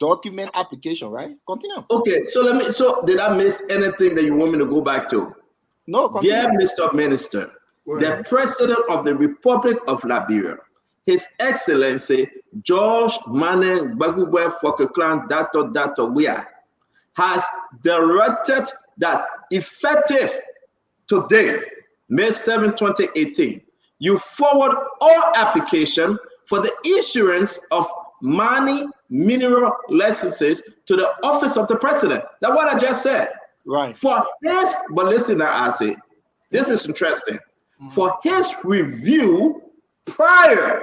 document application, right? Continue. Okay, so did I miss anything that you want me to go back to? No, continue. Dear Mr. Minister, the President of the Republic of Liberia, His Excellency George Mane Bagubwe Foklekron Dato Weah, has directed that effective today, May 7, 2018, you forward all application for the issuance of mining mineral licenses to the office of the president. That's what I just said. Right. For his, but listen now, I say, this is interesting. For his review prior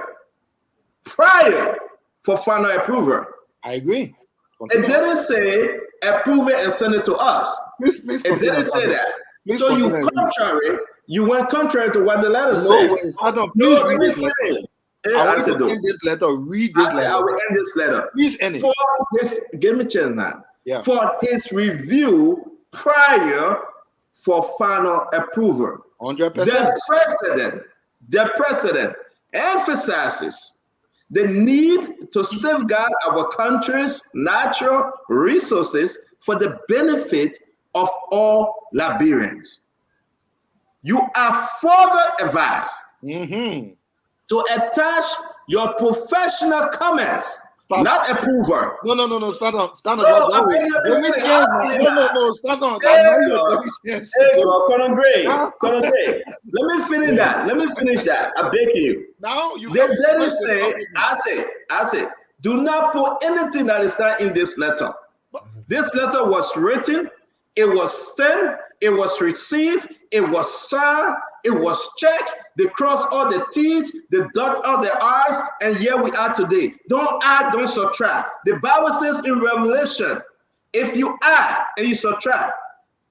for final approval. I agree. It didn't say approve it and send it to us. Please it didn't say that. So you went contrary to what the letter said. No, let me finish. I will end this letter. Read this letter. I will end this letter. Please end it. For his, give me a chance now. Yeah. For his review prior for final approval. 100%. The president emphasizes the need to safeguard our country's natural resources for the benefit of all Liberians. you are further advised to attach your professional comments, not approver. No, stand on. Stand on. No, Let me change. No, stand on. Colonel Gray, let me finish that. Let me finish that. I beg you. Now you they didn't say, I say, do not put anything that is not in this letter. This letter was written, it was stamped, it was received, it was signed, it was checked, they crossed all the T's, they dot all the I's, and here we are today. Don't add, don't subtract. The Bible says in Revelation, if you add and you subtract,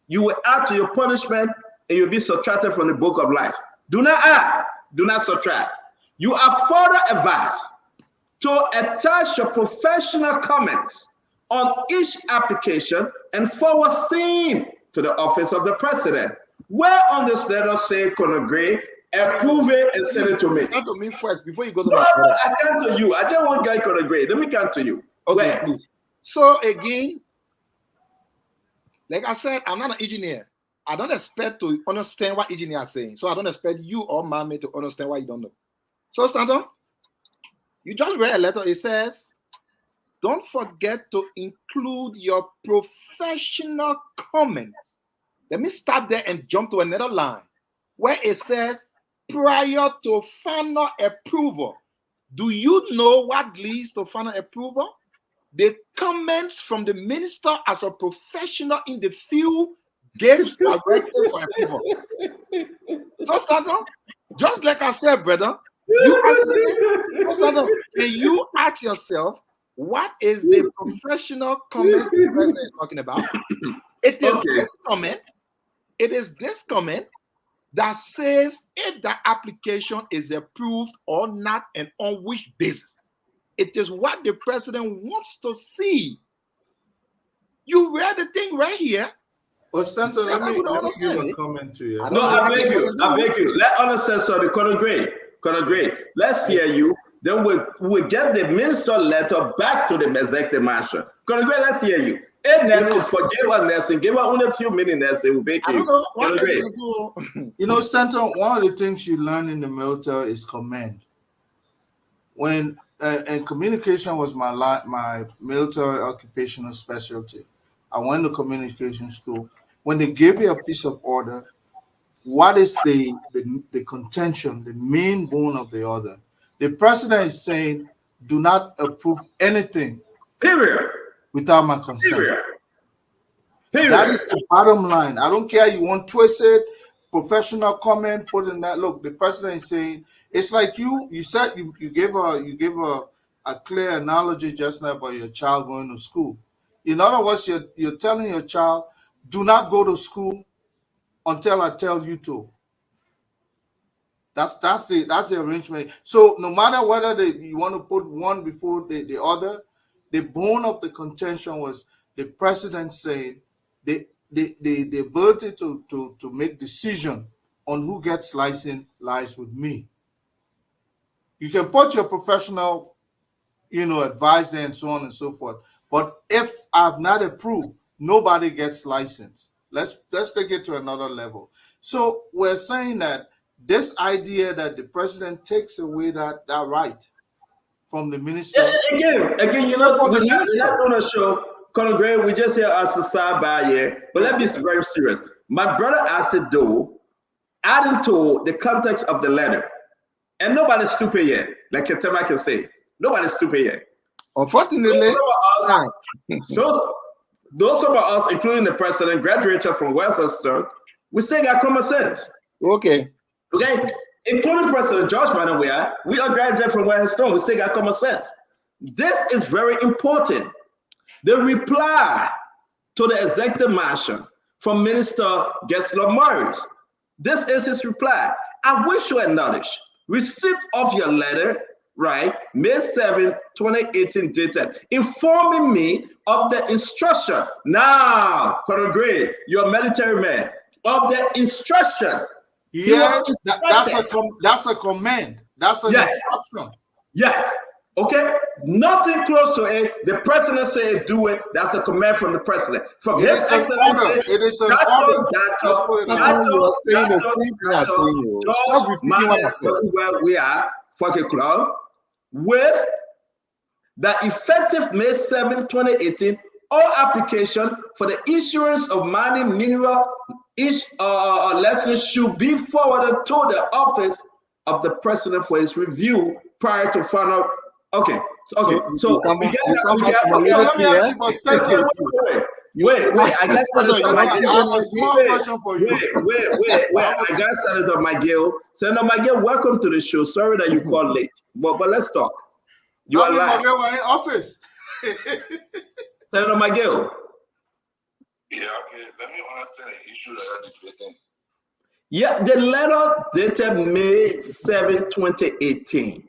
you will add to your punishment and you'll be subtracted from the book of life. Do not add, do not subtract. You are further advised to attach your professional comments on each application and forward same to the office of the president. Where on this letter say, Colonel Gray, approve it and send it to me. Come to me first before you go to no, my I come to you. I just want guy Colonel Gray. Let me come to you. Okay, Where? please. So again, like I said, I'm not an engineer. I don't expect to understand what engineers are saying. So I don't expect you or Mame to understand what you don't know. So Stanton, you just read a letter. It says, don't forget to include your professional comments. Let me stop there and jump to another line where it says, prior to final approval. Do you know what leads to final approval? The comments from the minister as a professional in the field gives directive for approval. So, Stanton, just like I said, brother, can you ask yourself, what is the professional comments the president is talking about? It is this comment. It is this comment that says if the application is approved or not and on which basis. It is what the president wants to see. You read the thing right here. Stanton, let me give a comment to you. No, I beg you. Let understand the Colonel Gray, let's hear you. Then we'll get the minister letter back to the executive mansion. Colonel Gray, let's hear you. Hey, Nelson, forget what Nelson. Give her only a few minutes, Nelson. We'll beg you. You know, Stanton, one of the things you learn in the military is command. When and communication was my military occupational specialty. I went to communication school. When they give you a piece of order, what is the contention, the main bone of the order? The president is saying, do not approve anything, period, without my consent. Period. That is the bottom line. I don't care. You want twist it, professional comment, put in that. Look, the president is saying, it's like you said you gave a clear analogy just now about your child going to school. In other words, you're telling your child, do not go to school until I tell you to. That's the arrangement. So no matter whether you want to put one before the other, the bone of the contention was the president saying the ability to make decision on who gets license lies with me. You can put your professional, advisor and so on and so forth. But if I've not approved, nobody gets licensed. Let's take it to another level. So we're saying that this idea that the president takes away that right from the minister. Again, we're not going to show, Colonel Gray, we just here as a sidebar here, but let me be very serious. My brother asked it though, adding to the context of the letter, and nobody's stupid yet, like Ketema can say. Nobody's stupid yet. Unfortunately, so those of us, including the president, graduated from Western, we say got common sense. Okay, including President George Manawea, we are graduated from Western. We say got common sense. This is very important. The reply to the executive mansion from Minister Gessler Morris. This is his reply. I wish you acknowledge receipt of your letter, right, May 7, 2018 dated, informing me of the instruction. Now, Colonel Gray, you're a military man, of the instruction. Yeah, that's a command. That's an instruction. Yes. Okay, nothing close to it. The president said do it. That's a command from the president. From It His is an order. Excellency, It is an order. Just put it out. You are saying the same thing I say. You stop repeating what I said. Where we are, Fucking Club, with the effective May 7, 2018, all application for the issuance of mining mineral license should be forwarded to the office of the president for his review prior to final. Okay, so we get So let me ask you, but State, wait, I got Senator McGill. I have a small question for you. Wait, I got Senator McGill. Senator McGill, welcome to the show. Sorry that you called late, but let's talk. You are live. McGill in office. Senator McGill. Yeah, okay. Let me understand the issue that you're debating. Yeah, the letter dated May 7, 2018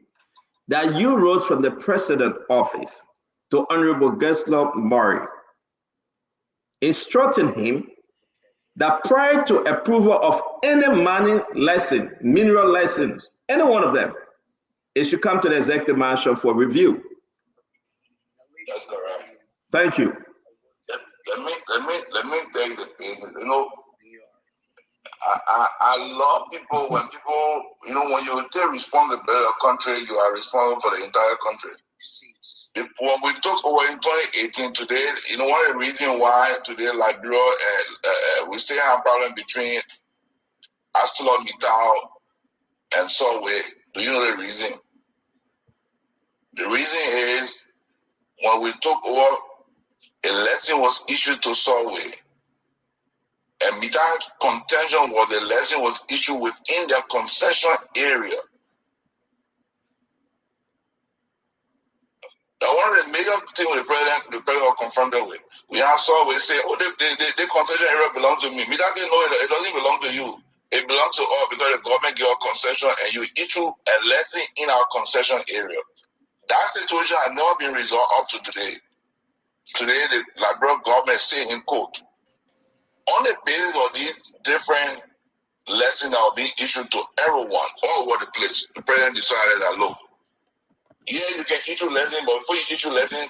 that you wrote from the president office to Honorable Gessler Murray, instructing him that prior to approval of any mining license, mineral license, any one of them, it should come to the executive mansion for review. That's correct. Thank you. Let me take the business. You know, I love people when people, you know, when you take responsibility of a country, you are responsible for the entire country. When we took over in 2018 today, you know, one of the reasons why today Liberia and we still have problem between ArcelorMittal and Solway. Do you know the reason? The reason is when we took over, a lesson was issued to Solway. And Mittal contention was the lesson was issued within their concession area. Now, one of the major things the president was confronted with, we have Solway say, oh, the concession area belongs to me. Mittal didn't know it doesn't belong to you. It belongs to us because the government gave us concession and you issue a lesson in our concession area. That situation has never been resolved up to today. Today, the Liberia government is saying in court, on the basis of these different lessons that will be issued to everyone all over the place, the president decided that, look, yeah, you can issue lessons, but before you issue lessons,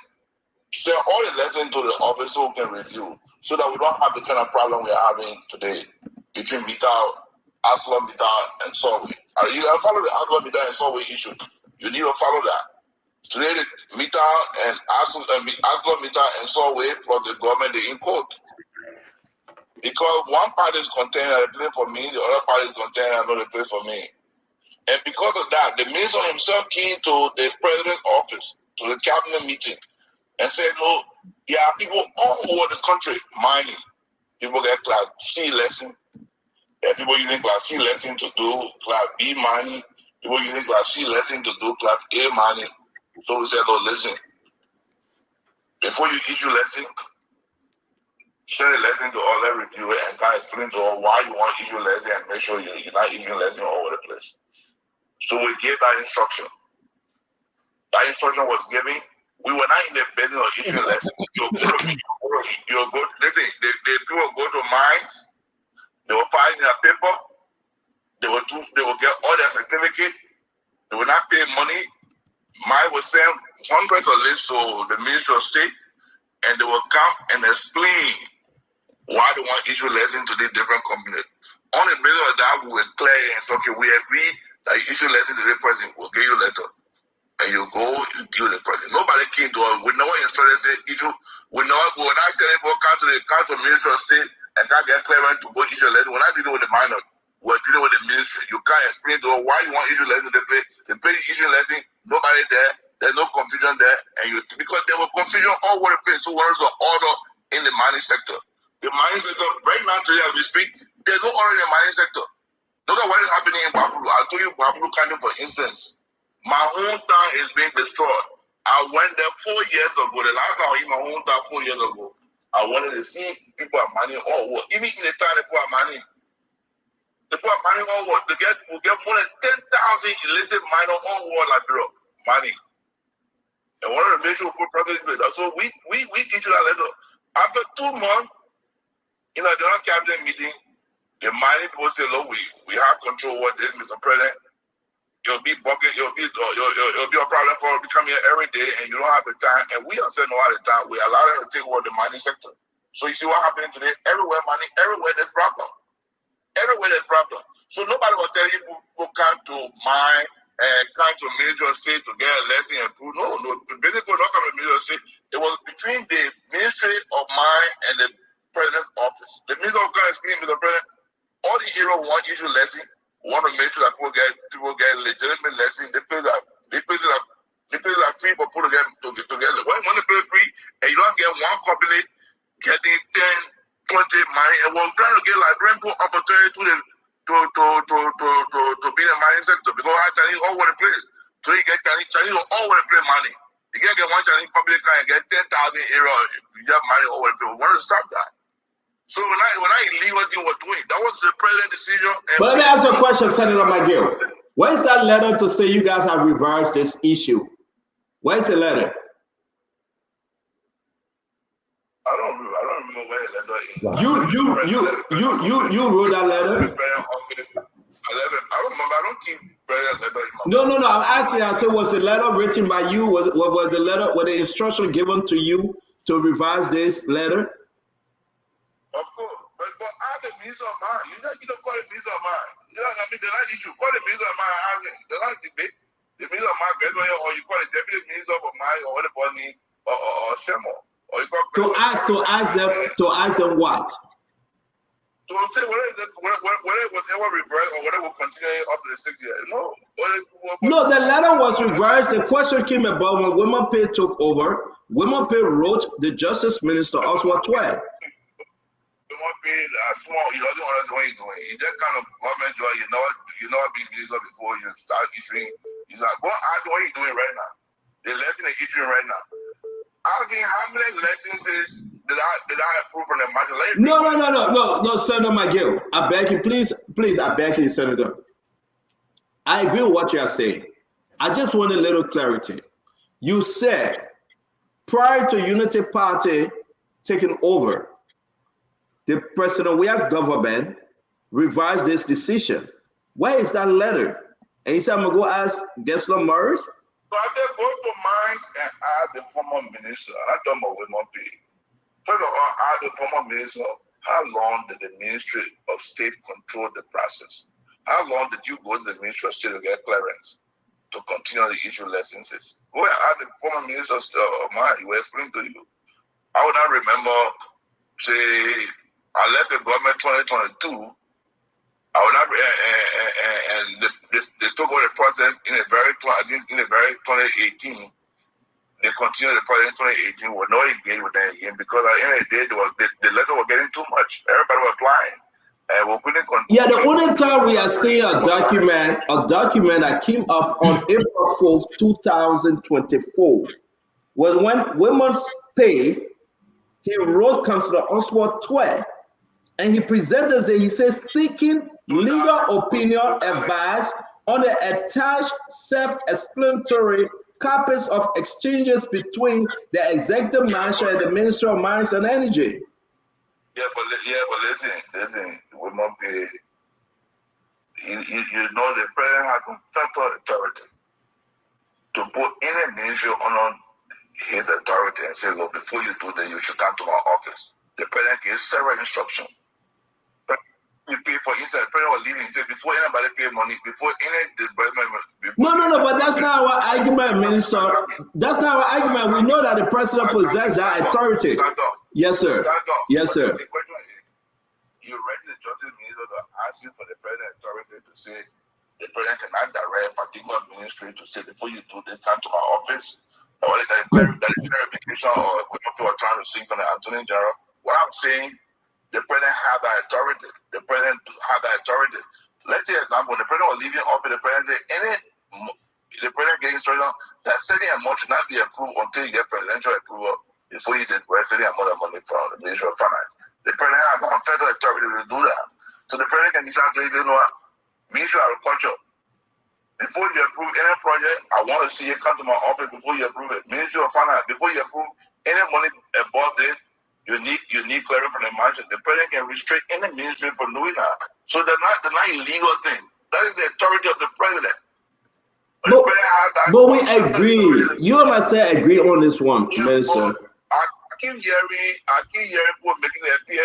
send all the lessons to the officer who can review so that we don't have the kind of problem we are having today between Mittal, ArcelorMittal, and Solway. You can follow the ArcelorMittal and Solway issue. You need to follow that. Today, the Mittal and ArcelorMittal and Solway plus the government, they in court. Because one party is containing a place for me, the other party is containing another place for me. And because of that, the minister himself came to the president's office, to the cabinet meeting, and said, no, there are people all over the country mining. People get class C lesson. There are people using class C lesson to do class B mining. People using class C lesson to do class A mining. So we said, oh, listen, before you issue lesson, send a lesson to all that reviewer and kind of explain to all why you want to issue lesson and make sure you're not issuing lesson all over the place. So we gave that instruction. That instruction was given. We were not in the business of issuing lessons. Listen, the people go to mines, they will file in their paper, they will get all their certificate, they will not pay money. Mine will send hundreds of lists to the Ministry of State, and they will come and explain why they want to issue lessons to these different companies. On the basis of that, we will clear and say, okay, we agree that you issue lessons to the president, we'll give you a letter. And you go, you give the president. Nobody came to us. We never instructed, say, issue. We will not tell people, come to the Ministry of State and try to get clearance to go issue a lesson. We're not dealing with the minor. We're dealing with the ministry. You can't explain to us why you want to issue lesson to the place. The place you issue lesson, nobody there. There's no confusion there. Because there was confusion all over the place. So what is the order in the mining sector? The mining sector, right now today as we speak, there's no order in the mining sector. Look at what is happening in Bapulu. I'll tell you Bapulu County, for instance. My hometown is being destroyed. I went there 4 years ago. The last time I was in my hometown 4 years ago, I wanted to see people are mining all over. Even in the town, people are mining. People are mining all over. We'll get more than 10,000 illicit miners all over Liberia mining. And one of the major projects, so we issue that letter. After 2 months, in a general cabinet meeting, the mining people say, look, we have control over this, Mr. President. It'll be bucket. It'll be a problem for you to come here every day, and you don't have the time. And we also know all the time. We allow them to take over the mining sector. So you see what happening today? Everywhere there's problem. Everywhere there's problem. So nobody will tell you who come to mine and come to major state to get a lesson and prove. No. Basically, not come to major state. It was between the Ministry of Mine and the President's office. The Minister of Mine explained to the President, all the area want issue lesson. Want to make sure that people get legitimate lesson. They places are free for people to get together. When you play free and you don't get one company getting 10, 20 money, and we're trying to get Liberian opportunity to be in the mining sector because our Chinese all over the place. So you get Chinese all over the place money. You can't get one Chinese company and get 10,000 area. You get money all over the place. We want to stop that. So when I illegal thing was doing, that was the president's decision. But let me ask you a question, Senator McGill. Where is that letter to say you guys have reversed this issue? Where is the letter? I don't remember where the letter is. You wrote that letter? I don't remember. I don't keep president letter in No. my I'm asking. I said, was the letter written by you? Was the instruction given to you to revise this letter? Of course, but I have the Minister of Mine. You don't call it Minister of Mine. You know what I mean? They're not issue. Call the Minister of Mine. They're not debate. The Minister of Mine, or you call it Deputy Minister of Mine, or anybody, or Shemo, or you call to ask them what? To say whether it was ever reversed or whether it will continue up to the 6 years. No. No, the letter was reversed. The question came about when Women Pay took over. Women Pay wrote the Justice Minister Oswald Tway. Small, he doesn't understand what he's doing. He's that kind of government job, you know being minister before you start issuing. He's like, go ask what he's doing right now. The lesson is issuing right now. Asking how many licenses did I approve from the market? No, Senator McGill. I beg you, please, I beg you, Senator. I agree with what you are saying. I just want a little clarity. You said prior to Unity Party taking over, the President Weah government revised this decision. Where is that letter? And he said, I'm going to go ask Gessler Morris. So I said, go to mines and ask the former minister. I'm not talking about Women Pay. First of all, ask the former minister, how long did the Ministry of State control the process? How long did you go to the Ministry of State to get clearance to continue the issue licenses? Go and ask the former minister of mine. He will explain to you. I would not remember, say, I left the government 2022. I would not, and they took over the process in a very 2018. They continued the process in 2018. We're not engaged with them again because at the end of the day, the letter was getting too much. Everybody was applying. And we couldn't continue. Yeah, the only time we are seeing a document that came up on April 4th, 2024 was when Women's Pay, he wrote Councillor Oswald Tway, and he presented it, he says, seeking legal opinion advice on the attached self-explanatory copies of exchanges between the Executive Marshal and the Minister of Mines and Energy. Yeah, but listen, Women Pay, you know the President has some total authority to put any ministry on his authority and say, look, before you do that, you should come to my office. The President gives several instructions. You pay for instance, the President was leaving, he said, before anybody pay money, before any disbursement. No, but that's not our argument, Minister. That's not our argument. We know that the President possesses that authority. Yes, sir. Yes, sir. The question is, you ready the Justice Minister to ask you for the President authority to say the President cannot direct a particular ministry to say before you do this, come to my office, or that is clarification, or what people are trying to see from the Attorney General. What I'm saying, the President have that authority. The President have that authority. Let's say, example, when the President was leaving office, the President said, the President getting instruction that setting amount should not be approved until you get presidential approval before you disburse any amount of money from the Ministry of Finance. The President has no federal authority to do that. So the President can decide to say, you know what, Ministry of Agriculture, before you approve any project, I want to see you come to my office before you approve it. Ministry of Finance, before you approve any money above this, you need clearance from the margin. The President can restrict any ministry from doing that. So they're not illegal thing. That is the authority of the President. But we agree. You and myself agree on this one, Minister. I keep hearing people making it appear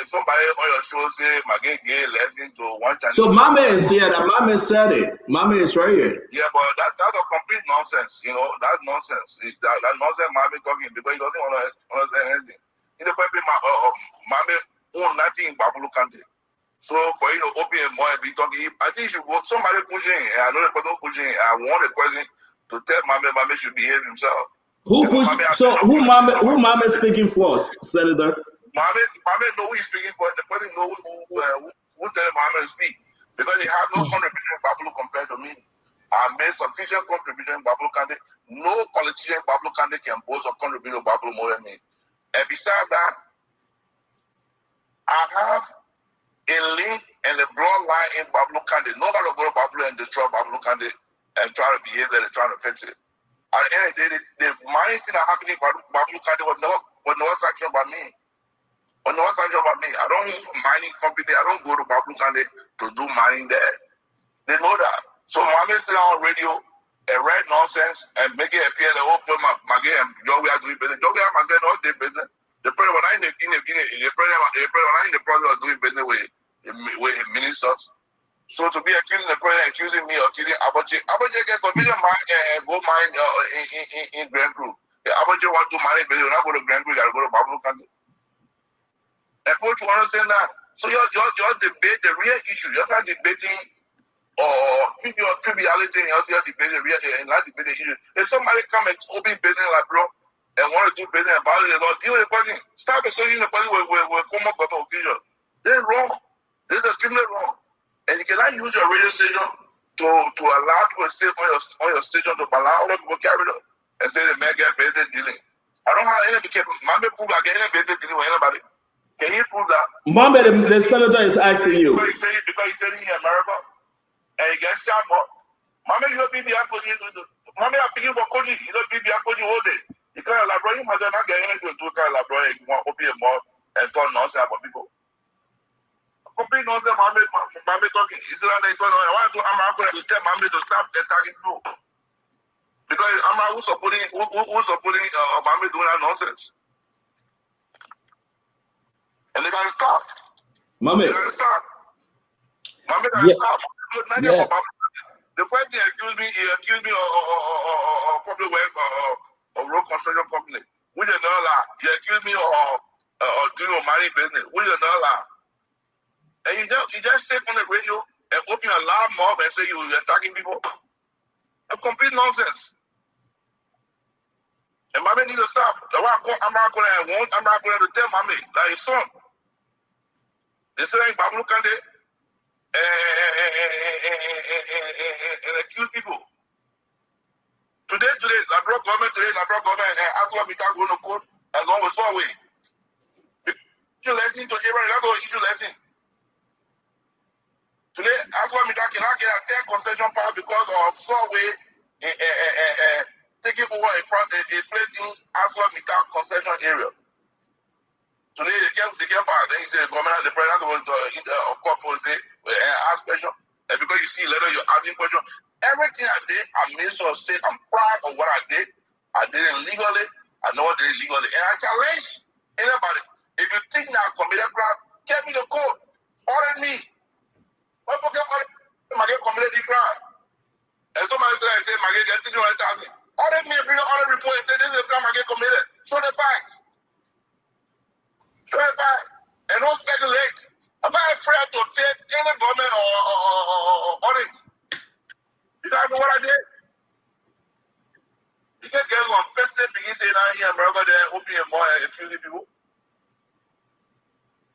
somebody on your show say my gay lesson to one channel. So Mama is here. That Mama said it. Mama is right here. Yeah, but that's a complete nonsense. You know, that's nonsense. That nonsense Mama talking because he doesn't want to understand anything. You know, Mama own nothing in Babulu Kante. So for you to open a more and be talking, I think you should go somebody pushing. I know the person pushing. I want the question to tell Mama should behave himself. Who Mama speaking for, Senator? Mame know who he's speaking for. The person know who tell Mame to speak. Because they have no contribution in Babulu compared to me. I made sufficient contribution in Babulu Kante. No politician in Babulu Kante can boast of contributing to Babulu more than me. And besides that, I have a link and a bloodline in Babulu Kante. Nobody will go to Babulu and destroy Babulu Kante and try to behave like they're trying to fix it. At the end of the day, the mining thing that happened in Babulu Kante was not sanctioned by me. I don't own a mining company. I don't go to Babulu Kante to do mining there. They know that. So Mohammed sit on radio and write nonsense and make it appear that my game and Joey are doing business. Joey are saying all their business. The president when I in the process of doing business with ministers. So to be accusing the president, accusing me of killing Abache gets convenient and go mine in Grand Crew. Abache want to mine business. When I go to Grand Crew, I gotta go to Babulu Kante. And people to understand that. So you're debate the real issue. You're not debating triviality and you're debating real and not debating issue. If somebody come and open business like bro and want to do business and violate the law, deal with the person. Stop associating the person with former government officials. This is wrong. This is extremely wrong. And you cannot use your radio station to allow people to sit on your station to allow other people carry it up and say the man get business dealing. I don't have any because my people are getting business dealing with anybody. Can you prove that? Mama, the senator is asking you. Because he's sitting in America and he gets shot, but Mama, you don't be Mama, I'm thinking about Koji. You don't be Koji all day. You can't elaborate. You must not get anything to do. You can't elaborate. You want to open your mouth and talk nonsense about people. Complete nonsense, Mama talking. Is that they going on? I want to do America to tell Mama to stop attacking people. Because America who's supporting Mama doing that nonsense. And they gotta stop. Mama. They gotta stop. Mama gotta stop. Yeah. The first thing he accused me of public work or road construction company, which is not lie. He accused me of doing mining business, which is not lie. And you just sit on the radio and open a loud mouth and say you're attacking people. A complete nonsense. And Mama need to stop. That's why I'm not going to tell Mama that his son. They say in Babulu Kante and accuse people. Today, the government after we can't go to court and go with Swaway. Issue lesson to Abraham, that's what issue lesson. Today, after we cannot get a 10 concession power because of Swaway taking over a place in Aswa Mita concession area. Today they came back. Then he said the government, the president was of course say ask question. And because you see later you're asking question. Everything I did, I'm Minister of State. I'm proud of what I did. I did it legally. I know I did it legally. And I challenge anybody. If you think now committed crime, get me the code. Order me. Why forget I get committed crime? And somebody said I get 300,000. Order me and bring an order report and say this is a crime I get committed. Show the facts. And don't speculate. I'm not afraid to take any government or audit. You guys know what I did? You can't get one person begin saying out here in America they're opening more and accusing people.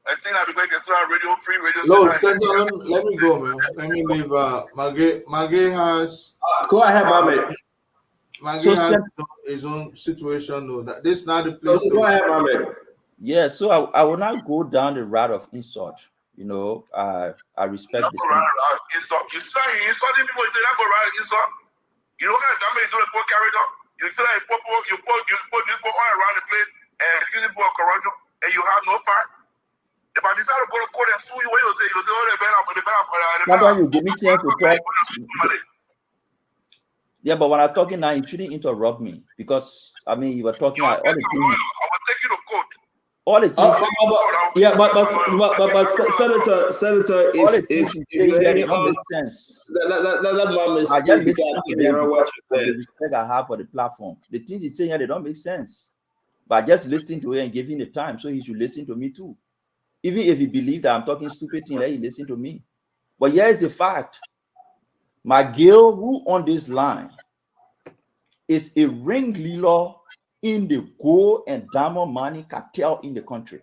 I think that because it's not radio free radio. No, Senator, let me go, man. Let me leave. Maggie has. Go ahead, Mohammed. Maggie has his own situation. No, that this is not the place. Go ahead, Mohammed. Yeah, so I will not go down the route of insult. You know, I respect this. You insulting people. You say that go right insult. You don't have damage to the poor character. You say that you put people all around the place and accuse people of corruption, and you have no fact. If I decide to go to court and sue you, what you say? You say, oh, they better. That's why you give me chance to talk. Yeah, but when I'm talking now, you shouldn't interrupt me because I mean you were talking about all the things. I will take you to court. All the things. Senator, if you're any make sense. Let mom I just speak listen to to hear them what because you of the said. respect I have for the platform. The things he's saying here, they don't make sense. But just listening to him and giving the time, so he should listen to me too. Even if he believes that I'm talking stupid things, let him listen to me. But here is the fact. McGill, who on this line is a ringleader in the gold and diamond mining cartel in the country.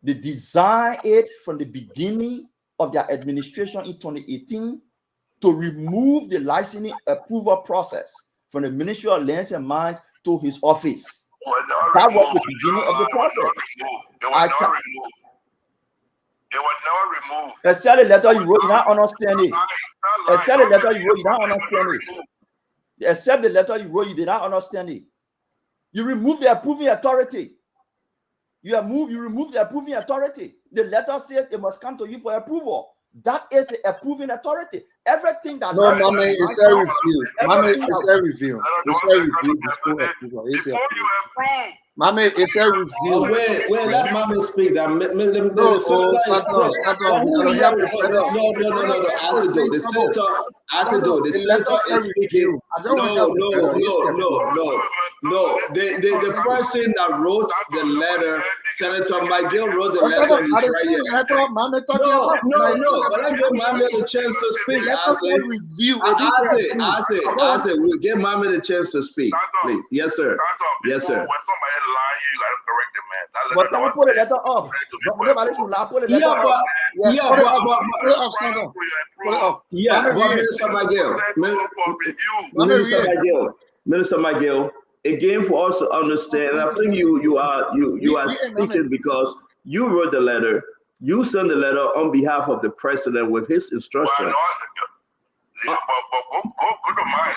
They designed it from the beginning of their administration in 2018 to remove the licensing approval process from the Ministry of Lands and Mines to his office. That was the beginning of the process. It was never removed. Except the letter you wrote, you don't understand it. Except the letter you wrote, you don't understand it. Except the letter you wrote, you did not understand it. You remove the approving authority. You remove the approving authority. The letter says it must come to you for approval. That is the approving authority. Everything that no, Mame, it's a review. Mame, it's a review. It's a review before approval. It's a approval. Mame, it's a review. Wait, let Mame speak. No, the senator is speaking. No. The person that wrote the letter, Senator McGill wrote the letter. No. But I give Mame the chance to speak. I said, we'll give Mame the chance to speak. Please. Yes, sir. Yes, sir. But can we put the letter up? Minister McGill, again, for us to understand, and I think you are speaking because you wrote the letter. You sent the letter on behalf of the president with his instruction. Go to mine.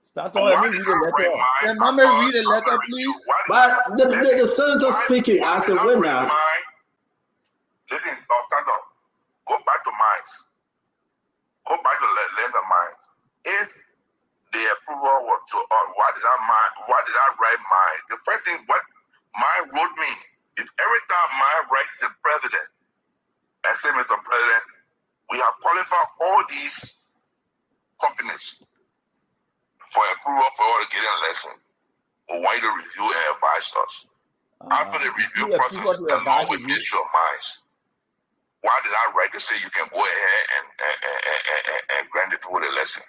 Start on, let me read the letter. Can Mame read the letter, please? But the senator speaking as a winner. Listen, stand up. Go back to mines. Go back to land of mines. If the approval was to why did I write mine? The first thing what mine wrote me is every time mine writes the president and say, Mr. President, we have qualified all these companies for approval for all the getting lesson. We want you to review and advise us. After the review process, along with Ministry of Mines, why did I write to say you can go ahead and grant the people the lesson?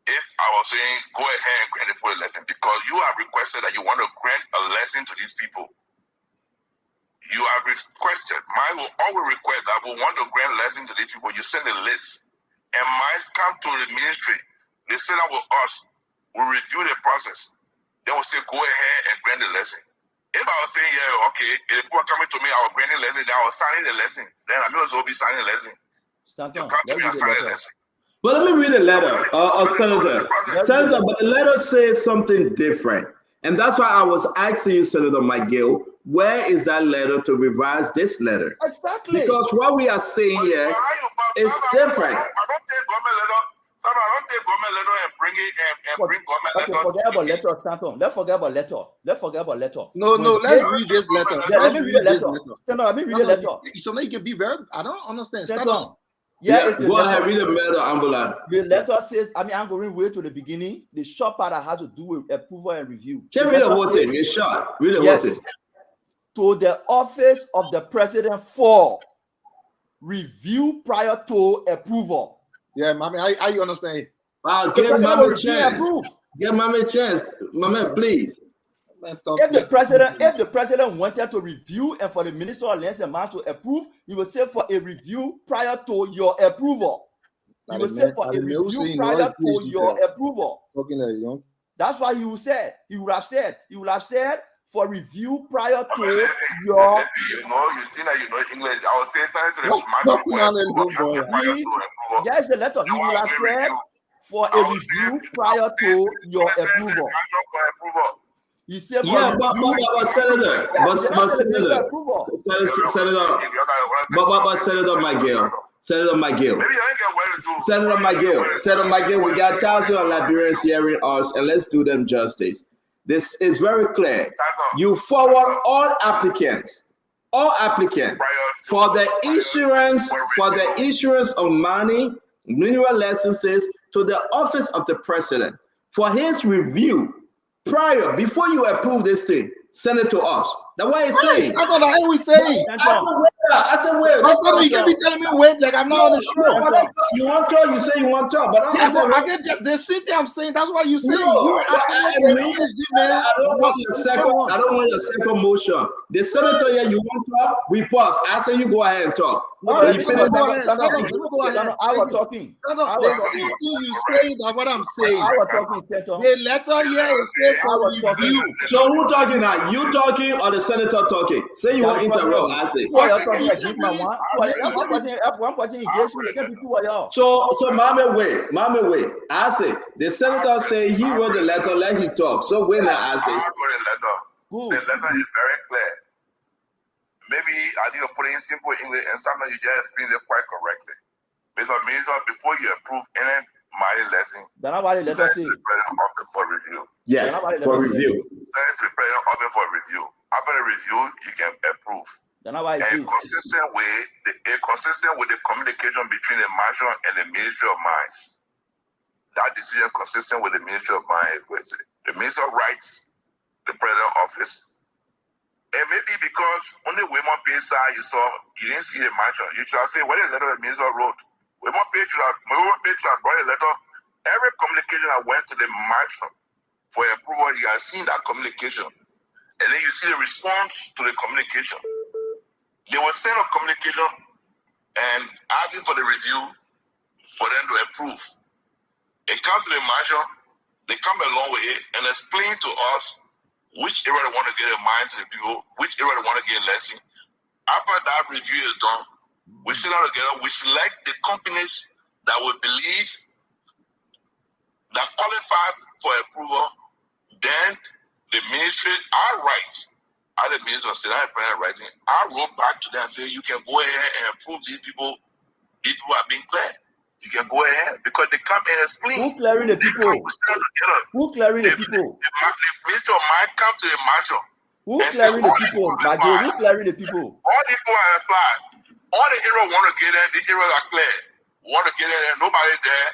If I was saying go ahead and grant the people the lesson, because you have requested that you want to grant a lesson to these people. You have requested, mine will always request that we want to grant lesson to these people. You send a list, and mines come to the ministry. They sit down with us. We review the process. Then we'll say, go ahead and grant the lesson. If I was saying, yeah, okay, if people are coming to me, I was granting the lesson, then I was signing the lesson. Then I may as well be signing the lesson. You come to me and sign the lesson. But let me read the letter, Senator, but the letter says something different. And that's why I was asking you, Senator McGill, where is that letter to revise this letter? Exactly. Because what we are saying here is different. I don't take government letter. I don't take government letter and bring it and bring government letter. Forget about letter, Stanton. Let's forget about letter. Let's forget about letter. No, let's read this letter. Let me read the letter. Stanton, let me read the letter. So you can be very, I don't understand. Stanton. Yeah, go ahead, read the letter, Ambula. The letter says, I'm going way to the beginning. The short part that has to do with approval and review. Can read the whole thing. It's short. Read the whole thing. To the office of the president for review prior to approval. Yeah, Mame, I understand. Give Mame a chance. Give Mame a chance. Mame, please. If the president wanted to review and for the Minister of Lands and Mines to approve, you will say for a review prior to your approval. You will say for a review prior to your approval. That's why you said, you would have said for review prior to your. You think that you know English. I was saying something to the Yes, the letter. You will have said for a review prior to your approval. You said, yeah, but Senator McGill, Senator McGill. Senator McGill, we got thousands of Liberians hearing us, and let's do them justice. This is very clear. You forward all applicants for the issuance of money, mineral licenses to the office of the president for his review before you approve this thing. Send it to us. That's what it's saying. That's what I always say. I said, wait. That's not you can be telling me wait, like I'm not on the show. You want to talk, you say you want to talk, but I get the city I'm saying that's what you say. I don't want your second motion. The senator here, you want to talk, we pause. I say you go ahead and talk. I You finish. I was talking. The same thing you say that's what I'm saying. I was talking. The letter here is saying for review. So who talking now? You talking or the senator talking? Say you want to interrupt. I say. One person engaged me. It can be two of y'all. So Mama wait. I say the senator say he wrote the letter. Let him talk. So when I say. I wrote a letter. The letter is very clear. Maybe I need to put it in simple English and sometimes you just explain it quite correctly. Mr. Minister, before you approve any mining lesson, send it to the president office for review. Yes, for review. Send it to the president office for review. After the review, you can approve. Consistent with the communication between the marshal and the Ministry of Mines. That decision consistent with the Ministry of Mines. The Minister writes the president office. And maybe because only Wayman Page side you saw, you didn't see the marshal. You should have said, what is the letter the minister wrote? Wayman Page should have brought a letter. Every communication that went to the marshal for approval, you have seen that communication. And then you see the response to the communication. They will send a communication and asking for the review for them to approve. It comes to the marshal, they come along with it and explain to us which area they want to get a mine to the people, which area they want to get a lesson. After that review is done, we sit down together, we select the companies that we believe that qualify for approval. Then the ministry, I the minister said, I wrote back to them and say, you can go ahead and approve these people. These people are being cleared. You can go ahead because they come and explain. Who clearing the people? Who clearing the people? The minister of mine come to the marshal. Who clearing the people? Who clearing the people? All the people are applied. All the areas want to get in, the areas are clear. Want to get in there, nobody there.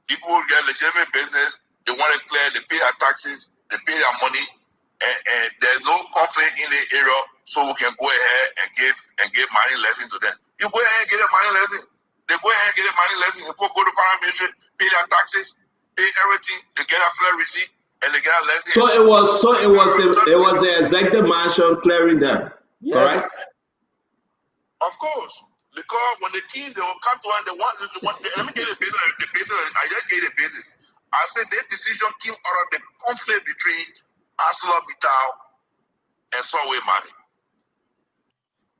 People get legitimate business. They want to clear, they pay their taxes, they pay their money, and there's no conflict in the area, so we can go ahead and give money lesson to them. You go ahead and get a money lesson. They go ahead and get a money lesson. They go to finance ministry, pay their taxes, pay everything, they get a fair receipt, and they get a lesson. So it was the executive marshal clearing them. Yes. Correct? Of course. Because when the king, they will come to us, let me get the basis. I just gave the basis. I said that decision came out of the conflict between ArcelorMittal and Solway Mining.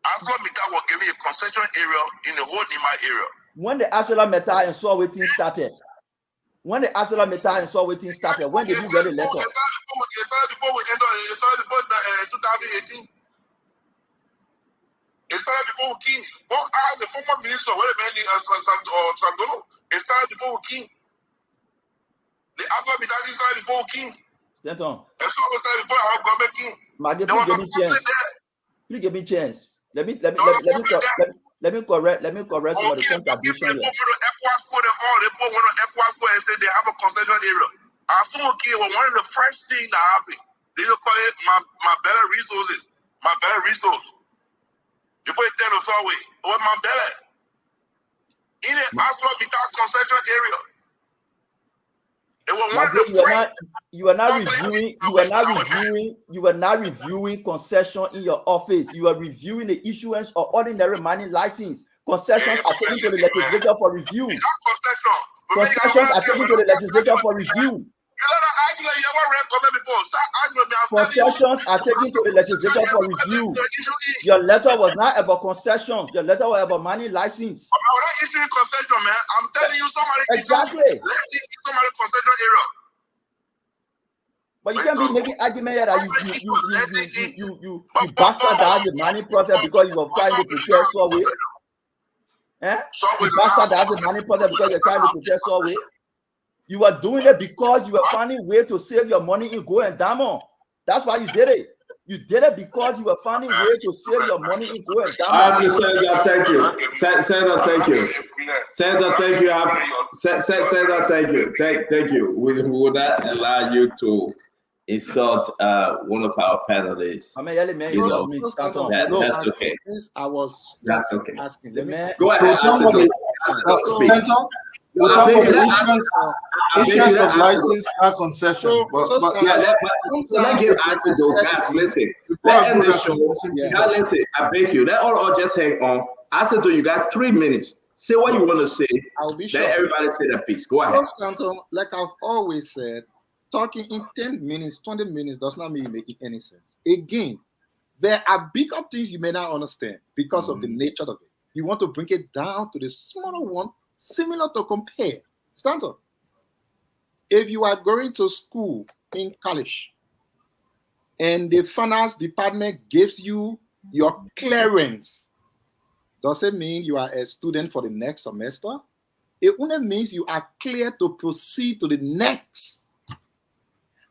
ArcelorMittal was giving a concession area in the whole Nima area. When the ArcelorMittal and Solway thing started, when did you get a letter? It started before 2018. It started before we came. Well, as the former minister, Sandolo, it started before we came. The ArcelorMittal started before we came. Stand on. And so we started before our government came. Please give me chance. Let me correct some of the contradiction. They put one on ECOWAS code and said they have a concession area. Our was one of the first things that happened. They just call it my better resources. My better resource. Before it turned to Solway, it was my better. In the ArcelorMittal concession area. It was one of the first. You are not reviewing concession in your office. You are reviewing the issuance of ordinary mining license. Concessions are taken to the legislature for review. Concessions are taken to the legislature for review. Concessions are taken to the legislature for review. Your letter was not about concessions. Your letter was about mining license. I'm not issuing concession, man. I'm telling you somebody. Exactly. Somebody concession area. But you can't be making argument that you bastard down the mining process because you were trying to prepare Solway. The bastard that has a money problem because you're trying to protect Subway. You are doing it because you are finding a way to save your money in gold and diamond. That's why you did it. You did it because you were finding a way to save your money in gold and diamond. Senator, thank you. Senator, thank you. Senator, thank you. Senator, thank you. Thank you. We will not allow you to insult one of our panelists. I mean, man, you know, that's okay. That's okay. Asking. Go ahead. We're talking about the issues of license and concession. Let give answer though, guys. Listen, let end the show. Guys, listen. I beg you. Let all just hang on. Answer though, you got 3 minutes. Say what you want to say. I'll be Let everybody say their piece. Go ahead. Like I've always said, talking in 10 minutes, 20 minutes does not mean making any sense. Again, there are bigger things you may not understand because of the nature of it. You want to bring it down to the smaller one, similar to compare. Stanton, if you are going to school in college and the finance department gives you your clearance, does it mean you are a student for the next semester? It only means you are clear to proceed to the next.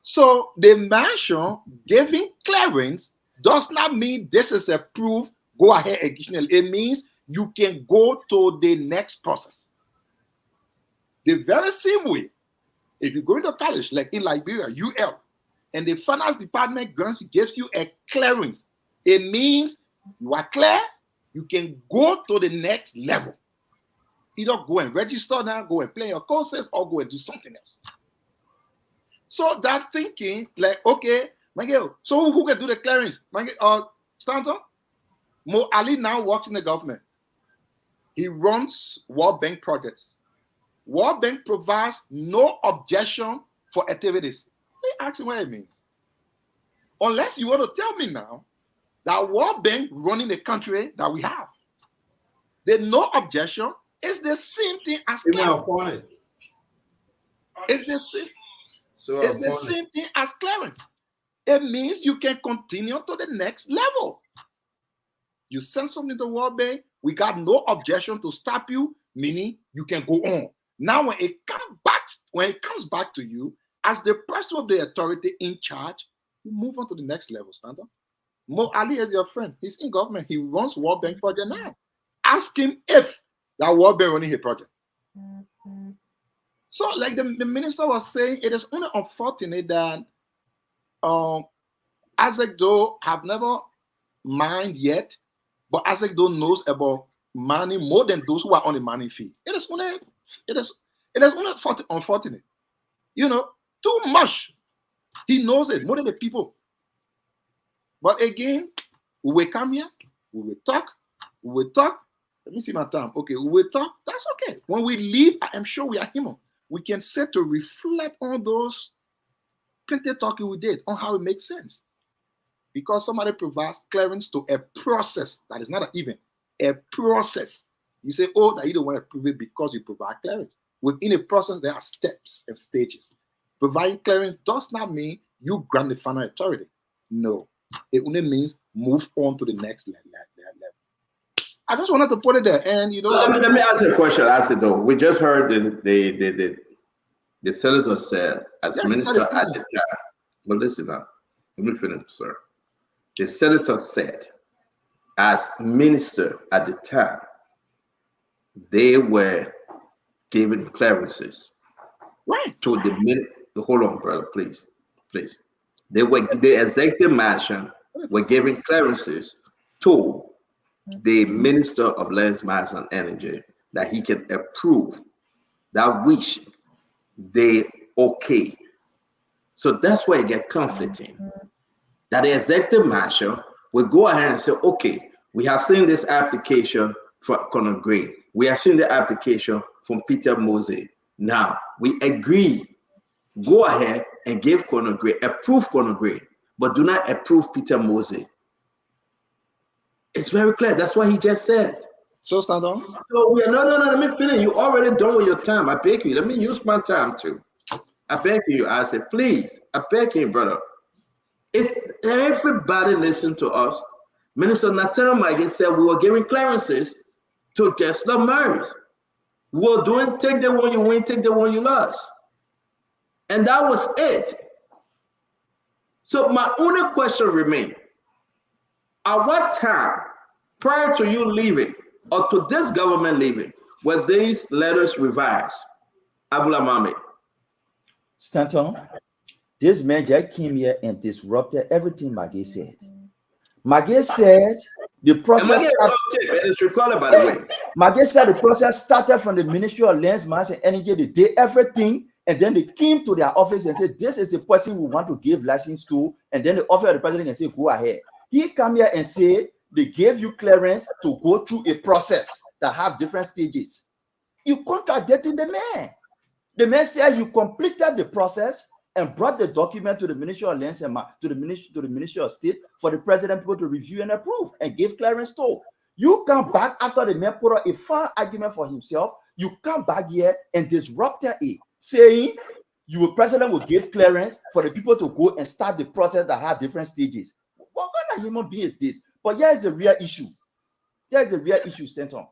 So the mansion giving clearance does not mean this is approved, go ahead additional. It means you can go to the next process. The very same way, if you go into college, like in Liberia, UL, and the finance department gives you a clearance, it means you are clear, you can go to the next level. Either go and register now, go and play your courses, or go and do something else. So that thinking, like, okay, Miguel, so who can do the clearance? Stanton? Mo Ali now works in the government. He runs World Bank projects. World Bank provides no objection for activities. They ask him what it means. Unless you want to tell me now that World Bank running the country that we have, the no objection is the same thing as clearance. It's the same. It's the same thing as clearance. It means you can continue to the next level. You send something to World Bank, we got no objection to stop you, meaning you can go on. Now, when it comes back to you as the person of the authority in charge, you move on to the next level, Stanton. Mo Ali is your friend. He's in government. He runs World Bank project now. Ask him if that World Bank running a project. So, like the minister was saying, it is only unfortunate that ASECDO have never mined yet, but ASECDO knows about mining more than those who are on the mining field. It is only unfortunate. You know, too much. He knows it more than the people. But again, we will come here, we will talk. Let me see my time. Okay, we will talk. That's okay. When we leave, I am sure we are human. We can sit to reflect on those plenty of talking we did on how it makes sense. Because somebody provides clearance to a process that is not an event, a process. You say, oh, that you don't want to prove it because you provide clearance. Within a process, there are steps and stages. Providing clearance does not mean you grant the final authority. No, it only means move on to the next level. I just wanted to put it there, and you know. Let me ask you a question. Ask it though. We just heard the senator said as minister at the time. But listen now, let me finish, sir. The senator said, as minister at the time, they were giving clearances to the minute. Hold on, brother, please. The executive mansion were giving clearances to the Minister of Lands, Mines, and Energy that he can approve that which they okay. So that's why it get conflicting. That the executive marshal will go ahead and say, okay, we have seen this application for Conor Gray. We have seen the application from Peter Mosey. Now we agree. Go ahead and give Conor Gray, approve Conor Gray, but do not approve Peter Mosey. It's very clear. That's what he just said. So stand on. So we are no. Let me finish. You already done with your time. I beg you. Let me use my time too. I beg you. I said, please. I beg you, brother. It's everybody listen to us. Minister Nathan Maggie said we were giving clearances to get submerged. We're doing take the one you win, take the one you lost. And that was it. So my only question remains, at what time, prior to you leaving, or to this government leaving, were these letters revised? Abdullah Mohammed. Stanton, this man just came here and disrupted everything Maggie said. Maggie said the process. It's recorded, by the way. Maggie said the process started from the Ministry of Lands, Mines, and Energy. They did everything, and then they came to their office and said, "This is the person we want to give license to." And then the office of the president can say, "Go ahead." He come here and say they gave you clearance to go through a process that have different stages. You contradicting the man. The man said you completed the process and brought the document to the Ministry of Lands and to the Ministry of State for the president to review and approve and give clearance to. You come back after the man put up a fine argument for himself. You come back here and disrupted it, saying the president will give clearance for the people to go and start the process that have different stages. What kind of human being is this? But here is the real issue. There is the real issue, Stanton.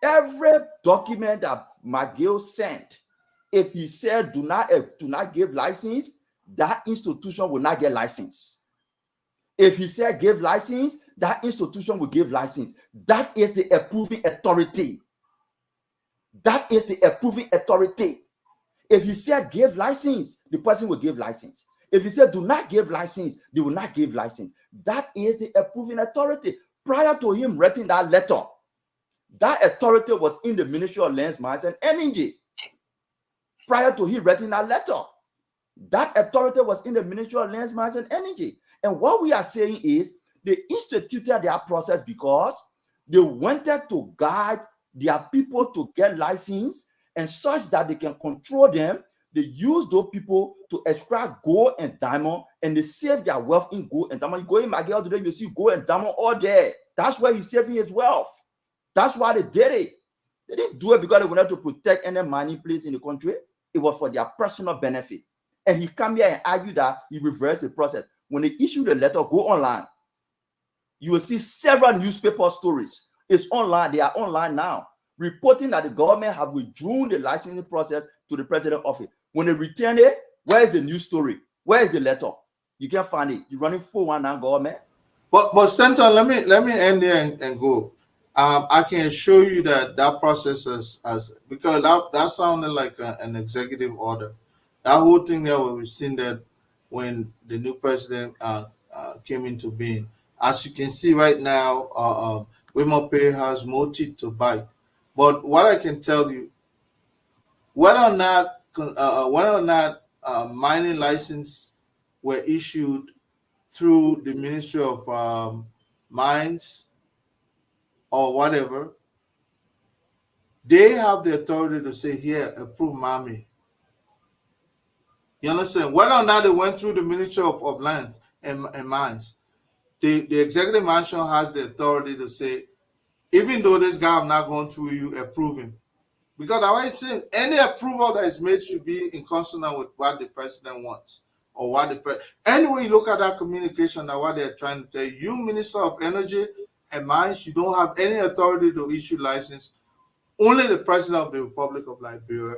Every document that McGill sent, if he said do not give license, that institution will not get license. If he said give license, that institution will give license. That is the approving authority. That is the approving authority. If he said give license, the person will give license. If he said do not give license, they will not give license. That is the approving authority. Prior to him writing that letter, that authority was in the Ministry of Lands, Mines, and Energy. Prior to him writing that letter, that authority was in the Ministry of Lands, Mines, and Energy. And what we are saying is they instituted their process because they wanted to guide their people to get license and such that they can control them. They use those people to extract gold and diamond, and they save their wealth in gold and diamond. You go in Maggie today, you see gold and diamond all there. That's where he's saving his wealth. That's why they did it. They didn't do it because they wanted to protect any mining place in the country. It was for their personal benefit. And he come here and argue that he reversed the process. When they issue the letter, go online. You will see several newspaper stories. It's online. They are online now, reporting that the government have withdrawn the licensing process to the president's office. When they return it, where is the news story? Where is the letter? You can't find it. You're running 419 government. But Senator, let me end there and go. I can show you that process as because that sounded like an executive order. That whole thing there, we've seen that when the new president came into being. As you can see right now, Wilmer Pay has more teeth to bite. But what I can tell you, whether or not mining license were issued through the Ministry of Mines or whatever, they have the authority to say, here, approve Mami. You understand? Whether or not they went through the Ministry of Land and Mines, the executive mansion has the authority to say, even though this guy have not gone through you, approve him. Because I was saying, any approval that is made should be in consonant with what the president wants. Or what the anyway, you look at that communication, that what they're trying to tell you, you, Minister of Energy and Mines, you don't have any authority to issue license. Only the President of the Republic of Liberia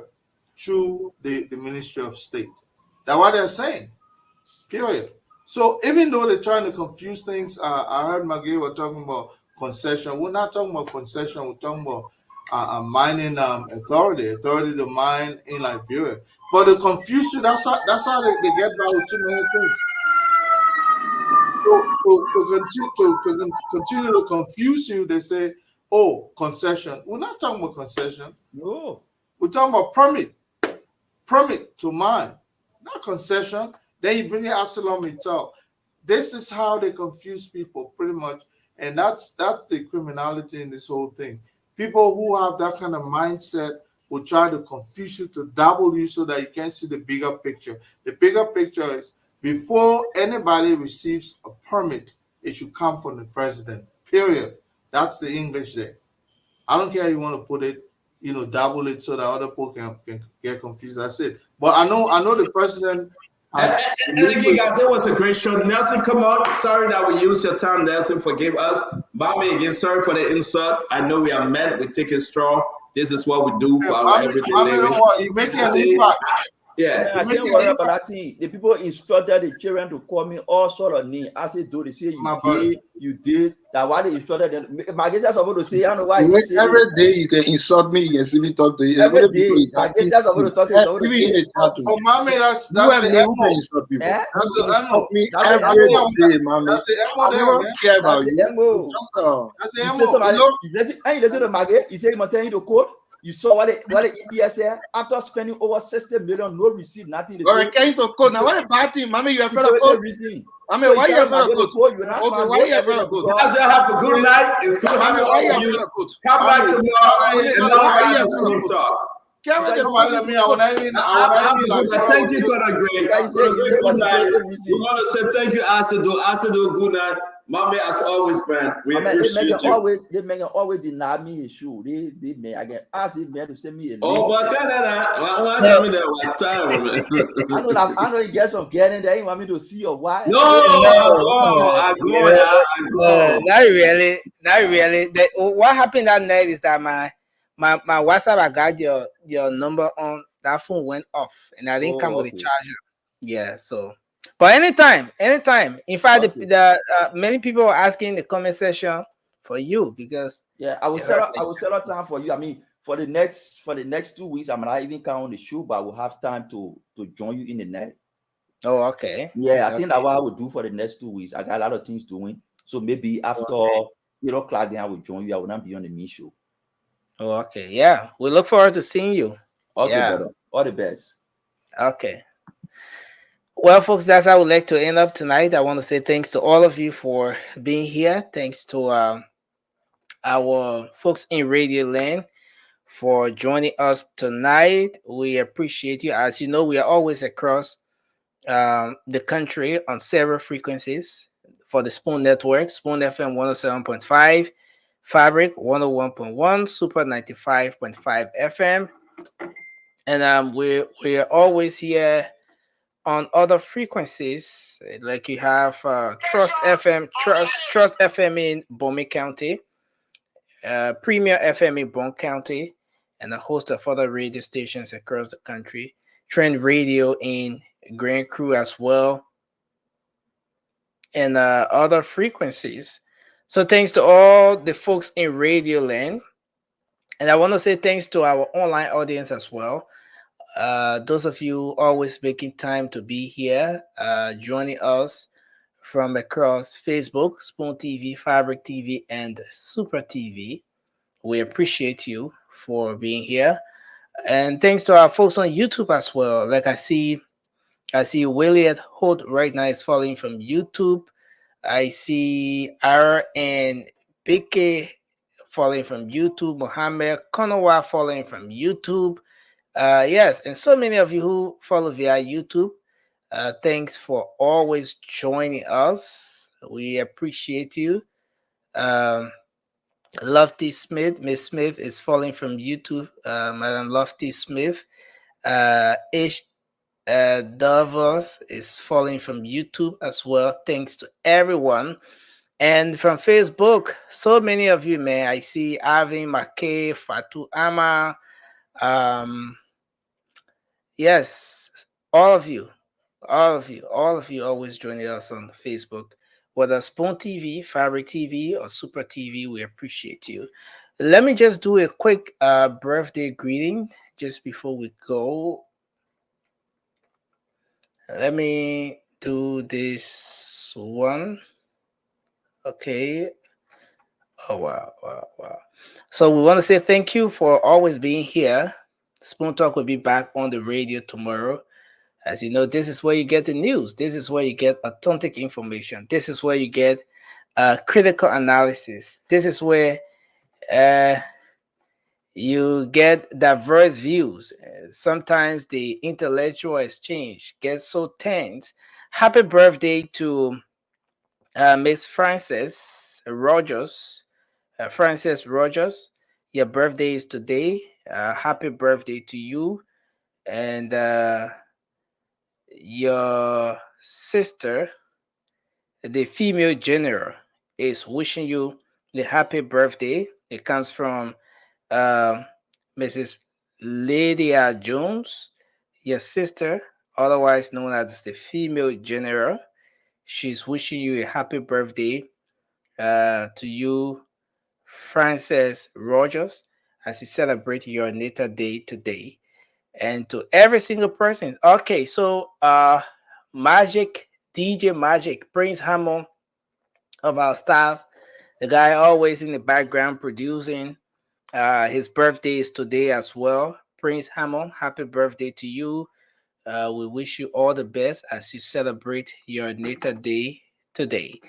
through the Ministry of State. That's what they're saying. Period. So even though they're trying to confuse things, I heard Maggie were talking about concession. We're not talking about concession. We're talking about a mining authority to mine in Liberia. But the confusion, that's how they get by with too many things. To continue to confuse you, they say, oh, concession. We're not talking about concession. No. We're talking about permit to mine, not concession. Then you bring it Absalom Mittal. This is how they confuse people pretty much. And that's the criminality in this whole thing. People who have that kind of mindset will try to confuse you, to double you so that you can't see the bigger picture. The bigger picture is before anybody receives a permit, it should come from the president, period. That's the English there. I don't care how you want to put it, double it so that other people can get confused. That's it. But I know the president Guys, it was a great show. Nelson, come on. Sorry that we used your time, Nelson. Forgive us. Bami, again, sorry for the insult. I know we are men. We take it strong. This is what we do for our everyday living. You making an impact. Yeah. I can't worry about that thing. The people instructed the children to call me all sort of names. I said, do they say you did that? Why they instructed them? My guess is supposed to say, I don't know why. Every day you can insult me, you can see me talk to you. Every day, my guess is supposed to talk to you. Oh, mommy, that's the insult people. That's the MO. Me every day, mommy. That's the MO. I don't care about you. That's the MO. And you listen to Maggie, he said he telling you the code. You saw what the EPS said after spending over 60 million, no receipt, nothing. Or came to code. Now what a bad thing, mommy. You are afraid of code. I mean, why you afraid of code? Okay, why you afraid of code? Guys, have a good night. It's good. Mommy, why you afraid of code? Come back tomorrow. Thank you, Connor Gray. Good night. We want to say thank you, Asado. Asado, good night. Mommy, as always, man. We appreciate you. They make always deny me a shoe. They may I get asked man to send me a oh, but I know you get some getting there. You want me to see your wife? No, I go. Not really. What happened that night is that my WhatsApp, I got your number on that phone went off and I didn't come with a charger. Yeah, so. But anytime. In fact, the many people are asking in the comment section for you because I will set up time for you. I mean, for the next 2 weeks, I'm not even count on the show, but I will have time to join you in the night. Oh, okay. Yeah, I think that's what I will do for the next 2 weeks. I got a lot of things doing, so maybe after 8 o'clock, then I will join you. I will not be on the me show. Oh, okay. Yeah, we look forward to seeing you. Okay, brother. All the best. Okay. Well, folks, that's how I would like to end up tonight. I want to say thanks to all of you for being here. Thanks to our folks in Radio Land for joining us tonight. We appreciate you. As you know, we are always across the country on several frequencies for the Spoon Network, Spoon FM 107.5, Fabric 101.1, Super 95.5 FM. And we are always here on other frequencies, like you have Trust FM in Bomi County, Premier FM in Bon County, and a host of other radio stations across the country. Trend Radio in Grand Crew as well, and other frequencies. So thanks to all the folks in Radio Land, and I want to say thanks to our online audience as well. Those of you always making time to be here, joining us from across Facebook, Spoon TV, Fabric TV, and Super TV. We appreciate you for being here. And thanks to our folks on YouTube as well. Like I see William Holt right now is following from YouTube. I see R and BK following from YouTube. Mohammed Konowa following from YouTube. Yes, and so many of you who follow via YouTube, thanks for always joining us. We appreciate you. Lofty Smith, Miss Smith is following from YouTube. Madam Lofty Smith. Ish Davos is following from YouTube as well. Thanks to everyone. And from Facebook, so many of you, man. I see Avin, Makay, Fatu Ama. Yes, all of you always joining us on Facebook, whether Spoon TV, Fabric TV, or Super TV. We appreciate you. Let me just do a quick birthday greeting just before we go. Let me do this one. Okay. Oh, wow. So we want to say thank you for always being here. Spoon Talk will be back on the radio tomorrow. As you know, this is where you get the news. This is where you get authentic information. This is where you get critical analysis. This is where you get diverse views. Sometimes the intellectual exchange gets so tense. Happy birthday to Miss Frances Rogers. Frances Rogers, your birthday is today. Happy birthday to you. And your sister, the female general, is wishing you the happy birthday. It comes from Mrs. Lydia Jones, your sister, otherwise known as the female general. She's wishing you a happy birthday to you, Frances Rogers, as you celebrate your natal day today. And to every single person. Okay, so Magic, DJ Magic, Prince Hammond of our staff, the guy always in the background producing. His birthday is today as well. Prince Hammond, happy birthday to you. We wish you all the best as you celebrate your natal day today.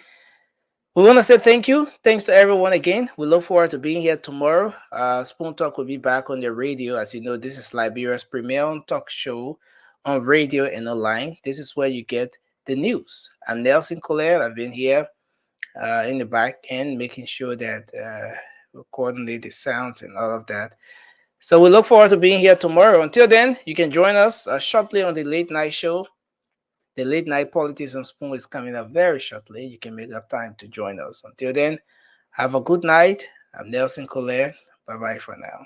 We want to say thank you. Thanks to everyone again. We look forward to being here tomorrow. Spoon Talk will be back on the radio. As you know, this is Liberia's premier talk show on radio and online. This is where you get the news. I'm Nelson Collier. I've been here in the back end, making sure that we coordinate the sounds and all of that. So we look forward to being here tomorrow. Until then, you can join us shortly on the late night show. The late night politics on Spoon is coming up very shortly. You can make up time to join us. Until then, have a good night. I'm Nelson Collier. Bye-bye for now.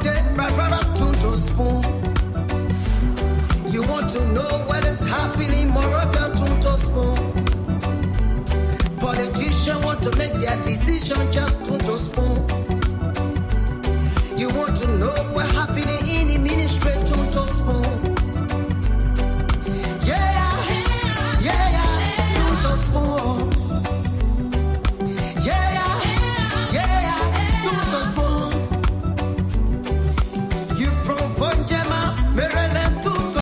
Take my brother to Spoon. You want to know what is happening, Morocco to Spoon. Politicians want to make their decision just to Spoon. You want to know